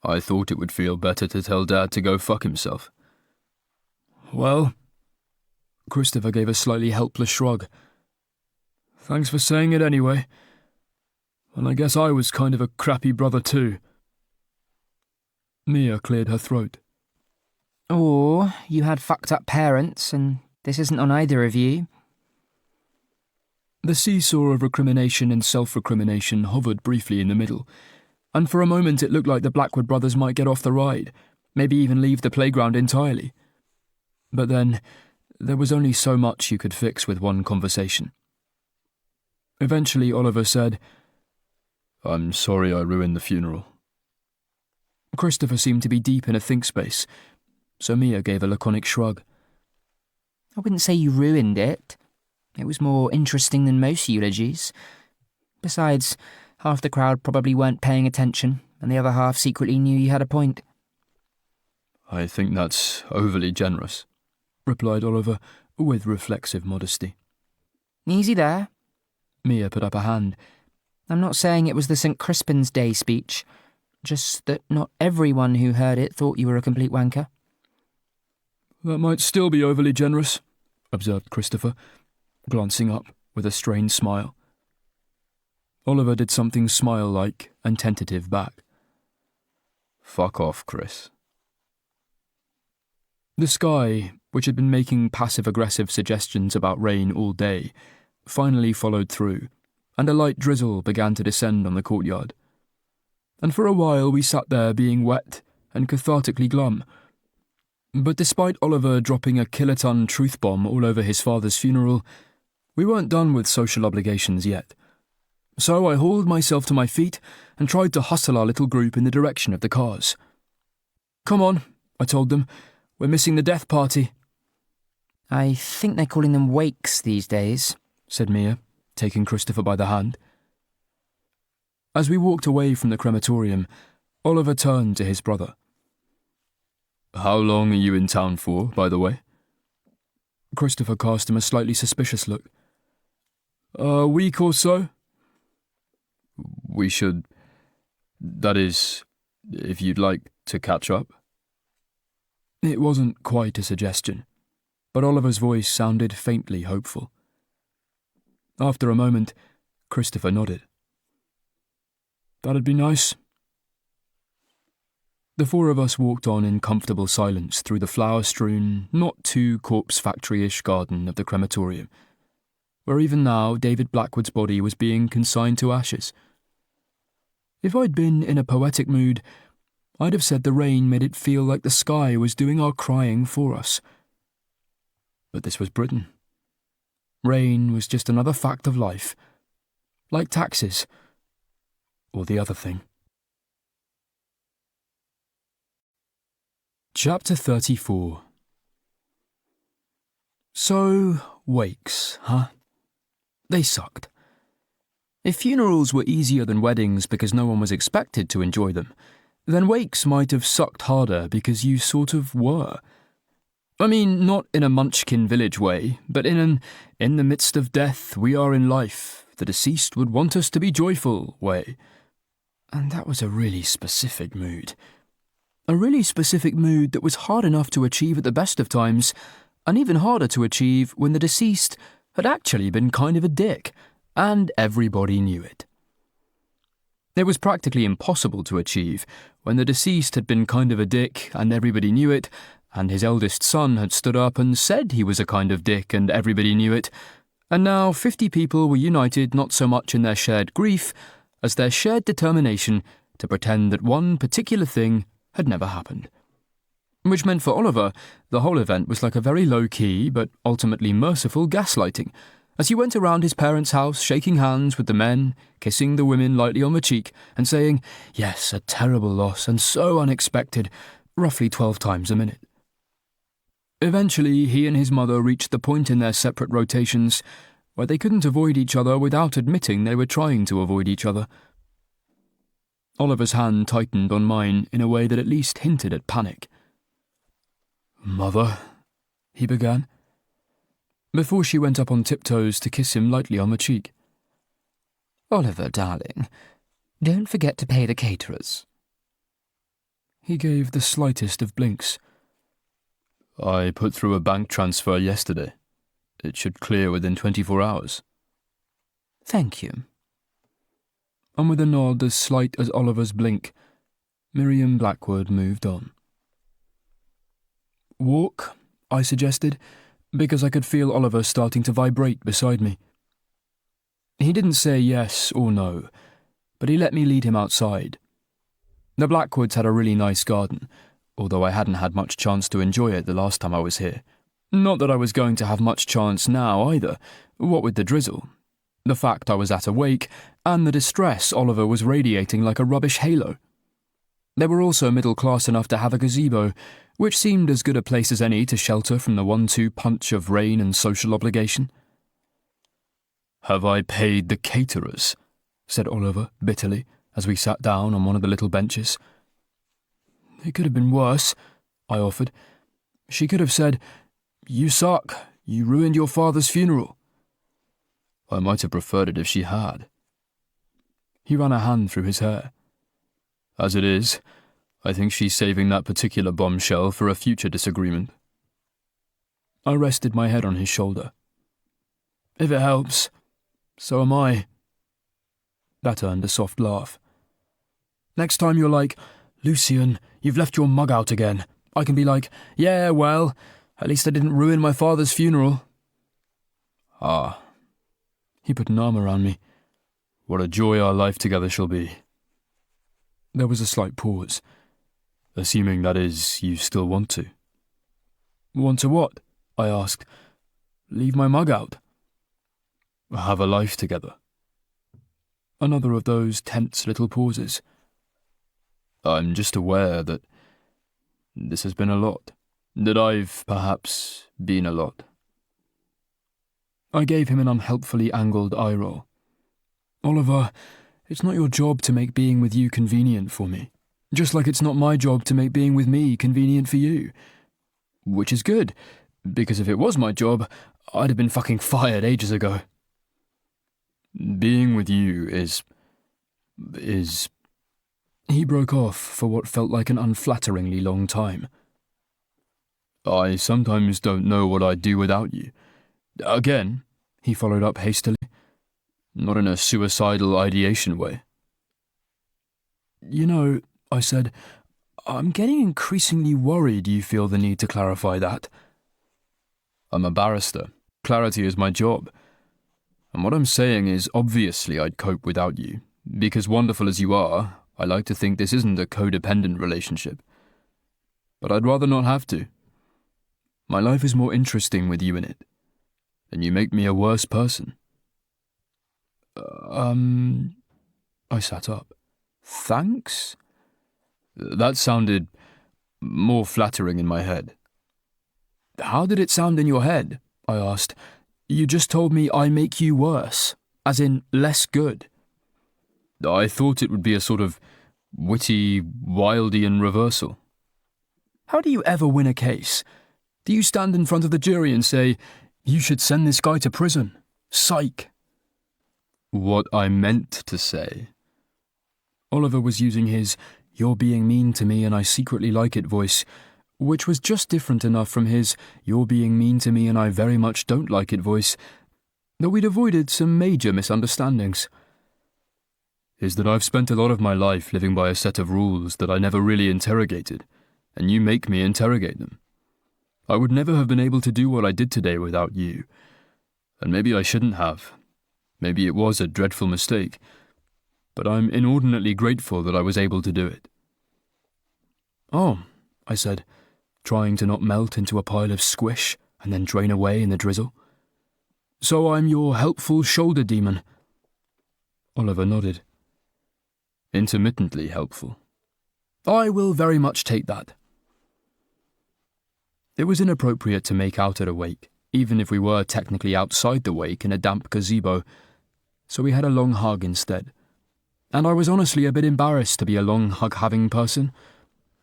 I thought it would feel better to tell Dad to go fuck himself. Well, Christopher gave a slightly helpless shrug. Thanks for saying it anyway. And I guess I was kind of a crappy brother too. Mia cleared her throat. Or you had fucked up parents, and this isn't on either of you. The seesaw of recrimination and self-recrimination hovered briefly in the middle, and for a moment it looked like the Blackwood brothers might get off the ride, maybe even leave the playground entirely. But then, there was only so much you could fix with one conversation. Eventually Oliver said, I'm sorry I ruined the funeral. Christopher seemed to be deep in a think space, so Mia gave a laconic shrug. I wouldn't say you ruined it. It was more interesting than most eulogies. Besides, half the crowd probably weren't paying attention, and the other half secretly knew you had a point. I think that's overly generous, replied Oliver, with reflexive modesty. Easy there. Mia put up a hand. I'm not saying it was the St. Crispin's Day speech, just that not everyone who heard it thought you were a complete wanker. That might still be overly generous, observed Christopher, glancing up with a strained smile. Oliver did something smile-like and tentative back. Fuck off, Chris. The sky, which had been making passive-aggressive suggestions about rain all day, finally followed through, and a light drizzle began to descend on the courtyard. And for a while we sat there being wet and cathartically glum. But despite Oliver dropping a kiloton truth bomb all over his father's funeral, we weren't done with social obligations yet. So I hauled myself to my feet and tried to hustle our little group in the direction of the cars. Come on, I told them. We're missing the death party. I think they're calling them wakes these days, said Mia, taking Christopher by the hand. As we walked away from the crematorium, Oliver turned to his brother. How long are you in town for, by the way? Christopher cast him a slightly suspicious look. A week or so. We should... That is, if you'd like to catch up. It wasn't quite a suggestion, but Oliver's voice sounded faintly hopeful. After a moment, Christopher nodded. That'd be nice. The four of us walked on in comfortable silence through the flower-strewn, not too corpse-factory-ish garden of the crematorium, where even now David Blackwood's body was being consigned to ashes. If I'd been in a poetic mood, I'd have said the rain made it feel like the sky was doing our crying for us. But this was Britain. Rain was just another fact of life, like taxes, or the other thing. Chapter 34. So, wakes, huh? They sucked. If funerals were easier than weddings because no one was expected to enjoy them, then wakes might have sucked harder because you sort of were. I mean, not in a Munchkin Village way, but in the midst of death we are in life, the deceased would want us to be joyful way. And that was a really specific mood. A really specific mood that was hard enough to achieve at the best of times, and even harder to achieve when the deceased had actually been kind of a dick, and everybody knew it. It was practically impossible to achieve when the deceased had been kind of a dick and everybody knew it, and his eldest son had stood up and said he was a kind of dick and everybody knew it, and now 50 people were united not so much in their shared grief as their shared determination to pretend that one particular thing had never happened. Which meant for Oliver, the whole event was like a very low-key but ultimately merciful gaslighting, as he went around his parents' house shaking hands with the men, kissing the women lightly on the cheek, and saying, yes, a terrible loss and so unexpected, roughly 12 times a minute. Eventually, he and his mother reached the point in their separate rotations where they couldn't avoid each other without admitting they were trying to avoid each other. Oliver's hand tightened on mine in a way that at least hinted at panic. Mother, he began, before she went up on tiptoes to kiss him lightly on the cheek. Oliver, darling, don't forget to pay the caterers. He gave the slightest of blinks. I put through a bank transfer yesterday. It should clear within 24 hours. Thank you. And with a nod as slight as Oliver's blink, Miriam Blackwood moved on. Walk, I suggested, because I could feel Oliver starting to vibrate beside me. He didn't say yes or no, but he let me lead him outside. The Blackwoods had a really nice garden, although I hadn't had much chance to enjoy it the last time I was here. Not that I was going to have much chance now either, what with the drizzle, the fact I was at a wake, and the distress Oliver was radiating like a rubbish halo. They were also middle class enough to have a gazebo, which seemed as good a place as any to shelter from the 1-2 punch of rain and social obligation. Have I paid the caterers? Said Oliver bitterly, as we sat down on one of the little benches. It could have been worse, I offered. She could have said, you suck, you ruined your father's funeral. I might have preferred it if she had. He ran a hand through his hair. As it is, I think she's saving that particular bombshell for a future disagreement. I rested my head on his shoulder. If it helps, so am I. That earned a soft laugh. Next time you're like, Lucian, you've left your mug out again, I can be like, yeah, well, at least I didn't ruin my father's funeral. Ah. He put an arm around me. What a joy our life together shall be. There was a slight pause. Assuming, that is, you still want to. Want to what? I asked. Leave my mug out. Have a life together. Another of those tense little pauses. I'm just aware that this has been a lot. That I've, perhaps, been a lot. I gave him an unhelpfully angled eye roll. Oliver, it's not your job to make being with you convenient for me. Just like it's not my job to make being with me convenient for you. Which is good, because if it was my job, I'd have been fucking fired ages ago. Being with you is... He broke off for what felt like an unflatteringly long time. I sometimes don't know what I'd do without you. Again, he followed up hastily, not in a suicidal ideation way. You know, I said, I'm getting increasingly worried you feel the need to clarify that. I'm a barrister. Clarity is my job. And what I'm saying is, obviously I'd cope without you, because wonderful as you are, I like to think this isn't a codependent relationship. But I'd rather not have to. My life is more interesting with you in it, and you make me a worse person. I sat up. Thanks? That sounded more flattering in my head. How did it sound in your head? I asked. You just told me I make you worse, as in less good. I thought it would be a sort of witty, Wildian reversal. How do you ever win a case? Do you stand in front of the jury and say, you should send this guy to prison? Psych. What I meant to say. Oliver was using his, you're being mean to me and I secretly like it voice, which was just different enough from his, you're being mean to me and I very much don't like it voice, that we'd avoided some major misunderstandings. Is that I've spent a lot of my life living by a set of rules that I never really interrogated, and you make me interrogate them. I would never have been able to do what I did today without you, and maybe I shouldn't have. Maybe it was a dreadful mistake, but I'm inordinately grateful that I was able to do it. Oh, I said, trying to not melt into a pile of squish and then drain away in the drizzle. So I'm your helpful shoulder demon. Oliver nodded. Intermittently helpful. I will very much take that. It was inappropriate to make out at a wake, even if we were technically outside the wake in a damp gazebo, so we had a long hug instead. And I was honestly a bit embarrassed to be a long hug-having person,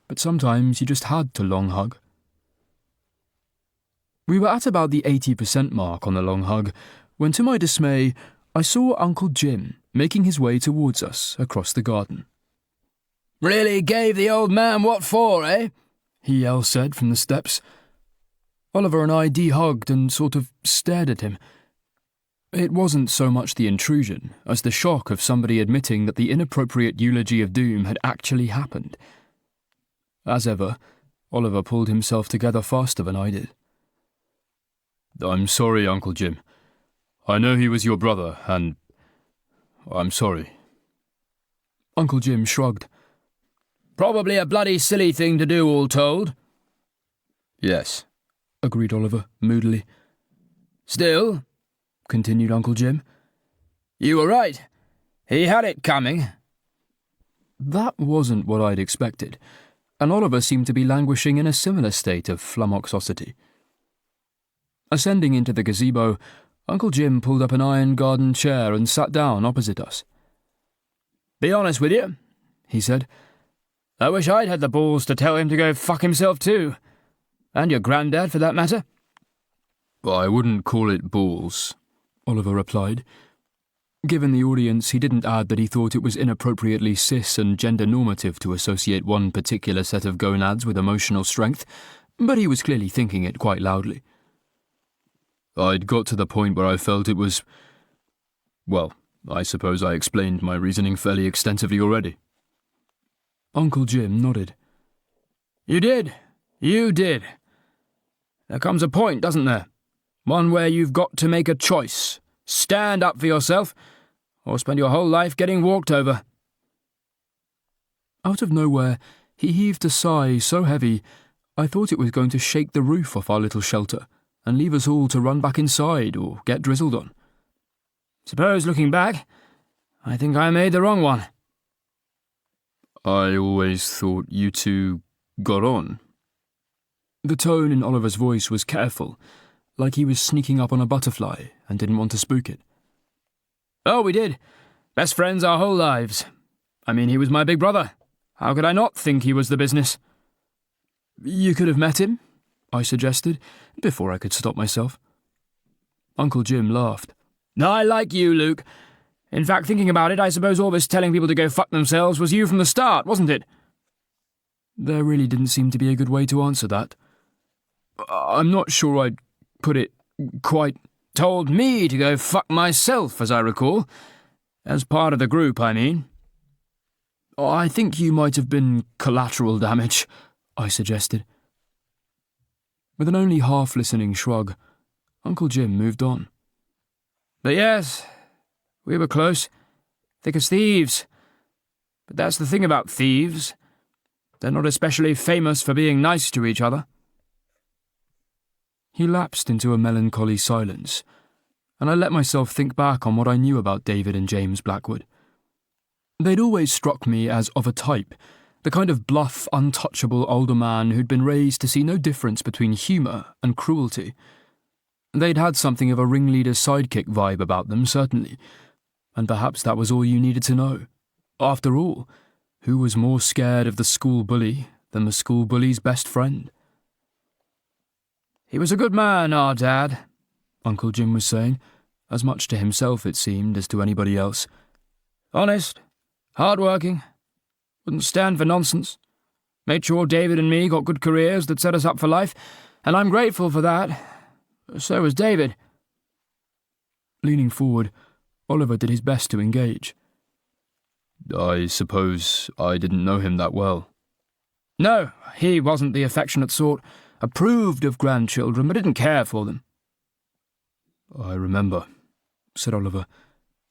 but sometimes you just had to long hug. We were at about the 80% mark on the long hug, when to my dismay, I saw Uncle Jim making his way towards us across the garden. Really gave the old man what for, eh? He said from the steps. Oliver and I de-hugged and sort of stared at him. It wasn't so much the intrusion as the shock of somebody admitting that the inappropriate eulogy of doom had actually happened. As ever, Oliver pulled himself together faster than I did. I'm sorry, Uncle Jim. I know he was your brother, and I'm sorry. Uncle Jim shrugged. Probably a bloody silly thing to do, all told. Yes, agreed Oliver, moodily. Still, continued Uncle Jim, you were right. He had it coming. That wasn't what I'd expected, and Oliver seemed to be languishing in a similar state of flummoxosity. Ascending into the gazebo, Uncle Jim pulled up an iron garden chair and sat down opposite us. Be honest with you, he said. I wish I'd had the balls to tell him to go fuck himself too. And your granddad, for that matter. I wouldn't call it balls, Oliver replied. Given the audience, he didn't add that he thought it was inappropriately cis and gender normative to associate one particular set of gonads with emotional strength, but he was clearly thinking it quite loudly. I'd got to the point where I felt it was... Well, I suppose I explained my reasoning fairly extensively already. Uncle Jim nodded. You did. You did. There comes a point, doesn't there? One where you've got to make a choice. Stand up for yourself, or spend your whole life getting walked over. Out of nowhere, he heaved a sigh so heavy, I thought it was going to shake the roof off our little shelter and leave us all to run back inside or get drizzled on. Suppose, looking back, I think I made the wrong one. I always thought you two got on. The tone in Oliver's voice was careful, like he was sneaking up on a butterfly and didn't want to spook it. Oh, we did. Best friends our whole lives. I mean, he was my big brother. How could I not think he was the business? You could have met him, I suggested, before I could stop myself. Uncle Jim laughed. I like you, Luke. In fact, thinking about it, I suppose all this telling people to go fuck themselves was you from the start, wasn't it? There really didn't seem to be a good way to answer that. I'm not sure I'd put it quite... Told me to go fuck myself, as I recall. As part of the group, I mean. I think you might have been collateral damage, I suggested. With an only half-listening shrug, Uncle Jim moved on. But yes, we were close. Thick as thieves. But that's the thing about thieves. They're not especially famous for being nice to each other. He lapsed into a melancholy silence, and I let myself think back on what I knew about David and James Blackwood. They'd always struck me as of a type, the kind of bluff, untouchable older man who'd been raised to see no difference between humour and cruelty. They'd had something of a ringleader's sidekick vibe about them, certainly, and perhaps that was all you needed to know. After all, who was more scared of the school bully than the school bully's best friend? He was a good man, our dad, Uncle Jim was saying, as much to himself, it seemed, as to anybody else. Honest, hard-working, wouldn't stand for nonsense. Made sure David and me got good careers that set us up for life, and I'm grateful for that. So was David. Leaning forward, Oliver did his best to engage. I suppose I didn't know him that well. No, he wasn't the affectionate sort. Approved of grandchildren, but didn't care for them. I remember, said Oliver,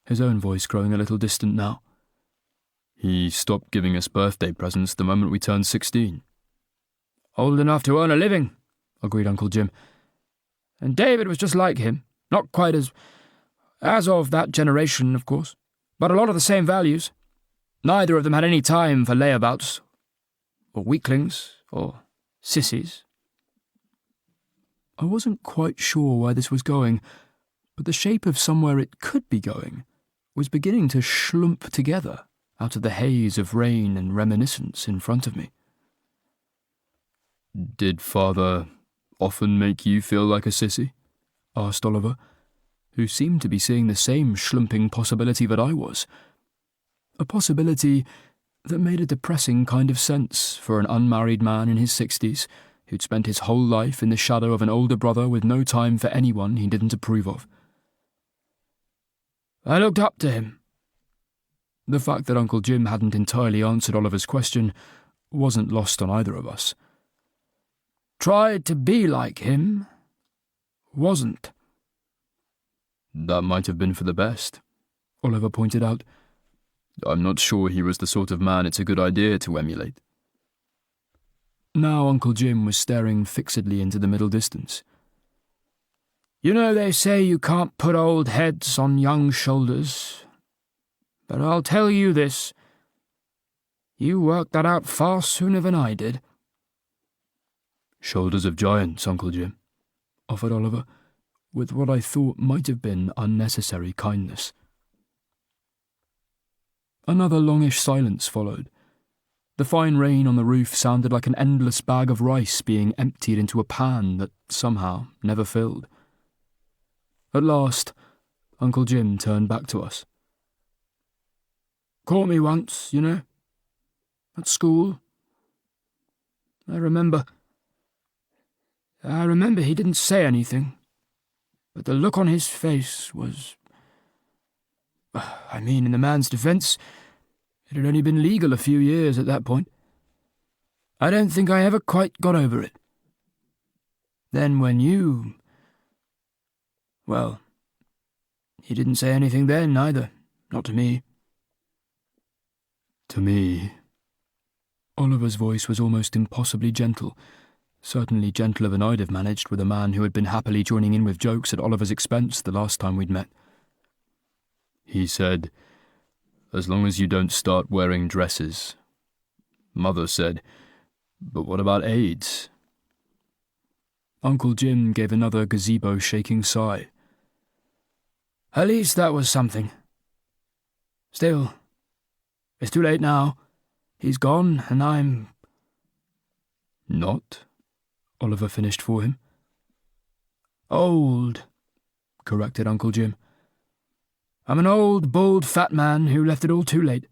his own voice growing a little distant now. He stopped giving us birthday presents the moment we turned 16. Old enough to earn a living, agreed Uncle Jim. And David was just like him, not quite as of that generation, of course, but a lot of the same values. Neither of them had any time for layabouts, or weaklings, or sissies. I wasn't quite sure where this was going, but the shape of somewhere it could be going was beginning to schlump together out of the haze of rain and reminiscence in front of me. Did Father often make you feel like a sissy? Asked Oliver, who seemed to be seeing the same schlumping possibility that I was. A possibility that made a depressing kind of sense for an unmarried man in his 60s who'd spent his whole life in the shadow of an older brother with no time for anyone he didn't approve of. I looked up to him. The fact that Uncle Jim hadn't entirely answered Oliver's question wasn't lost on either of us. Tried to be like him. Wasn't. That might have been for the best, Oliver pointed out. I'm not sure he was the sort of man it's a good idea to emulate. Now Uncle Jim was staring fixedly into the middle distance. You know they say you can't put old heads on young shoulders. But I'll tell you this. You worked that out far sooner than I did. Shoulders of giants, Uncle Jim, offered Oliver, with what I thought might have been unnecessary kindness. Another longish silence followed. The fine rain on the roof sounded like an endless bag of rice being emptied into a pan that somehow never filled. At last, Uncle Jim turned back to us. Caught me once, you know, at school. I remember he didn't say anything, but the look on his face was... I mean, in the man's defence, it had only been legal a few years at that point. I don't think I ever quite got over it. Then when you... Well, he didn't say anything then either, not to me. To me... Oliver's voice was almost impossibly gentle, certainly gentler than I'd have managed with a man who had been happily joining in with jokes at Oliver's expense the last time we'd met. He said, as long as you don't start wearing dresses. Mother said, but what about AIDS? Uncle Jim gave another gazebo-shaking sigh. At least that was something. Still, it's too late now. He's gone, and I'm... Not, Oliver finished for him. Old, corrected Uncle Jim. I'm an old, bald, fat man who left it all too late.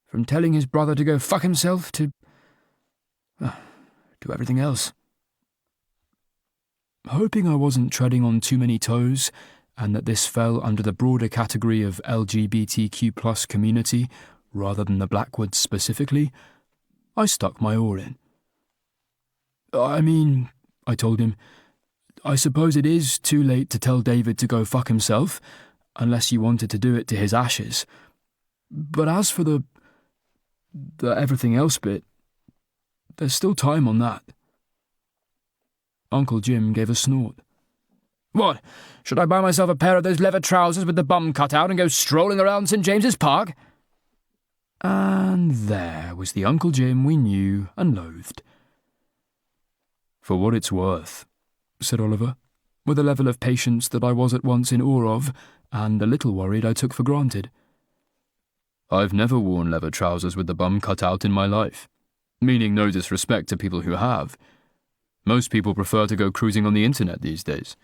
From telling his brother to go fuck himself to everything else. Hoping I wasn't treading on too many toes, and that this fell under the broader category of LGBTQ+ community, rather than the Blackwoods specifically, I stuck my oar in. I mean, I told him, I suppose it is too late to tell David to go fuck himself, unless you wanted to do it to his ashes. But as for the everything else bit, there's still time on that. Uncle Jim gave a snort. What? Should I buy myself a pair of those leather trousers with the bum cut out and go strolling around St. James's Park? And there was the Uncle Jim we knew and loathed. For what it's worth, said Oliver, with a level of patience that I was at once in awe of, and a little worried I took for granted. I've never worn leather trousers with the bum cut out in my life, meaning no disrespect to people who have. Most people prefer to go cruising on the internet these days,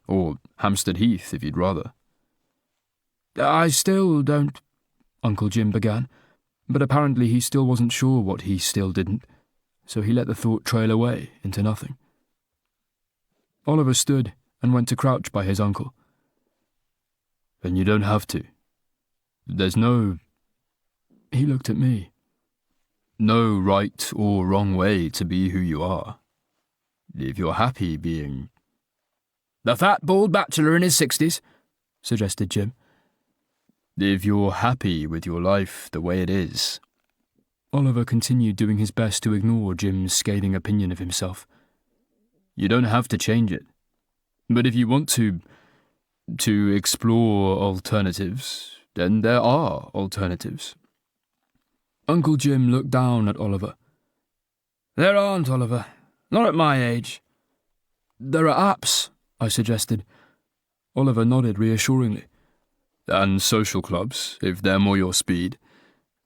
or Hampstead Heath if you'd rather. I still don't, Uncle Jim began, but apparently he still wasn't sure what he still didn't, so he let the thought trail away into nothing. Oliver stood and went to crouch by his uncle. And you don't have to. There's no... He looked at me. No right or wrong way to be who you are. If you're happy being... The fat, bald bachelor in his 60s, suggested Jim. If you're happy with your life the way it is... Oliver continued doing his best to ignore Jim's scathing opinion of himself. You don't have to change it. But if you want to explore alternatives, then there are alternatives. Uncle Jim looked down at Oliver. There aren't, Oliver. Not at my age. There are apps, I suggested. Oliver nodded reassuringly. And social clubs, if they're more your speed.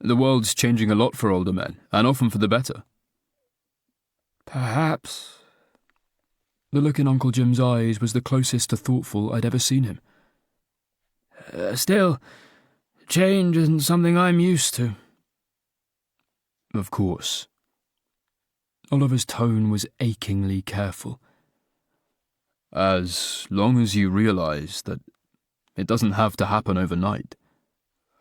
The world's changing a lot for older men, and often for the better. Perhaps. The look in Uncle Jim's eyes was the closest to thoughtful I'd ever seen him. Still, change isn't something I'm used to. Of course. Oliver's tone was achingly careful. As long as you realise that it doesn't have to happen overnight,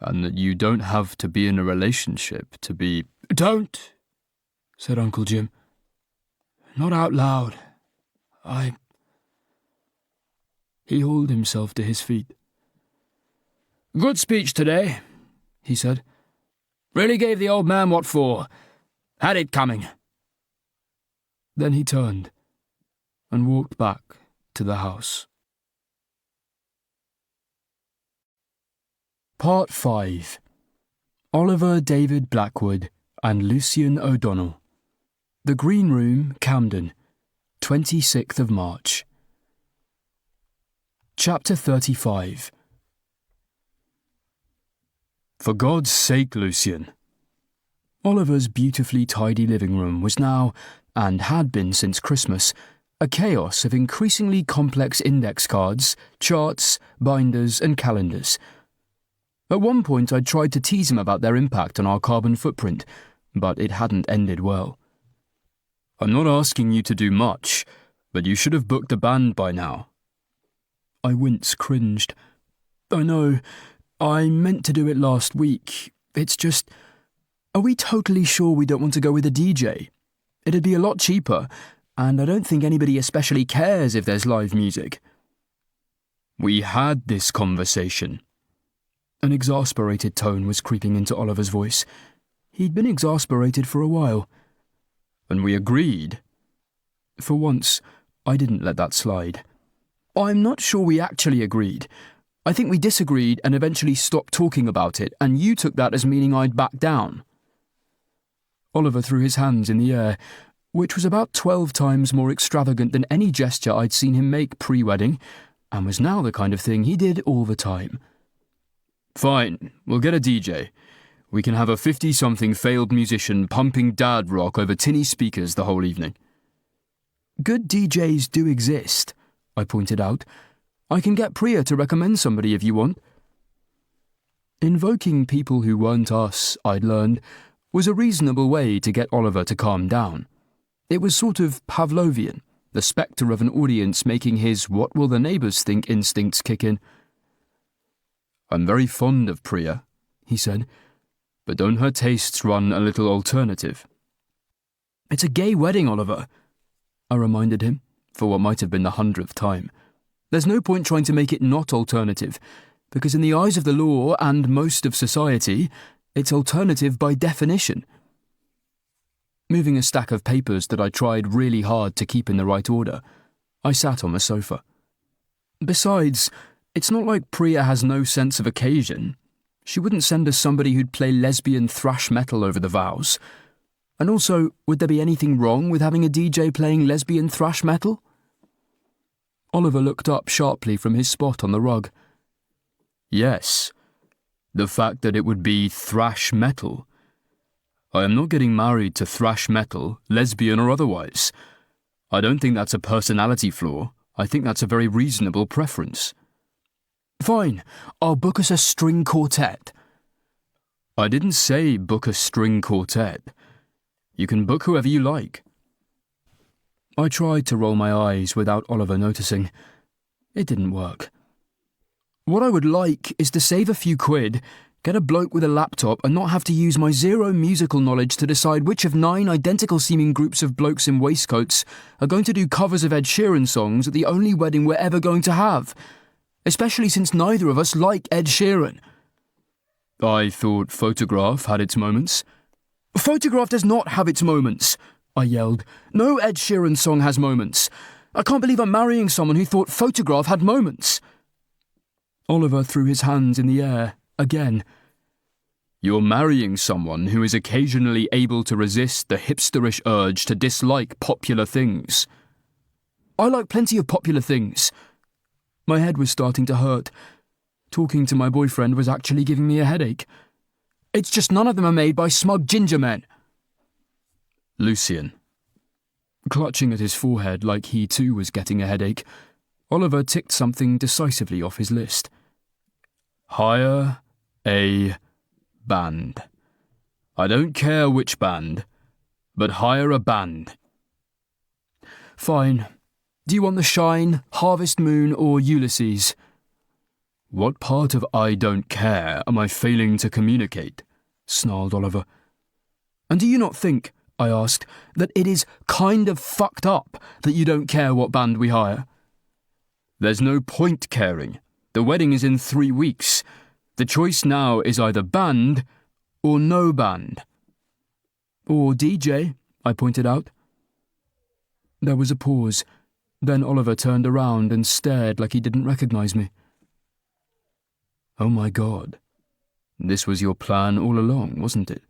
and that you don't have to be in a relationship to be... Don't, said Uncle Jim. Not out loud. He hauled himself to his feet. Good speech today, he said. Really gave the old man what for. Had it coming. Then he turned and walked back to the house. Part 5. Oliver David Blackwood and Lucian O'Donnell. The Green Room, Camden, 26th of March. Chapter 35. For God's sake, Lucian. Oliver's beautifully tidy living room was now, and had been since Christmas, a chaos of increasingly complex index cards, charts, binders, and calendars. At one point I'd tried to tease him about their impact on our carbon footprint, but it hadn't ended well. I'm not asking you to do much, but you should have booked a band by now. I wince cringed. I know, I meant to do it last week. It's just... Are we totally sure we don't want to go with a DJ? It'd be a lot cheaper, and I don't think anybody especially cares if there's live music. We had this conversation. An exasperated tone was creeping into Oliver's voice. He'd been exasperated for a while. And we agreed. For once, I didn't let that slide. I'm not sure we actually agreed. I think we disagreed and eventually stopped talking about it, and you took that as meaning I'd back down. Oliver threw his hands in the air. which was about 12 times more extravagant than any gesture I'd seen him make pre-wedding, and was now the kind of thing he did all the time. Fine, we'll get a DJ. We can have a 50-something failed musician pumping dad rock over tinny speakers the whole evening. Good DJs do exist, I pointed out. I can get Priya to recommend somebody if you want. Invoking people who weren't us, I'd learned, was a reasonable way to get Oliver to calm down. It was sort of Pavlovian, the spectre of an audience making his what will the neighbours think instincts kick in. I'm very fond of Priya, he said, but don't her tastes run a little alternative? It's a gay wedding, Oliver, I reminded him, for what might have been the 100th time. There's no point trying to make it not alternative, because in the eyes of the law and most of society, it's alternative by definition. Moving a stack of papers that I tried really hard to keep in the right order, I sat on the sofa. Besides, it's not like Priya has no sense of occasion. She wouldn't send us somebody who'd play lesbian thrash metal over the vows. And also, would there be anything wrong with having a DJ playing lesbian thrash metal? Oliver looked up sharply from his spot on the rug. Yes, the fact that it would be thrash metal. I am not getting married to thrash metal, lesbian or otherwise. I don't think that's a personality flaw. I think that's a very reasonable preference. Fine, I'll book us a string quartet. I didn't say book a string quartet. You can book whoever you like. I tried to roll my eyes without Oliver noticing. It didn't work. What I would like is to save a few quid, get a bloke with a laptop and not have to use my zero musical knowledge to decide which of 9 identical-seeming groups of blokes in waistcoats are going to do covers of Ed Sheeran songs at the only wedding we're ever going to have, especially since neither of us like Ed Sheeran. I thought Photograph had its moments. Photograph does not have its moments, I yelled. No Ed Sheeran song has moments. I can't believe I'm marrying someone who thought Photograph had moments. Oliver threw his hands in the air, again. You're marrying someone who is occasionally able to resist the hipsterish urge to dislike popular things. I like plenty of popular things. My head was starting to hurt. Talking to my boyfriend was actually giving me a headache. It's just none of them are made by smug ginger men. Lucian. Clutching at his forehead like he too was getting a headache, Oliver ticked something decisively off his list. Hire a band. I don't care which band, but hire a band. Fine. Do you want The Shine, Harvest Moon, or Ulysses? What part of I don't care am I failing to communicate? Snarled Oliver. And do you not think, I asked, that it is kind of fucked up that you don't care what band we hire? There's no point caring. The wedding is in 3 weeks. The choice now is either band or no band. Or DJ, I pointed out. There was a pause. Then Oliver turned around and stared like he didn't recognise me. Oh my God. This was your plan all along, wasn't it?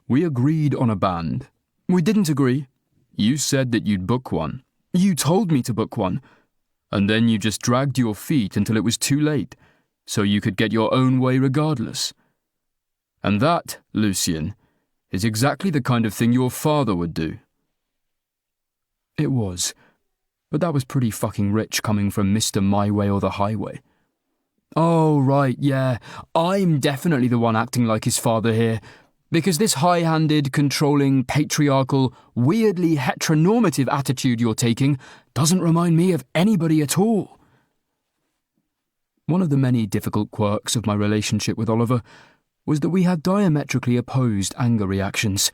We agreed on a band. We didn't agree. You said that you'd book one. You told me to book one. And then you just dragged your feet until it was too late, so you could get your own way regardless. And that, Lucian, is exactly the kind of thing your father would do. It was. But that was pretty fucking rich coming from Mr. My Way or the Highway. Oh, right, yeah. I'm definitely the one acting like his father here, because this high-handed, controlling, patriarchal, weirdly heteronormative attitude you're taking doesn't remind me of anybody at all. One of the many difficult quirks of my relationship with Oliver was that we had diametrically opposed anger reactions.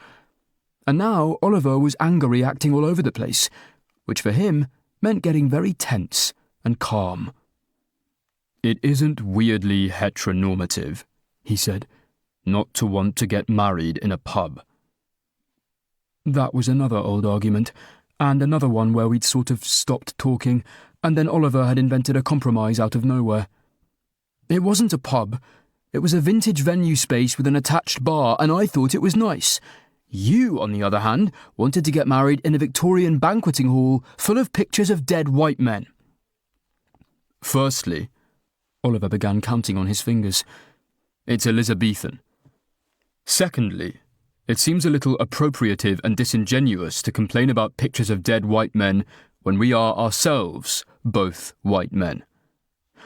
And now Oliver was anger reacting all over the place, which for him meant getting very tense and calm. It isn't weirdly heteronormative, he said, not to want to get married in a pub. That was another old argument, and another one where we'd sort of stopped talking, and then Oliver had invented a compromise out of nowhere. It wasn't a pub. It was a vintage venue space with an attached bar, and I thought it was nice. You, on the other hand, wanted to get married in a Victorian banqueting hall full of pictures of dead white men. Firstly, Oliver began counting on his fingers, it's Elizabethan. Secondly, it seems a little appropriative and disingenuous to complain about pictures of dead white men when we are ourselves both white men.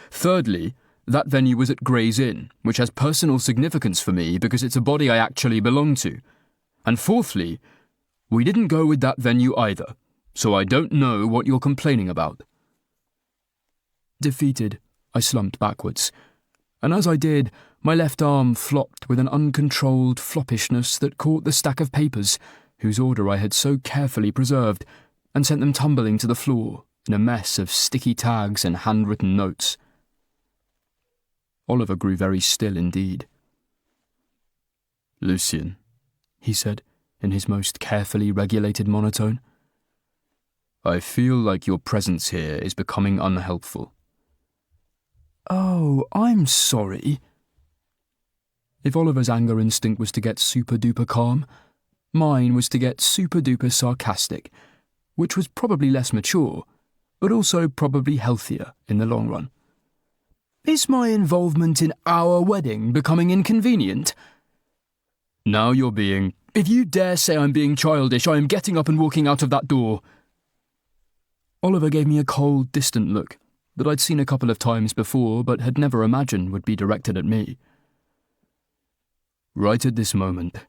Thirdly, that venue was at Gray's Inn, which has personal significance for me because it's a body I actually belong to. And fourthly, we didn't go with that venue either, so I don't know what you're complaining about. Defeated, I slumped backwards, and as I did, my left arm flopped with an uncontrolled floppishness that caught the stack of papers, whose order I had so carefully preserved, and sent them tumbling to the floor in a mess of sticky tags and handwritten notes. Oliver grew very still indeed. "Lucien," he said, in his most carefully regulated monotone, "I feel like your presence here is becoming unhelpful." "Oh, I'm sorry." If Oliver's anger instinct was to get super-duper calm, mine was to get super-duper sarcastic, which was probably less mature, but also probably healthier in the long run. "Is my involvement in our wedding becoming inconvenient?" Now you're being... "If you dare say I'm being childish, I am getting up and walking out of that door." Oliver gave me a cold, distant look that I'd seen a couple of times before but had never imagined would be directed at me. Right at this moment,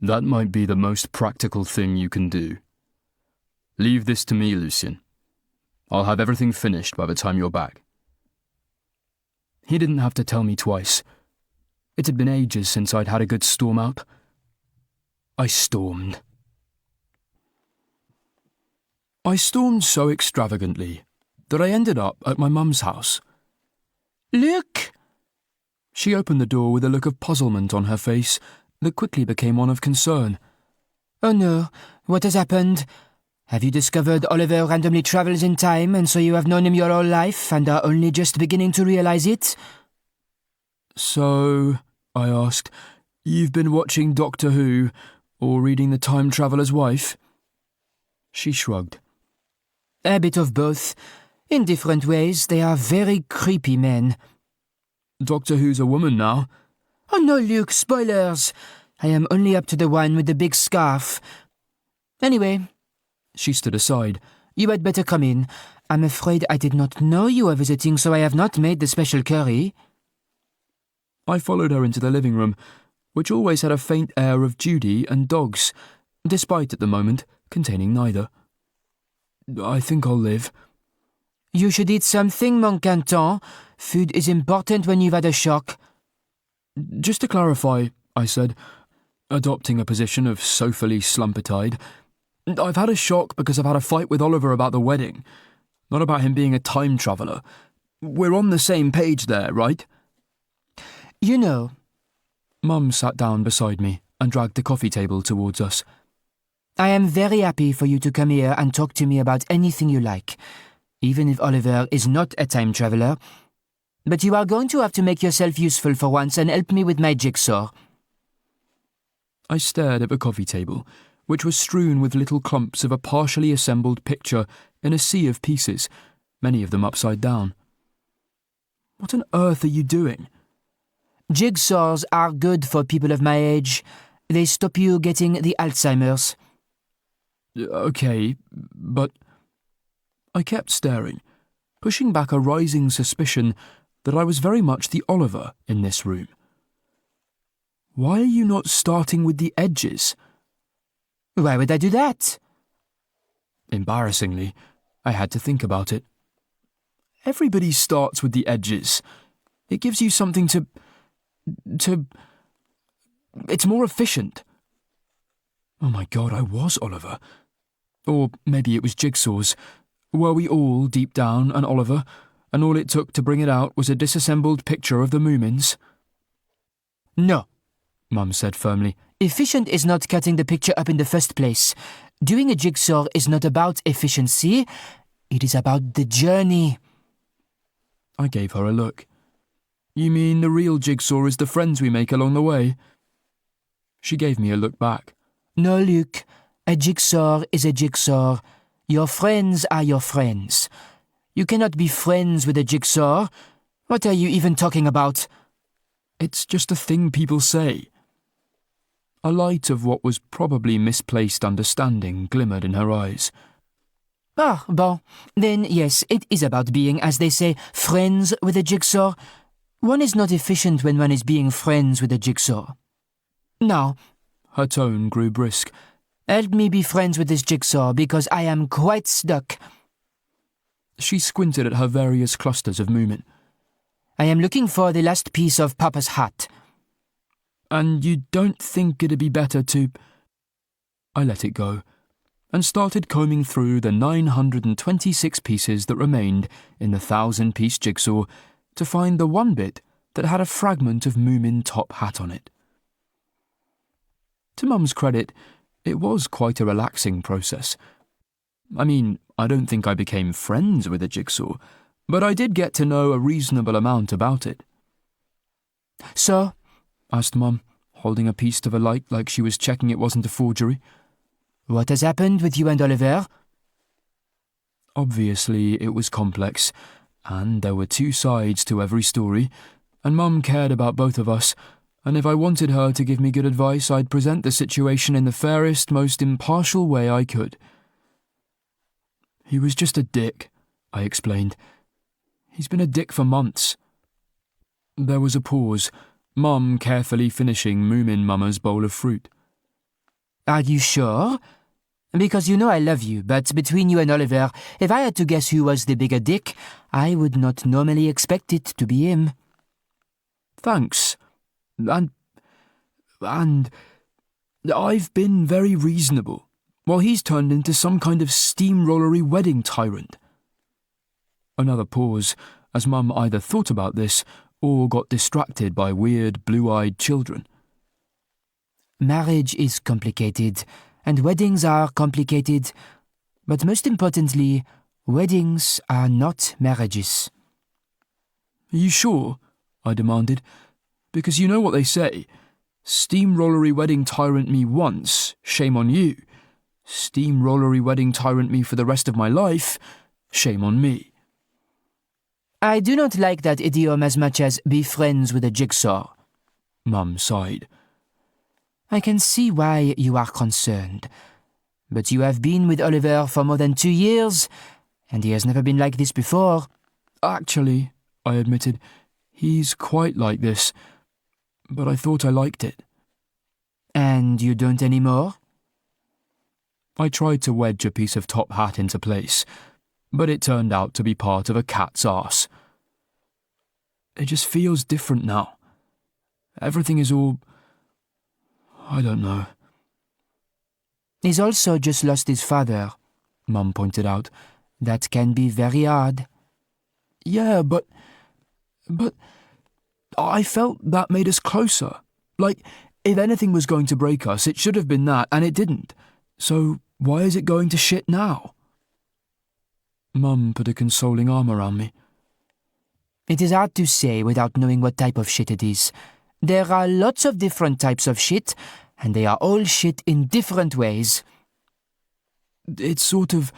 that might be the most practical thing you can do. Leave this to me, Lucien. I'll have everything finished by the time you're back. He didn't have to tell me twice. It had been ages since I'd had a good storm out. I stormed. I stormed so extravagantly that I ended up at my mum's house. "Luc!" She opened the door with a look of puzzlement on her face that quickly became one of concern. Oh no, what has happened? Have you discovered Oliver randomly travels in time and so you have known him your whole life and are only just beginning to realize it? "So," I asked, "you've been watching Doctor Who or reading The Time Traveller's Wife?" She shrugged. A bit of both. In different ways, they are very creepy men. "Doctor Who's a woman now." Oh no, Luke, spoilers! I am only up to the one with the big scarf. Anyway, She stood aside. you had better come in. I'm afraid I did not know you were visiting, so I have not made the special curry. I followed her into the living room, which always had a faint air of Judy and dogs, despite at the moment containing neither. "I think I'll live." You should eat something, mon canton. Food is important when you've had a shock. "Just to clarify," I said, adopting a position of sophily slumpetide, "I've had a shock because I've had a fight with Oliver about the wedding, not about him being a time traveller. We're on the same page there, right?" You know, Mum sat down beside me and dragged the coffee table towards us. I am very happy for you to come here and talk to me about anything you like, even if Oliver is not a time traveller. But you are going to have to make yourself useful for once and help me with my jigsaw. I stared at the coffee table, which was strewn with little clumps of a partially assembled picture in a sea of pieces, many of them upside down. "What on earth are you doing?" Jigsaws are good for people of my age. They stop you getting the Alzheimer's. "Okay, but..." I kept staring, pushing back a rising suspicion that I was very much the Oliver in this room. "Why are you not starting with the edges?" Why would I do that? Embarrassingly, I had to think about it. Everybody starts with the edges. It gives you something to... It's more efficient. Oh my God, I was Oliver. Or maybe it was Jigsaw's. Were we all, deep down, an Oliver, and all it took to bring it out was a disassembled picture of the Moomins? No, Mum said firmly. efficient is not cutting the picture up in the first place. Doing a jigsaw is not about efficiency. It is about the journey. I gave her a look. "You mean the real jigsaw is the friends we make along the way?" She gave me a look back. No, Luc. A jigsaw is a jigsaw. Your friends are your friends. You cannot be friends with a jigsaw. What are you even talking about? It's just a thing people say. A light of what was probably misplaced understanding glimmered in her eyes. Ah, bon. Then yes, it is about being, as they say, friends with a jigsaw. One is not efficient when one is being friends with a jigsaw. Now, Her tone grew brisk. help me be friends with this jigsaw, because I am quite stuck. She squinted at her various clusters of movement. I am looking for the last piece of Papa's hat. And you don't think it'd be better to... I let it go, and started combing through the 926 pieces that remained in the 1,000-piece jigsaw to find the one bit that had a fragment of Moomin top hat on it. To Mum's credit, it was quite a relaxing process. I mean, I don't think I became friends with a jigsaw, but I did get to know a reasonable amount about it. So, Asked Mum, holding a piece to the light like she was checking it wasn't a forgery. what has happened with you and Oliver? Obviously, it was complex, and there were two sides to every story, and Mum cared about both of us, and if I wanted her to give me good advice, I'd present the situation in the fairest, most impartial way I could. He was just a dick, I explained. He's been a dick for months. There was a pause, Mum carefully finishing Moomin Mama's bowl of fruit. Are you sure? Because you know I love you, but between you and Oliver, if I had to guess who was the bigger dick, I would not normally expect it to be him. Thanks. And I've been very reasonable, while he's turned into some kind of steamrollery wedding tyrant. Another pause, as Mum either thought about this or got distracted by weird blue-eyed children. Marriage is complicated, and weddings are complicated, but most importantly, weddings are not marriages. Are you sure? I demanded. Because you know what they say. Steamrollery wedding tyrant me once, shame on you. Steamrollery wedding tyrant me for the rest of my life, shame on me. I do not like that idiom as much as be friends with a jigsaw. Mum sighed. I can see why you are concerned. But you have been with Oliver for more than 2 years, and he has never been like this before. Actually, I admitted, he's quite like this, but I thought I liked it. And you don't anymore? I tried to wedge a piece of top hat into place, but it turned out to be part of a cat's arse. It just feels different now. Everything is all... I don't know. He's also just lost his father, Mum pointed out. That can be very hard. Yeah, but I felt that made us closer. Like, if anything was going to break us, it should have been that, and it didn't. So why is it going to shit now? Mum put a consoling arm around me. It is hard to say without knowing what type of shit it is. There are lots of different types of shit, and they are all shit in different ways. It's sort of...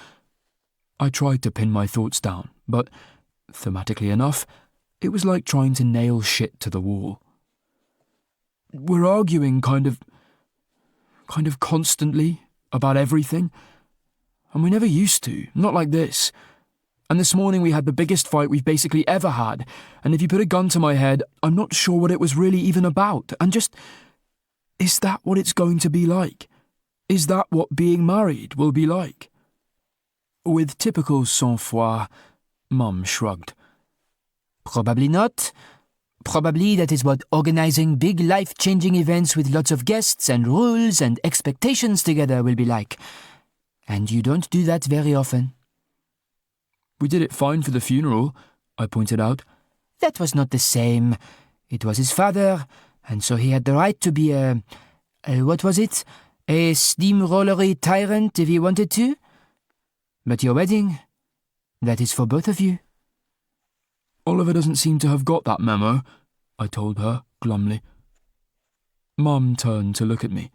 I tried to pin my thoughts down, but, thematically enough, it was like trying to nail shit to the wall. We're arguing kind of constantly about everything, and we never used to, not like this. And this morning we had the biggest fight we've basically ever had, and if you put a gun to my head, I'm not sure what it was really even about, and just... Is that what it's going to be like? Is that what being married will be like? With typical sang-froid, Mum shrugged. Probably not. Probably that is what organizing big life-changing events with lots of guests and rules and expectations together will be like. And you don't do that very often. We did it fine for the funeral, I pointed out. That was not the same. It was his father, and so he had the right to be what was it? A steamrollery tyrant if he wanted to? But your wedding, that is for both of you. Oliver doesn't seem to have got that memo, I told her glumly. Mum turned to look at me.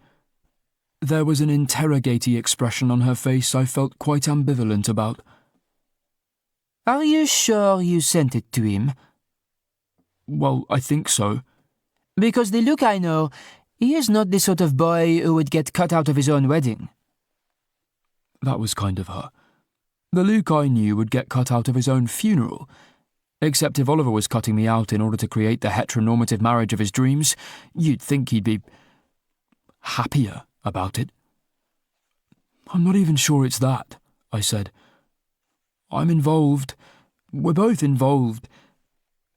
There was an interrogating expression on her face I felt quite ambivalent about. Are you sure you sent it to him? Well, I think so. Because the Luc I know, he is not the sort of boy who would get cut out of his own wedding. That was kind of her. The Luc I knew would get cut out of his own funeral. Except if Oliver was cutting me out in order to create the heteronormative marriage of his dreams, you'd think he'd be happier about it. I'm not even sure it's that, I said. I'm involved. We're both involved.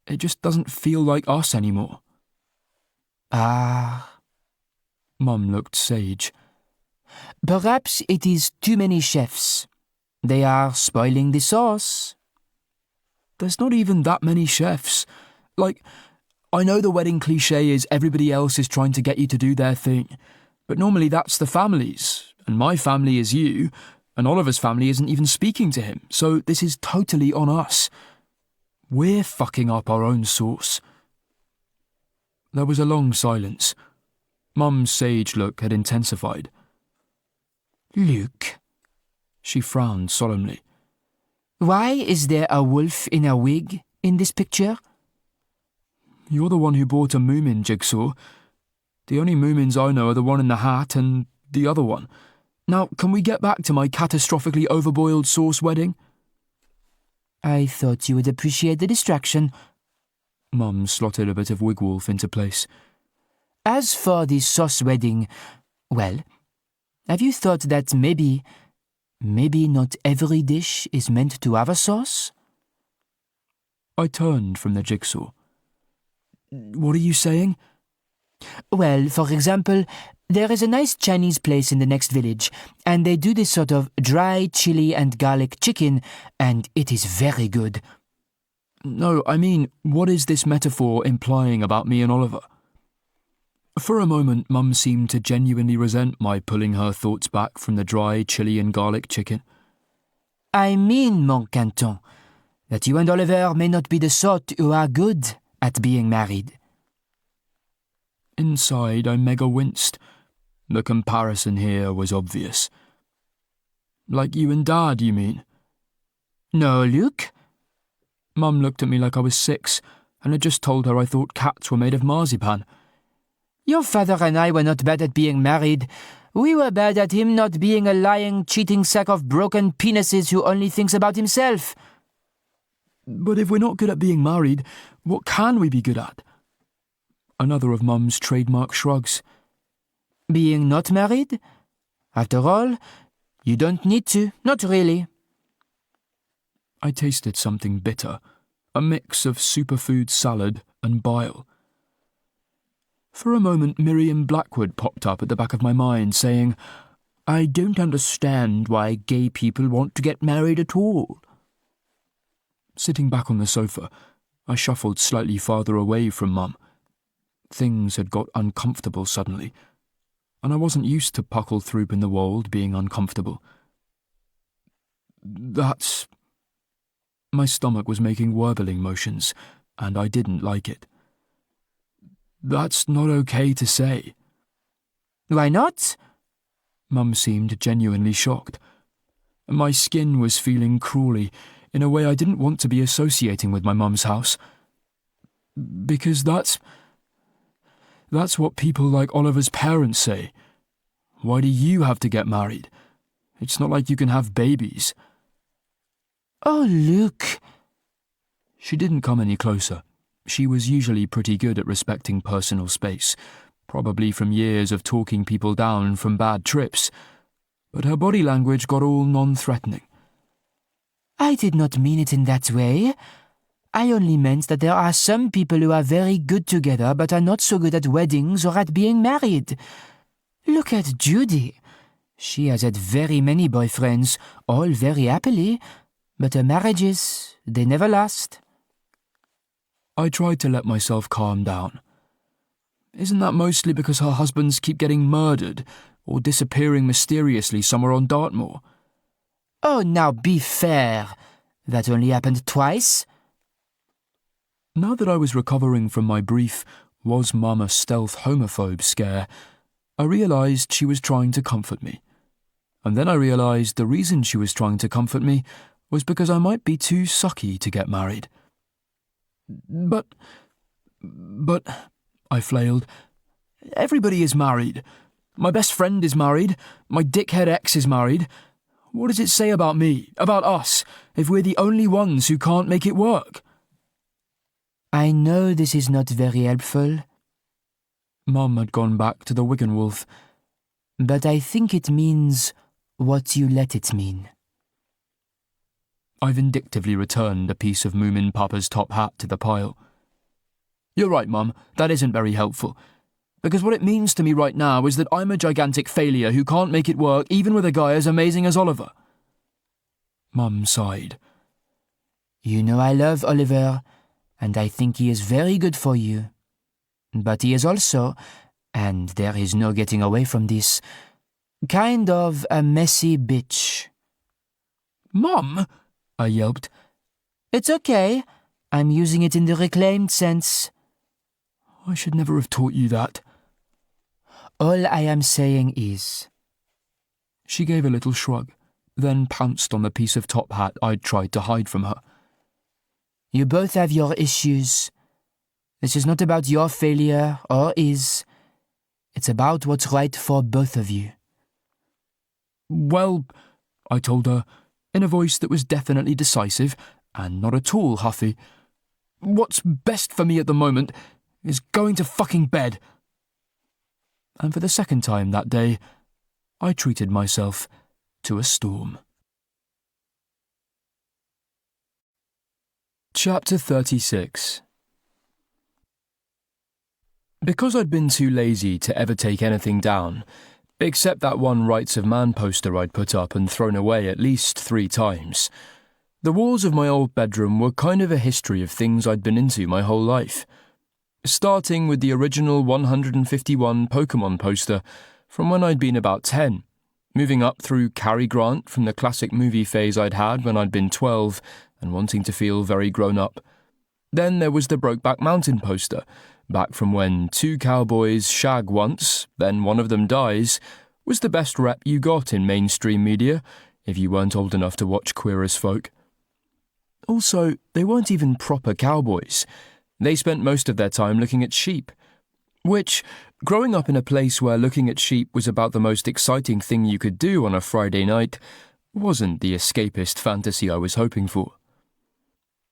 It just doesn't feel like us anymore. Ah. Mum looked sage. Perhaps it is too many chefs. They are spoiling the sauce. There's not even that many chefs. Like, I know the wedding cliché is everybody else is trying to get you to do their thing, but normally that's the families, and my family is you, and Oliver's family isn't even speaking to him, so this is totally on us. We're fucking up our own sauce. There was a long silence. Mum's sage look had intensified. Luc, She frowned solemnly. why is there a wolf in a wig in this picture? You're the one who bought a Moomin jigsaw. The only Moomins I know are the one in the hat and the other one. Now, can we get back to my catastrophically overboiled sauce wedding? I thought you would appreciate the distraction. Mum slotted a bit of wigwolf into place. As for the sauce wedding, well, have you thought that maybe not every dish is meant to have a sauce? I turned from the jigsaw. What are you saying? Well, for example, there is a nice Chinese place in the next village, and they do this sort of dry chili and garlic chicken, and it is very good. No, I mean, what is this metaphor implying about me and Oliver? For a moment, Mum seemed to genuinely resent my pulling her thoughts back from the dry chili and garlic chicken. I mean, mon canton, that you and Oliver may not be the sort who are good at being married. Inside, I mega winced. The comparison here was obvious. Like you and Dad, you mean? No, Luc? Mum looked at me like I was 6, and had just told her I thought cats were made of marzipan. Your father and I were not bad at being married. We were bad at him not being a lying, cheating sack of broken penises who only thinks about himself. But if we're not good at being married, what can we be good at? Another of Mum's trademark shrugs. Being not married? After all, you don't need to, not really. I tasted something bitter, a mix of superfood salad and bile. For a moment, Miriam Blackwood popped up at the back of my mind, saying, I don't understand why gay people want to get married at all. Sitting back on the sofa, I shuffled slightly farther away from Mum. Things had got uncomfortable suddenly, and I wasn't used to Puckle-throop in the Wold being uncomfortable. That's... My stomach was making warbling motions, and I didn't like it. That's not okay to say. Why not? Mum seemed genuinely shocked. My skin was feeling cruelly, in a way I didn't want to be associating with my mum's house. Because that's what people like Oliver's parents say. Why do you have to get married? It's not like you can have babies. Oh, Luc. She didn't come any closer. She was usually pretty good at respecting personal space, probably from years of talking people down from bad trips. But her body language got all non-threatening. I did not mean it in that way. I only meant that there are some people who are very good together but are not so good at weddings or at being married. Look at Judy. She has had very many boyfriends, all very happily, but her marriages, they never last. I tried to let myself calm down. Isn't that mostly because her husbands keep getting murdered or disappearing mysteriously somewhere on Dartmoor? Oh, now be fair. That only happened twice. Now that I was recovering from my brief was Mum a stealth homophobe scare, I realised she was trying to comfort me. And then I realised the reason she was trying to comfort me was because I might be too sucky to get married. But, I flailed. Everybody is married. My best friend is married. My dickhead ex is married. What does it say about me, about us, if we're the only ones who can't make it work? I know this is not very helpful. Mum had gone back to the Wigan Wolf. But I think it means what you let it mean. I vindictively returned a piece of Moomin Papa's top hat to the pile. You're right, Mum, that isn't very helpful. Because what it means to me right now is that I'm a gigantic failure who can't make it work even with a guy as amazing as Oliver. Mum sighed. You know I love Oliver, and I think he is very good for you. But he is also, and there is no getting away from this, kind of a messy bitch. Mum, I yelped. It's okay. I'm using it in the reclaimed sense. I should never have taught you that. All I am saying is... She gave a little shrug, then pounced on the piece of top hat I'd tried to hide from her. You both have your issues. This is not about your failure or his. It's about what's right for both of you. Well, I told her, in a voice that was definitely decisive and not at all huffy, what's best for me at the moment is going to fucking bed. And for the second time that day, I treated myself to a storm. Chapter 36. Because I'd been too lazy to ever take anything down, except that one Rights of Man poster I'd put up and thrown away at least 3 times, the walls of my old bedroom were kind of a history of things I'd been into my whole life. Starting with the original 151 Pokemon poster from when I'd been about 10, moving up through Cary Grant from the classic movie phase I'd had when I'd been 12 and wanting to feel very grown up. Then there was the Brokeback Mountain poster, back from when 2 cowboys shag once, then one of them dies, was the best rep you got in mainstream media, if you weren't old enough to watch Queer as Folk. Also, they weren't even proper cowboys. They spent most of their time looking at sheep, which, growing up in a place where looking at sheep was about the most exciting thing you could do on a Friday night, wasn't the escapist fantasy I was hoping for.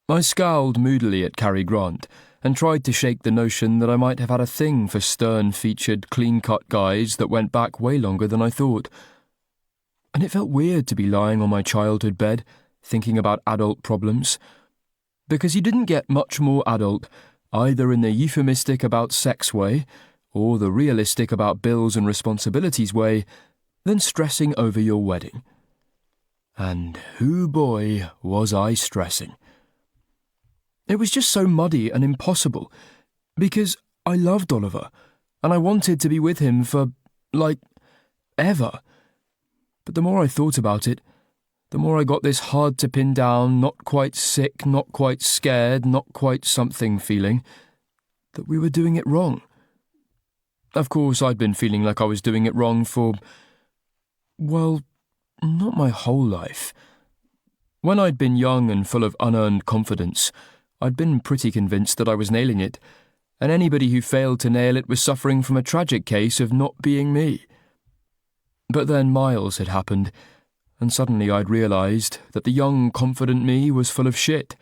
I scowled moodily at Cary Grant and tried to shake the notion that I might have had a thing for stern-featured, clean-cut guys that went back way longer than I thought. And it felt weird to be lying on my childhood bed, thinking about adult problems, because you didn't get much more adult, either in the euphemistic about sex way, or the realistic about bills and responsibilities way, than stressing over your wedding. And hoo boy was I stressing. It was just so muddy and impossible, because I loved Oliver, and I wanted to be with him for, ever. But the more I thought about it, the more I got this hard-to-pin-down, not quite sick, not quite scared, not quite something feeling that we were doing it wrong. Of course, I'd been feeling like I was doing it wrong for, well, not my whole life. When I'd been young and full of unearned confidence, I'd been pretty convinced that I was nailing it, and anybody who failed to nail it was suffering from a tragic case of not being me. But then Miles had happened, and suddenly I'd realised that the young, confident me was full of shit.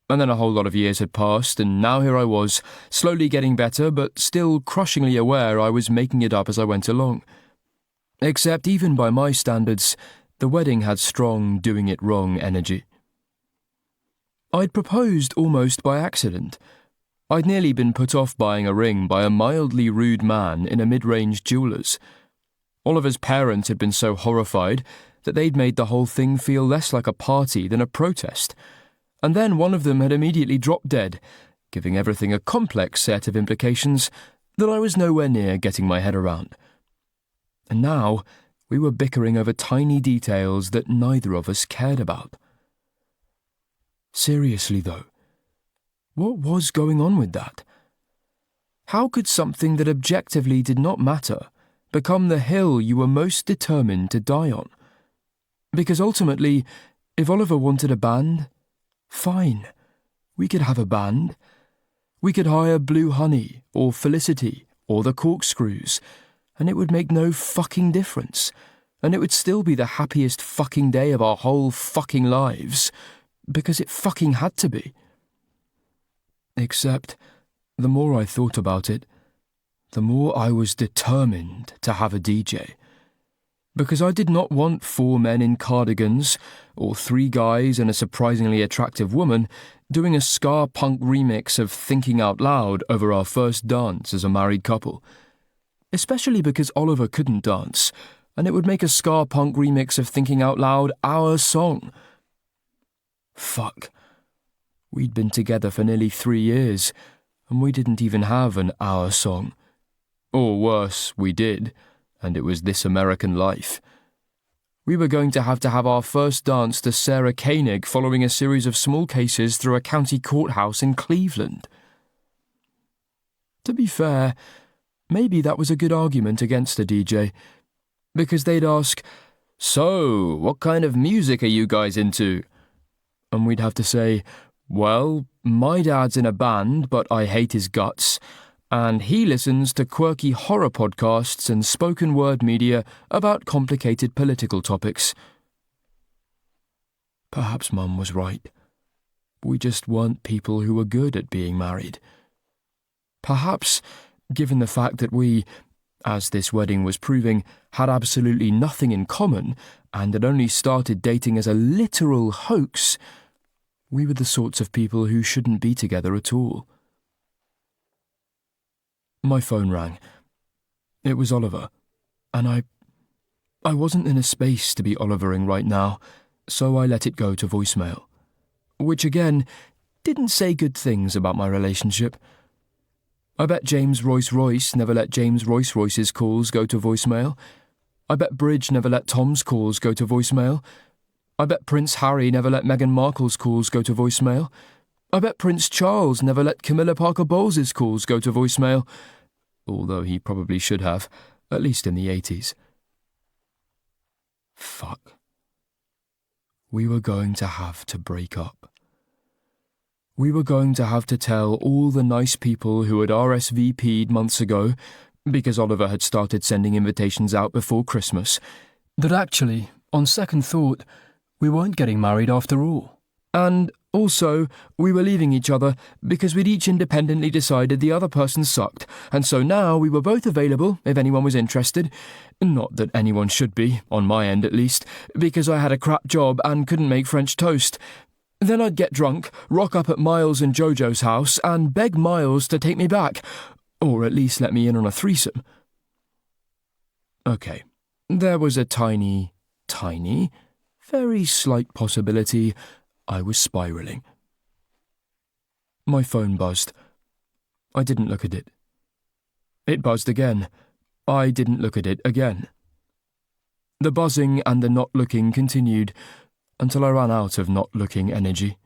And then a whole lot of years had passed, and now here I was, slowly getting better, but still crushingly aware I was making it up as I went along. Except even by my standards, the wedding had strong doing it wrong energy. I'd proposed almost by accident. I'd nearly been put off buying a ring by a mildly rude man in a mid-range jeweller's. Oliver's parents had been so horrified that they'd made the whole thing feel less like a party than a protest, and then one of them had immediately dropped dead, giving everything a complex set of implications that I was nowhere near getting my head around. And now we were bickering over tiny details that neither of us cared about. Seriously, though, what was going on with that? How could something that objectively did not matter become the hill you were most determined to die on. Because ultimately, if Oliver wanted a band, fine, we could have a band. We could hire Blue Honey or Felicity or the Corkscrews, and it would make no fucking difference, and it would still be the happiest fucking day of our whole fucking lives, because it fucking had to be. Except, the more I thought about it, the more I was determined to have a DJ. Because I did not want 4 men in cardigans, or 3 guys and a surprisingly attractive woman, doing a ska punk remix of Thinking Out Loud over our first dance as a married couple. Especially because Oliver couldn't dance, and it would make a ska punk remix of Thinking Out Loud our song. Fuck. We'd been together for nearly 3 years, and we didn't even have an our song. Or worse, we did, and it was This American Life. We were going to have our first dance to Sarah Koenig following a series of small cases through a county courthouse in Cleveland. To be fair, maybe that was a good argument against a DJ, because they'd ask, "So, what kind of music are you guys into?" And we'd have to say, "Well, my dad's in a band, but I hate his guts, and he listens to quirky horror podcasts and spoken word media about complicated political topics." Perhaps Mum was right. We just weren't people who were good at being married. Perhaps, given the fact that we, as this wedding was proving, had absolutely nothing in common and had only started dating as a literal hoax, we were the sorts of people who shouldn't be together at all. My phone rang. It was Oliver, and I wasn't in a space to be Olivering right now, so I let it go to voicemail, which again didn't say good things about my relationship. I bet James Royce never let James Royce's calls go to voicemail. I bet Bridge never let Tom's calls go to voicemail. I bet Prince Harry never let Meghan Markle's calls go to voicemail. I bet Prince Charles never let Camilla Parker Bowles's calls go to voicemail, although he probably should have, at least in the 80s. Fuck. We were going to have to break up. We were going to have to tell all the nice people who had RSVP'd months ago, because Oliver had started sending invitations out before Christmas, that actually, on second thought, we weren't getting married after all. And also, we were leaving each other because we'd each independently decided the other person sucked, and so now we were both available if anyone was interested. Not that anyone should be, on my end at least, because I had a crap job and couldn't make French toast. Then I'd get drunk, rock up at Miles and Jojo's house, and beg Miles to take me back, or at least let me in on a threesome. Okay, there was a tiny, very slight possibility I was spiralling. My phone buzzed. I didn't look at it. It buzzed again. I didn't look at it again. The buzzing and the not looking continued until I ran out of not looking energy.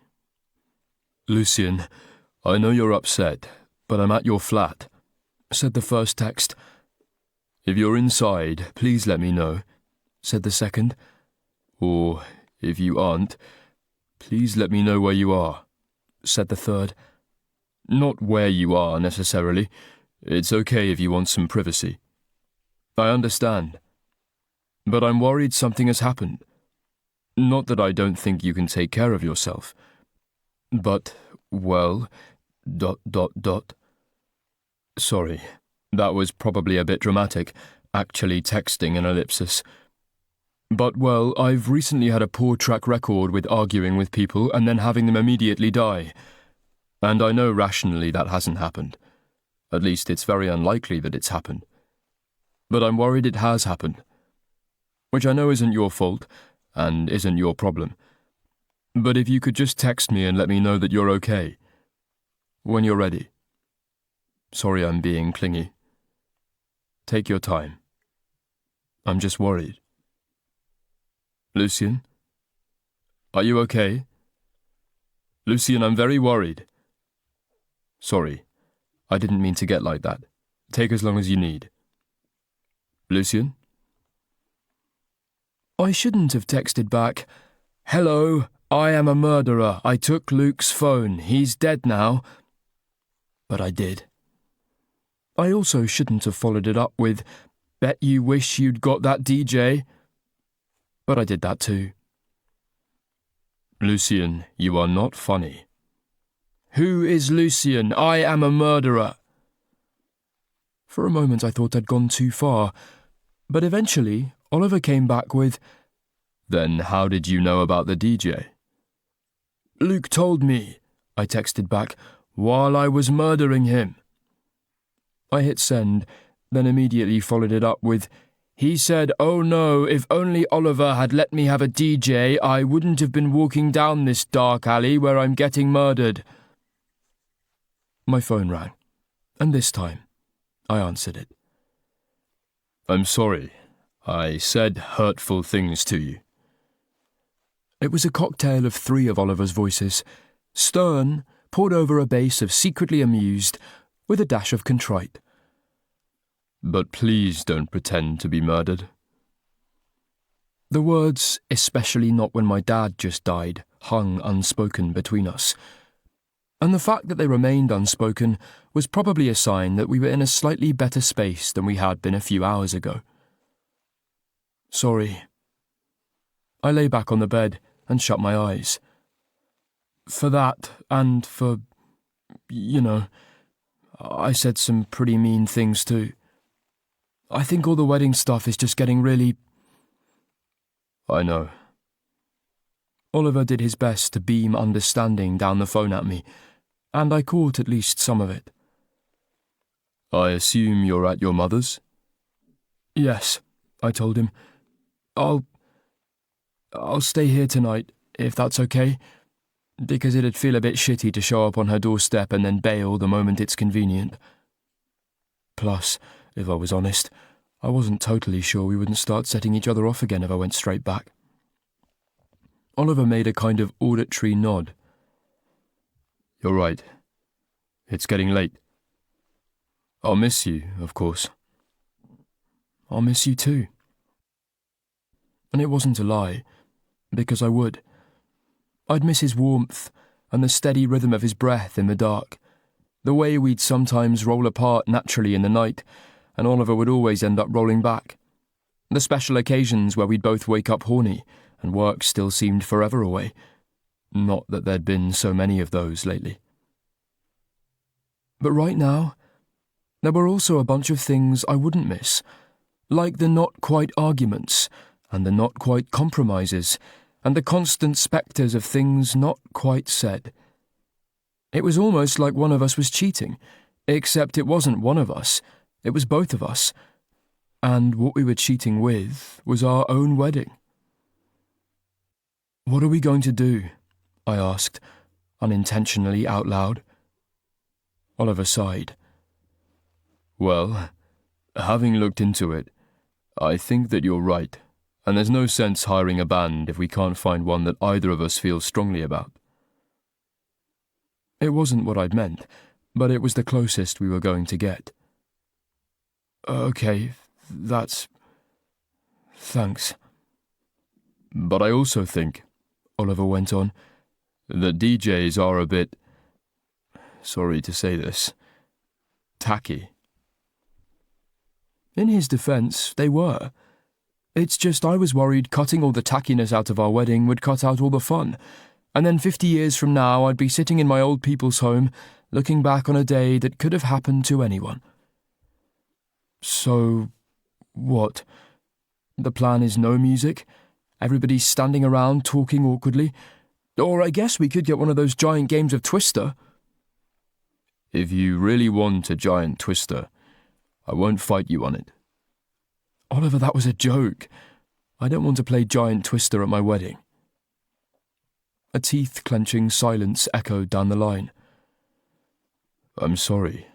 "Lucian, I know you're upset, but I'm at your flat," said the first text. "If you're inside, please let me know," said the second. "Or, if you aren't, please let me know where you are," said the third. "Not where you are, necessarily. It's okay if you want some privacy. I understand. But I'm worried something has happened. Not that I don't think you can take care of yourself. But, well, ... Sorry, that was probably a bit dramatic, actually texting an ellipsis. But, well, I've recently had a poor track record with arguing with people and then having them immediately die. And I know rationally that hasn't happened. At least it's very unlikely that it's happened. But I'm worried it has happened. Which I know isn't your fault, and isn't your problem. But if you could just text me and let me know that you're okay. When you're ready. Sorry I'm being clingy. Take your time. I'm just worried. Lucian? Are you okay? Lucian, I'm very worried. Sorry, I didn't mean to get like that. Take as long as you need. Lucian? I shouldn't have texted back, "Hello, I am a murderer. I took Luke's phone. He's dead now." But I did. I also shouldn't have followed it up with, "Bet you wish you'd got that DJ." But I did that too. Lucian, you are not funny. "Who is Lucian? I am a murderer." For a moment I thought I'd gone too far, but eventually Oliver came back with, Then how did you know about the DJ? "Luke told me," I texted back, "while I was murdering him." I hit send, then immediately followed it up with, "He said, oh no, if only Oliver had let me have a DJ, I wouldn't have been walking down this dark alley where I'm getting murdered." My phone rang, and this time I answered it. I'm sorry. I said hurtful things to you. It was a cocktail of 3 of Oliver's voices, stern, poured over a bass of secretly amused, with a dash of contrite. But please don't pretend to be murdered. The words, especially not when my dad just died, hung unspoken between us. And the fact that they remained unspoken was probably a sign that we were in a slightly better space than we had been a few hours ago. Sorry. I lay back on the bed and shut my eyes. For that, and for, I said some pretty mean things too. I think all the wedding stuff is just getting really... I know. Oliver did his best to beam understanding down the phone at me, and I caught at least some of it. I assume you're at your mother's? Yes, I told him. I'll stay here tonight, if that's okay, because it'd feel a bit shitty to show up on her doorstep and then bail the moment it's convenient. Plus, if I was honest, I wasn't totally sure we wouldn't start setting each other off again if I went straight back. Oliver made a kind of auditory nod. You're right. It's getting late. I'll miss you, of course. I'll miss you too. And it wasn't a lie, because I would. I'd miss his warmth and the steady rhythm of his breath in the dark, the way we'd sometimes roll apart naturally in the night, and Oliver would always end up rolling back. The special occasions where we'd both wake up horny, and work still seemed forever away. Not that there'd been so many of those lately. But right now, there were also a bunch of things I wouldn't miss, like the not-quite arguments, and the not-quite compromises, and the constant spectres of things not quite said. It was almost like one of us was cheating, except it wasn't one of us, it was both of us, and what we were cheating with was our own wedding. "What are we going to do?" I asked, unintentionally out loud. Oliver sighed. Well, having looked into it, I think that you're right, and there's no sense hiring a band if we can't find one that either of us feels strongly about. It wasn't what I'd meant, but it was the closest we were going to get. Okay, thanks. But I also think, Oliver went on, that DJs are a bit, sorry to say this, tacky. In his defence, they were. It's just I was worried cutting all the tackiness out of our wedding would cut out all the fun, and then 50 years from now I'd be sitting in my old people's home, looking back on a day that could have happened to anyone. So, what? The plan is no music? Everybody's standing around talking awkwardly? Or I guess we could get one of those giant games of Twister. If you really want a giant Twister, I won't fight you on it. Oliver, that was a joke. I don't want to play giant Twister at my wedding. A teeth-clenching silence echoed down the line. I'm sorry.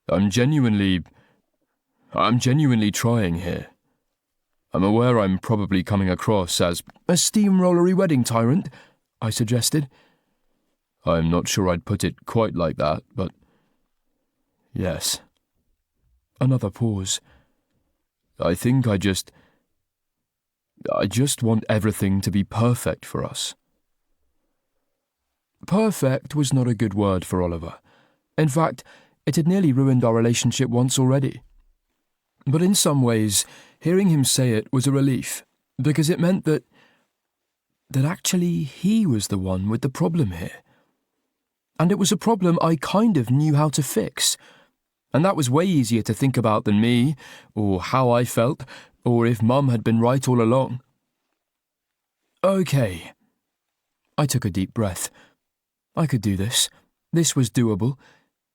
I'm genuinely trying here. I'm aware I'm probably coming across as a steamrollery wedding tyrant, I suggested. I'm not sure I'd put it quite like that, but yes. Another pause. I think I just want everything to be perfect for us. Perfect was not a good word for Oliver. In fact, it had nearly ruined our relationship once already. But in some ways, hearing him say it was a relief, because it meant that actually he was the one with the problem here. And it was a problem I kind of knew how to fix. And that was way easier to think about than me, or how I felt, or if Mum had been right all along. Okay. I took a deep breath. I could do this. This was doable.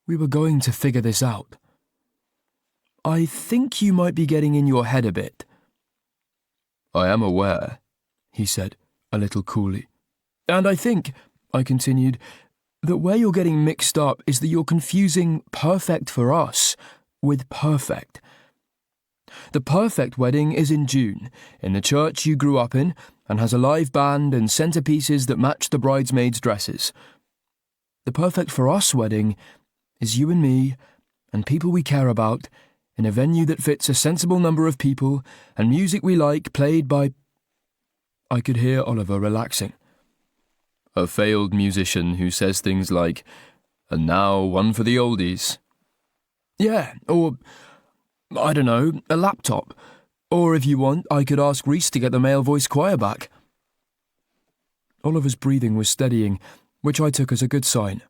We were going to figure this out. I think you might be getting in your head a bit. I am aware, he said, a little coolly. And I think, I continued, that where you're getting mixed up is that you're confusing perfect for us with perfect. The perfect wedding is in June, in the church you grew up in, and has a live band and centerpieces that match the bridesmaids' dresses. The perfect for us wedding is you and me, and people we care about, in a venue that fits a sensible number of people, and music we like played by... I could hear Oliver relaxing. A failed musician who says things like, "And now one for the oldies." Yeah, or, I don't know, a laptop. Or if you want, I could ask Reese to get the male voice choir back. Oliver's breathing was steadying, which I took as a good sign.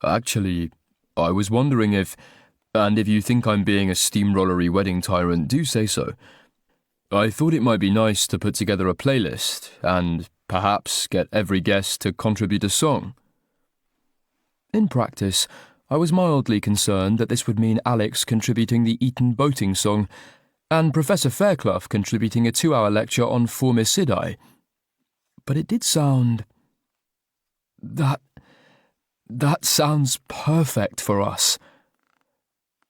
Actually, I was wondering if, and if you think I'm being a steamrollery wedding tyrant, do say so. I thought it might be nice to put together a playlist, and perhaps get every guest to contribute a song. In practice, I was mildly concerned that this would mean Alex contributing the Eton boating song, and Professor Fairclough contributing a 2-hour lecture on Formicidae. But it did sound... That sounds perfect for us.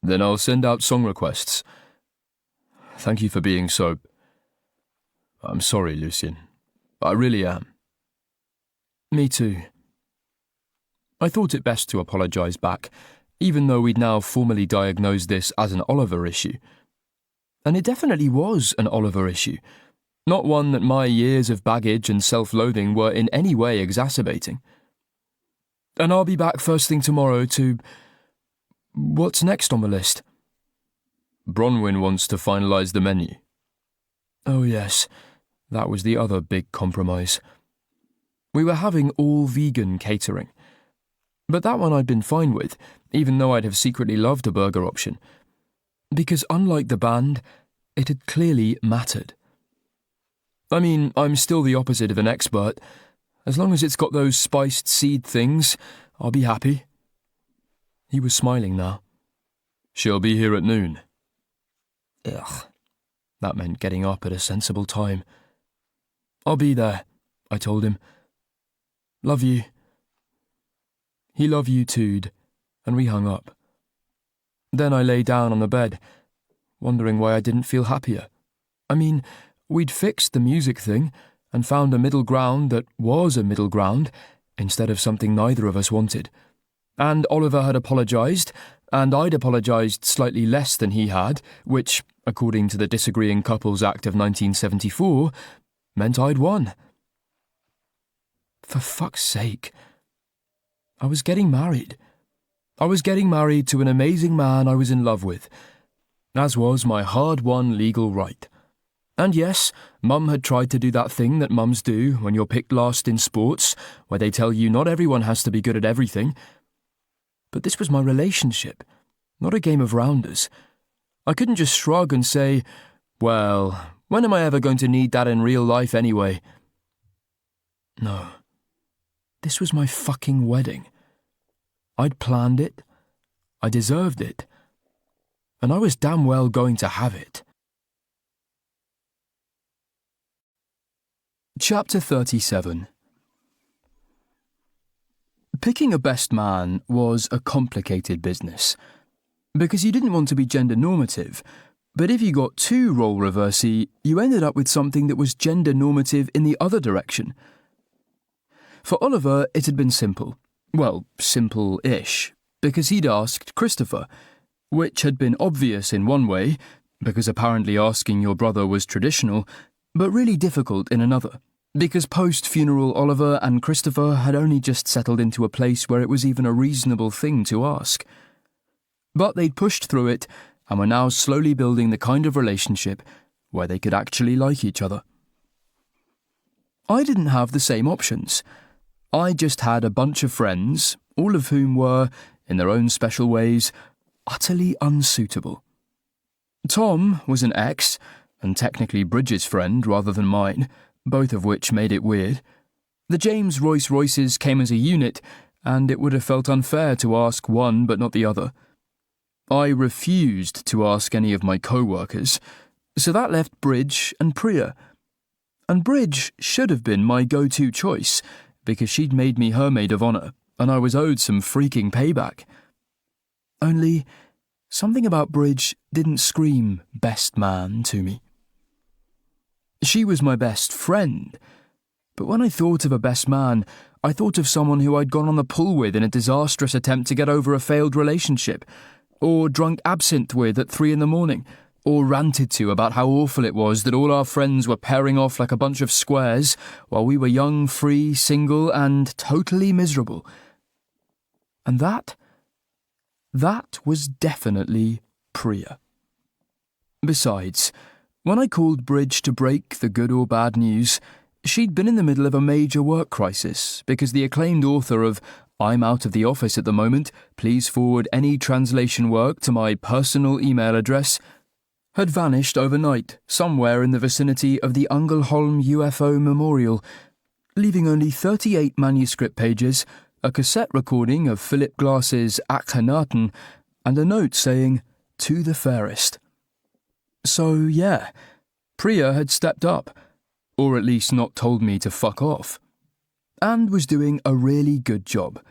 Then I'll send out song requests. Thank you for being so... I'm sorry, Lucien. I really am. Me too. I thought it best to apologise back, even though we'd now formally diagnosed this as an Oliver issue. And it definitely was an Oliver issue, not one that my years of baggage and self-loathing were in any way exacerbating. And I'll be back first thing tomorrow to... What's next on the list? Bronwyn wants to finalise the menu. Oh yes, that was the other big compromise. We were having all vegan catering. But that one I'd been fine with, even though I'd have secretly loved a burger option. Because unlike the band, it had clearly mattered. I mean, I'm still the opposite of an expert. As long as it's got those spiced seed things, I'll be happy. He was smiling now. She'll be here at noon. Ugh. That meant getting up at a sensible time. I'll be there, I told him. Love you. He loved you too'd, and we hung up. Then I lay down on the bed, wondering why I didn't feel happier. I mean, we'd fixed the music thing, and found a middle ground that was a middle ground, instead of something neither of us wanted. And Oliver had apologised, and I'd apologised slightly less than he had, which, according to the Disagreeing Couples Act of 1974, meant I'd won. For fuck's sake. I was getting married. I was getting married to an amazing man I was in love with, as was my hard-won legal right. And yes, Mum had tried to do that thing that mums do when you're picked last in sports, where they tell you not everyone has to be good at everything. But this was my relationship, not a game of rounders. I couldn't just shrug and say, well, when am I ever going to need that in real life anyway? No. This was my fucking wedding. I'd planned it. I deserved it. And I was damn well going to have it. Chapter 37. Picking a best man was a complicated business, because you didn't want to be gender normative, but if you got too role reversey, you ended up with something that was gender normative in the other direction. For Oliver, it had been simple. Well, simple-ish, because he'd asked Christopher, which had been obvious in one way, because apparently asking your brother was traditional, but really difficult in another, because post-funeral Oliver and Christopher had only just settled into a place where it was even a reasonable thing to ask. But they'd pushed through it and were now slowly building the kind of relationship where they could actually like each other. I didn't have the same options. I just had a bunch of friends, all of whom were, in their own special ways, utterly unsuitable. Tom was an ex, and technically Bridget's friend rather than mine, both of which made it weird. The James Royces came as a unit, and it would have felt unfair to ask one but not the other. I refused to ask any of my co-workers, so that left Bridge and Priya. And Bridge should have been my go-to choice, because she'd made me her maid of honour, and I was owed some freaking payback. Only, something about Bridge didn't scream best man to me. She was my best friend, but when I thought of a best man, I thought of someone who I'd gone on the pull with in a disastrous attempt to get over a failed relationship, or drunk absinthe with at 3 a.m, or ranted to about how awful it was that all our friends were pairing off like a bunch of squares while we were young, free, single, and totally miserable. And that was definitely Priya. Besides, when I called Bridge to break the good or bad news, she'd been in the middle of a major work crisis because the acclaimed author of "I'm out of the office at the moment, please forward any translation work to my personal email address" had vanished overnight somewhere in the vicinity of the Ungelholm UFO Memorial, leaving only 38 manuscript pages, a cassette recording of Philip Glass's Akhenaten, and a note saying, "To the fairest." So yeah, Priya had stepped up, or at least not told me to fuck off, and was doing a really good job.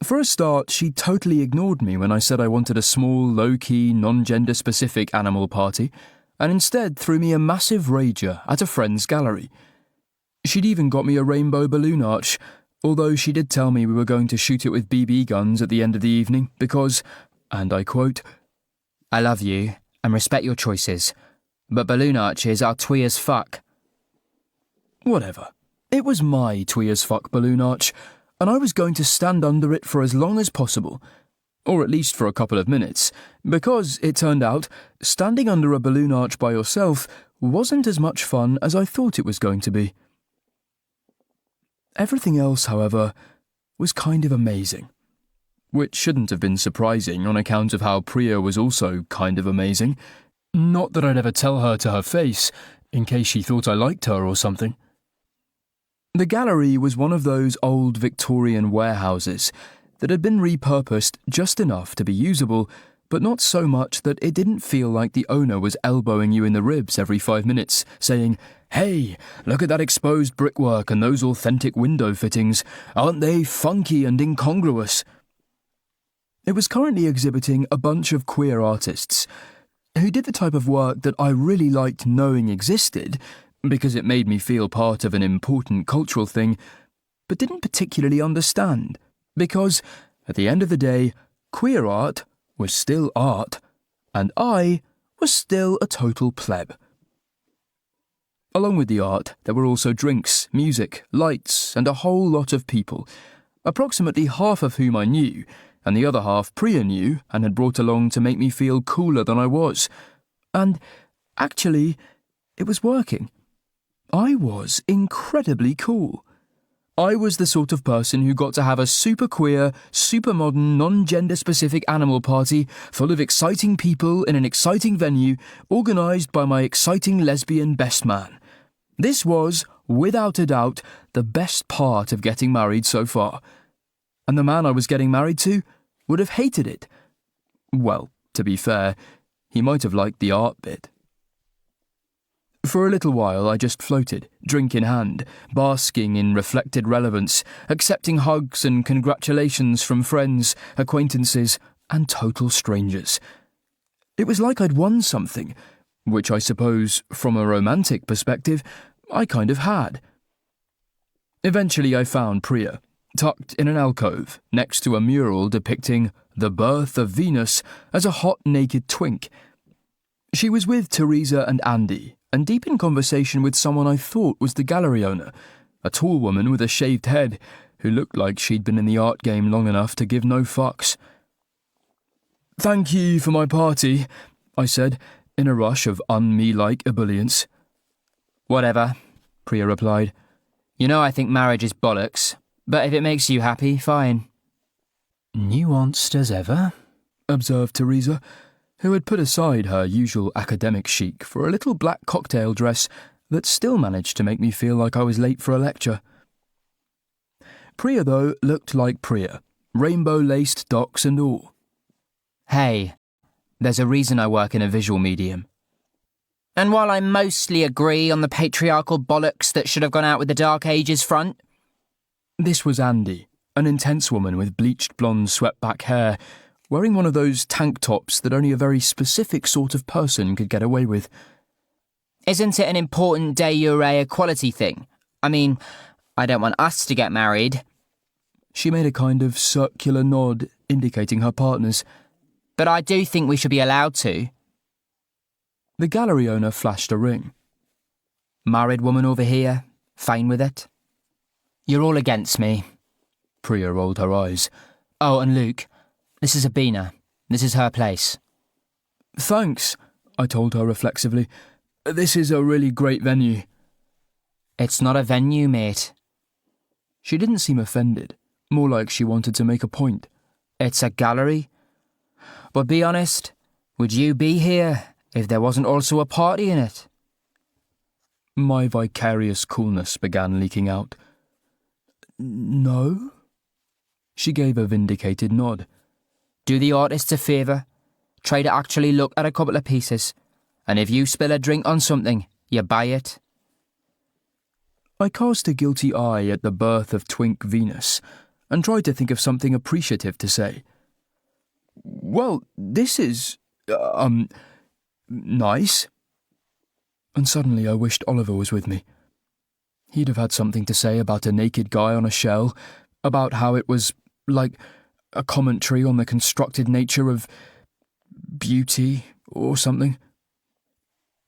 For a start, she totally ignored me when I said I wanted a small, low-key, non-gender-specific animal party, and instead threw me a massive rager at a friend's gallery. She'd even got me a rainbow balloon arch, although she did tell me we were going to shoot it with BB guns at the end of the evening because, and I quote, "I love you and respect your choices, but balloon arches are twee as fuck." Whatever. It was my twee as fuck balloon arch, and I was going to stand under it for as long as possible, or at least for a couple of minutes, because, it turned out, standing under a balloon arch by yourself wasn't as much fun as I thought it was going to be. Everything else, however, was kind of amazing, which shouldn't have been surprising on account of how Priya was also kind of amazing. Not that I'd ever tell her to her face, in case she thought I liked her or something. The gallery was one of those old Victorian warehouses that had been repurposed just enough to be usable, but not so much that it didn't feel like the owner was elbowing you in the ribs every 5 minutes, saying, "Hey, look at that exposed brickwork and those authentic window fittings. Aren't they funky and incongruous?" It was currently exhibiting a bunch of queer artists who did the type of work that I really liked knowing existed, because it made me feel part of an important cultural thing, but didn't particularly understand, because, at the end of the day, queer art was still art, and I was still a total pleb. Along with the art, there were also drinks, music, lights, and a whole lot of people, approximately half of whom I knew, and the other half Priya knew and had brought along to make me feel cooler than I was. And, actually, it was working. I was incredibly cool. I was the sort of person who got to have a super queer, super modern, non-gender specific animal party full of exciting people in an exciting venue organised by my exciting lesbian best man. This was, without a doubt, the best part of getting married so far. And the man I was getting married to would have hated it. Well, to be fair, he might have liked the art bit. For a little while I just floated, drink in hand, basking in reflected relevance, accepting hugs and congratulations from friends, acquaintances, and total strangers. It was like I'd won something, which I suppose, from a romantic perspective, I kind of had. Eventually I found Priya, tucked in an alcove, next to a mural depicting the birth of Venus as a hot naked twink. She was with Teresa and Andy, and deep in conversation with someone I thought was the gallery owner, a tall woman with a shaved head, who looked like she'd been in the art game long enough to give no fucks. "Thank you for my party," I said, in a rush of un-me-like ebullience. Whatever, Priya replied. You know I think marriage is bollocks, but if it makes you happy, fine. Nuanced as ever, observed Teresa, who had put aside her usual academic chic for a little black cocktail dress that still managed to make me feel like I was late for a lecture. Priya, though, looked like Priya, rainbow-laced docks and all. Hey, there's a reason I work in a visual medium. And while I mostly agree on the patriarchal bollocks that should have gone out with the Dark Ages front... This was Andy, an intense woman with bleached blonde swept-back hair, wearing one of those tank tops that only a very specific sort of person could get away with. Isn't it an important de jure equality thing? I mean, I don't want us to get married. She made a kind of circular nod, indicating her partners. But I do think we should be allowed to. The gallery owner flashed a ring. Married woman over here, fine with it? You're all against me. Priya rolled her eyes. Oh, and Luke, this is Abina. This is her place. Thanks, I told her reflexively. This is a really great venue. It's not a venue, mate. She didn't seem offended, more like she wanted to make a point. It's a gallery. But be honest, would you be here if there wasn't also a party in it? My vicarious coolness began leaking out. No? She gave a vindicated nod. Do the artists a favour. Try to actually look at a couple of pieces. And if you spill a drink on something, you buy it. I cast a guilty eye at the birth of Twink Venus and tried to think of something appreciative to say. Well, this is, nice. And suddenly I wished Oliver was with me. He'd have had something to say about a naked guy on a shell, about how it was, like, a commentary on the constructed nature of beauty or something.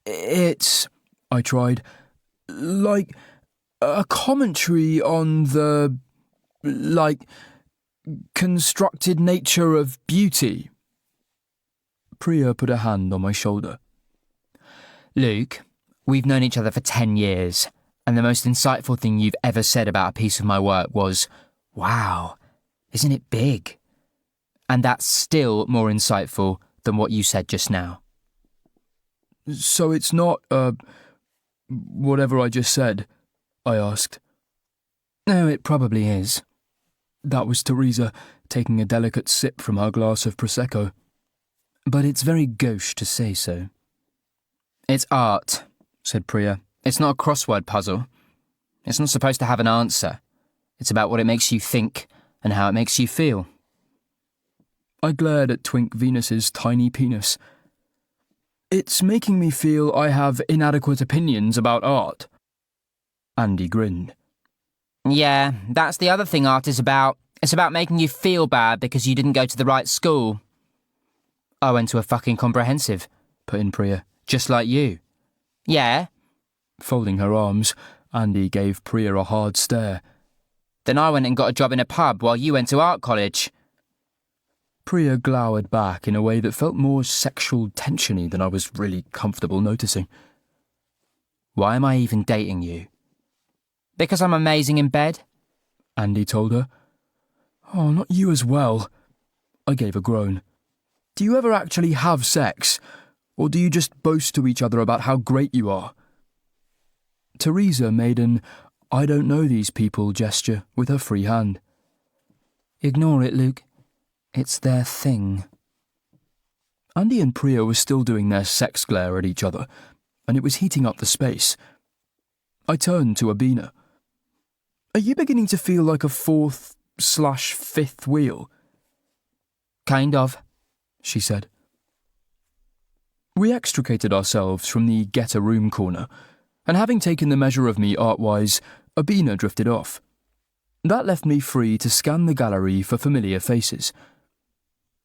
It's, I tried, like, a commentary on the, like, constructed nature of beauty. Priya put a hand on my shoulder. Luke, we've known each other for 10 years, and the most insightful thing you've ever said about a piece of my work was, wow, isn't it big? And that's still more insightful than what you said just now. So it's not, whatever I just said? I asked. No, it probably is. That was Teresa, taking a delicate sip from her glass of Prosecco. But it's very gauche to say so. It's art, said Priya. It's not a crossword puzzle. It's not supposed to have an answer. It's about what it makes you think and how it makes you feel. I glared at Twink Venus's tiny penis. It's making me feel I have inadequate opinions about art. Andy grinned. Yeah, that's the other thing art is about. It's about making you feel bad because you didn't go to the right school. I went to a fucking comprehensive, put in Priya, just like you. Yeah? Folding her arms, Andy gave Priya a hard stare. Then I went and got a job in a pub while you went to art college. Priya glowered back in a way that felt more sexual tensiony than I was really comfortable noticing. Why am I even dating you? Because I'm amazing in bed, Andy told her. Oh, not you as well. I gave a groan. Do you ever actually have sex? Or do you just boast to each other about how great you are? Teresa made an I don't know these people gesture with her free hand. Ignore it, Luke. It's their thing. Andy and Priya were still doing their sex glare at each other, and it was heating up the space. I turned to Abina. Are you beginning to feel like a 4th/5th wheel? Kind of, she said. We extricated ourselves from the get-a-room corner, and having taken the measure of me art-wise, Abina drifted off. That left me free to scan the gallery for familiar faces.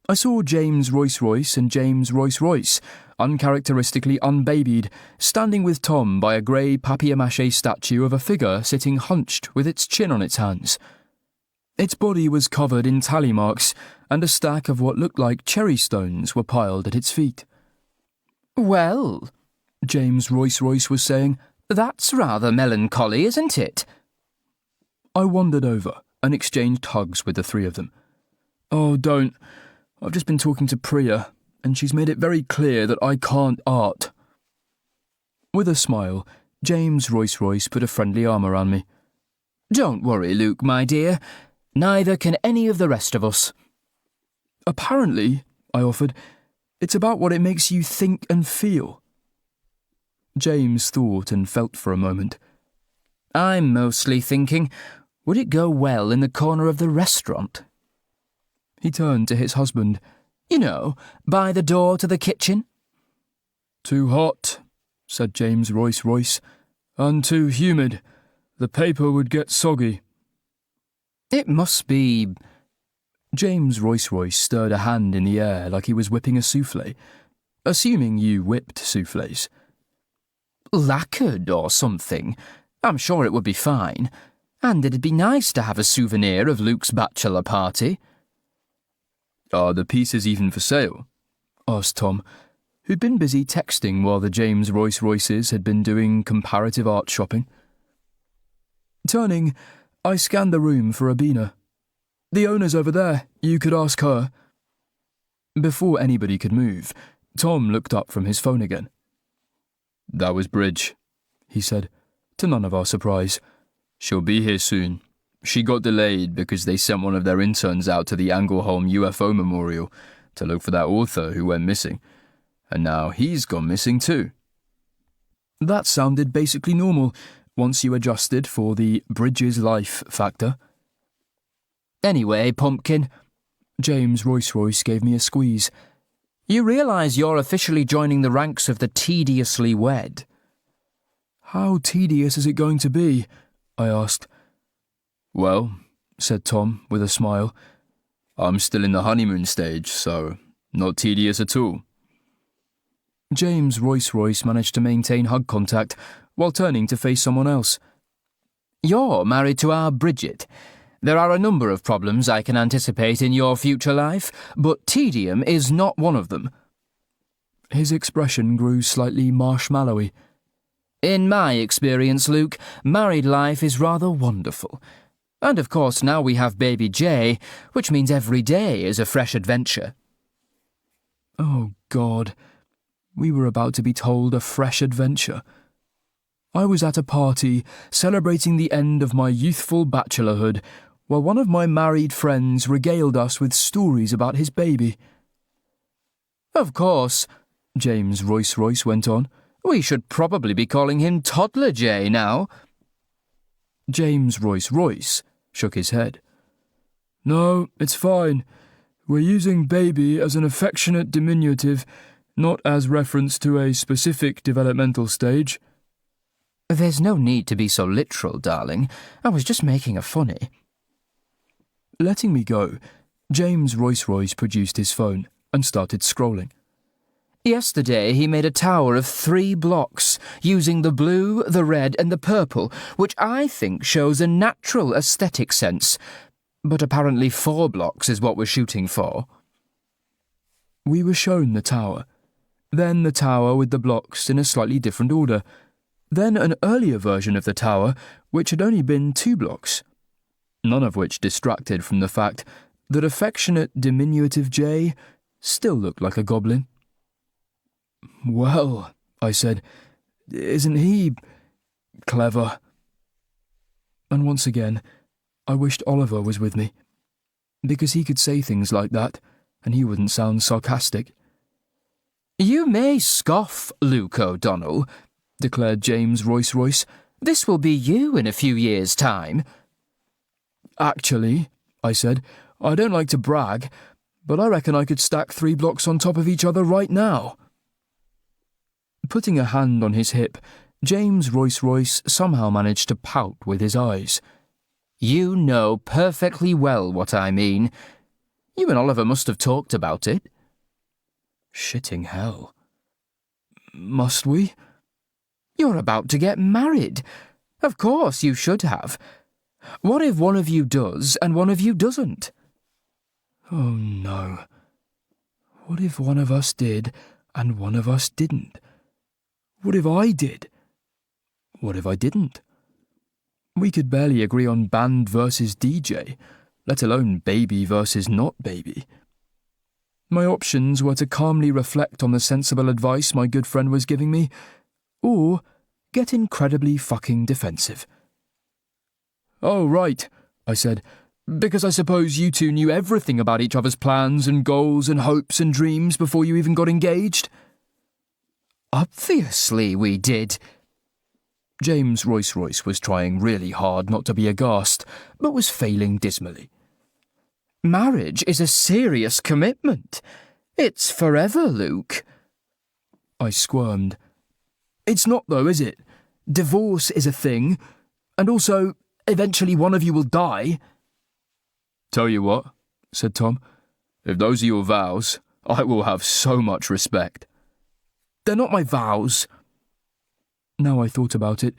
I saw James Royce and James Royce, uncharacteristically unbabied, standing with Tom by a grey papier-mâché statue of a figure sitting hunched with its chin on its hands. Its body was covered in tally marks, and a stack of what looked like cherry stones were piled at its feet. "Well," James Royce was saying, "that's rather melancholy, isn't it?" I wandered over and exchanged hugs with the three of them. "Oh, don't. I've just been talking to Priya, and she's made it very clear that I can't art." With a smile, James Royce put a friendly arm around me. "Don't worry, Luke, my dear. Neither can any of the rest of us." "Apparently," I offered, "it's about what it makes you think and feel." James thought and felt for a moment. "I'm mostly thinking, would it go well in the corner of the restaurant?" He turned to his husband. "You know, by the door to the kitchen?" "Too hot," said James Royce, "and too humid. The paper would get soggy." "It must be—" James Royce stirred a hand in the air like he was whipping a soufflé, assuming you whipped soufflés. "lacquered or something. I'm sure it would be fine. And it'd be nice to have a souvenir of Luke's bachelor party." "Are the pieces even for sale?" asked Tom, who'd been busy texting while the James Royces had been doing comparative art shopping. Turning, I scanned the room for Abina. "The owner's over there. You could ask her." Before anybody could move, Tom looked up from his phone again. "That was Bridge," he said, to none of our surprise. "She'll be here soon. She got delayed because they sent one of their interns out to the Angleholm UFO Memorial to look for that author who went missing. And now he's gone missing too." That sounded basically normal, once you adjusted for the Bridges life factor. "Anyway, Pumpkin," James Royce gave me a squeeze. "you realise you're officially joining the ranks of the tediously wed." "How tedious is it going to be?" I asked. "Well," said Tom with a smile, "I'm still in the honeymoon stage, so not tedious at all." James Royce managed to maintain hug contact while turning to face someone else. "You're married to our Bridget. There are a number of problems I can anticipate in your future life, but tedium is not one of them." His expression grew slightly marshmallowy. "In my experience, Luke, married life is rather wonderful. And of course now we have baby Jay, which means every day is a fresh adventure." Oh, God. We were about to be told a fresh adventure. I was at a party celebrating the end of my youthful bachelorhood, while one of my married friends regaled us with stories about his baby. "Of course," James Royce went on, "we should probably be calling him Toddler Jay now." James Royce shook his head. "No, it's fine. We're using baby as an affectionate diminutive, not as reference to a specific developmental stage." "There's no need to be so literal, darling. I was just making a funny." Letting me go, James Royce produced his phone and started scrolling. "Yesterday he made a tower of 3 blocks, using the blue, the red and the purple, which I think shows a natural aesthetic sense. But apparently 4 blocks is what we're shooting for." We were shown the tower, then the tower with the blocks in a slightly different order, then an earlier version of the tower which had only been 2 blocks, none of which distracted from the fact that affectionate diminutive J still looked like a goblin. "Well," I said, "isn't he clever?" And once again, I wished Oliver was with me, because he could say things like that, and he wouldn't sound sarcastic. "You may scoff, Luke O'Donnell," declared James Royce. "This will be you in a few years' time." "Actually," I said, "I don't like to brag, but I reckon I could stack 3 blocks on top of each other right now." Putting a hand on his hip, James Royce somehow managed to pout with his eyes. "You know perfectly well what I mean. You and Oliver must have talked about it. Shitting hell. Must we? You're about to get married. Of course you should have. What if one of you does and one of you doesn't? Oh no. What if one of us did and one of us didn't? What if I did? What if I didn't? We could barely agree on band versus DJ, let alone baby versus not baby. My options were to calmly reflect on the sensible advice my good friend was giving me, or get incredibly fucking defensive. Oh, right, I said, because I suppose you two knew everything about each other's plans and goals and hopes and dreams before you even got engaged. Obviously we did. James Royce was trying really hard not to be aghast, but was failing dismally. Marriage is a serious commitment. It's forever, Luke. I squirmed. It's not though, is it? Divorce is a thing, and also, eventually one of you will die. Tell you what, said Tom, if those are your vows, I will have so much respect. They're not my vows. Now I thought about it,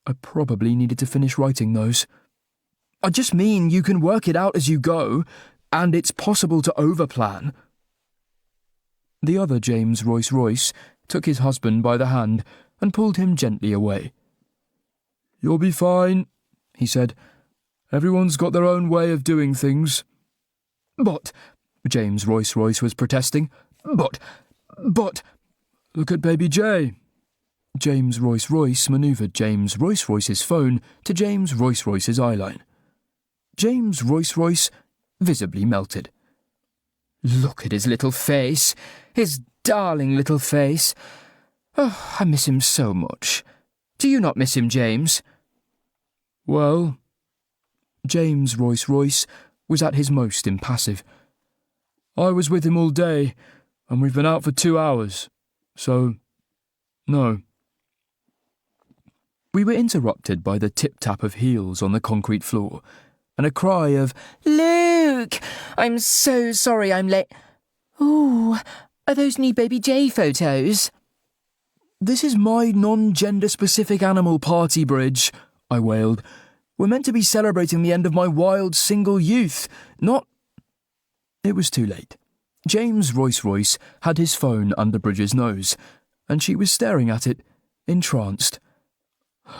I probably needed to finish writing those. I just mean you can work it out as you go, and it's possible to overplan. The other James Royce took his husband by the hand and pulled him gently away. You'll be fine, he said. Everyone's got their own way of doing things. But, James Royce was protesting, but, look at baby Jay. James Royce manoeuvred James Royce's phone to James Royce's eyeline. James Royce visibly melted. Look at his little face, his darling little face. Oh, I miss him so much. Do you not miss him, James? Well, James Royce was at his most impassive. I was with him all day, and we've been out for 2 hours, so, no. We were interrupted by the tip-tap of heels on the concrete floor, and a cry of, Luke! I'm so sorry I'm late. Ooh, are those new baby J photos? This is my non-gender-specific animal party, Bridge, I wailed. We're meant to be celebrating the end of my wild single youth, not... It was too late. James Royce had his phone under Bridge's nose, and she was staring at it, entranced.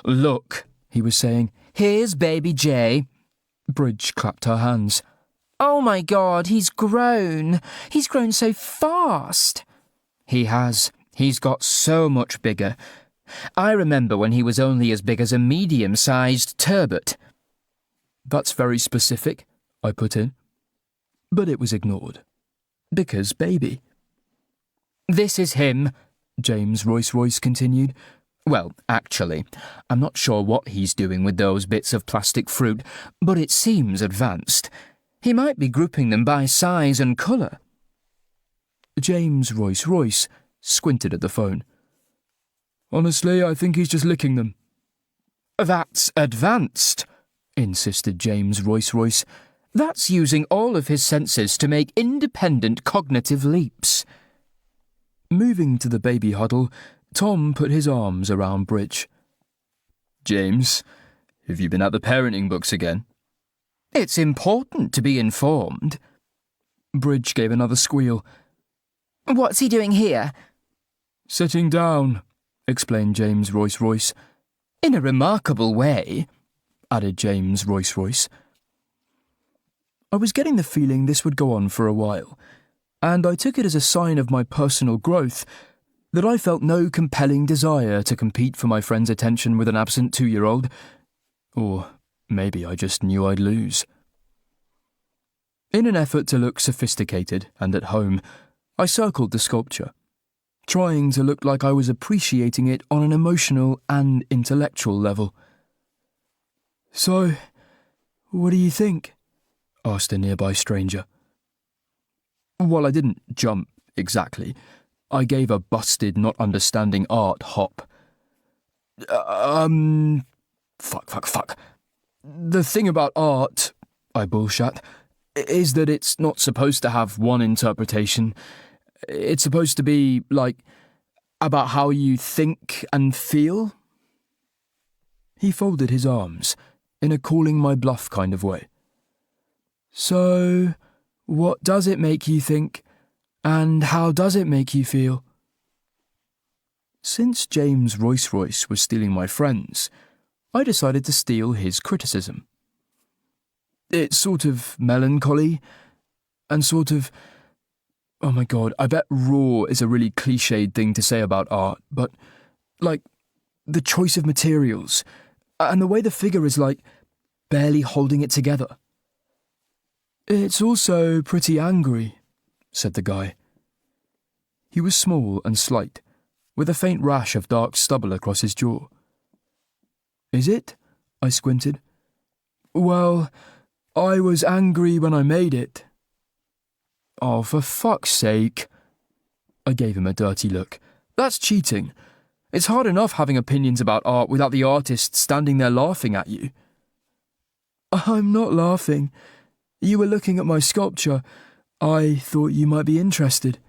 Look, he was saying, here's baby J. Bridge clapped her hands. Oh my God, he's grown. He's grown so fast. He has. He's got so much bigger. I remember when he was only as big as a medium-sized turbot. That's very specific, I put in. But it was ignored. Because baby. This is him, James Royce continued. Well, actually, I'm not sure what he's doing with those bits of plastic fruit, but it seems advanced. He might be grouping them by size and colour. James Royce squinted at the phone. Honestly, I think he's just licking them. That's advanced, insisted James Royce. That's using all of his senses to make independent cognitive leaps. Moving to the baby huddle, Tom put his arms around Bridge. James, have you been at the parenting books again? It's important to be informed. Bridge gave another squeal. What's he doing here? Sitting down, explained James Royce. In a remarkable way, added James Royce. I was getting the feeling this would go on for a while, and I took it as a sign of my personal growth that I felt no compelling desire to compete for my friend's attention with an absent 2-year-old. Or maybe I just knew I'd lose. In an effort to look sophisticated and at home, I circled the sculpture, trying to look like I was appreciating it on an emotional and intellectual level. So, what do you think? Asked a nearby stranger. Well, I didn't jump, exactly. I gave a busted not understanding art hop. Fuck. The thing about art, I bullshat, is that it's not supposed to have one interpretation. It's supposed to be, like, about how you think and feel. He folded his arms, in a calling my bluff kind of way. So, what does it make you think, and how does it make you feel? Since James Royce was stealing my friends, I decided to steal his criticism. It's sort of melancholy, and sort of... Oh my god, I bet raw is a really cliched thing to say about art, but, like, the choice of materials, and the way the figure is, like, barely holding it together. It's also pretty angry, said the guy. He was small and slight, with a faint rash of dark stubble across his jaw. Is it? I squinted. Well, I was angry when I made it. Oh, for fuck's sake. I gave him a dirty look. That's cheating. It's hard enough having opinions about art without the artist standing there laughing at you. I'm not laughing. You were looking at my sculpture. I thought you might be interested.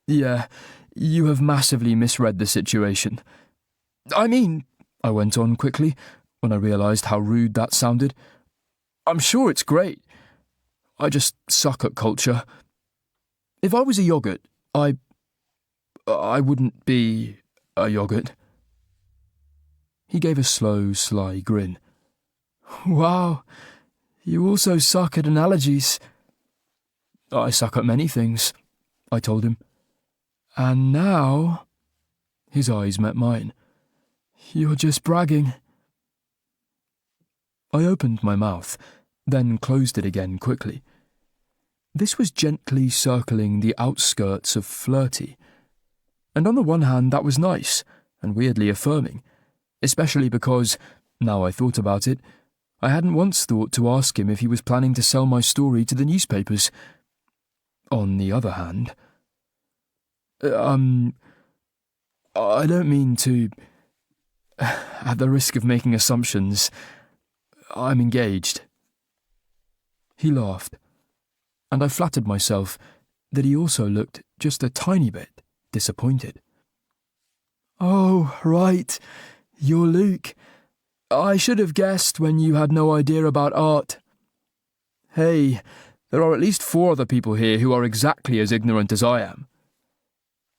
Yeah, you have massively misread the situation. I mean, I went on quickly, when I realised how rude that sounded. I'm sure it's great. I just suck at culture. If I was a yoghurt, I wouldn't be a yoghurt. He gave a slow, sly grin. Wow, you also suck at analogies. I suck at many things, I told him. And now... His eyes met mine. You're just bragging. I opened my mouth, then closed it again quickly. This was gently circling the outskirts of flirty. And on the one hand, that was nice, and weirdly affirming, especially because, now I thought about it, I hadn't once thought to ask him if he was planning to sell my story to the newspapers. On the other hand... I don't mean to... At the risk of making assumptions, I'm engaged. He laughed, and I flattered myself that he also looked just a tiny bit disappointed. Oh, right, you're Luke. I should have guessed when you had no idea about art. Hey, there are at least 4 other people here who are exactly as ignorant as I am.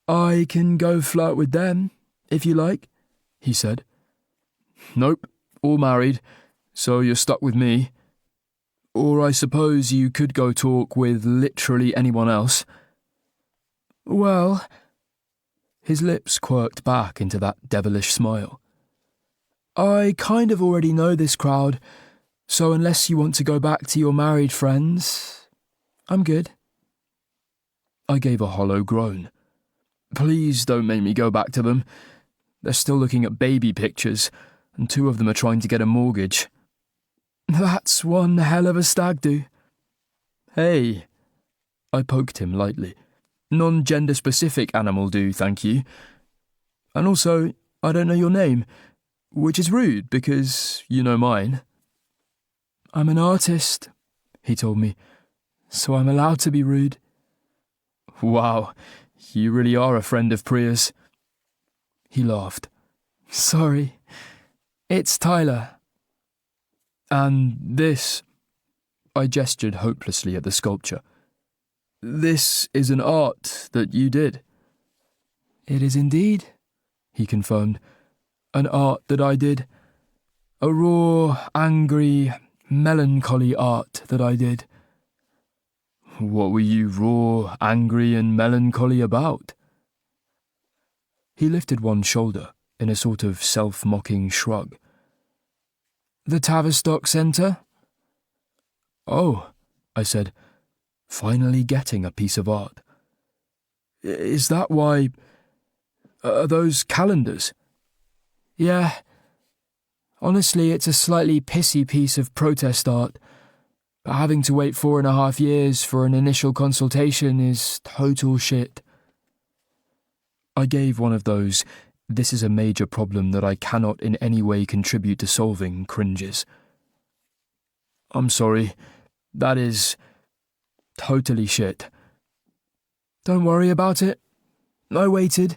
I can go flirt with them, if you like, he said. Nope, all married, so you're stuck with me. Or I suppose you could go talk with literally anyone else. Well... His lips quirked back into that devilish smile. I kind of already know this crowd, so unless you want to go back to your married friends, I'm good. I gave a hollow groan. Please don't make me go back to them. They're still looking at baby pictures, and 2 of them are trying to get a mortgage. That's one hell of a stag do. Hey, I poked him lightly. Non-gender specific animal do, thank you. And also, I don't know your name, which is rude because you know mine. I'm an artist, he told me, so I'm allowed to be rude. Wow, you really are a friend of Priya's. He laughed. Sorry, it's Tyler. And this... I gestured hopelessly at the sculpture. This is an art that you did. It is indeed, he confirmed. An art that I did. A raw, angry, melancholy art that I did. What were you raw, angry, and melancholy about? He lifted one shoulder in a sort of self-mocking shrug. The Tavistock Centre? Oh, I said, finally getting a piece of art. Is that why... Are those calendars? Yeah. Honestly, it's a slightly pissy piece of protest art, but having to wait 4.5 years for an initial consultation is total shit. I gave one of those, this is a major problem that I cannot in any way contribute to solving cringes. I'm sorry, that is... totally shit. Don't worry about it. I waited.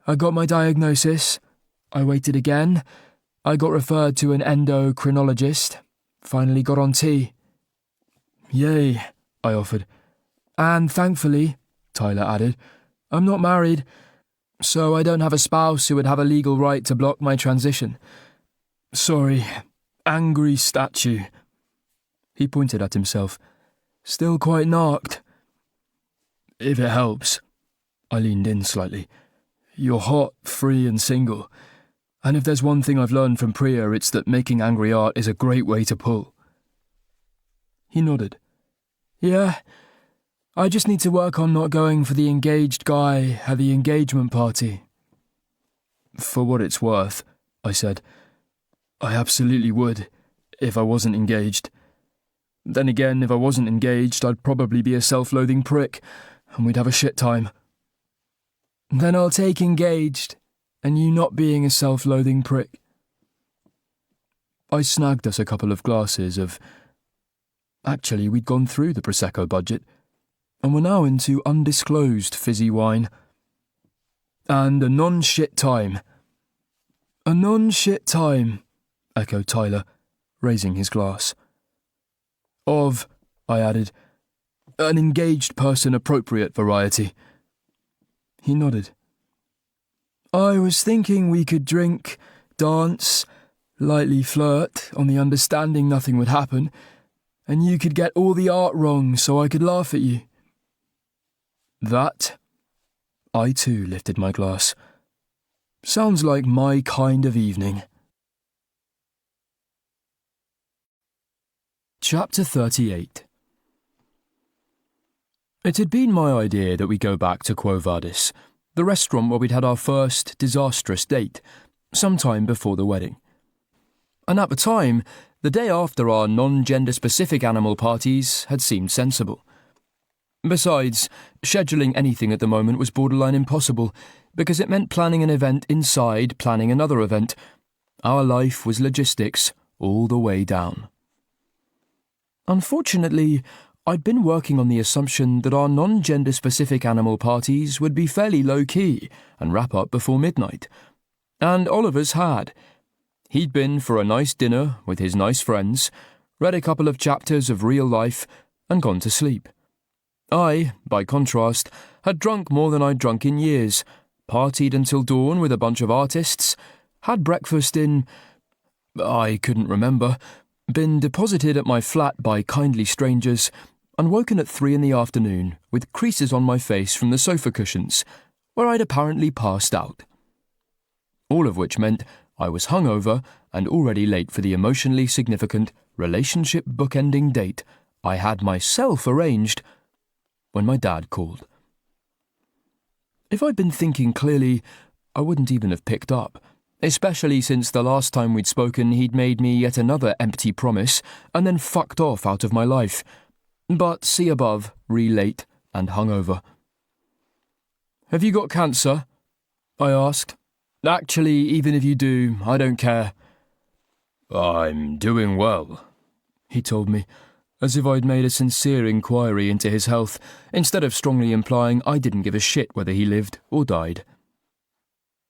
I got my diagnosis. I waited again. I got referred to an endocrinologist. Finally got on T. Yay, I offered. And thankfully, Tyler added, I'm not married, so I don't have a spouse who would have a legal right to block my transition. Sorry, angry statue. He pointed at himself. Still quite narked. If it helps. I leaned in slightly. You're hot, free and single. And if there's one thing I've learned from Priya, it's that making angry art is a great way to pull. He nodded. Yeah, I just need to work on not going for the engaged guy at the engagement party. For what it's worth, I said, I absolutely would, if I wasn't engaged. Then again, if I wasn't engaged, I'd probably be a self-loathing prick, and we'd have a shit time. Then I'll take engaged, and you not being a self-loathing prick. I snagged us a couple of glasses of... Actually, we'd gone through the Prosecco budget, and were now into undisclosed fizzy wine. And a non-shit time. A non-shit time, echoed Tyler, raising his glass. Of, I added, an engaged person appropriate variety. He nodded. I was thinking we could drink, dance, lightly flirt, on the understanding nothing would happen, and you could get all the art wrong so I could laugh at you. That, I too lifted my glass. Sounds like my kind of evening. Chapter 38. It had been my idea that we go back to Quo Vadis, the restaurant where we'd had our first disastrous date, sometime before the wedding. And at the time, the day after our non-gender-specific animal parties had seemed sensible. Besides, scheduling anything at the moment was borderline impossible, because it meant planning an event inside planning another event. Our life was logistics all the way down. Unfortunately, I'd been working on the assumption that our non-gender-specific animal parties would be fairly low-key and wrap up before midnight. And Oliver's had. He'd been for a nice dinner with his nice friends, read a couple of chapters of real life, and gone to sleep. I, by contrast, had drunk more than I'd drunk in years, partied until dawn with a bunch of artists, had breakfast in... I couldn't remember, been deposited at my flat by kindly strangers, and woken at 3 p.m. with creases on my face from the sofa cushions, where I'd apparently passed out. All of which meant I was hungover and already late for the emotionally significant relationship bookending date I had myself arranged when my dad called. If I'd been thinking clearly, I wouldn't even have picked up, especially since the last time we'd spoken he'd made me yet another empty promise and then fucked off out of my life. But see above, late and hungover. Have you got cancer? I asked. Actually, even if you do, I don't care. I'm doing well, he told me, as if I'd made a sincere inquiry into his health, instead of strongly implying I didn't give a shit whether he lived or died.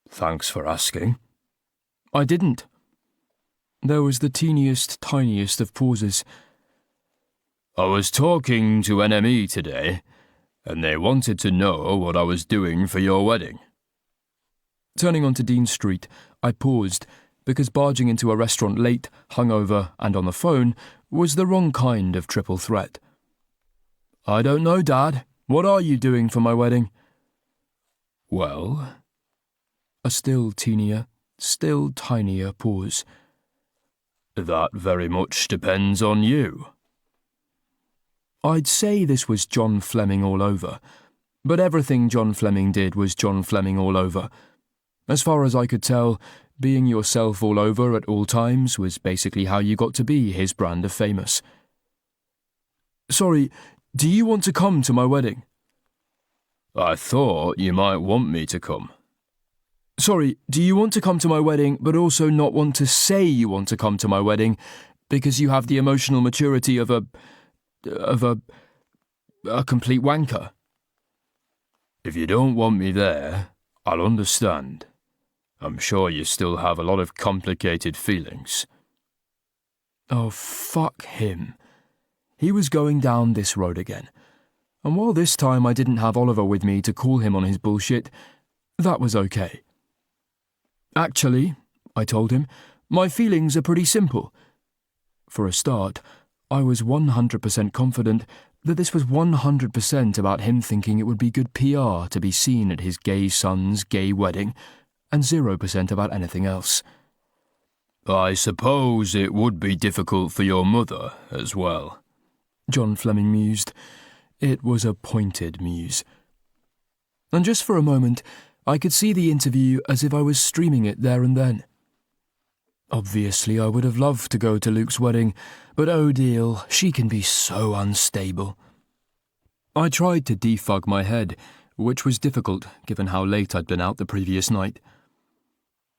Thanks for asking. I didn't. There was the teeniest, tiniest of pauses. I was talking to NME today, and they wanted to know what I was doing for your wedding. Turning onto Dean Street, I paused, because barging into a restaurant late, hungover, and on the phone was the wrong kind of triple threat. I don't know, Dad. What are you doing for my wedding? Well... A still teenier, still tinier pause. That very much depends on you. I'd say this was John Fleming all over, but everything John Fleming did was John Fleming all over. As far as I could tell, being yourself all over at all times was basically how you got to be his brand of famous. Sorry, do you want to come to my wedding? I thought you might want me to come. Sorry, do you want to come to my wedding but also not want to say you want to come to my wedding because you have the emotional maturity of a... a complete wanker. If you don't want me there, I'll understand. I'm sure you still have a lot of complicated feelings. Oh, fuck him. He was going down this road again. And while this time I didn't have Oliver with me to call him on his bullshit, that was okay. Actually, I told him, my feelings are pretty simple. For a start, I was 100% confident that this was 100% about him thinking it would be good PR to be seen at his gay son's gay wedding, and 0% about anything else. I suppose it would be difficult for your mother as well, John Fleming mused. It was a pointed muse. And just for a moment, I could see the interview as if I was streaming it there and then. Obviously, I would have loved to go to Luke's wedding, but oh dear, she can be so unstable. I tried to defug my head, which was difficult given how late I'd been out the previous night.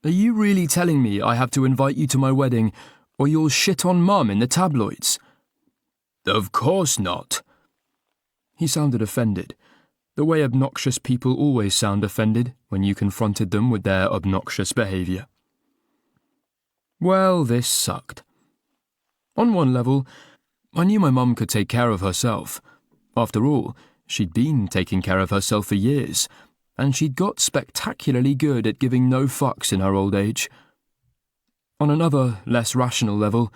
Are you really telling me I have to invite you to my wedding, or you'll shit on Mum in the tabloids? Of course not. He sounded offended, the way obnoxious people always sound offended when you confronted them with their obnoxious behaviour. Well, this sucked. On one level, I knew my mum could take care of herself. After all, she'd been taking care of herself for years, and she'd got spectacularly good at giving no fucks in her old age. On another, less rational level,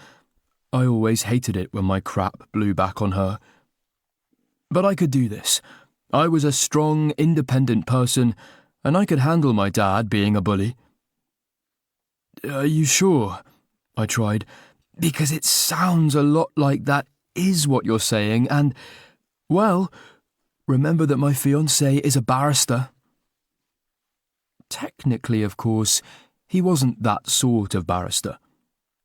I always hated it when my crap blew back on her. But I could do this. I was a strong, independent person, and I could handle my dad being a bully. Are you sure? I tried. Because it sounds a lot like that is what you're saying, and, well, remember that my fiancé is a barrister. Technically, of course, he wasn't that sort of barrister.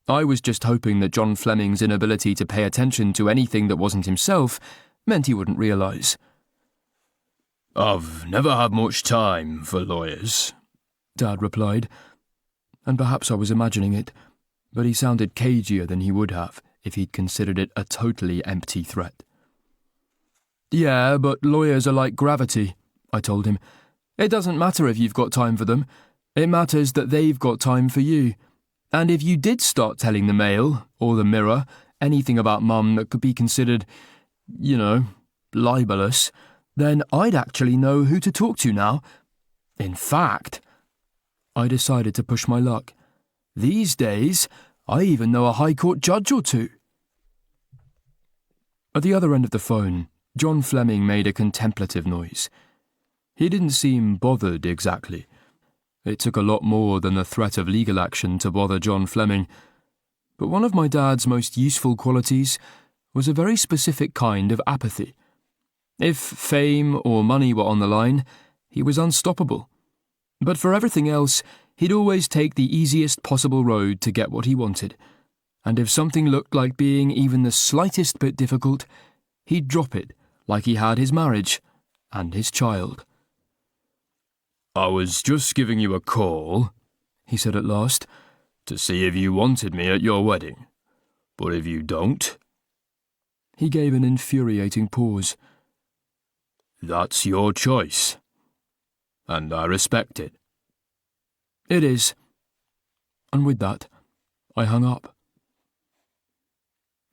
I was just hoping that John Fleming's inability to pay attention to anything that wasn't himself meant he wouldn't realise. I've never had much time for lawyers, Dad replied. And perhaps I was imagining it, but he sounded cagier than he would have if he'd considered it a totally empty threat. Yeah, but lawyers are like gravity, I told him. It doesn't matter if you've got time for them. It matters that they've got time for you. And if you did start telling the Mail, or the Mirror, anything about Mum that could be considered, libelous, then I'd actually know who to talk to now. In fact, I decided to push my luck. These days, I even know a High Court judge or two. At the other end of the phone, John Fleming made a contemplative noise. He didn't seem bothered exactly. It took a lot more than the threat of legal action to bother John Fleming. But one of my dad's most useful qualities was a very specific kind of apathy. If fame or money were on the line, he was unstoppable. But for everything else, he'd always take the easiest possible road to get what he wanted. And if something looked like being even the slightest bit difficult, he'd drop it like he had his marriage and his child. I was just giving you a call, he said at last, to see if you wanted me at your wedding. But if you don't... He gave an infuriating pause. That's your choice. And I respect it. It is. And with that, I hung up.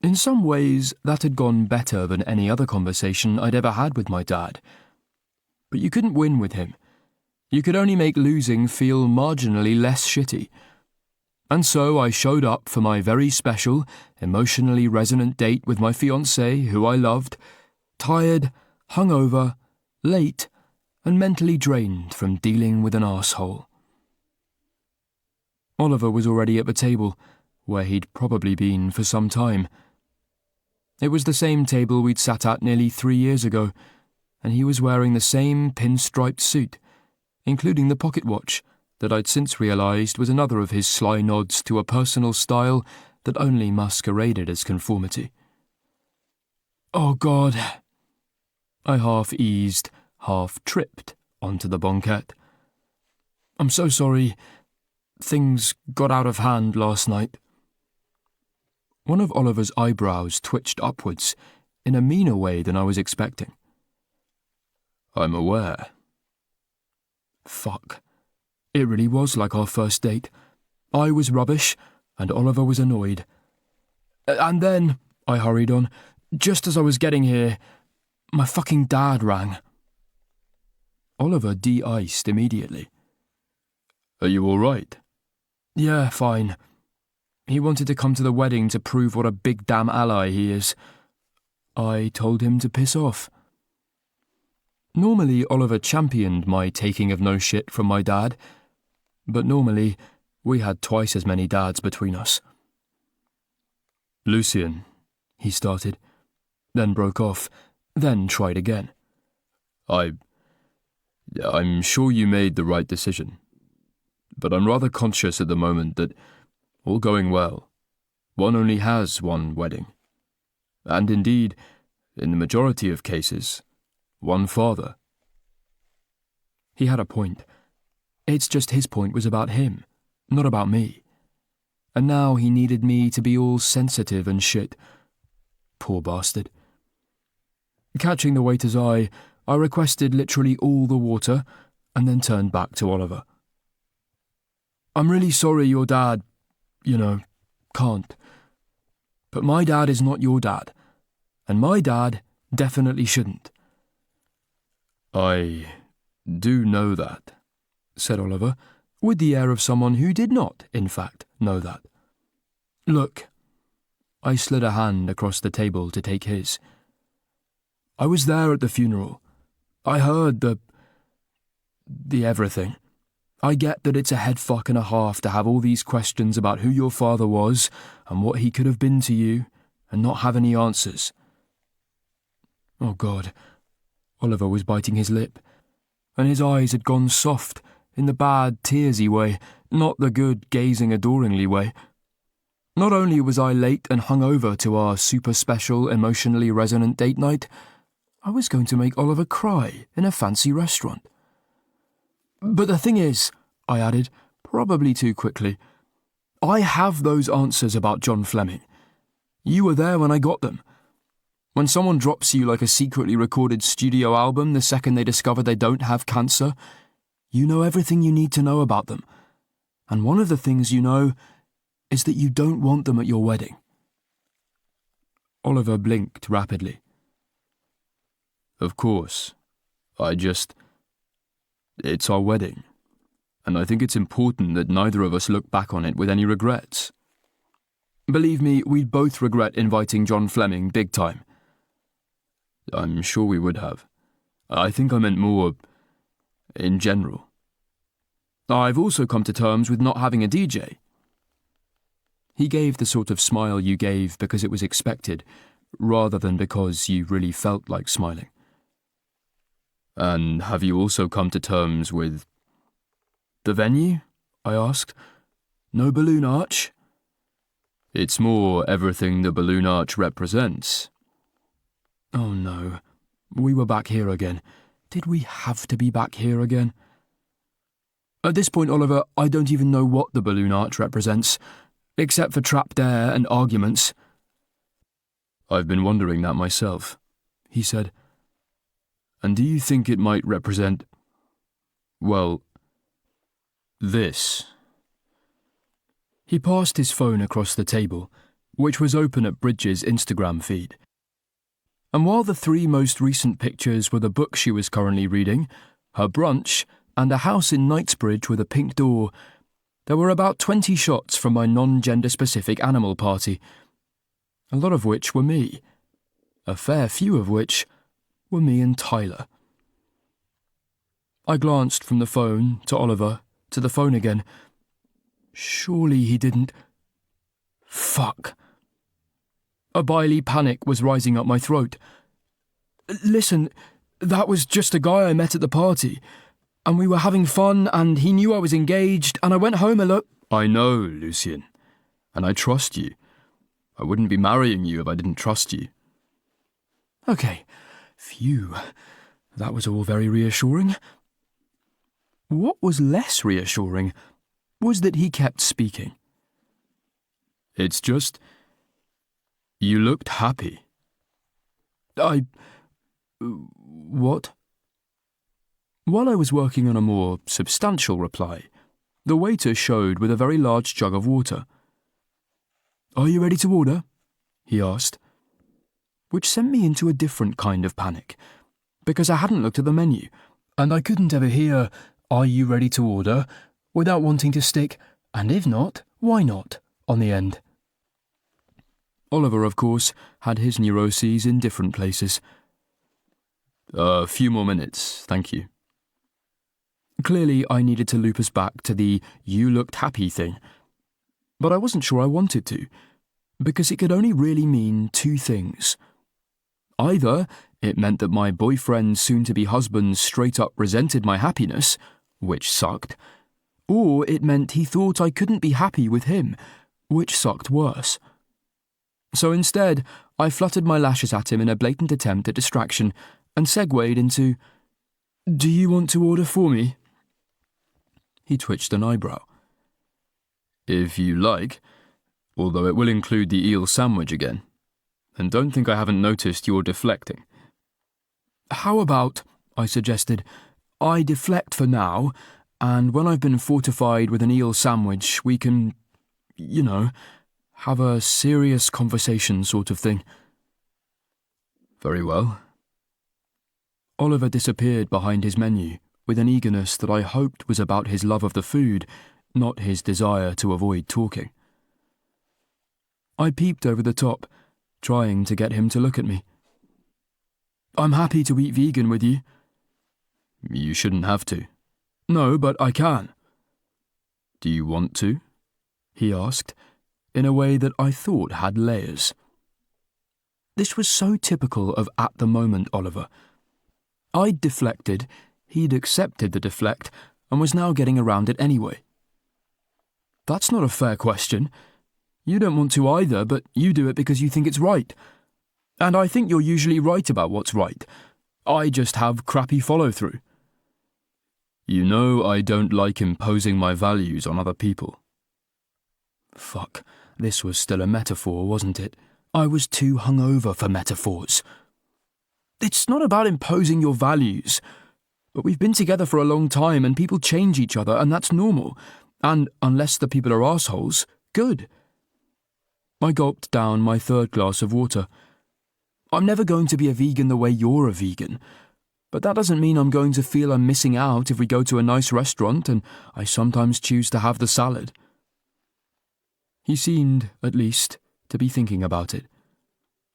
In some ways, that had gone better than any other conversation I'd ever had with my dad. But you couldn't win with him. You could only make losing feel marginally less shitty. And so I showed up for my very special, emotionally resonant date with my fiancée, who I loved, tired, hungover, late, and mentally drained from dealing with an arsehole. Oliver was already at the table, where he'd probably been for some time. It was the same table we'd sat at nearly 3 years ago, and he was wearing the same pinstriped suit, including the pocket watch that I'd since realised was another of his sly nods to a personal style that only masqueraded as conformity. Oh God! I half-eased, half-tripped onto the banquette. I'm so sorry. Things got out of hand last night. One of Oliver's eyebrows twitched upwards, in a meaner way than I was expecting. I'm aware. Fuck. It really was like our first date. I was rubbish, and Oliver was annoyed. And then, I hurried on, just as I was getting here, my fucking dad rang. Oliver de-iced immediately. Are you all right? Yeah, fine. He wanted to come to the wedding to prove what a big damn ally he is. I told him to piss off. Normally, Oliver championed my taking of no shit from my dad, but normally, we had twice as many dads between us. Lucian, he started, then broke off, then tried again. I'm sure you made the right decision, but I'm rather conscious at the moment that, all going well, one only has one wedding. And indeed, in the majority of cases, one father. He had a point. It's just his point was about him, not about me. And now he needed me to be all sensitive and shit. Poor bastard. Catching the waiter's eye, I requested literally all the water and then turned back to Oliver. I'm really sorry your dad, can't. But my dad is not your dad, and my dad definitely shouldn't. I do know that, said Oliver, with the air of someone who did not, in fact, know that. Look. I slid a hand across the table to take his. I was there at the funeral. I heard the everything. I get that it's a head fuck and a half to have all these questions about who your father was and what he could have been to you and not have any answers. Oh God. Oliver was biting his lip, and his eyes had gone soft in the bad, tearsy way, not the good, gazing adoringly way. Not only was I late and hungover to our super special, emotionally resonant date night, I was going to make Oliver cry in a fancy restaurant. But the thing is, I added, probably too quickly, I have those answers about John Fleming. You were there when I got them. When someone drops you like a secretly recorded studio album the second they discover they don't have cancer, you know everything you need to know about them. And one of the things you know is that you don't want them at your wedding. Oliver blinked rapidly. Of course. It's our wedding, and I think it's important that neither of us look back on it with any regrets. Believe me, we'd both regret inviting John Fleming big time. I'm sure we would have. I think I meant more in general. I've also come to terms with not having a DJ. He gave the sort of smile you gave because it was expected, rather than because you really felt like smiling. And have you also come to terms with the venue? I asked. No balloon arch? It's more everything the balloon arch represents. Oh no, we were back here again. Did we have to be back here again? At this point, Oliver, I don't even know what the balloon arch represents, except for trapped air and arguments. I've been wondering that myself, he said. And do you think it might represent, well, this? He passed his phone across the table, which was open at Bridget's Instagram feed. And while the three most recent pictures were the book she was currently reading, her brunch, and a house in Knightsbridge with a pink door, there were about 20 shots from my non-gender-specific animal party, a lot of which were me, a fair few of which were me and Tyler. I glanced from the phone to Oliver, to the phone again. Surely he didn't... Fuck. A bily panic was rising up my throat. Listen, that was just a guy I met at the party, and we were having fun, and he knew I was engaged, and I went home alone. I know, Lucian, and I trust you. I wouldn't be marrying you if I didn't trust you. Okay. Phew, that was all very reassuring. What was less reassuring was that he kept speaking. It's just, you looked happy. What? While I was working on a more substantial reply, the waiter showed with a very large jug of water. "Are you ready to order?" he asked, which sent me into a different kind of panic, because I hadn't looked at the menu, and I couldn't ever hear, "Are you ready to order?" without wanting to stick, "and if not, why not?" on the end. Oliver, of course, had his neuroses in different places. "A few more minutes, thank you." Clearly, I needed to loop us back to the "you looked happy" thing, but I wasn't sure I wanted to, because it could only really mean two things. Either it meant that my boyfriend's soon-to-be husband straight up resented my happiness, which sucked, or it meant he thought I couldn't be happy with him, which sucked worse. So instead, I fluttered my lashes at him in a blatant attempt at distraction and segued into, "Do you want to order for me?" He twitched an eyebrow. "If you like, although it will include the eel sandwich again. And don't think I haven't noticed you're deflecting." "How about," I suggested, "I deflect for now, and when I've been fortified with an eel sandwich, we can, have a serious conversation sort of thing." "Very well." Oliver disappeared behind his menu with an eagerness that I hoped was about his love of the food, not his desire to avoid talking. I peeped over the top, trying to get him to look at me. "I'm happy to eat vegan with you." "You shouldn't have to." "No, but I can." "Do you want to?" he asked, in a way that I thought had layers. This was so typical of at the moment Oliver. I'd deflected, he'd accepted the deflect, and was now getting around it anyway. "That's not a fair question. You don't want to either, but you do it because you think it's right. And I think you're usually right about what's right. I just have crappy follow-through." "You know I don't like imposing my values on other people." Fuck, this was still a metaphor, wasn't it? I was too hungover for metaphors. "It's not about imposing your values. But we've been together for a long time and people change each other and that's normal. And unless the people are assholes, good." I gulped down my third glass of water. "I'm never going to be a vegan the way you're a vegan. But that doesn't mean I'm going to feel I'm missing out if we go to a nice restaurant and I sometimes choose to have the salad." He seemed, at least, to be thinking about it.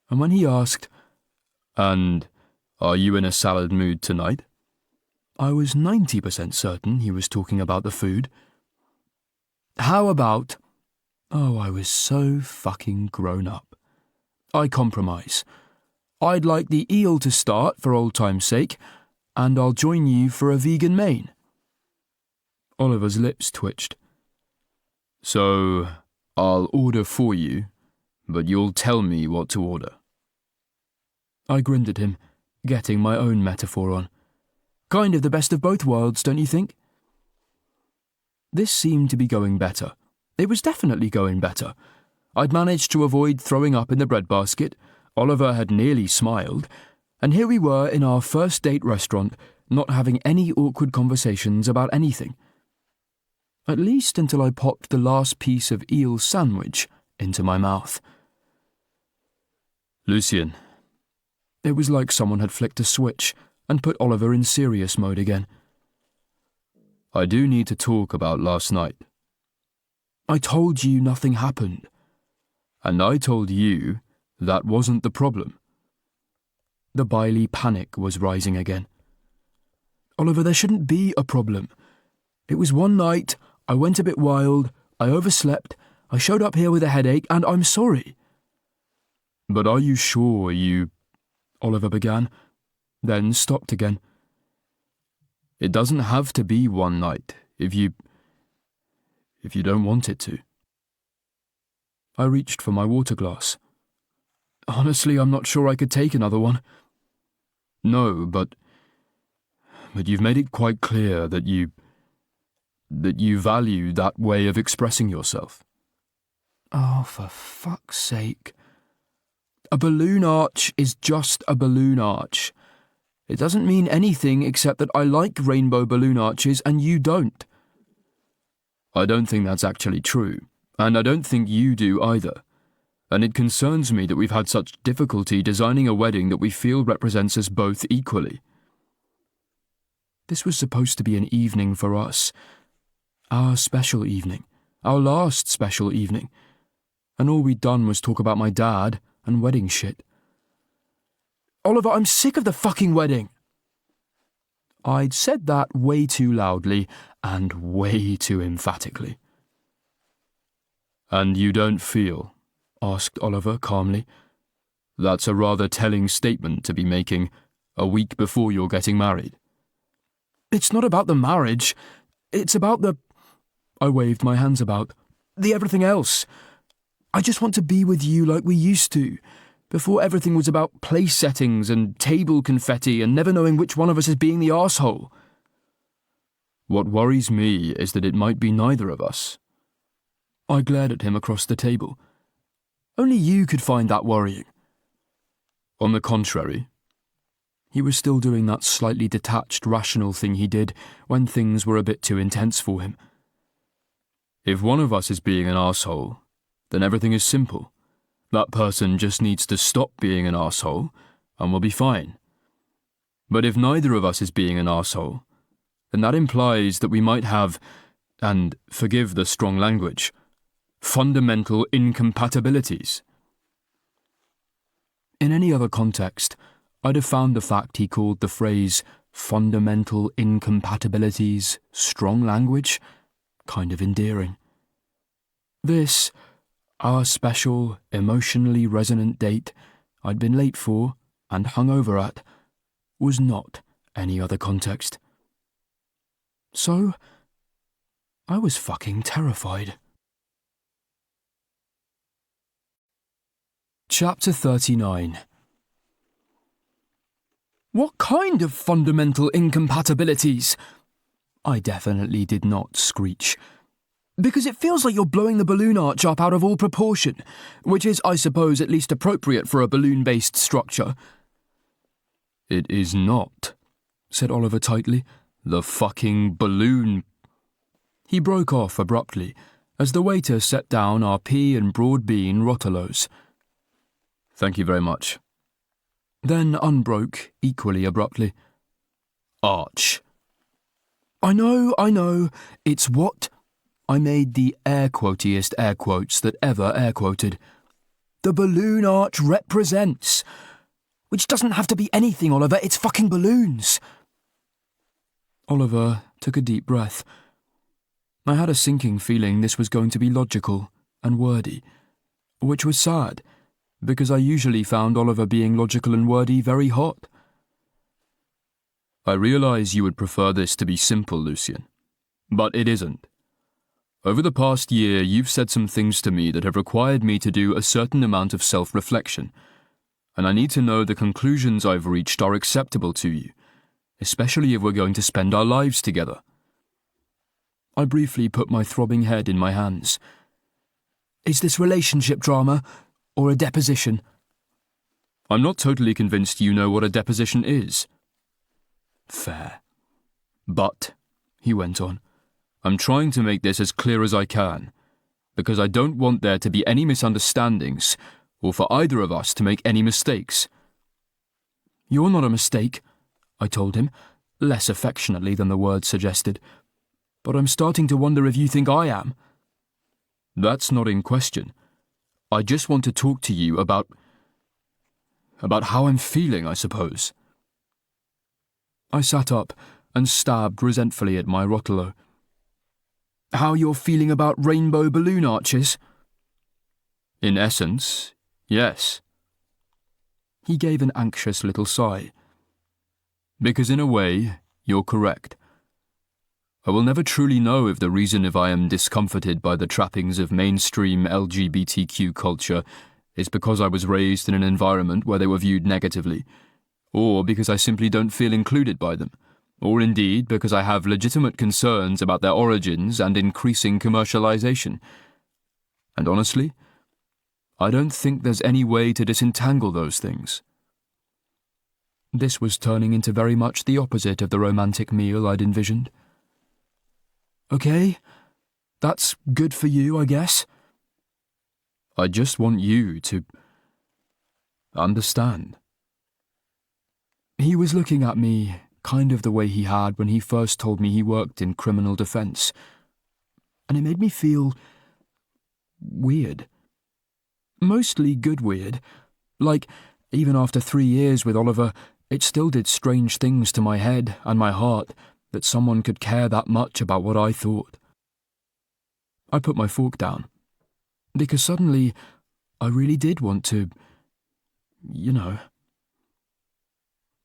And when he asked, "And are you in a salad mood tonight?" I was 90% certain he was talking about the food. "How about..." Oh, I was so fucking grown up. "I compromise. I'd like the eel to start for old time's sake, and I'll join you for a vegan main." Oliver's lips twitched. "So, I'll order for you, but you'll tell me what to order." I grinned at him, getting my own metaphor on. Kind of the best of both worlds, don't you think? This seemed to be going better. It was definitely going better. I'd managed to avoid throwing up in the breadbasket, Oliver had nearly smiled, and here we were in our first date restaurant, not having any awkward conversations about anything. At least until I popped the last piece of eel sandwich into my mouth. "Lucien." It was like someone had flicked a switch and put Oliver in serious mode again. "I do need to talk about last night." "I told you nothing happened." "And I told you that wasn't the problem." The bily panic was rising again. "Oliver, there shouldn't be a problem. It was one night, I went a bit wild, I overslept, I showed up here with a headache, and I'm sorry." "But are you sure you..." Oliver began, then stopped again. "It doesn't have to be one night, if you don't want it to." I reached for my water glass. "Honestly, I'm not sure I could take another one." "No, but you've made it quite clear that you value that way of expressing yourself." Oh, for fuck's sake. A balloon arch is just a balloon arch. It doesn't mean anything except that I like rainbow balloon arches and you don't. I don't think that's actually true, and I don't think you do either. And it concerns me that we've had such difficulty designing a wedding that we feel represents us both equally. This was supposed to be an evening for us. Our special evening. Our last special evening. And all we'd done was talk about my dad and wedding shit. Oliver, I'm sick of the fucking wedding. I'd said that way too loudly and way too emphatically. And you don't feel, asked Oliver calmly, that's a rather telling statement to be making a week before you're getting married. It's not about the marriage. It's about the... I waved my hands about. The everything else. I just want to be with you like we used to, before everything was about place settings and table confetti and never knowing which one of us is being the arsehole. What worries me is that it might be neither of us. I glared at him across the table. Only you could find that worrying. On the contrary. He was still doing that slightly detached, rational thing he did when things were a bit too intense for him. If one of us is being an arsehole, then everything is simple. That person just needs to stop being an arsehole, and we'll be fine. But if neither of us is being an arsehole, then that implies that we might have, and forgive the strong language, fundamental incompatibilities. In any other context, I'd have found the fact he called the phrase fundamental incompatibilities strong language kind of endearing. This, our special, emotionally resonant date I'd been late for and hungover at, was not any other context. So, I was fucking terrified. Chapter 39. What kind of fundamental incompatibilities? I definitely did not screech. Because it feels like you're blowing the balloon arch up out of all proportion, which is, I suppose, at least appropriate for a balloon-based structure. It is not, said Oliver tightly. The fucking balloon. He broke off abruptly as the waiter set down our pea and broad bean rotolos. Thank you very much. Then unbroke equally abruptly. Arch. I know, it's what... I made the air-quotiest air quotes that ever air-quoted. The balloon arch represents. Which doesn't have to be anything, Oliver, it's fucking balloons. Oliver took a deep breath. I had a sinking feeling this was going to be logical and wordy, which was sad, because I usually found Oliver being logical and wordy very hot. I realise you would prefer this to be simple, Lucian, but it isn't. Over the past year, you've said some things to me that have required me to do a certain amount of self-reflection, and I need to know the conclusions I've reached are acceptable to you, especially if we're going to spend our lives together. I briefly put my throbbing head in my hands. Is this relationship drama, or a deposition? I'm not totally convinced you know what a deposition is. Fair. But, he went on, I'm trying to make this as clear as I can, because I don't want there to be any misunderstandings, or for either of us to make any mistakes. You're not a mistake, I told him, less affectionately than the words suggested. But I'm starting to wonder if you think I am. That's not in question. I just want to talk to you about how I'm feeling, I suppose. I sat up and stabbed resentfully at my rotolo. How you're feeling about rainbow balloon arches? In essence, yes. He gave an anxious little sigh. Because in a way, you're correct. I will never truly know if the reason if I am discomforted by the trappings of mainstream LGBTQ culture is because I was raised in an environment where they were viewed negatively, or because I simply don't feel included by them, or indeed because I have legitimate concerns about their origins and increasing commercialization. And honestly, I don't think there's any way to disentangle those things. This was turning into very much the opposite of the romantic meal I'd envisioned. Okay, that's good for you, I guess. I just want you to understand. He was looking at me kind of the way he had when he first told me he worked in criminal defense, and it made me feel weird. Mostly good weird. Like, even after 3 years with Oliver, it still did strange things to my head and my heart that someone could care that much about what I thought. I put my fork down, because suddenly I really did want to,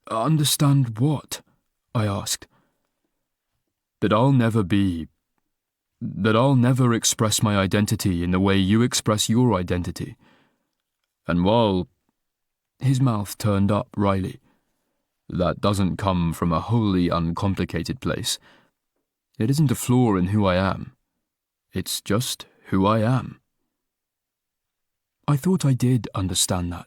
Understand what? I asked. That I'll never express my identity in the way you express your identity. And while his mouth turned up wryly, that doesn't come from a wholly uncomplicated place. It isn't a flaw in who I am. It's just who I am. I thought I did understand that.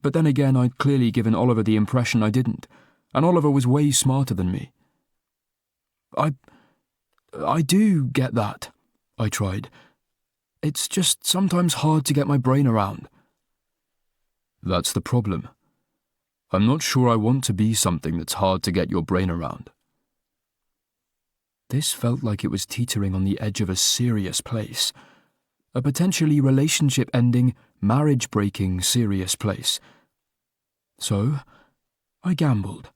But then again, I'd clearly given Oliver the impression I didn't, and Oliver was way smarter than me. I do get that, I tried. It's just sometimes hard to get my brain around. That's the problem. I'm not sure I want to be something that's hard to get your brain around. This felt like it was teetering on the edge of a serious place. A potentially relationship-ending, marriage-breaking serious place. So, I gambled.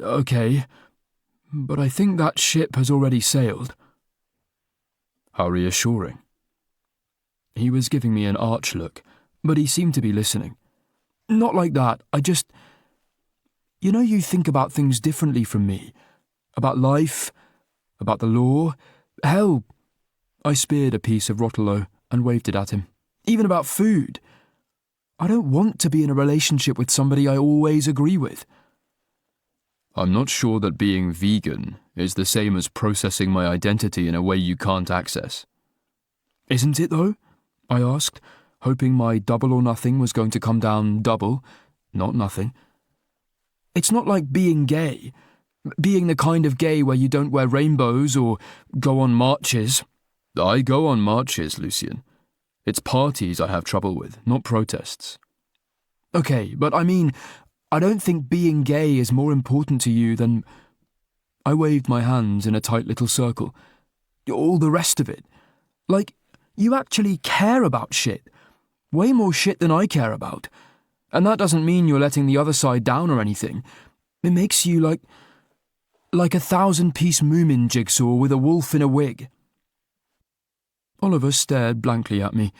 Okay, but I think that ship has already sailed. How reassuring. He was giving me an arch look, but he seemed to be listening. Not like that, I just... you think about things differently from me. About life, about the law, hell... I speared a piece of rotolo and waved it at him. Even about food. I don't want to be in a relationship with somebody I always agree with. I'm not sure that being vegan is the same as processing my identity in a way you can't access. Isn't it, though? I asked, hoping my double or nothing was going to come down double, not nothing. It's not like being gay. Being the kind of gay where you don't wear rainbows or go on marches. I go on marches, Lucian. It's parties I have trouble with, not protests. Okay, but I mean, I don't think being gay is more important to you than... I waved my hands in a tight little circle. All the rest of it. Like, you actually care about shit. Way more shit than I care about. And that doesn't mean you're letting the other side down or anything. It makes you like a 1,000-piece Moomin jigsaw with a wolf in a wig. Oliver stared blankly at me,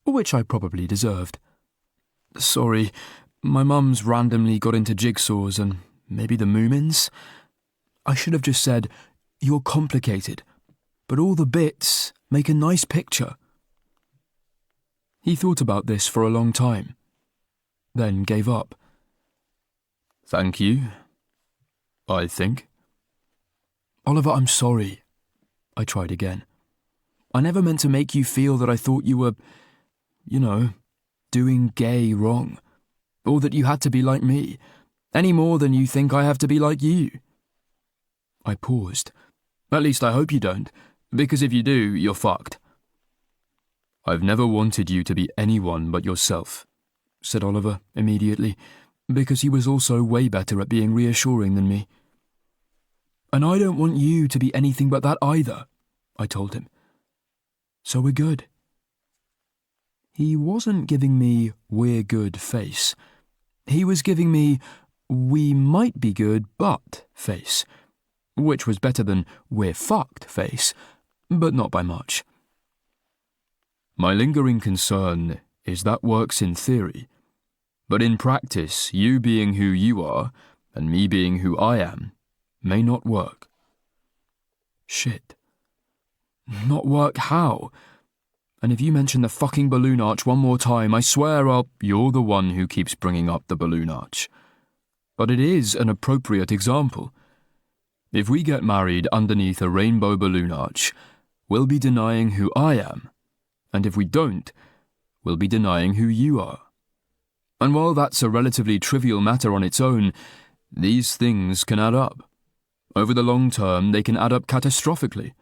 which I probably deserved. Sorry, my mum's randomly got into jigsaws and maybe the Moomins. I should have just said, you're complicated, but all the bits make a nice picture. He thought about this for a long time, then gave up. Thank you, I think. Oliver, I'm sorry. I tried again. I never meant to make you feel that I thought you were, doing gay wrong, or that you had to be like me, any more than you think I have to be like you. I paused. At least I hope you don't, because if you do, you're fucked. I've never wanted you to be anyone but yourself, said Oliver immediately, because he was also way better at being reassuring than me. And I don't want you to be anything but that either, I told him. So we're good. He wasn't giving me we're good face. He was giving me we might be good but face, which was better than we're fucked face, but not by much. My lingering concern is that works in theory, but in practice, you being who you are and me being who I am may not work. Shit. Not work how? And if you mention the fucking balloon arch one more time, I swear I'll... You're the one who keeps bringing up the balloon arch. But it is an appropriate example. If we get married underneath a rainbow balloon arch, we'll be denying who I am. And if we don't, will be denying who you are. And while that's a relatively trivial matter on its own, these things can add up. Over the long term, they can add up catastrophically.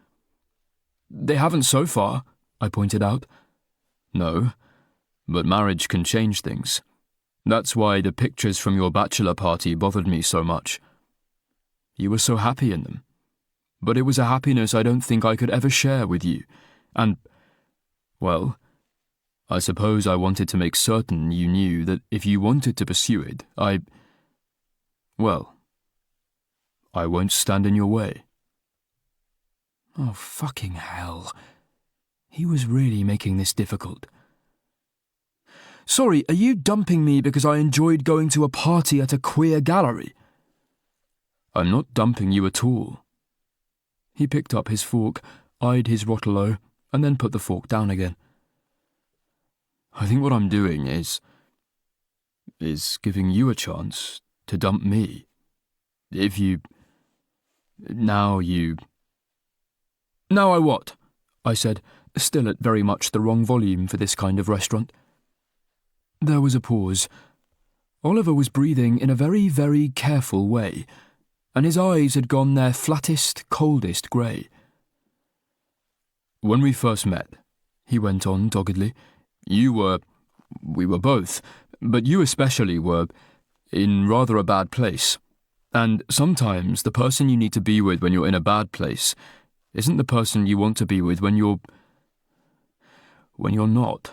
They haven't so far, I pointed out. No, but marriage can change things. That's why the pictures from your bachelor party bothered me so much. You were so happy in them. But it was a happiness I don't think I could ever share with you. And, well, I suppose I wanted to make certain you knew that if you wanted to pursue it, I won't stand in your way. Oh, fucking hell. He was really making this difficult. Sorry, are you dumping me because I enjoyed going to a party at a queer gallery? I'm not dumping you at all. He picked up his fork, eyed his rotolo, and then put the fork down again. I think what I'm doing is giving you a chance to dump me. Now I what? I said, still at very much the wrong volume for this kind of restaurant. There was a pause. Oliver was breathing in a very, very careful way, and his eyes had gone their flattest, coldest grey. When we first met, he went on doggedly, we were both, but you especially were in rather a bad place. And sometimes the person you need to be with when you're in a bad place isn't the person you want to be with when you're not.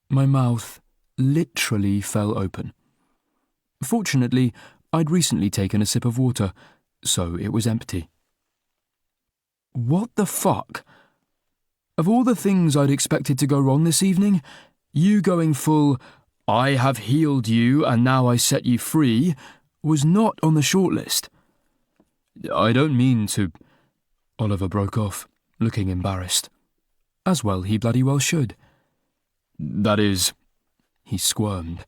My mouth literally fell open. Fortunately, I'd recently taken a sip of water, so it was empty. What the fuck? Of all the things I'd expected to go wrong this evening, you going full, I have healed you and now I set you free, was not on the shortlist. I don't mean to... Oliver broke off, looking embarrassed. As well he bloody well should. That is... He squirmed.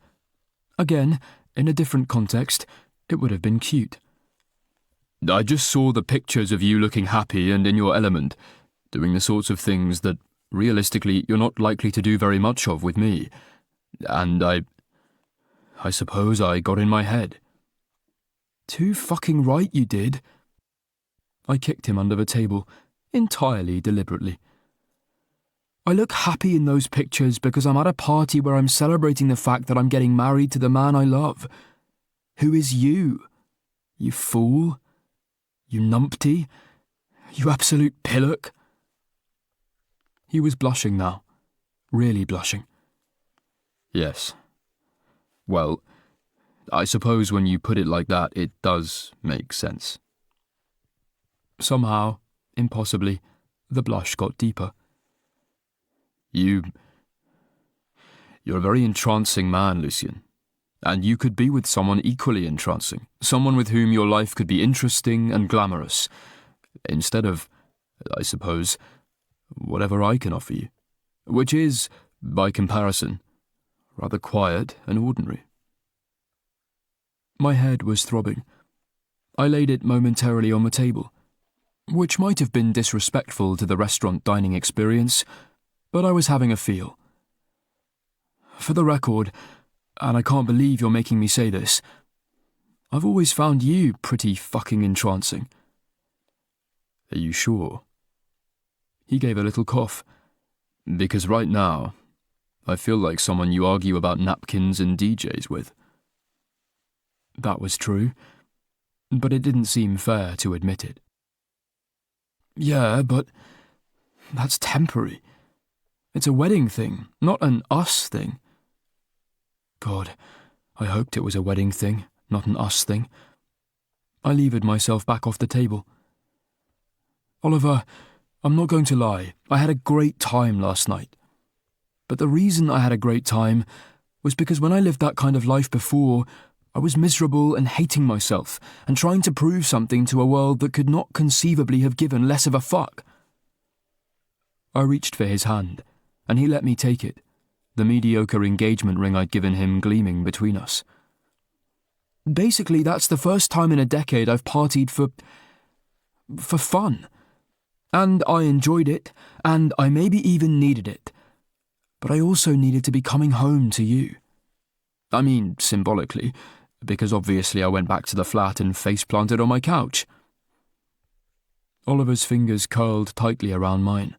Again, in a different context, it would have been cute. I just saw the pictures of you looking happy and in your element, doing the sorts of things that, realistically, you're not likely to do very much of with me. And I suppose I got in my head. Too fucking right you did. I kicked him under the table, entirely deliberately. I look happy in those pictures because I'm at a party where I'm celebrating the fact that I'm getting married to the man I love. Who is you? You fool? You numpty? You absolute pillock? He was blushing now. Really blushing. Yes. Well, I suppose when you put it like that, it does make sense. Somehow, impossibly, the blush got deeper. You're a very entrancing man, Lucien. And you could be with someone equally entrancing, someone with whom your life could be interesting and glamorous, instead of, I suppose, whatever I can offer you, which is, by comparison, rather quiet and ordinary. My head was throbbing. I laid it momentarily on the table, which might have been disrespectful to the restaurant dining experience, but I was having a feel. For the record, and I can't believe you're making me say this, I've always found you pretty fucking entrancing. Are you sure? He gave a little cough. Because right now, I feel like someone you argue about napkins and DJs with. That was true, but it didn't seem fair to admit it. Yeah, but that's temporary. It's a wedding thing, not an us thing. God, I hoped it was a wedding thing, not an us thing. I levered myself back off the table. Oliver, I'm not going to lie, I had a great time last night. But the reason I had a great time was because when I lived that kind of life before, I was miserable and hating myself and trying to prove something to a world that could not conceivably have given less of a fuck. I reached for his hand, and he let me take it, the mediocre engagement ring I'd given him gleaming between us. Basically, that's the first time in a decade I've partied for fun. And I enjoyed it, and I maybe even needed it. but I also needed to be coming home to you. I mean, symbolically, because obviously I went back to the flat and face-planted on my couch. Oliver's fingers curled tightly around mine.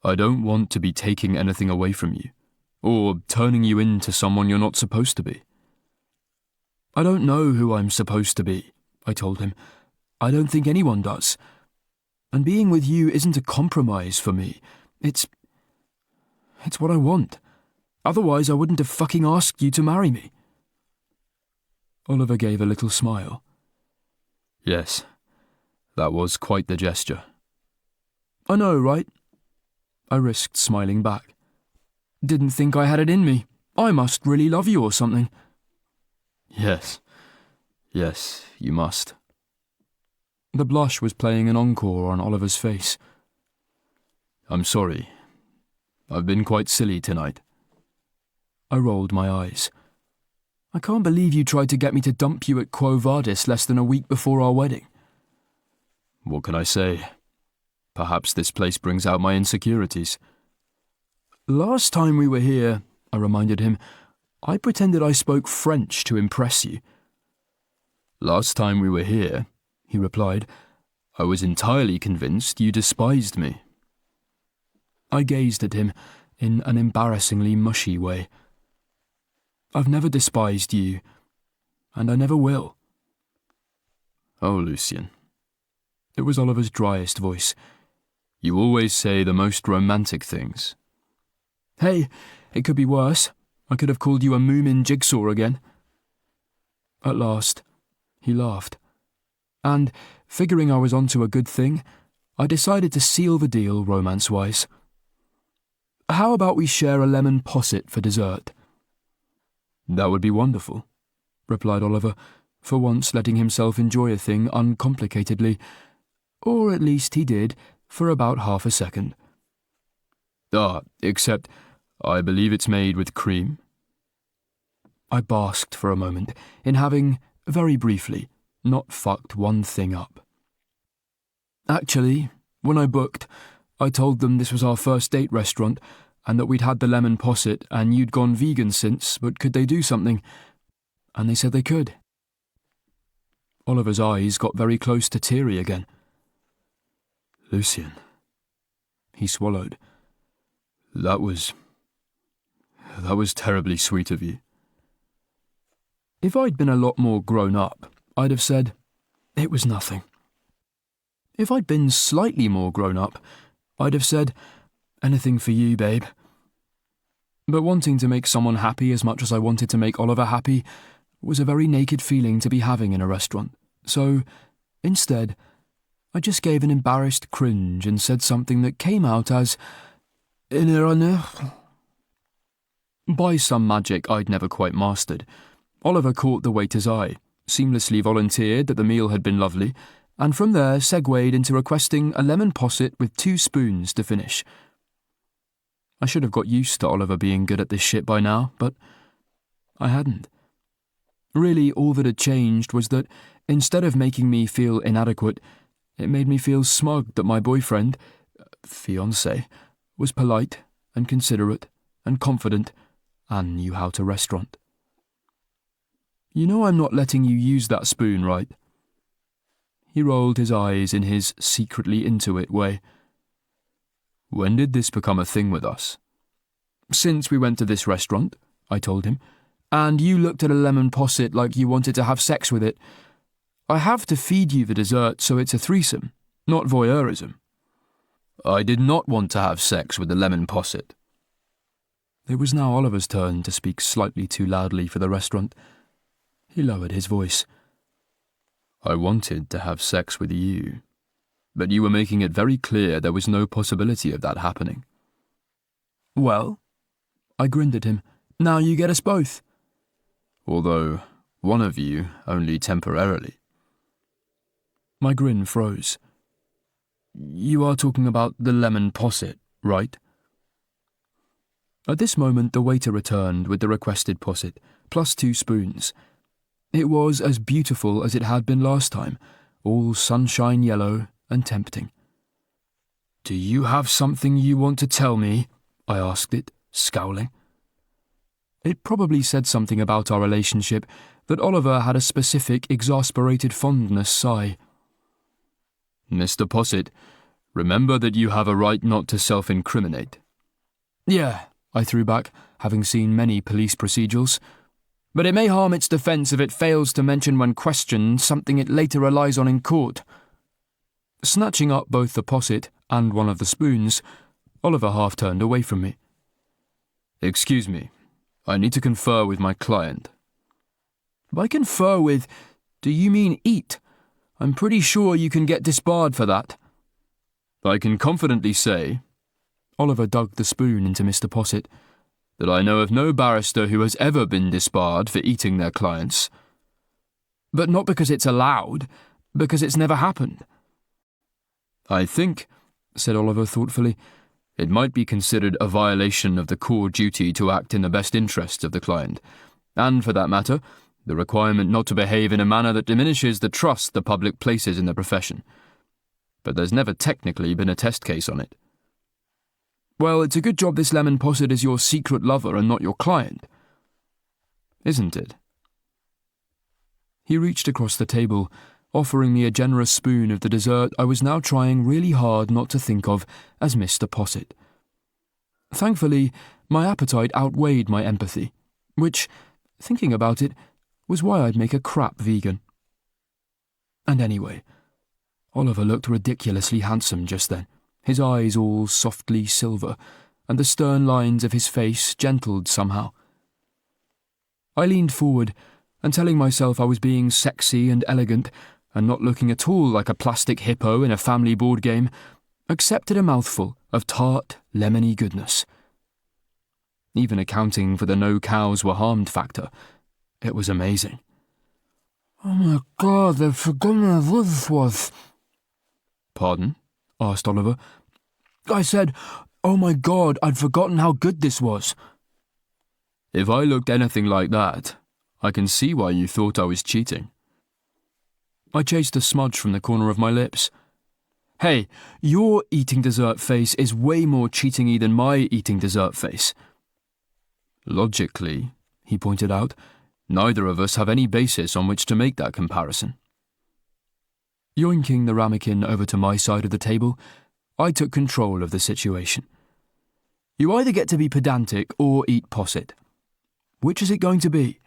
I don't want to be taking anything away from you, or turning you into someone you're not supposed to be. I don't know who I'm supposed to be, I told him. I don't think anyone does. And being with you isn't a compromise for me. It's what I want. Otherwise I wouldn't have fucking asked you to marry me. Oliver gave a little smile. Yes, that was quite the gesture. I know, right? I risked smiling back. Didn't think I had it in me. I must really love you or something. Yes, you must. The blush was playing an encore on Oliver's face. I'm sorry. I've been quite silly tonight. I rolled my eyes. I can't believe you tried to get me to dump you at Quo Vadis less than a week before our wedding. What can I say? Perhaps this place brings out my insecurities. Last time we were here, I reminded him, I pretended I spoke French to impress you. Last time we were here, he replied, I was entirely convinced you despised me. I gazed at him in an embarrassingly mushy way. I've never despised you, and I never will. Oh, Lucien. It was Oliver's driest voice. You always say the most romantic things. Hey, it could be worse. I could have called you a Moomin jigsaw again. At last, he laughed. And, figuring I was onto a good thing, I decided to seal the deal romance-wise. How about we share a lemon posset for dessert? That would be wonderful, replied Oliver, for once letting himself enjoy a thing uncomplicatedly, or at least he did for about half a second. Except I believe it's made with cream. I basked for a moment in having, very briefly, not fucked one thing up. Actually, when I booked, I told them this was our first date restaurant and that we'd had the lemon posset and you'd gone vegan since, but could they do something? And they said they could. Oliver's eyes got very close to teary again. Lucien. He swallowed. That was terribly sweet of you. If I'd been a lot more grown up, I'd have said, it was nothing. If I'd been slightly more grown up, I'd have said, anything for you, babe. But wanting to make someone happy as much as I wanted to make Oliver happy was a very naked feeling to be having in a restaurant. So, instead, I just gave an embarrassed cringe and said something that came out as, by some magic I'd never quite mastered, Oliver caught the waiter's eye, seamlessly volunteered that the meal had been lovely, and from there segued into requesting a lemon posset with 2 spoons to finish. I should have got used to Oliver being good at this shit by now, but I hadn't. Really, all that had changed was that, instead of making me feel inadequate, it made me feel smug that my boyfriend, fiancé, was polite and considerate and confident and knew how to restaurant. You know I'm not letting you use that spoon, right? He rolled his eyes in his secretly into it way. When did this become a thing with us? Since we went to this restaurant, I told him, and you looked at a lemon posset like you wanted to have sex with it. I have to feed you the dessert, so it's a threesome, not voyeurism. I did not want to have sex with the lemon posset. It was now Oliver's turn to speak slightly too loudly for the restaurant. He lowered his voice. I wanted to have sex with you, but you were making it very clear there was no possibility of that happening. Well, I grinned at him. Now you get us both. Although one of you only temporarily. My grin froze. You are talking about the lemon posset, right? At this moment the waiter returned with the requested posset, plus 2 spoons. It was as beautiful as it had been last time, all sunshine yellow and tempting. Do you have something you want to tell me? I asked it, scowling. It probably said something about our relationship that Oliver had a specific, exasperated fondness sigh. Mr. Posset, remember that you have a right not to self-incriminate. Yeah, I threw back, having seen many police procedurals. But it may harm its defence if it fails to mention when questioned something it later relies on in court. Snatching up both the posset and one of the spoons, Oliver half turned away from me. Excuse me, I need to confer with my client. By confer with, do you mean eat? I'm pretty sure you can get disbarred for that. I can confidently say, Oliver dug the spoon into Mr. Posset, that I know of no barrister who has ever been disbarred for eating their clients. But not because it's allowed, because it's never happened. I think, said Oliver thoughtfully, it might be considered a violation of the core duty to act in the best interests of the client, and, for that matter, the requirement not to behave in a manner that diminishes the trust the public places in the profession. But there's never technically been a test case on it. Well, it's a good job this lemon posset is your secret lover and not your client. Isn't it? He reached across the table, offering me a generous spoon of the dessert I was now trying really hard not to think of as Mr. Posset. Thankfully, my appetite outweighed my empathy, which, thinking about it, was why I'd make a crap vegan. And anyway, Oliver looked ridiculously handsome just then, his eyes all softly silver, and the stern lines of his face gentled somehow. I leaned forward, and telling myself I was being sexy and elegant, and not looking at all like a plastic hippo in a family board game, accepted a mouthful of tart, lemony goodness. Even accounting for the no cows were harmed factor, it was amazing. Oh my God, I've forgotten what this was. Pardon? Asked Oliver. I said, oh my God, I'd forgotten how good this was. If I looked anything like that, I can see why you thought I was cheating. I chased a smudge from the corner of my lips. Hey, your eating dessert face is way more cheating-y than my eating dessert face. Logically, he pointed out, neither of us have any basis on which to make that comparison. Yoinking the ramekin over to my side of the table, I took control of the situation. You either get to be pedantic or eat posset. Which is it going to be?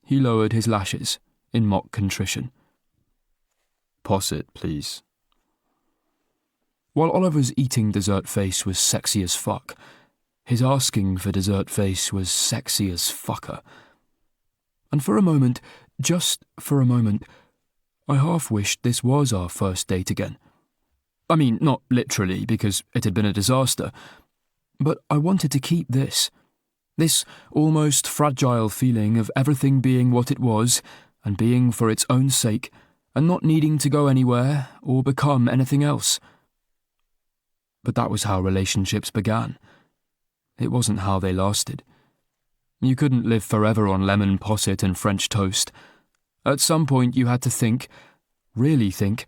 He lowered his lashes in mock contrition. Posset, please. While Oliver's eating dessert face was sexy as fuck, his asking for dessert face was sexy as fucker. And for a moment, just for a moment, I half wished this was our first date again. I mean, not literally, because it had been a disaster, but I wanted to keep this almost fragile feeling of everything being what it was, and being for its own sake, and not needing to go anywhere or become anything else. But that was how relationships began. It wasn't how they lasted. You couldn't live forever on lemon posset and French toast. At some point you had to think, really think,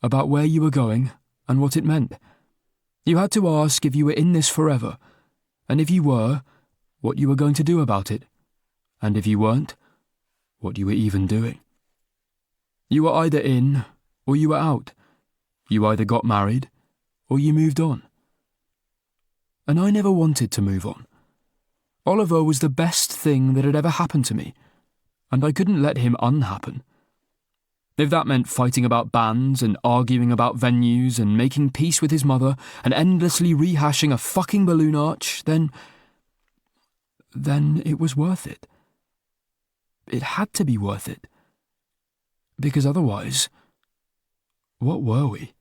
about where you were going and what it meant. You had to ask if you were in this forever, and if you were, what you were going to do about it, and if you weren't, what you were even doing. You were either in or you were out. You either got married or you moved on. And I never wanted to move on. Oliver was the best thing that had ever happened to me, and I couldn't let him unhappen. If that meant fighting about bands and arguing about venues and making peace with his mother and endlessly rehashing a fucking balloon arch, then it was worth it. It had to be worth it. Because otherwise, what were we?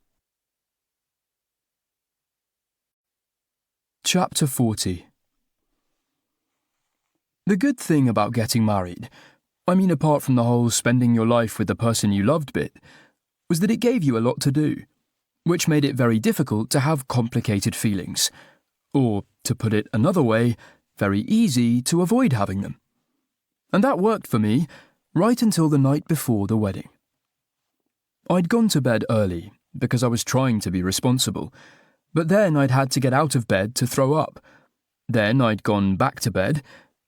Chapter 40. The good thing about getting married, I mean apart from the whole spending your life with the person you loved bit, was that it gave you a lot to do, which made it very difficult to have complicated feelings, or, to put it another way, very easy to avoid having them. And that worked for me right until the night before the wedding. I'd gone to bed early because I was trying to be responsible, But then I'd had to get out of bed to throw up. Then I'd gone back to bed,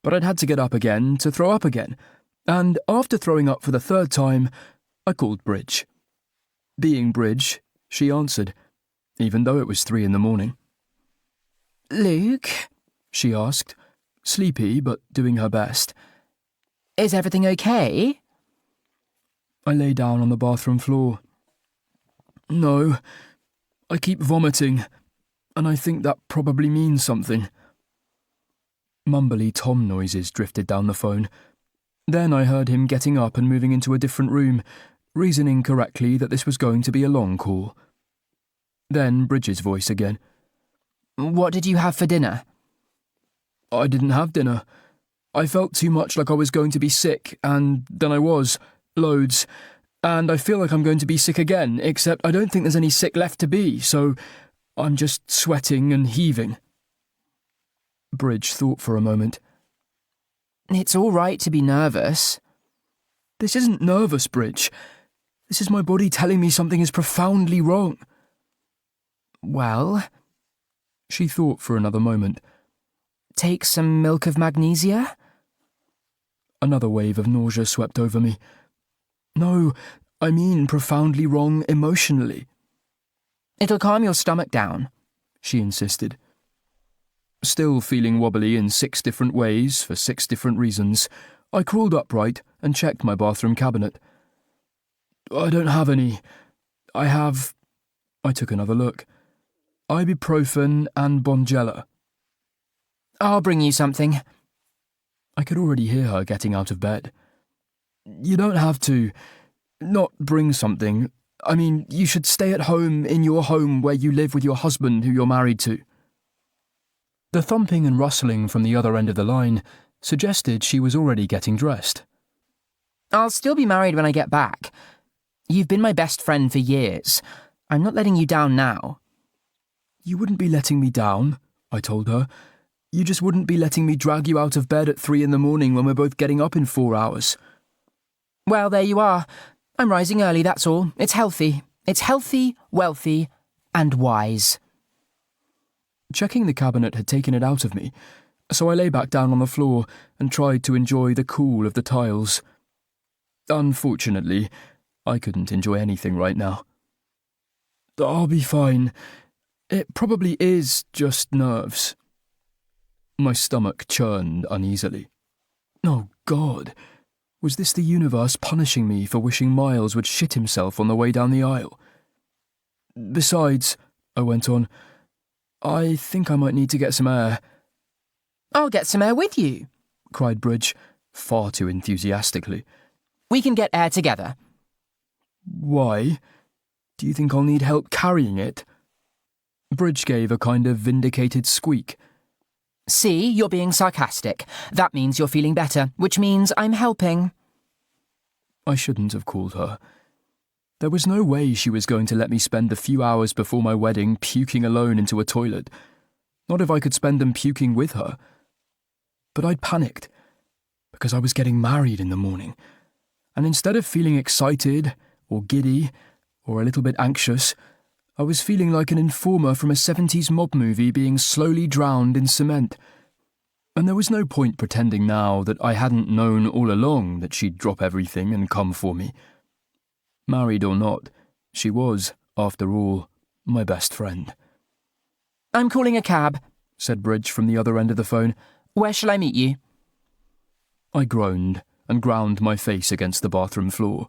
but I'd had to get up again to throw up again. And after throwing up for the third time, I called Bridge. Being Bridge, she answered, even though it was 3 a.m. Luke, she asked, sleepy but doing her best. is everything okay? I lay down on the bathroom floor. No, I keep vomiting, and I think that probably means something. Mumbly Tom noises drifted down the phone. Then I heard him getting up and moving into a different room, reasoning correctly that this was going to be a long call. Then Bridget's voice again. What did you have for dinner? I didn't have dinner. I felt too much like I was going to be sick, and then I was. Loads. And I feel like I'm going to be sick again, except I don't think there's any sick left to be, so I'm just sweating and heaving. Bridge thought for a moment. It's all right to be nervous. This isn't nervous, Bridge. This is my body telling me something is profoundly wrong. Well, she thought for another moment. Take some milk of magnesia? Another wave of nausea swept over me. No, I mean profoundly wrong emotionally. It'll calm your stomach down, she insisted. Still feeling wobbly in 6 different ways for 6 different reasons, I crawled upright and checked my bathroom cabinet. I don't have any. I took another look. Ibuprofen and Bonjela. I'll bring you something. I could already hear her getting out of bed. You don't have to. Not bring something. I mean, you should stay at home in your home where you live with your husband who you're married to. The thumping and rustling from the other end of the line suggested she was already getting dressed. I'll still be married when I get back. You've been my best friend for years. I'm not letting you down now. You wouldn't be letting me down, I told her. You just wouldn't be letting me drag you out of bed at 3 a.m. when we're both getting up in 4 hours. Well, there you are. I'm rising early, that's all. It's healthy. It's healthy, wealthy, and wise. Checking the cabinet had taken it out of me, so I lay back down on the floor and tried to enjoy the cool of the tiles. Unfortunately, I couldn't enjoy anything right now. I'll be fine. It probably is just nerves. My stomach churned uneasily. Oh, God. Was this the universe punishing me for wishing Miles would shit himself on the way down the aisle? Besides, I went on, I think I might need to get some air. I'll get some air with you, cried Bridge, far too enthusiastically. We can get air together. Why? Do you think I'll need help carrying it? Bridge gave a kind of vindicated squeak. See, you're being sarcastic. That means you're feeling better, which means I'm helping. I shouldn't have called her. There was no way she was going to let me spend the few hours before my wedding puking alone into a toilet. Not if I could spend them puking with her. But I'd panicked, because I was getting married in the morning, and instead of feeling excited, or giddy, or a little bit anxious, I was feeling like an informer from a 70s mob movie being slowly drowned in cement. And there was no point pretending now that I hadn't known all along that she'd drop everything and come for me. Married or not, she was, after all, my best friend. I'm calling a cab, said Bridge from the other end of the phone. Where shall I meet you? I groaned and ground my face against the bathroom floor.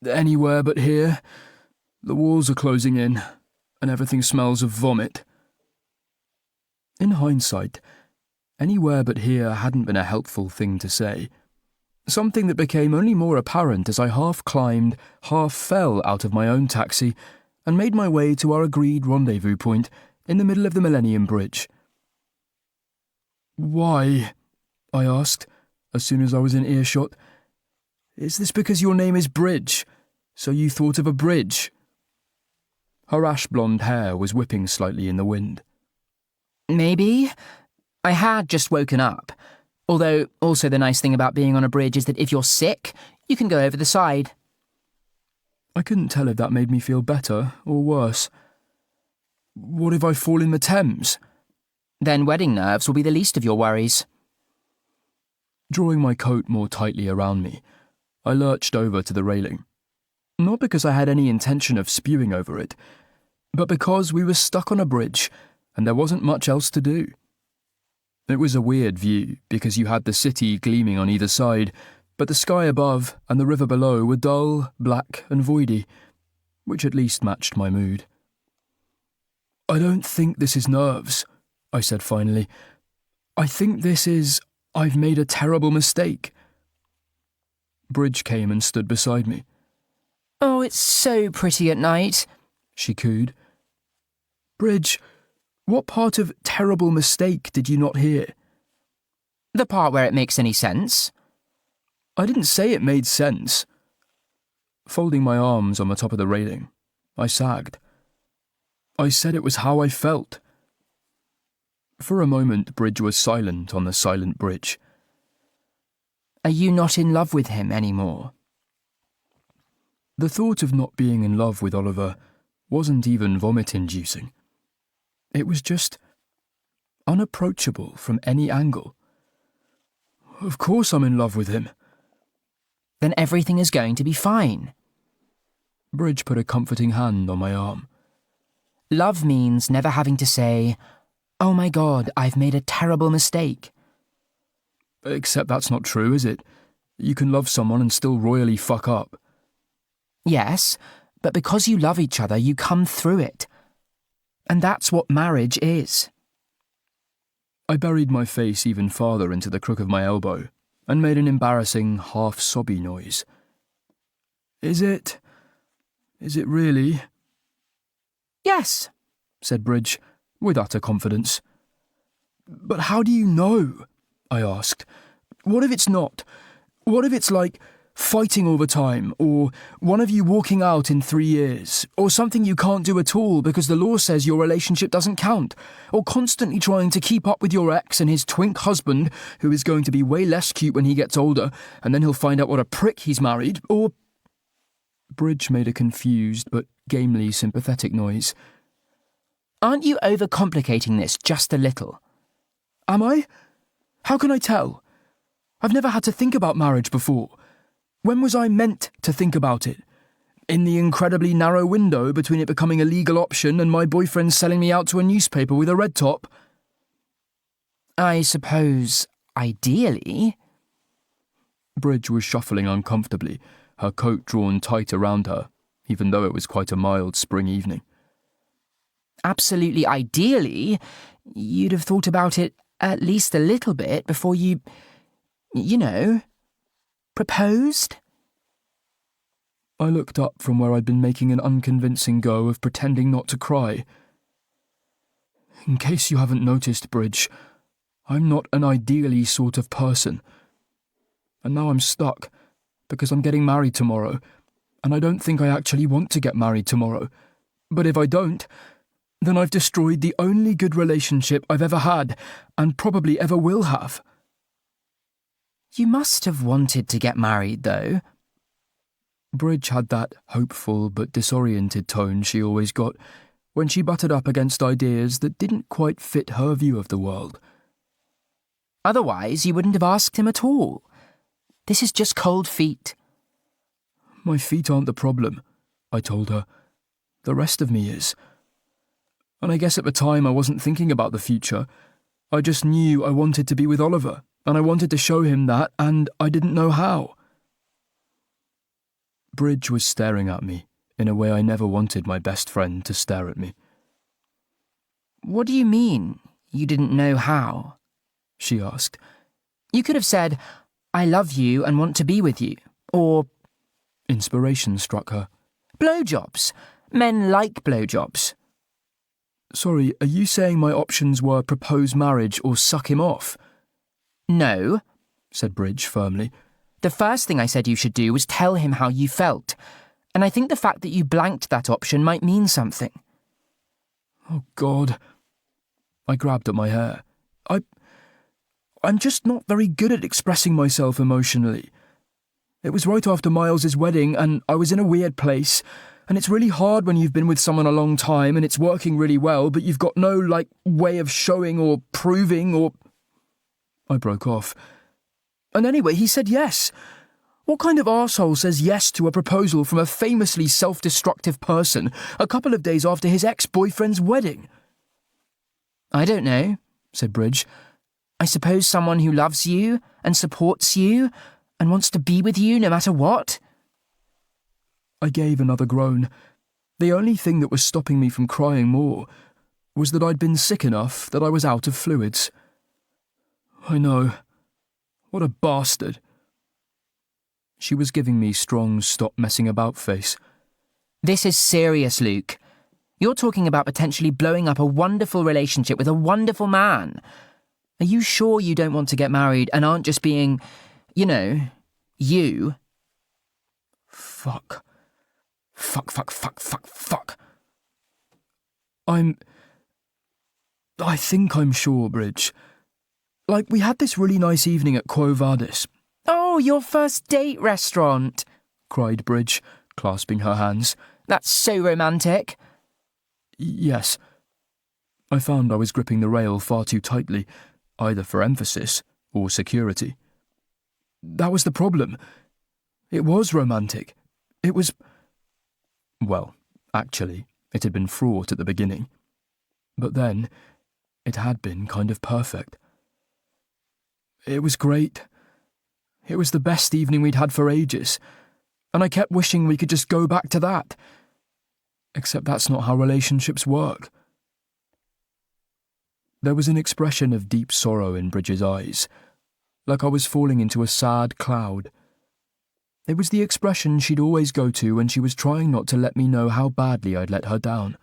Anywhere but here. The walls are closing in, and everything smells of vomit. In hindsight, anywhere but here hadn't been a helpful thing to say. Something that became only more apparent as I half climbed, half fell out of my own taxi and made my way to our agreed rendezvous point in the middle of the Millennium Bridge. Why? I asked, as soon as I was in earshot. Is this because your name is Bridge, so you thought of a bridge? Her ash-blonde hair was whipping slightly in the wind. Maybe. I had just woken up. Although, also the nice thing about being on a bridge is that if you're sick, you can go over the side. I couldn't tell if that made me feel better or worse. What if I fall in the Thames? Then wedding nerves will be the least of your worries. Drawing my coat more tightly around me, I lurched over to the railing. Not because I had any intention of spewing over it, but because we were stuck on a bridge and there wasn't much else to do. It was a weird view because you had the city gleaming on either side, but the sky above and the river below were dull, black and voidy, which at least matched my mood. I don't think this is nerves, I said finally. I think this is, I've made a terrible mistake. Bridge came and stood beside me. Oh, it's so pretty at night, she cooed. Bridge, what part of terrible mistake did you not hear? The part where it makes any sense. I didn't say it made sense. Folding my arms on the top of the railing, I sagged. I said it was how I felt. For a moment, Bridge was silent on the silent bridge. Are you not in love with him anymore? The thought of not being in love with Oliver wasn't even vomit-inducing. It was just unapproachable from any angle. Of course I'm in love with him. Then everything is going to be fine. Bridge put a comforting hand on my arm. Love means never having to say, "Oh my God, I've made a terrible mistake." Except that's not true, is it? You can love someone and still royally fuck up. Yes, but because you love each other, you come through it. And that's what marriage is. I buried my face even farther into the crook of my elbow and made an embarrassing, half-sobby noise. Is it really? Yes, said Bridge, with utter confidence. But how do you know? I asked. What if it's not? What if it's like fighting all the time, or one of you walking out in 3 years, or something you can't do at all because the law says your relationship doesn't count, or constantly trying to keep up with your ex and his twink husband, who is going to be way less cute when he gets older, and then he'll find out what a prick he's married, or... Bridge made a confused but gamely sympathetic noise. Aren't you overcomplicating this just a little? Am I? How can I tell? I've never had to think about marriage before. When was I meant to think about it? In the incredibly narrow window between it becoming a legal option and my boyfriend selling me out to a newspaper with a red top? I suppose, ideally... Bridge was shuffling uncomfortably, her coat drawn tight around her, even though it was quite a mild spring evening. Absolutely ideally, you'd have thought about it at least a little bit before you proposed? I looked up from where I'd been making an unconvincing go of pretending not to cry. In case you haven't noticed, Bridge, I'm not an ideally sort of person. And now I'm stuck, because I'm getting married tomorrow, and I don't think I actually want to get married tomorrow. But if I don't, then I've destroyed the only good relationship I've ever had, and probably ever will have. You must have wanted to get married, though. Bridge had that hopeful but disoriented tone she always got when she butted up against ideas that didn't quite fit her view of the world. Otherwise, you wouldn't have asked him at all. This is just cold feet. My feet aren't the problem, I told her. The rest of me is. And I guess at the time I wasn't thinking about the future. I just knew I wanted to be with Oliver, and I wanted to show him that, and I didn't know how. Bridge was staring at me in a way I never wanted my best friend to stare at me. What do you mean, you didn't know how? She asked. You could have said, I love you and want to be with you, or... Inspiration struck her. Blowjobs. Men like blowjobs. Sorry, are you saying my options were propose marriage or suck him off? No, said Bridge firmly. The first thing I said you should do was tell him how you felt, and I think the fact that you blanked that option might mean something. Oh, God. I grabbed at my hair. I'm just not very good at expressing myself emotionally. It was right after Miles's wedding, and I was in a weird place, And it's really hard when you've been with someone a long time and it's working really well, but you've got no, way of showing or proving or... I broke off. And anyway, he said yes. What kind of arsehole says yes to a proposal from a famously self-destructive person a couple of days after his ex-boyfriend's wedding? I don't know, said Bridge. I suppose someone who loves you and supports you and wants to be with you no matter what? I gave another groan. The only thing that was stopping me from crying more was that I'd been sick enough that I was out of fluids. I know. What a bastard. She was giving me strong stop messing about face. This is serious, Luke. You're talking about potentially blowing up a wonderful relationship with a wonderful man. Are you sure you don't want to get married and aren't just being, you? Fuck. I think I'm sure, Bridge. We had this really nice evening at Quo Vadis. Oh, your first date restaurant, cried Bridge, clasping her hands. That's so romantic. Yes. I found I was gripping the rail far too tightly, either for emphasis or security. That was the problem. It was romantic. It was... Well, actually, it had been fraught at the beginning. But then, it had been kind of perfect. It was great. It was the best evening we'd had for ages, and I kept wishing we could just go back to that. Except that's not how relationships work. There was an expression of deep sorrow in Bridge's eyes, like I was falling into a sad cloud. It was the expression she'd always go to when she was trying not to let me know how badly I'd let her down.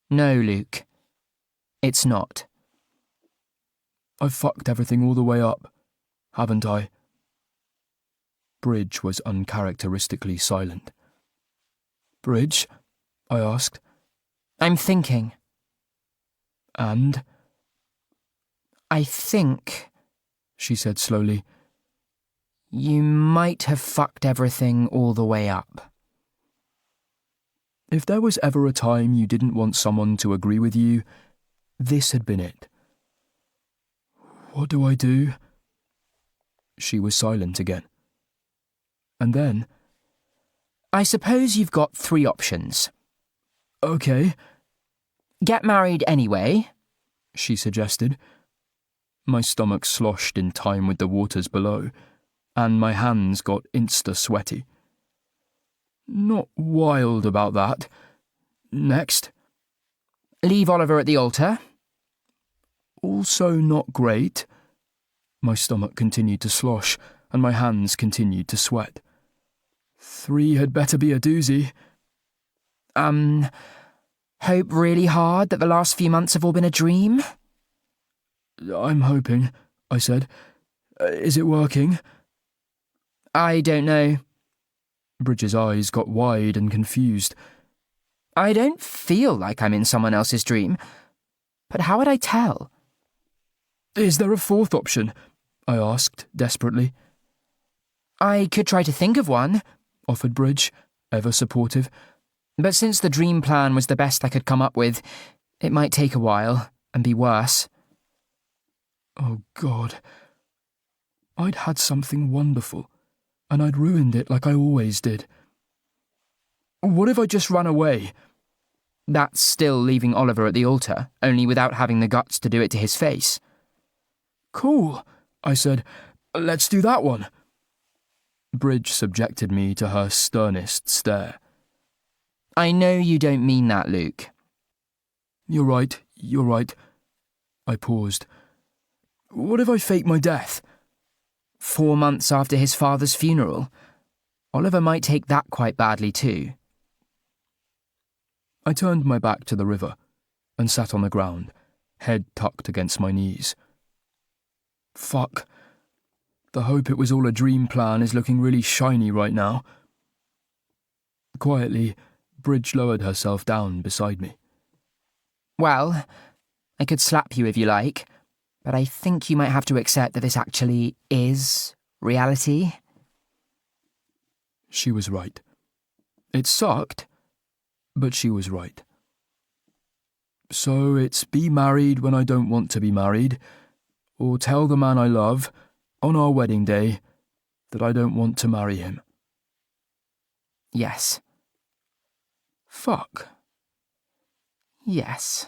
No, Luke. It's not. I've fucked everything all the way up, haven't I? Bridge was uncharacteristically silent. Bridge? I asked. I'm thinking. And? I think, she said slowly, you might have fucked everything all the way up. If there was ever a time you didn't want someone to agree with you, this had been it. What do I do? She was silent again. And then, I suppose you've got 3 options. Okay. Get married anyway, she suggested. My stomach sloshed in time with the waters below, and my hands got insta-sweaty. Not wild about that. Next. Leave Oliver at the altar. Also not great. My stomach continued to slosh, and my hands continued to sweat. 3 had better be a doozy. Hope really hard that the last few months have all been a dream? I'm hoping, I said. Is it working? I don't know. Bridge's eyes got wide and confused. I don't feel like I'm in someone else's dream. But how would I tell? Is there a 4th option? I asked, desperately. I could try to think of one, offered Bridge, ever supportive. But since the dream plan was the best I could come up with, it might take a while and be worse. Oh, God. I'd had something wonderful, and I'd ruined it like I always did. What if I just ran away? That's still leaving Oliver at the altar, only without having the guts to do it to his face. Cool, I said. Let's do that one. Bridge subjected me to her sternest stare. I know you don't mean that, Luke. You're right. I paused. What if I fake my death? 4 months after his father's funeral. Oliver might take that quite badly too. I turned my back to the river and sat on the ground, head tucked against my knees. Fuck. The hope it was all a dream plan is looking really shiny right now. Quietly, Bridge lowered herself down beside me. Well, I could slap you if you like, but I think you might have to accept that this actually is reality. She was right. It sucked, but she was right. So it's be married when I don't want to be married, or tell the man I love, on our wedding day, that I don't want to marry him. Yes. Fuck. Yes.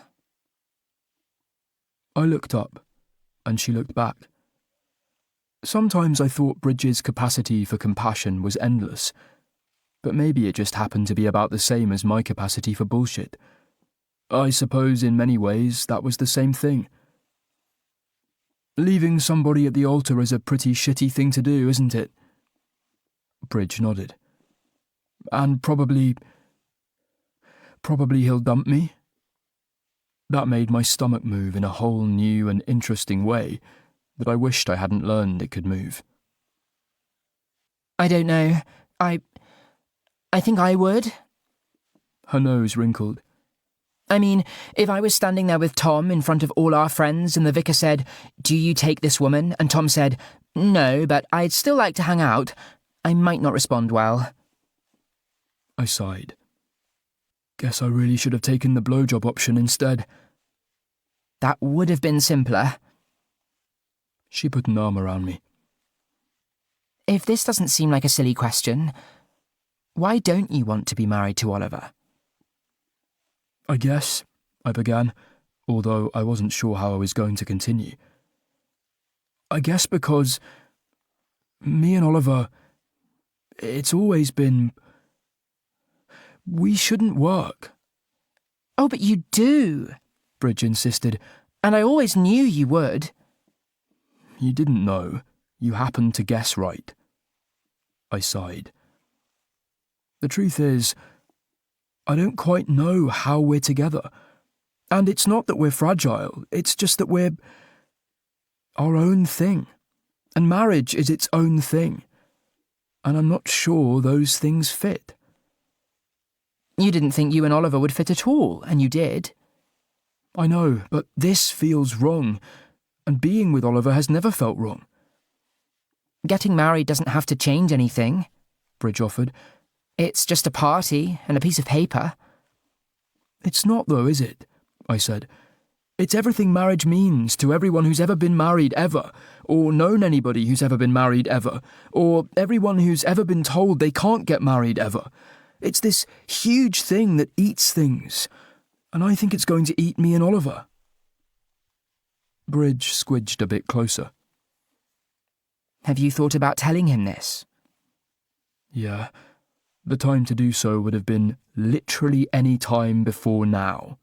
I looked up, and she looked back. Sometimes I thought Bridget's capacity for compassion was endless, but maybe it just happened to be about the same as my capacity for bullshit. I suppose in many ways that was the same thing. Leaving somebody at the altar is a pretty shitty thing to do, isn't it? Bridge nodded. And probably he'll dump me? That made my stomach move in a whole new and interesting way that I wished I hadn't learned it could move. I don't know. I think I would. Her nose wrinkled. I mean, if I was standing there with Tom in front of all our friends and the vicar said, "Do you take this woman?" and Tom said, "No, but I'd still like to hang out," I might not respond well. I sighed. Guess I really should have taken the blowjob option instead. That would have been simpler. She put an arm around me. If this doesn't seem like a silly question, why don't you want to be married to Oliver? I guess, I began, although I wasn't sure how I was going to continue. I guess because me and Oliver, it's always been... We shouldn't work. Oh, but you do, Bridge insisted, and I always knew you would. You didn't know. You happened to guess right. I sighed. The truth is, I don't quite know how we're together. And it's not that we're fragile, it's just that we're our own thing. And marriage is its own thing. And I'm not sure those things fit. You didn't think you and Oliver would fit at all, and you did. I know, but this feels wrong, and being with Oliver has never felt wrong. Getting married doesn't have to change anything, Bridge offered. It's just a party and a piece of paper. It's not though, is it? I said. It's everything marriage means to everyone who's ever been married ever, or known anybody who's ever been married ever, or everyone who's ever been told they can't get married ever. It's this huge thing that eats things, and I think it's going to eat me and Oliver. Bridge squidged a bit closer. Have you thought about telling him this? Yeah. The time to do so would have been literally any time before now.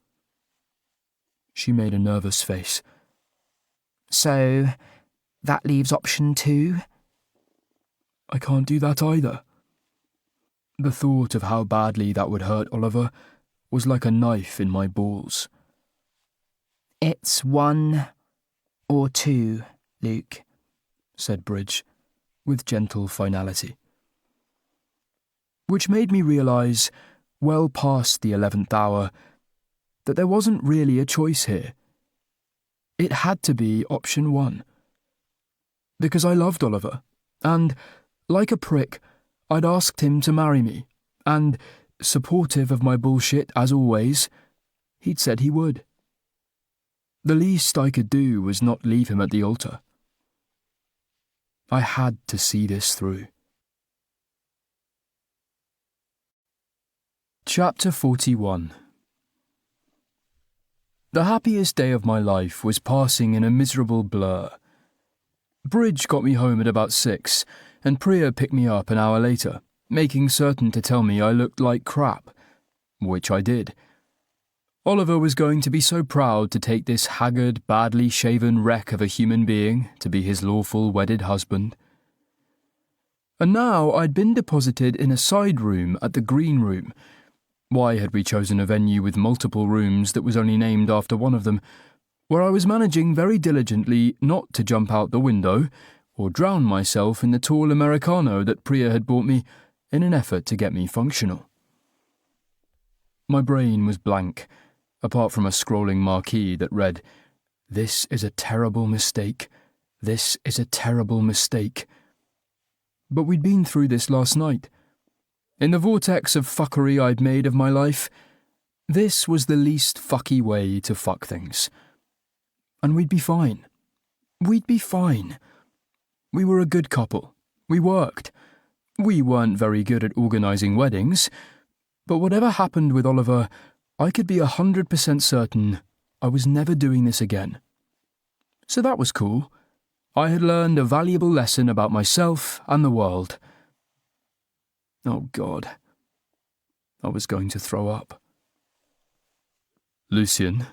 She made a nervous face. So, that leaves option 2? I can't do that either. The thought of how badly that would hurt Oliver was like a knife in my balls. It's 1 or 2, Luke, said Bridge, with gentle finality. Which made me realise, well past the 11th hour, that there wasn't really a choice here. It had to be option 1. Because I loved Oliver, and, like a prick, I'd asked him to marry me, and, supportive of my bullshit as always, he'd said he would. The least I could do was not leave him at the altar. I had to see this through. Chapter 41. The happiest day of my life was passing in a miserable blur. Bridge got me home at about 6, and Priya picked me up an hour later, making certain to tell me I looked like crap, which I did. Oliver was going to be so proud to take this haggard, badly shaven wreck of a human being to be his lawful wedded husband. And now I'd been deposited in a side room at the Green Room. Why had we chosen a venue with multiple rooms that was only named after one of them, where I was managing very diligently not to jump out the window or drown myself in the tall Americano that Priya had bought me in an effort to get me functional. My brain was blank, apart from a scrolling marquee that read, "This is a terrible mistake. This is a terrible mistake." But we'd been through this last night. In the vortex of fuckery I'd made of my life, this was the least fucky way to fuck things. And we'd be fine. We'd be fine. We were a good couple. We worked. We weren't very good at organising weddings, but whatever happened with Oliver, I could be 100% certain I was never doing this again. So that was cool. I had learned a valuable lesson about myself and the world. Oh God. I was going to throw up. Lucian.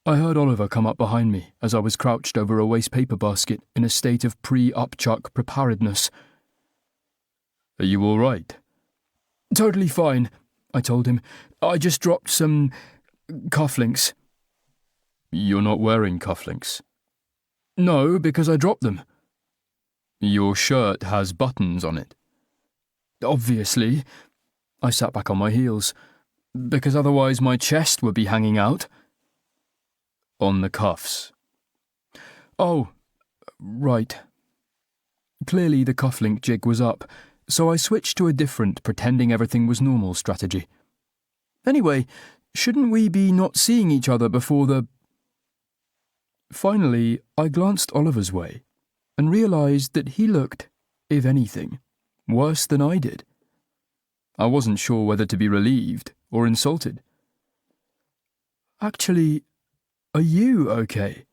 I heard Oliver come up behind me as I was crouched over a waste paper basket in a state of pre-upchuck preparedness. Are you all right? Totally fine, I told him. I just dropped some cufflinks. You're not wearing cufflinks? No, because I dropped them. Your shirt has buttons on it. Obviously. I sat back on my heels, because otherwise my chest would be hanging out. On the cuffs. Oh, right. Clearly the cufflink jig was up, so I switched to a different pretending everything was normal strategy. Anyway, shouldn't we be not seeing each other before the... Finally, I glanced Oliver's way and realised that he looked, if anything, worse than I did. I wasn't sure whether to be relieved or insulted. Actually, are you okay?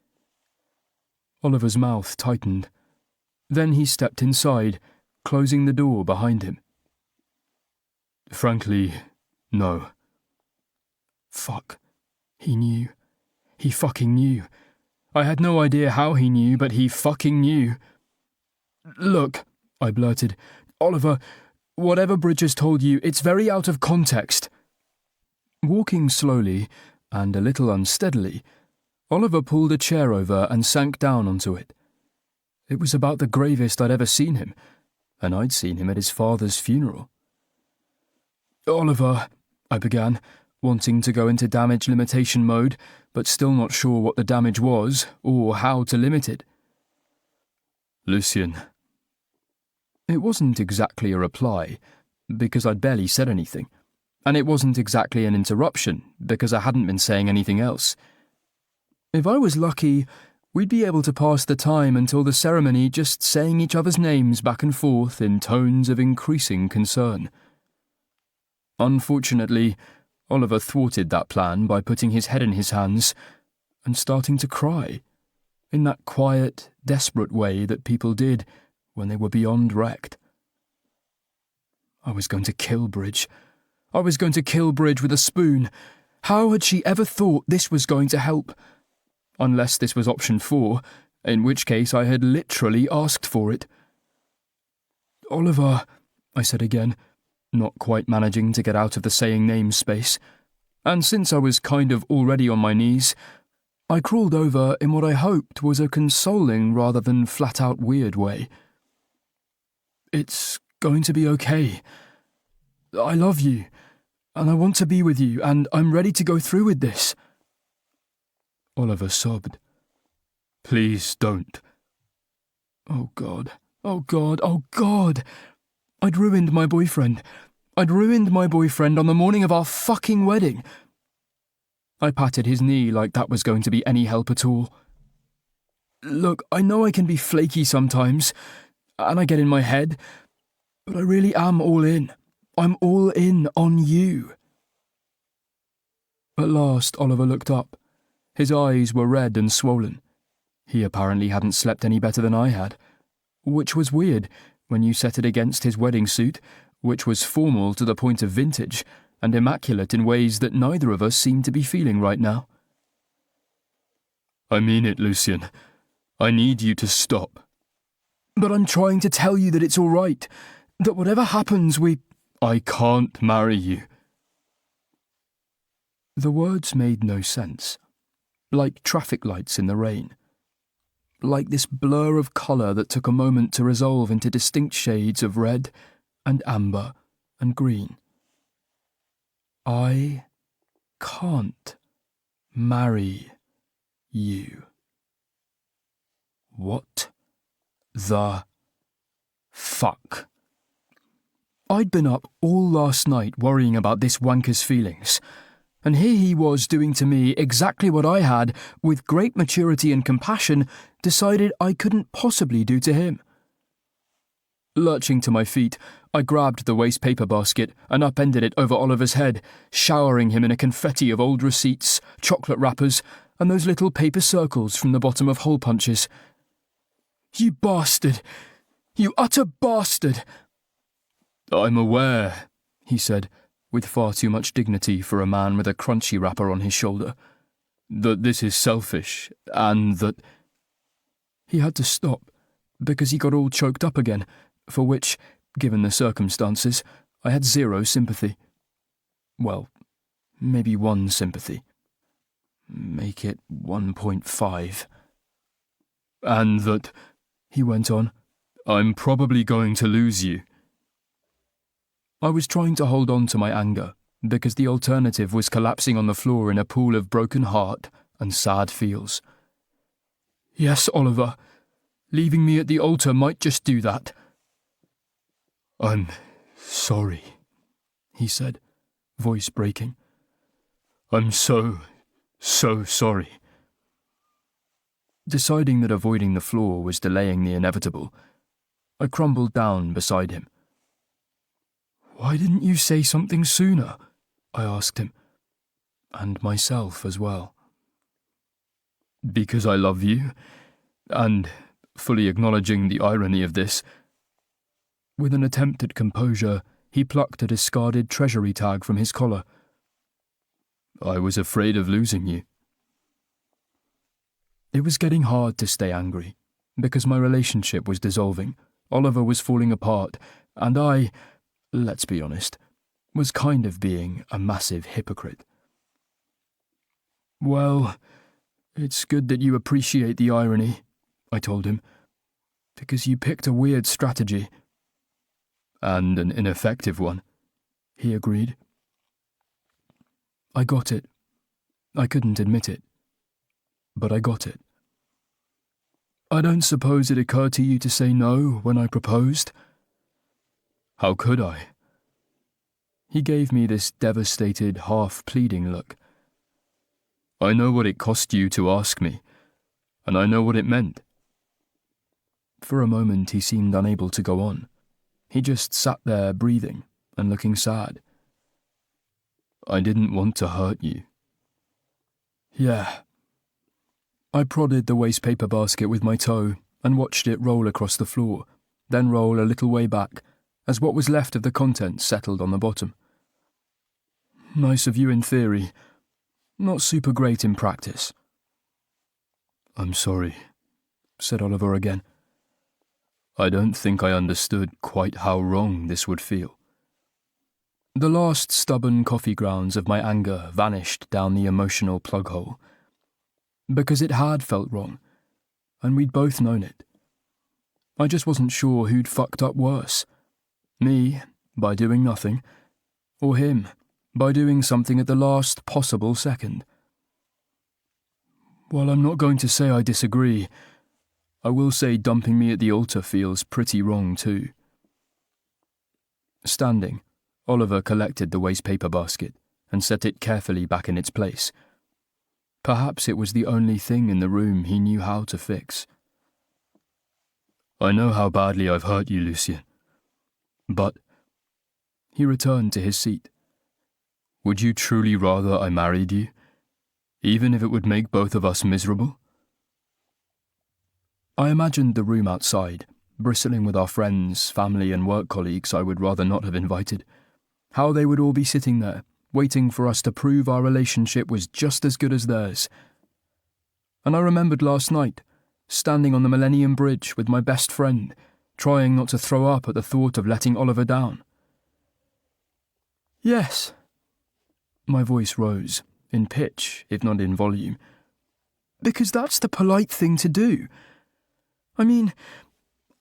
Oliver's mouth tightened. Then he stepped inside, closing the door behind him. Frankly, no. Fuck. He knew. He fucking knew. I had no idea how he knew, but he fucking knew. Look, I blurted. Oliver, whatever Bridges told you, it's very out of context. Walking slowly, and a little unsteadily, Oliver pulled a chair over and sank down onto it. It was about the gravest I'd ever seen him, and I'd seen him at his father's funeral. Oliver, I began, wanting to go into damage limitation mode, but still not sure what the damage was or how to limit it. Lucian. It wasn't exactly a reply, because I'd barely said anything, and it wasn't exactly an interruption, because I hadn't been saying anything else. If I was lucky, we'd be able to pass the time until the ceremony just saying each other's names back and forth in tones of increasing concern. Unfortunately, Oliver thwarted that plan by putting his head in his hands and starting to cry, in that quiet, desperate way that people did when they were beyond wrecked. I was going to kill Bridge. I was going to kill Bridge with a spoon. How had she ever thought this was going to help? Unless this was option 4, in which case I had literally asked for it. Oliver, I said again, not quite managing to get out of the saying names space, and since I was kind of already on my knees, I crawled over in what I hoped was a consoling rather than flat-out weird way. It's going to be okay. I love you, and I want to be with you, and I'm ready to go through with this. Oliver sobbed. Please don't. Oh God, oh God, oh God! I'd ruined my boyfriend. I'd ruined my boyfriend on the morning of our fucking wedding. I patted his knee like that was going to be any help at all. Look, I know I can be flaky sometimes, and I get in my head, but I really am all in. I'm all in on you. At last, Oliver looked up. His eyes were red and swollen. He apparently hadn't slept any better than I had, which was weird when you set it against his wedding suit, which was formal to the point of vintage and immaculate in ways that neither of us seemed to be feeling right now. I mean it, Lucian. I need you to stop. But I'm trying to tell you that it's all right, that whatever happens, I can't marry you. The words made no sense. Like traffic lights in the rain. Like this blur of colour that took a moment to resolve into distinct shades of red and amber and green. I can't marry you. What the fuck? I'd been up all last night worrying about this wanker's feelings, and here he was doing to me exactly what I had, with great maturity and compassion, decided I couldn't possibly do to him. Lurching to my feet, I grabbed the waste paper basket and upended it over Oliver's head, showering him in a confetti of old receipts, chocolate wrappers, and those little paper circles from the bottom of hole punches. "You bastard! You utter bastard!" "I'm aware," he said, with far too much dignity for a man with a crunchy wrapper on his shoulder, "that this is selfish, and that—" He had to stop, because he got all choked up again, for which, given the circumstances, I had zero sympathy. Well, maybe one sympathy. Make it 1.5. "And that," he went on, "I'm probably going to lose you." I was trying to hold on to my anger, because the alternative was collapsing on the floor in a pool of broken heart and sad feels. "Yes, Oliver, leaving me at the altar might just do that." "I'm sorry," he said, voice breaking. "I'm so sorry." Deciding that avoiding the floor was delaying the inevitable, I crumbled down beside him. "Why didn't you say something sooner?" I asked him, and myself as well. "Because I love you, and, fully acknowledging the irony of this—" With an attempt at composure, he plucked a discarded treasury tag from his collar. "I was afraid of losing you." It was getting hard to stay angry, because my relationship was dissolving, Oliver was falling apart, and I, let's be honest, was kind of being a massive hypocrite. "Well, it's good that you appreciate the irony," I told him, "because you picked a weird strategy." "And an ineffective one," he agreed. I got it. I couldn't admit it, but I got it. "I don't suppose it occurred to you to say no when I proposed?" "How could I?" He gave me this devastated, half-pleading look. "I know what it cost you to ask me, and I know what it meant." For a moment he seemed unable to go on. He just sat there breathing and looking sad. "I didn't want to hurt you." "Yeah." I prodded the waste paper basket with my toe and watched it roll across the floor, then roll a little way back, as what was left of the contents settled on the bottom. "Nice of you in theory. Not super great in practice." "I'm sorry," said Oliver again. "I don't think I understood quite how wrong this would feel." The last stubborn coffee grounds of my anger vanished down the emotional plug hole. Because it had felt wrong, and we'd both known it. I just wasn't sure who'd fucked up worse. Me, by doing nothing, or him, by doing something at the last possible second. While I'm not going to say I disagree, I will say dumping me at the altar feels pretty wrong too. Standing, Oliver collected the waste paper basket and set it carefully back in its place. Perhaps it was the only thing in the room he knew how to fix. "I know how badly I've hurt you, Lucien. But," he returned to his seat, "would you truly rather I married you, even if it would make both of us miserable?" I imagined the room outside, bristling with our friends, family and work colleagues I would rather not have invited. How they would all be sitting there, waiting for us to prove our relationship was just as good as theirs. And I remembered last night, standing on the Millennium Bridge with my best friend, trying not to throw up at the thought of letting Oliver down. "Yes." My voice rose, in pitch, if not in volume. "Because that's the polite thing to do. I mean,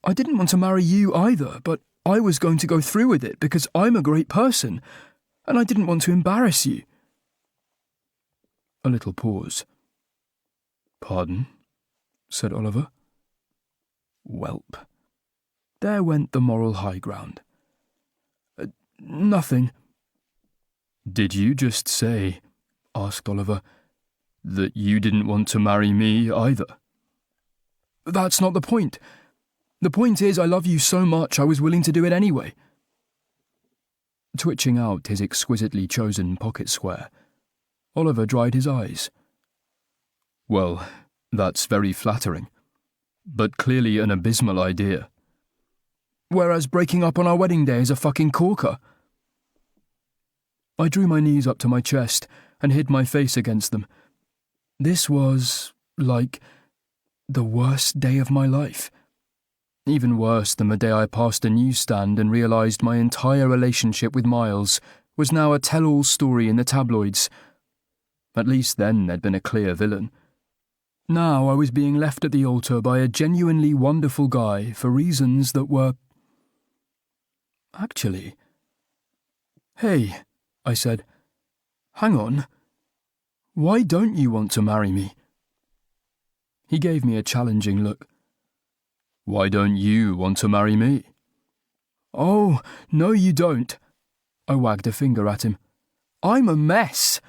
I didn't want to marry you either, but I was going to go through with it because I'm a great person, and I didn't want to embarrass you." A little pause. "Pardon?" said Oliver. Welp. There went the moral high ground. Nothing. Did you just say, asked Oliver, that you didn't want to marry me either? That's not the point. The point is I love you so much I was willing to do it anyway. Twitching out his exquisitely chosen pocket square, Oliver dried his eyes. Well, that's very flattering, but clearly an abysmal idea. Whereas breaking up on our wedding day is a fucking corker. I drew my knees up to my chest and hid my face against them. This was, like, the worst day of my life. Even worse than the day I passed a newsstand and realised my entire relationship with Miles was now a tell-all story in the tabloids. At least then there'd been a clear villain. Now I was being left at the altar by a genuinely wonderful guy for reasons that were... Actually... Hey, I said, hang on. Why don't you want to marry me? He gave me a challenging look. Why don't you want to marry me? Oh, no you don't. I wagged a finger at him. I'm a mess.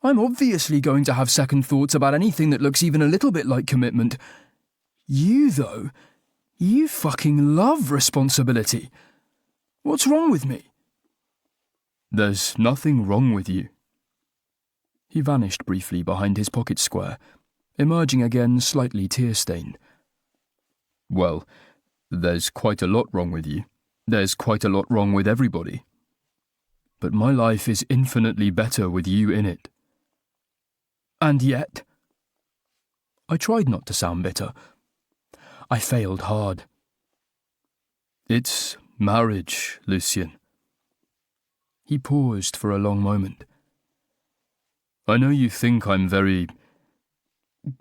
I'm obviously going to have second thoughts about anything that looks even a little bit like commitment. You, though, you fucking love responsibility. What's wrong with me? There's nothing wrong with you. He vanished briefly behind his pocket square, emerging again slightly tear-stained. Well, there's quite a lot wrong with you. There's quite a lot wrong with everybody. But my life is infinitely better with you in it. And yet... I tried not to sound bitter. I failed hard. It's marriage, Lucien. He paused for a long moment. I know you think I'm very...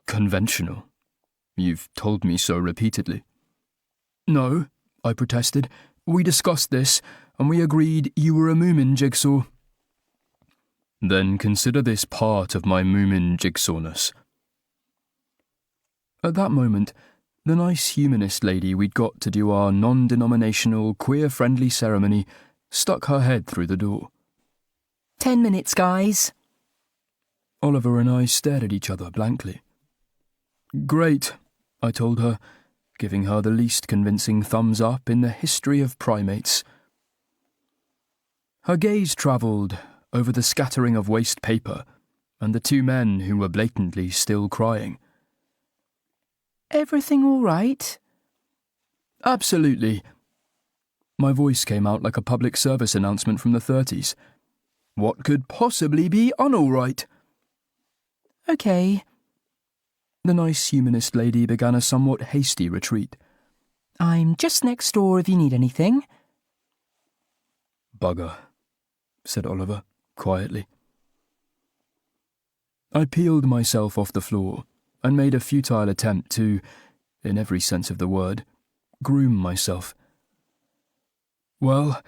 conventional. You've told me so repeatedly. No, I protested. We discussed this, and we agreed you were a Moomin jigsaw. Then consider this part of my Moomin jigsawness. At that moment, the nice humanist lady we'd got to do our non-denominational, queer-friendly ceremony stuck her head through the door. 10 minutes, guys. Oliver and I stared at each other blankly. Great, I told her, giving her the least convincing thumbs up in the history of primates. Her gaze travelled over the scattering of waste paper and the two men who were blatantly still crying. Everything all right? Absolutely. My voice came out like a public service announcement from the 30s. What could possibly be unalright? Okay. The nice humanist lady began a somewhat hasty retreat. I'm just next door if you need anything. Bugger, said Oliver, quietly. I peeled myself off the floor and made a futile attempt to, in every sense of the word, groom myself. Well,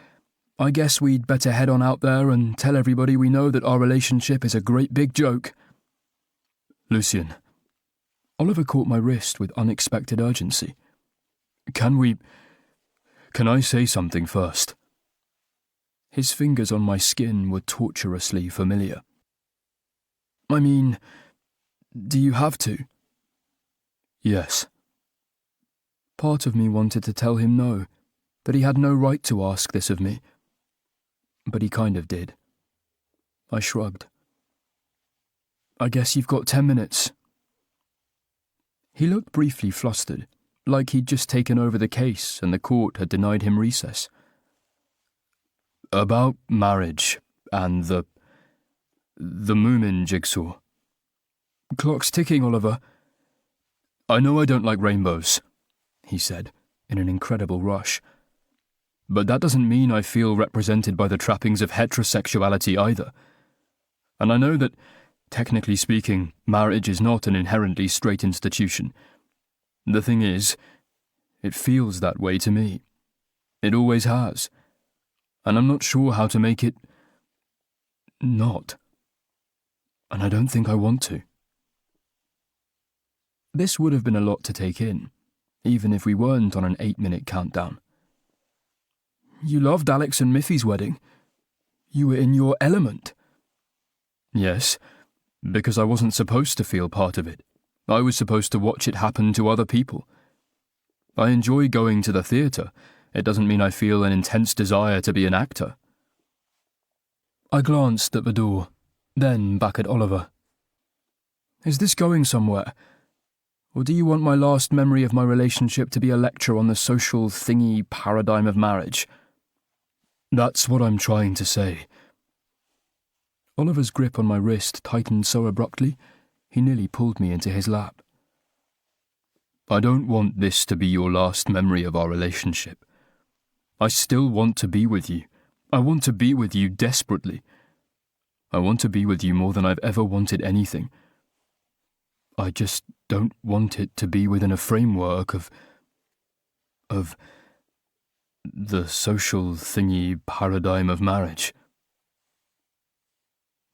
I guess we'd better head on out there and tell everybody we know that our relationship is a great big joke. Lucien. Oliver caught my wrist with unexpected urgency. Can I say something first? His fingers on my skin were torturously familiar. I mean, do you have to? Yes. Part of me wanted to tell him no, that he had no right to ask this of me. But he kind of did. I shrugged. I guess you've got 10 minutes. He looked briefly flustered, like he'd just taken over the case and the court had denied him recess. About marriage and the Moomin jigsaw. Clock's ticking, Oliver. I know I don't like rainbows, he said, in an incredible rush. But that doesn't mean I feel represented by the trappings of heterosexuality either. And I know that, technically speaking, marriage is not an inherently straight institution. The thing is, it feels that way to me. It always has. And I'm not sure how to make it... not. And I don't think I want to. This would have been a lot to take in, even if we weren't on an 8-minute countdown. You loved Alex and Miffy's wedding, You were in your element. Yes, because I wasn't supposed to feel part of it. I was supposed to watch it happen to other people. I enjoy going to the theatre. It doesn't mean I feel an intense desire to be an actor. I glanced at the door, then back at Oliver. Is this going somewhere? Or do you want my last memory of my relationship to be a lecture on the social thingy paradigm of marriage? That's what I'm trying to say. Oliver's grip on my wrist tightened so abruptly, he nearly pulled me into his lap. I don't want this to be your last memory of our relationship. I still want to be with you. I want to be with you desperately. I want to be with you more than I've ever wanted anything. I just don't want it to be within a framework of the social thingy paradigm of marriage.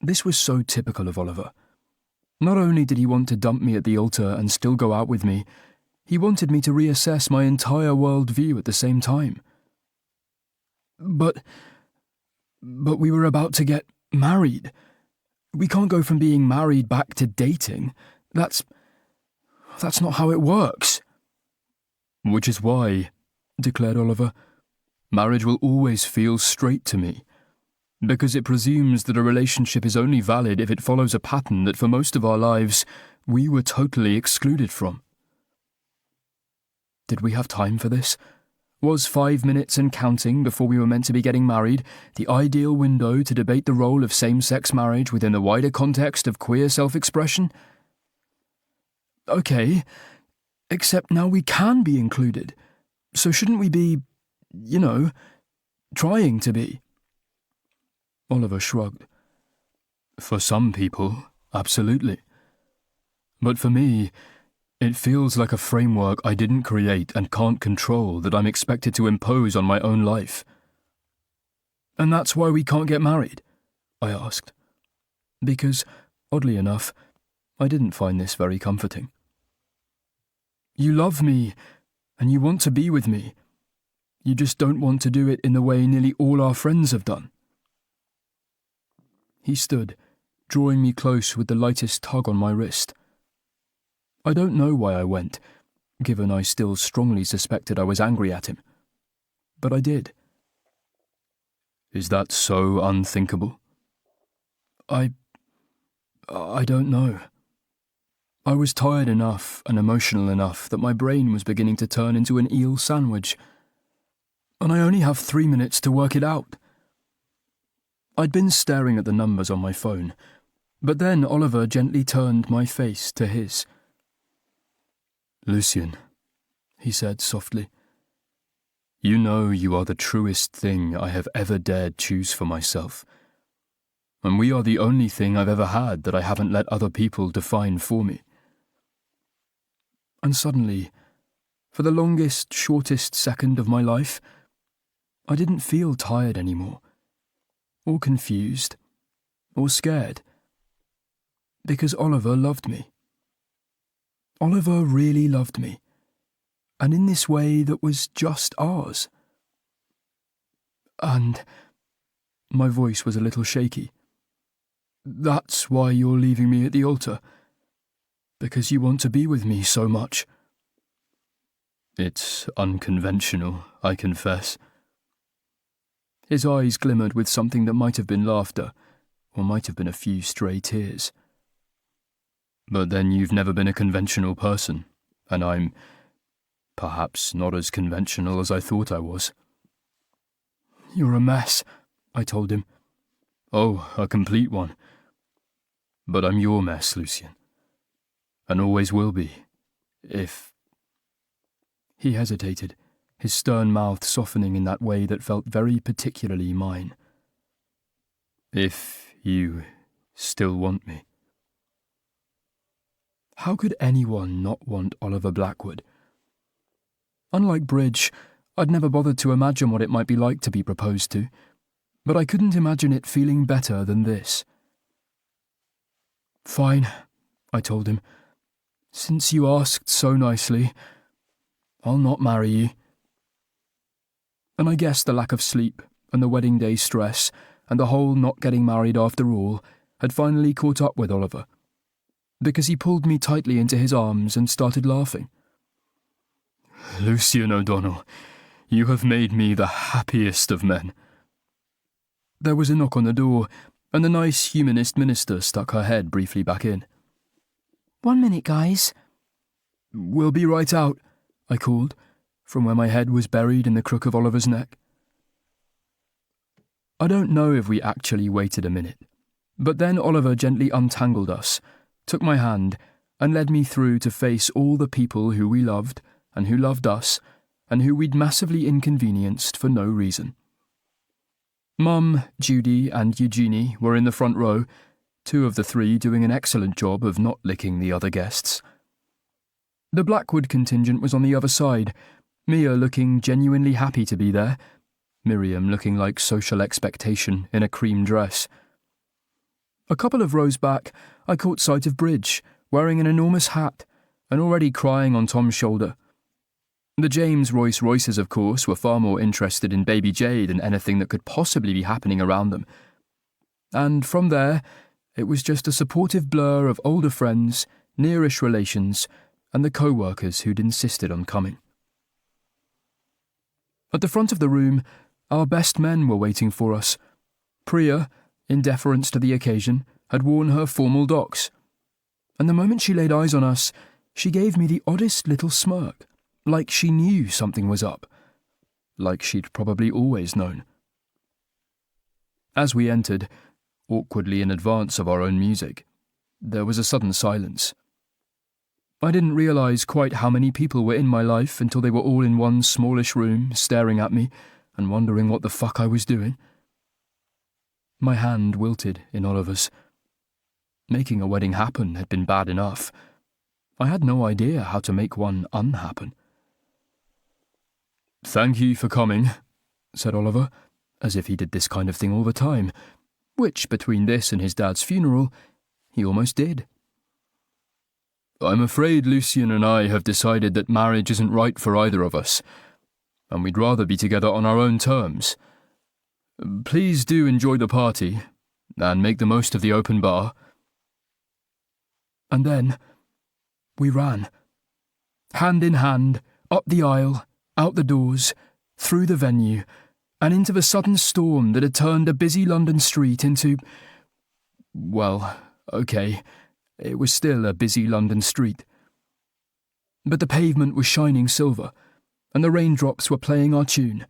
This was so typical of Oliver. Not only did he want to dump me at the altar and still go out with me, he wanted me to reassess my entire worldview at the same time. But we were about to get married. We can't go from being married back to dating. That's not how it works. Which is why, declared Oliver, marriage will always feel straight to me, because it presumes that a relationship is only valid if it follows a pattern that for most of our lives we were totally excluded from. Did we have time for this? Was 5 minutes and counting before we were meant to be getting married the ideal window to debate the role of same-sex marriage within the wider context of queer self-expression? Okay, except now we can be included. So shouldn't we be, trying to be? Oliver shrugged. For some people, absolutely. But for me, it feels like a framework I didn't create and can't control that I'm expected to impose on my own life. And that's why we can't get married? I asked. Because, oddly enough, I didn't find this very comforting. You love me, and you want to be with me. You just don't want to do it in the way nearly all our friends have done. He stood, drawing me close with the lightest tug on my wrist. I don't know why I went, given I still strongly suspected I was angry at him. But I did. Is that so unthinkable? I don't know. I was tired enough and emotional enough that my brain was beginning to turn into an eel sandwich. And I only have 3 minutes to work it out. I'd been staring at the numbers on my phone, but then Oliver gently turned my face to his. Lucian, he said softly, you know you are the truest thing I have ever dared choose for myself. And we are the only thing I've ever had that I haven't let other people define for me. And suddenly, for the longest, shortest second of my life, I didn't feel tired anymore, or confused, or scared. Because Oliver loved me. Oliver really loved me, and in this way that was just ours. And my voice was a little shaky. That's why you're leaving me at the altar. Because you want to be with me so much. It's unconventional, I confess. His eyes glimmered with something that might have been laughter, or might have been a few stray tears. But then you've never been a conventional person, and I'm perhaps not as conventional as I thought I was. You're a mess, I told him. Oh, a complete one. But I'm your mess, Lucian. And always will be, if... He hesitated, his stern mouth softening in that way that felt very particularly mine. If you still want me. How could anyone not want Oliver Blackwood? Unlike Bridge, I'd never bothered to imagine what it might be like to be proposed to, but I couldn't imagine it feeling better than this. Fine, I told him. Since you asked so nicely, I'll not marry you. And I guessed the lack of sleep and the wedding day stress and the whole not getting married after all had finally caught up with Oliver, because he pulled me tightly into his arms and started laughing. Lucian O'Donnell, you have made me the happiest of men. There was a knock on the door, and the nice humanist minister stuck her head briefly back in. 1 minute, guys. We'll be right out, I called, from where my head was buried in the crook of Oliver's neck. I don't know if we actually waited a minute, but then Oliver gently untangled us, took my hand, and led me through to face all the people who we loved, and who loved us, and who we'd massively inconvenienced for no reason. Mum, Judy, and Eugenie were in the front row, 2 of the 3 doing an excellent job of not licking the other guests. The Blackwood contingent was on the other side, Mia looking genuinely happy to be there, Miriam looking like social expectation in a cream dress. A couple of rows back, I caught sight of Bridge, wearing an enormous hat, and already crying on Tom's shoulder. The James Royce Royces, of course, were far more interested in baby Jay than anything that could possibly be happening around them. And from there, it was just a supportive blur of older friends, nearish relations, and the co-workers who'd insisted on coming. At the front of the room, our best men were waiting for us. Priya, in deference to the occasion, had worn her formal docks, and the moment she laid eyes on us, she gave me the oddest little smirk, like she knew something was up, like she'd probably always known. As we entered, awkwardly in advance of our own music, there was a sudden silence. I didn't realise quite how many people were in my life until they were all in one smallish room, staring at me and wondering what the fuck I was doing. My hand wilted in Oliver's. Making a wedding happen had been bad enough. I had no idea how to make one unhappen. Thank you for coming, said Oliver, as if he did this kind of thing all the time, which, between this and his dad's funeral, he almost did. I'm afraid Lucian and I have decided that marriage isn't right for either of us, and we'd rather be together on our own terms. Please do enjoy the party, and make the most of the open bar. And then we ran, hand in hand, up the aisle, out the doors, through the venue, and into the sudden storm that had turned a busy London street into... Well, okay, it was still a busy London street. But the pavement was shining silver, and the raindrops were playing our tune,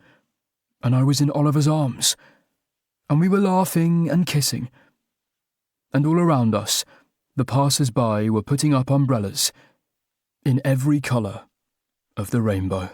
and I was in Oliver's arms, and we were laughing and kissing, and all around us, the passers-by were putting up umbrellas in every colour of the rainbow.